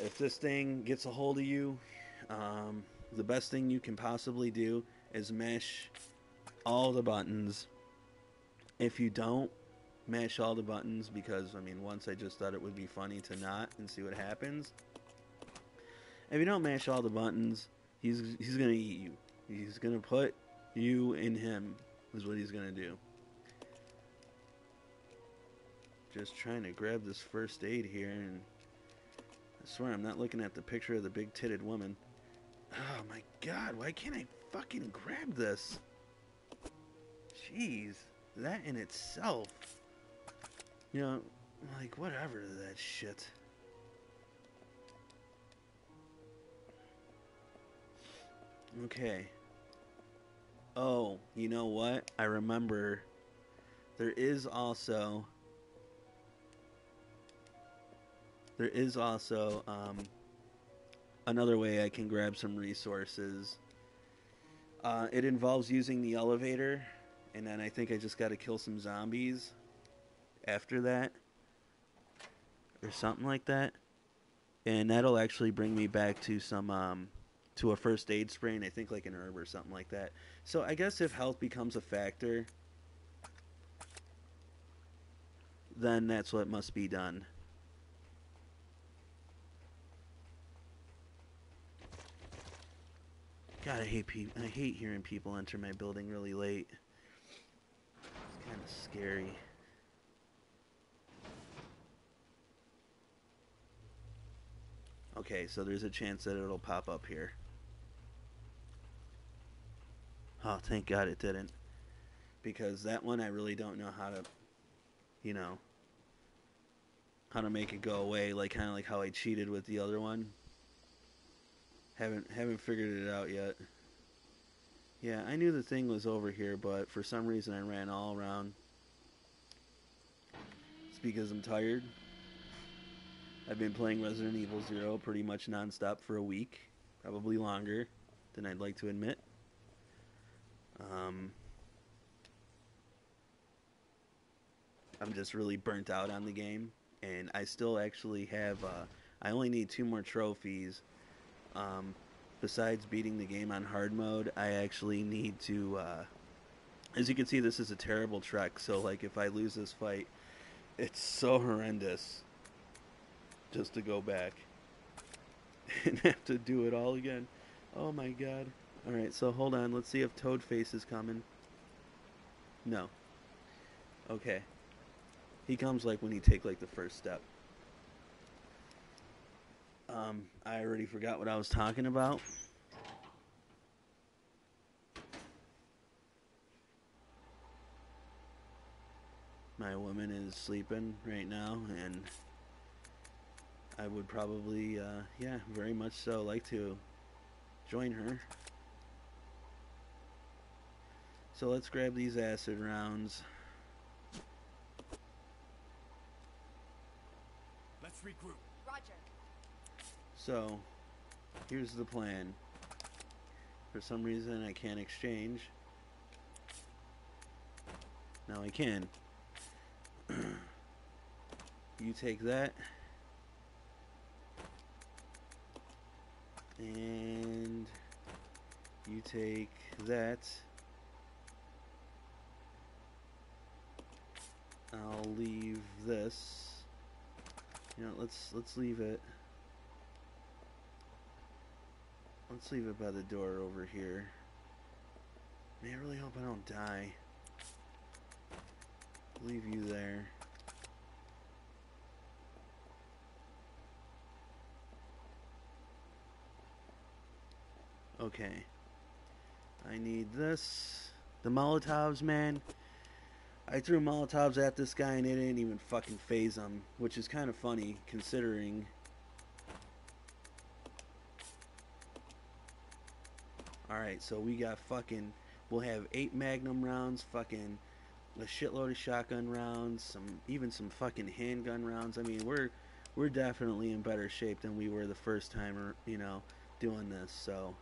If this thing gets a hold of you, the best thing you can possibly do is mash all the buttons. If you don't mash all the buttons, because, I mean, once I just thought it would be funny to not and see what happens. If you don't mash all the buttons, he's going to eat you. He's going to put you in him, is what he's going to do. Just trying to grab this first aid here, and I swear I'm not looking at the picture of the big-titted woman. Oh my god, why can't I fucking grab this? Jeez, that in itself. You know, like, whatever that shit. Okay. Oh, you know what? I remember there is also another way I can grab some resources. It involves using the elevator, and then I think I just got to kill some zombies after that, or something like that, and that'll actually bring me back to some to a first aid spray, and I think like an herb or something like that. So I guess if health becomes a factor, then that's what must be done. God, I hate hearing people enter my building really late. It's kind of scary. Okay, so there's a chance that it'll pop up here. Oh, thank God it didn't. Because that one I really don't know how to, you know, how to make it go away, like kind of like how I cheated with the other one. Haven't figured it out yet. Yeah, I knew the thing was over here, but for some reason I ran all around. It's because I'm tired. I've been playing Resident Evil 0 pretty much nonstop for a week, probably longer than I'd like to admit. I'm just really burnt out on the game, and I still actually have. I only need 2 more trophies. Besides beating the game on hard mode, I actually need to. As you can see, this is a terrible trek. So, like, if I lose this fight, it's so horrendous. Just to go back and have to do it all again. Oh my God! All right, so hold on. Let's see if Toadface is coming. No. Okay. He comes like when you take like the first step. I already forgot what I was talking about. My woman is sleeping right now, and I would probably, yeah, very much so like to join her. So let's grab these acid rounds. Let's regroup. Roger. So, here's the plan. For some reason I can't exchange. Now I can. You take that. And you take that. I'll leave this. You know, let's leave it. Let's leave it by the door over here. Man, I really hope I don't die. Leave you there. Okay. I need this. The Molotovs, man. I threw Molotovs at this guy and it didn't even fucking phase him, which is kind of funny considering. Alright, so we got fucking. We'll have 8 Magnum rounds, fucking a shitload of shotgun rounds, even some fucking handgun rounds. I mean, we're definitely in better shape than we were the first time, you know, doing this. So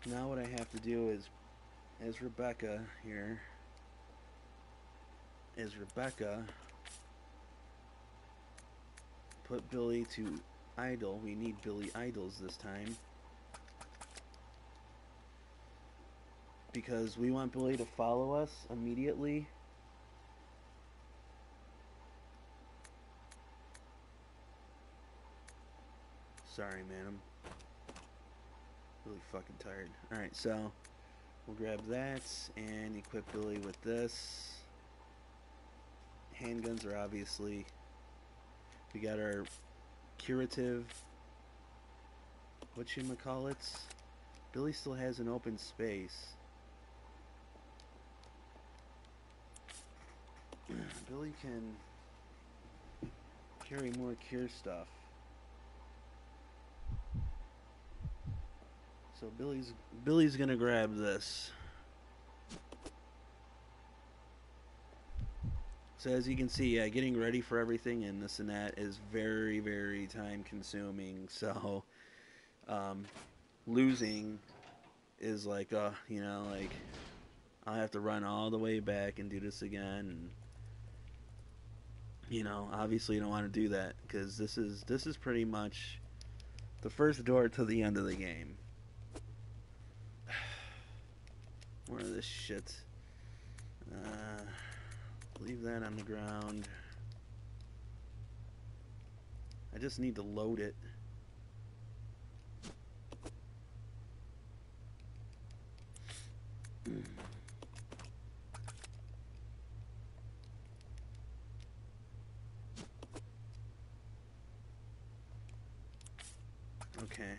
now what I have to do is, as Rebecca here, put Billy to idle. We need Billy idles this time. Because we want Billy to follow us immediately. Sorry, man. I'm really fucking tired. Alright, so we'll grab that and equip Billy with this. Handguns are obviously. We got our curative. Whatchamacallits? Billy still has an open space. Billy can carry more cure stuff. So Billy's gonna grab this. So as you can see, yeah, getting ready for everything and this and that is very, very time consuming. So losing is like, you know, like I have to run all the way back and do this again. And, you know, obviously you don't want to do that because this is pretty much the first door to the end of the game. More of this shit. Leave that on the ground. I just need to load it. Okay.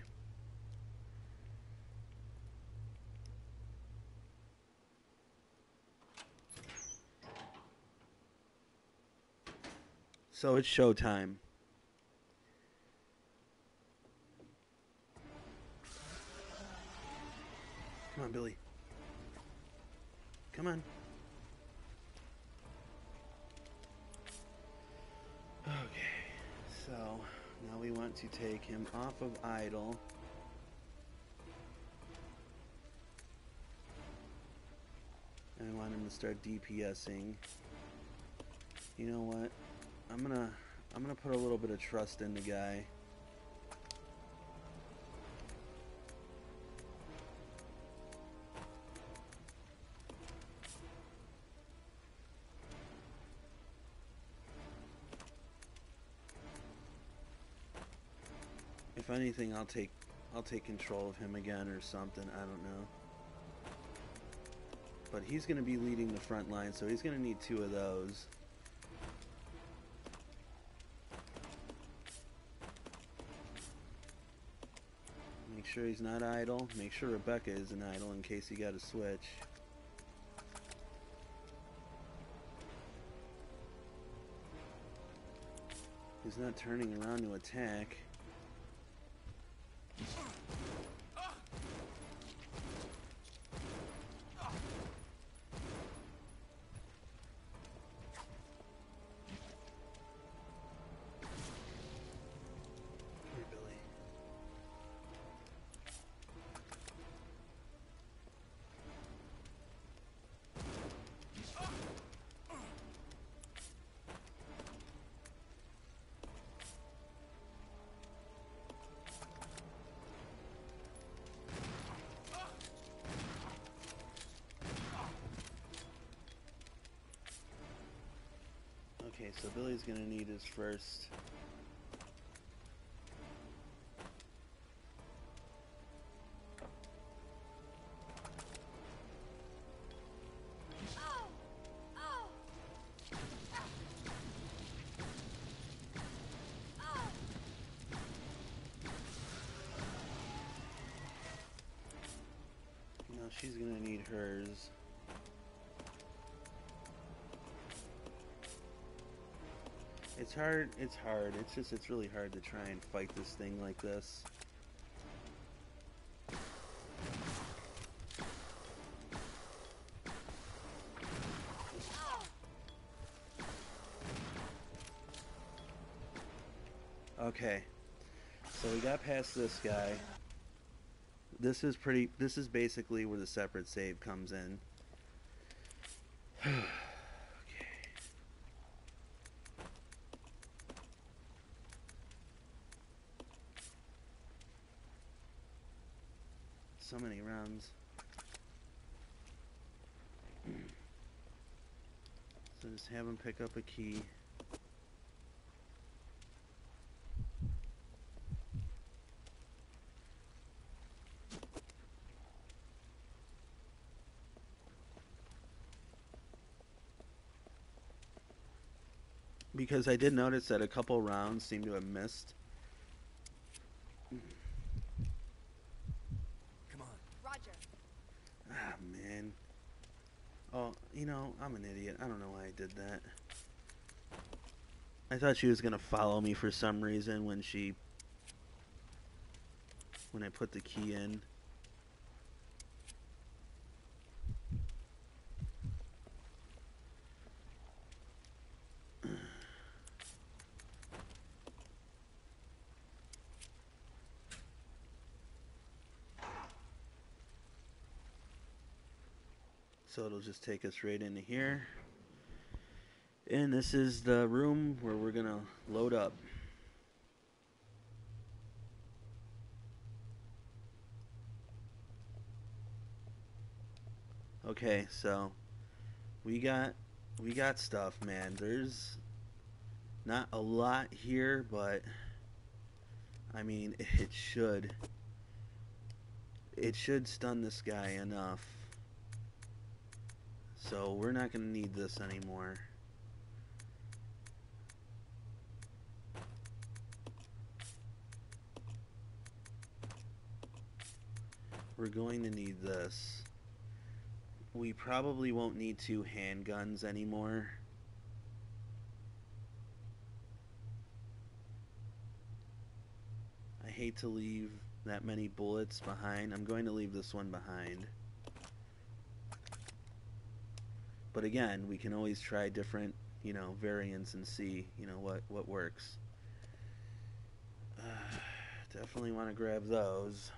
So it's showtime. Come on, Billy. Come on. Okay. So now we want to take him off of idle. And I want him to start DPSing. You know what? I'm gonna put a little bit of trust in the guy. If anything, I'll take control of him again or something. I don't know. But he's going to be leading the front line, so he's going to need 2 of those. Make sure he's not idle. Make sure Rebecca isn't idle in case he got a switch. He's not turning around to attack. Here, Billy. Okay, so Billy's gonna need his first. Now she's gonna need hers. It's hard. It's really hard to try and fight this thing like this. Okay. So we got past this guy. This is basically where the separate save comes in. So many rounds. So just have him pick up a key. Because I did notice that a couple rounds seem to have missed. Come on. Roger. Ah, man. Oh, you know, I'm an idiot. I don't know why I did that. I thought she was going to follow me for some reason when I put the key in. So it'll just take us right into here. And this is the room where we're going to load up. Okay, so we got stuff, man. There's not a lot here, but I mean, it should stun this guy enough. So we're not going to need this anymore. We're going to need this. We probably won't need 2 handguns anymore. I hate to leave that many bullets behind. I'm going to leave this one behind. But again, we can always try different, variants and see, what works. Definitely want to grab those.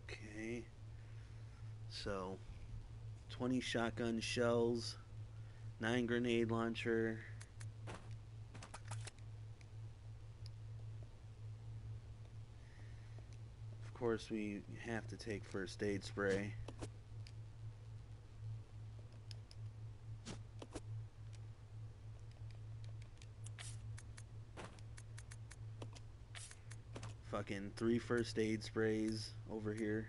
Okay. So 20 shotgun shells, 9 grenade launcher, of course we have to take first aid spray, fucking 3 first aid sprays over here.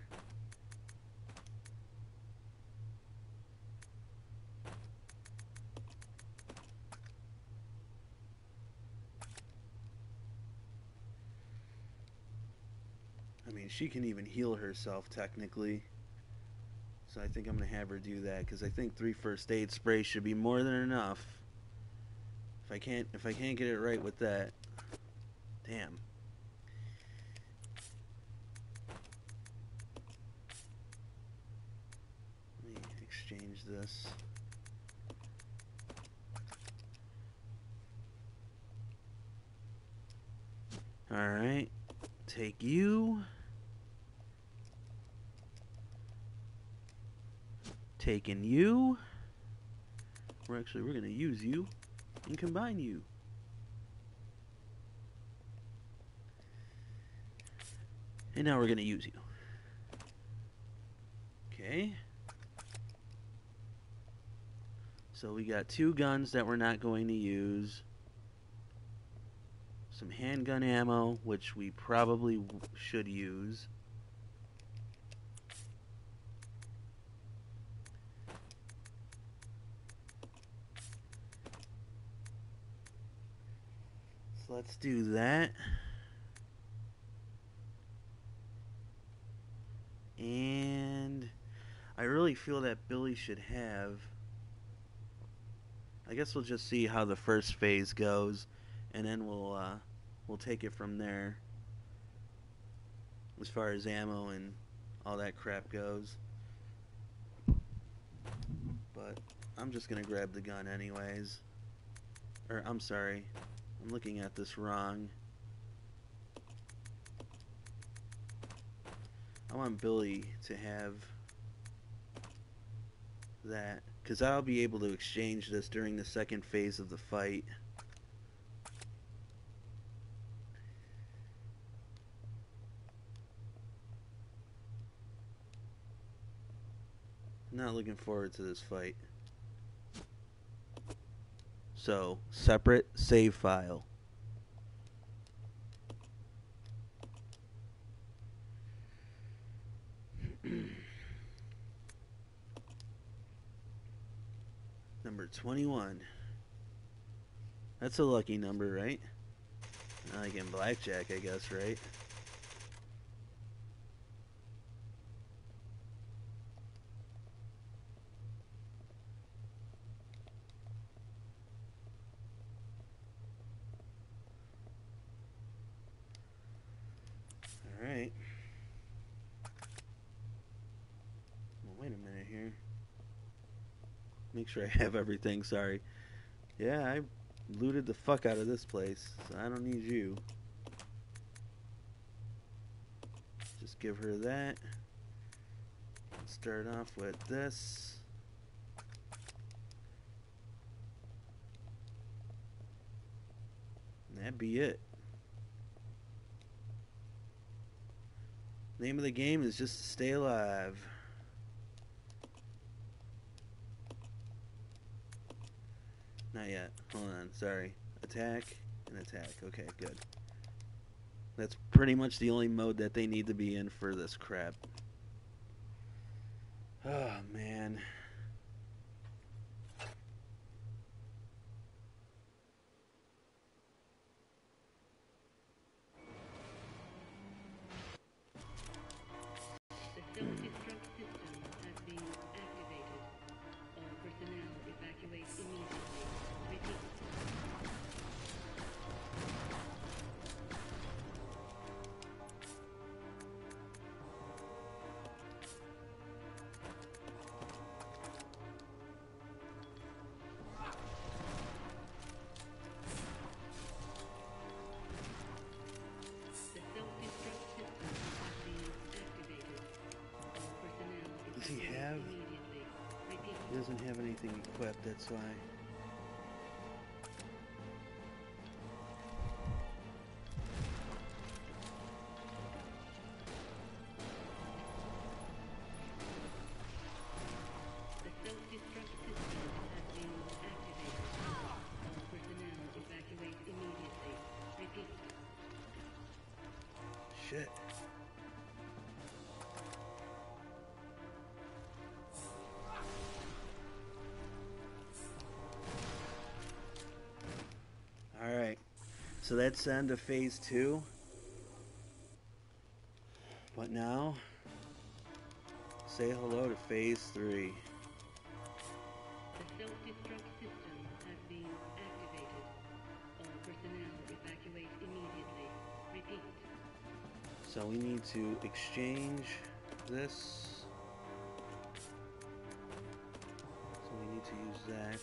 I mean, she can even heal herself technically, so I think I'm gonna have her do that because I think 3 first aid sprays should be more than enough. If I can't get it right with that, damn. Let me exchange this. All right, take you. Taking you. We're going to use you and combine you. And now we're going to use you. Okay. So we got 2 guns that we're not going to use. Some handgun ammo, which we probably should use. Let's do that. And I really feel that Billy should have. I guess we'll just see how the first phase goes, and then we'll take it from there as far as ammo and all that crap goes. But I'm just gonna grab the gun anyways. Or I'm sorry. I'm looking at this wrong. I want Billy to have that, because I'll be able to exchange this during the second phase of the fight. I'm not looking forward to this fight. So, separate save file. Number 21. That's a lucky number, right? Like in blackjack, I guess, right? Alright. Well, wait a minute here. Make sure I have everything, sorry. Yeah, looted the fuck out of this place, so I don't need you. Just give her that. Start off with this. And that'd be it. Name of the game is just to stay alive. Not yet. Hold on. Sorry. Attack and attack. Okay, good. That's pretty much the only mode that they need to be in for this crap. Oh, man. The self-destruct system has been activated. All personnel evacuate immediately. Repeat. The self-destruct system has been activated. All personnel Does he evacuate have? immediately. Repeat. He doesn't have anything equipped, that's why. The self-destruct system has been activated. All personnel evacuate immediately. Repeat. Shit. Alright. So that's the end of phase 2. But now, say hello to phase 3. The self-destruct system has been activated. All personnel evacuate immediately. Repeat. So we need to exchange this. So we need to use that.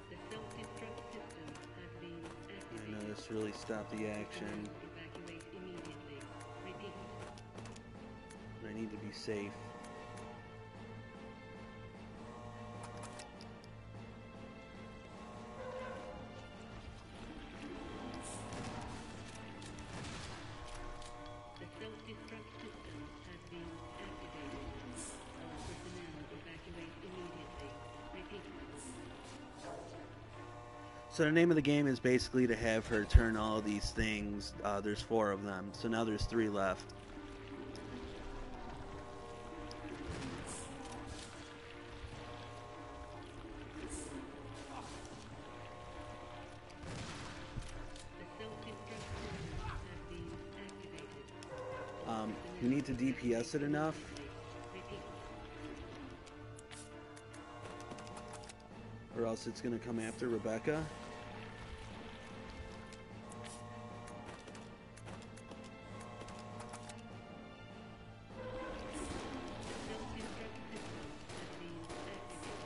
The self-destruct system has been I activated. know this really stopped the action. Personnel evacuate immediately. Repeat. I need to be safe. The self-destruct system has been activated. All personnel evacuate immediately. Repeat. So the name of the game is basically to have her turn all these things. There's 4 of them, so now there's 3 left. The self-destruct system has been activated. You need to DPS it enough, Repeat. or else it's going to come after Rebecca. The self-destruct system has been activated.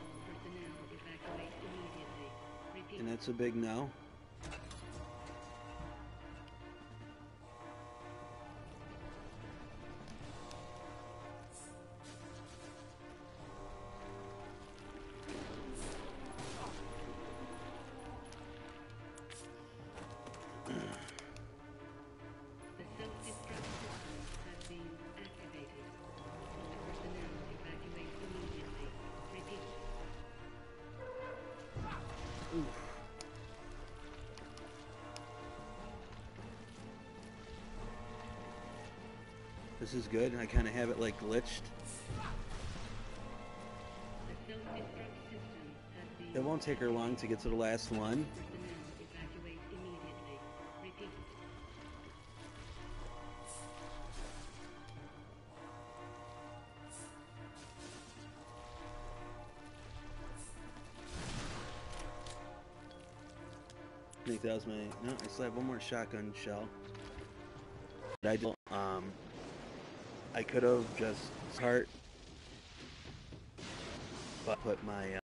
All personnel evacuate immediately. Repeat. And that's a big no. The self-destruct system has been activated. All personnel evacuate immediately. Repeat. This is good. I kind of have it like glitched. The self-destruct system has been It won't take her long to get to the last one. personnel evacuate immediately. Repeat. I think that was my... No, I still have one more shotgun shell. I did, I could have just start, but put my,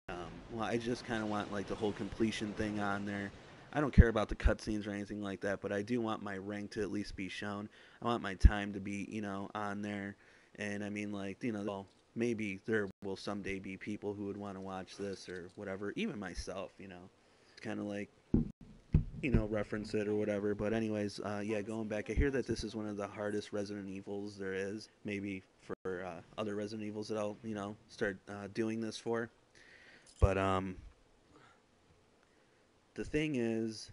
well, I just kind of want like the whole completion thing on there. I don't care about the cutscenes or anything like that, but I do want my rank to at least be shown. I want my time to be, on there. And I mean, like, well, maybe there will someday be people who would want to watch this or whatever, even myself, It's kind of like, reference it or whatever. But anyways, yeah, going back, I hear that this is one of the hardest Resident Evils there is. Maybe for other Resident Evils that I'll, start doing this for. But the thing is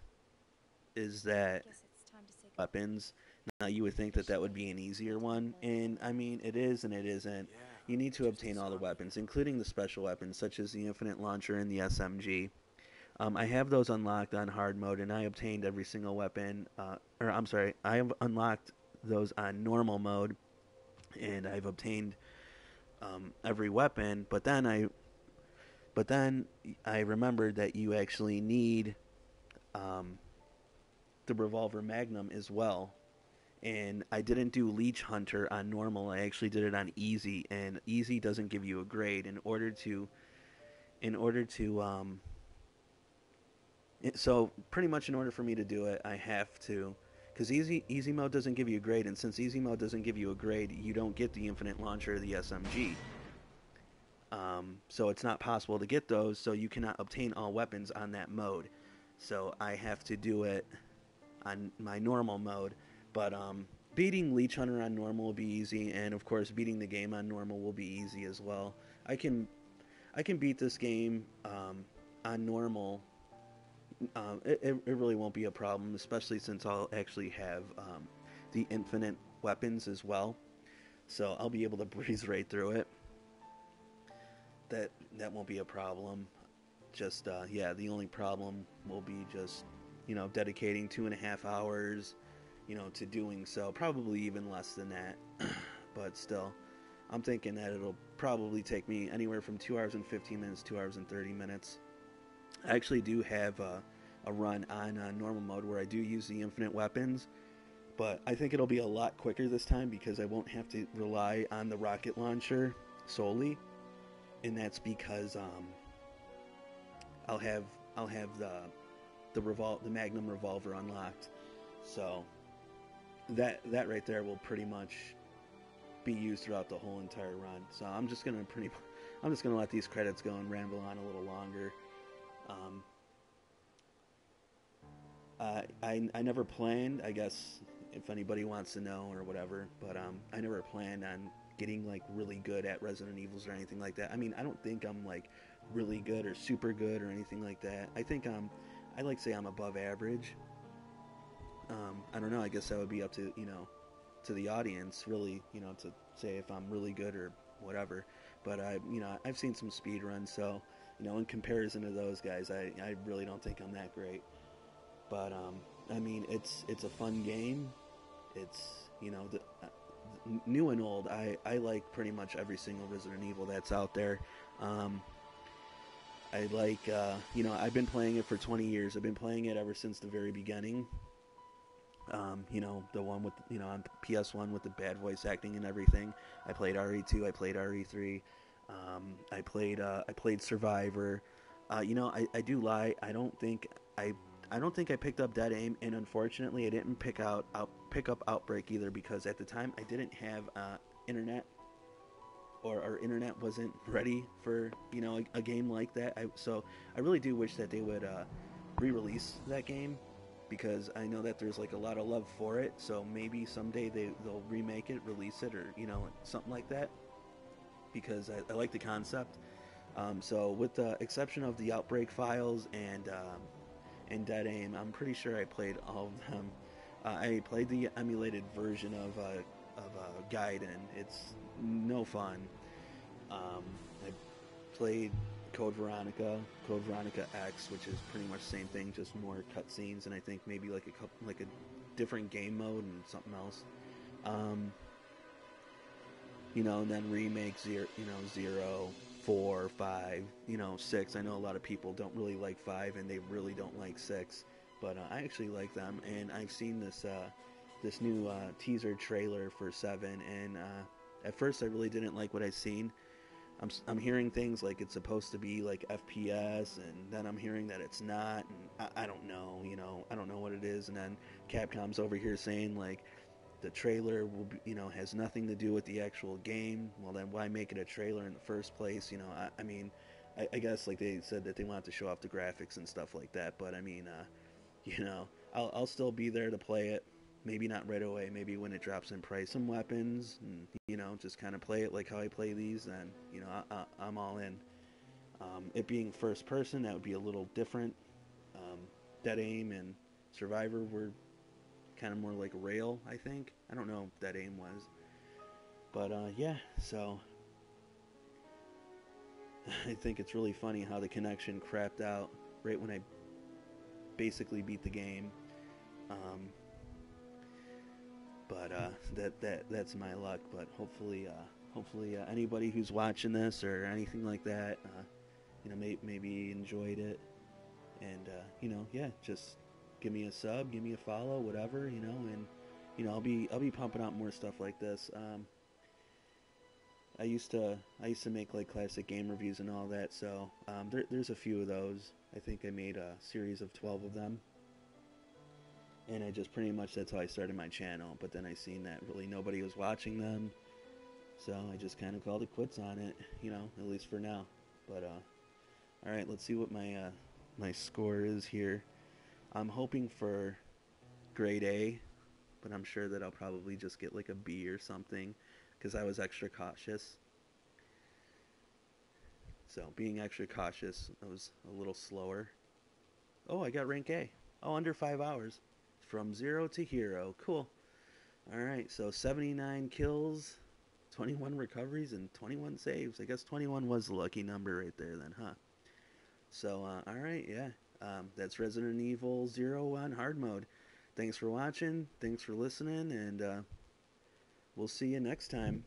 that Guess it's time to say weapons. Now you would think that that would be an easier one, and I mean it is and it isn't. You need to obtain all the weapons, including the special weapons such as the Infinite Launcher and the SMG. I have those unlocked on hard mode, and I obtained every single weapon. Or I'm sorry, I have unlocked those on normal mode, and I've obtained every weapon. But then I remembered that you actually need the Revolver Magnum as well. And I didn't do Leech Hunter on normal. I actually did it on easy, and easy doesn't give you a grade. So pretty much in order for me to do it, I have to, because easy mode doesn't give you a grade, and since easy mode doesn't give you a grade, you don't get the Infinite Launcher or the SMG. So it's not possible to get those, so you cannot obtain all weapons on that mode. So I have to do it on my normal mode. But beating Leech Hunter on normal will be easy, and of course beating the game on normal will be easy as well. I can beat this game on normal. It really won't be a problem, especially since I'll actually have the infinite weapons as well. So I'll be able to breeze right through it. That won't be a problem. Just yeah, the only problem will be just dedicating 2.5 hours to doing so, probably even less than that. But still, I'm thinking that it'll probably take me anywhere from 2 hours and 15 minutes, 2 hours and 30 minutes. I actually do have a run on normal mode where I do use the infinite weapons, but I think it'll be a lot quicker this time because I won't have to rely on the rocket launcher solely, and that's because I'll have the Magnum revolver unlocked. So that right there will pretty much be used throughout the whole entire run. So I'm just gonna let these credits go and ramble on a little longer. I never planned, I guess, if anybody wants to know or whatever, but I never planned on getting like really good at Resident Evils or anything like that. I mean, I don't think I'm like really good or super good or anything like that. I think I like to say I'm above average. I don't know, I guess that would be up to, to the audience really, to say if I'm really good or whatever. But I've seen some speed runs, so, in comparison to those guys, I really don't think I'm that great. But I mean, it's a fun game. It's new and old. I like pretty much every single Resident Evil that's out there. I like I've been playing it for 20 years. I've been playing it ever since the very beginning. The one with on PS1 with the bad voice acting and everything. I played RE2. I played RE3. I played Survivor. I do lie. I don't think I picked up Dead Aim, and unfortunately, I didn't pick up Outbreak either because at the time I didn't have internet, or our internet wasn't ready for a game like that. So I really do wish that they would re-release that game, because I know that there's like a lot of love for it. So maybe someday they'll remake it, release it, or something like that, because I like the concept. So with the exception of the Outbreak files and Dead Aim, I'm pretty sure I played all of them. I played the emulated version of Gaiden. It's no fun. I played Code Veronica X, which is pretty much the same thing, just more cutscenes, and I think maybe like a different game mode and something else. And then remake 0, 4, 5, 6. I know a lot of people don't really like 5, and they really don't like 6, but I actually like them. And I've seen this this new teaser trailer for 7, and at first I really didn't like what I seen. I'm hearing things like it's supposed to be like FPS, and then I'm hearing that it's not, and I don't know, I don't know what it is, and then Capcom's over here saying like the trailer will be, has nothing to do with the actual game. Well, then why make it a trailer in the first place? I mean, I guess like they said that they want to show off the graphics and stuff like that, but I mean, I'll still be there to play it. Maybe not right away. Maybe when it drops in price, some weapons, and just kind of play it like how I play these. Then I'm all in. It being first person, that would be a little different. Dead Aim and Survivor were kind of more like rail, I think. I don't know if Dead Aim was, but yeah. So I think it's really funny how the connection crapped out right when I basically beat the game. But that's my luck. But hopefully anybody who's watching this or anything like that, maybe enjoyed it, and yeah, just give me a sub, give me a follow, whatever, and I'll be pumping out more stuff like this. I used to make like classic game reviews and all that, so there's a few of those. I think I made a series of 12 of them. And I just pretty much, that's how I started my channel. But then I seen that really nobody was watching them, so I just kind of called it quits on it, at least for now. But all right, let's see what my score is here. I'm hoping for grade A, but I'm sure that I'll probably just get like a B or something, because I was extra cautious. So being extra cautious, I was a little slower. Oh, I got rank A. Oh, under 5 hours. From 0 to hero. Cool. Alright, so 79 kills, 21 recoveries, and 21 saves. I guess 21 was the lucky number right there then, huh? So, alright, yeah. That's Resident Evil 0 on hard mode. Thanks for watching. Thanks for listening, and we'll see you next time.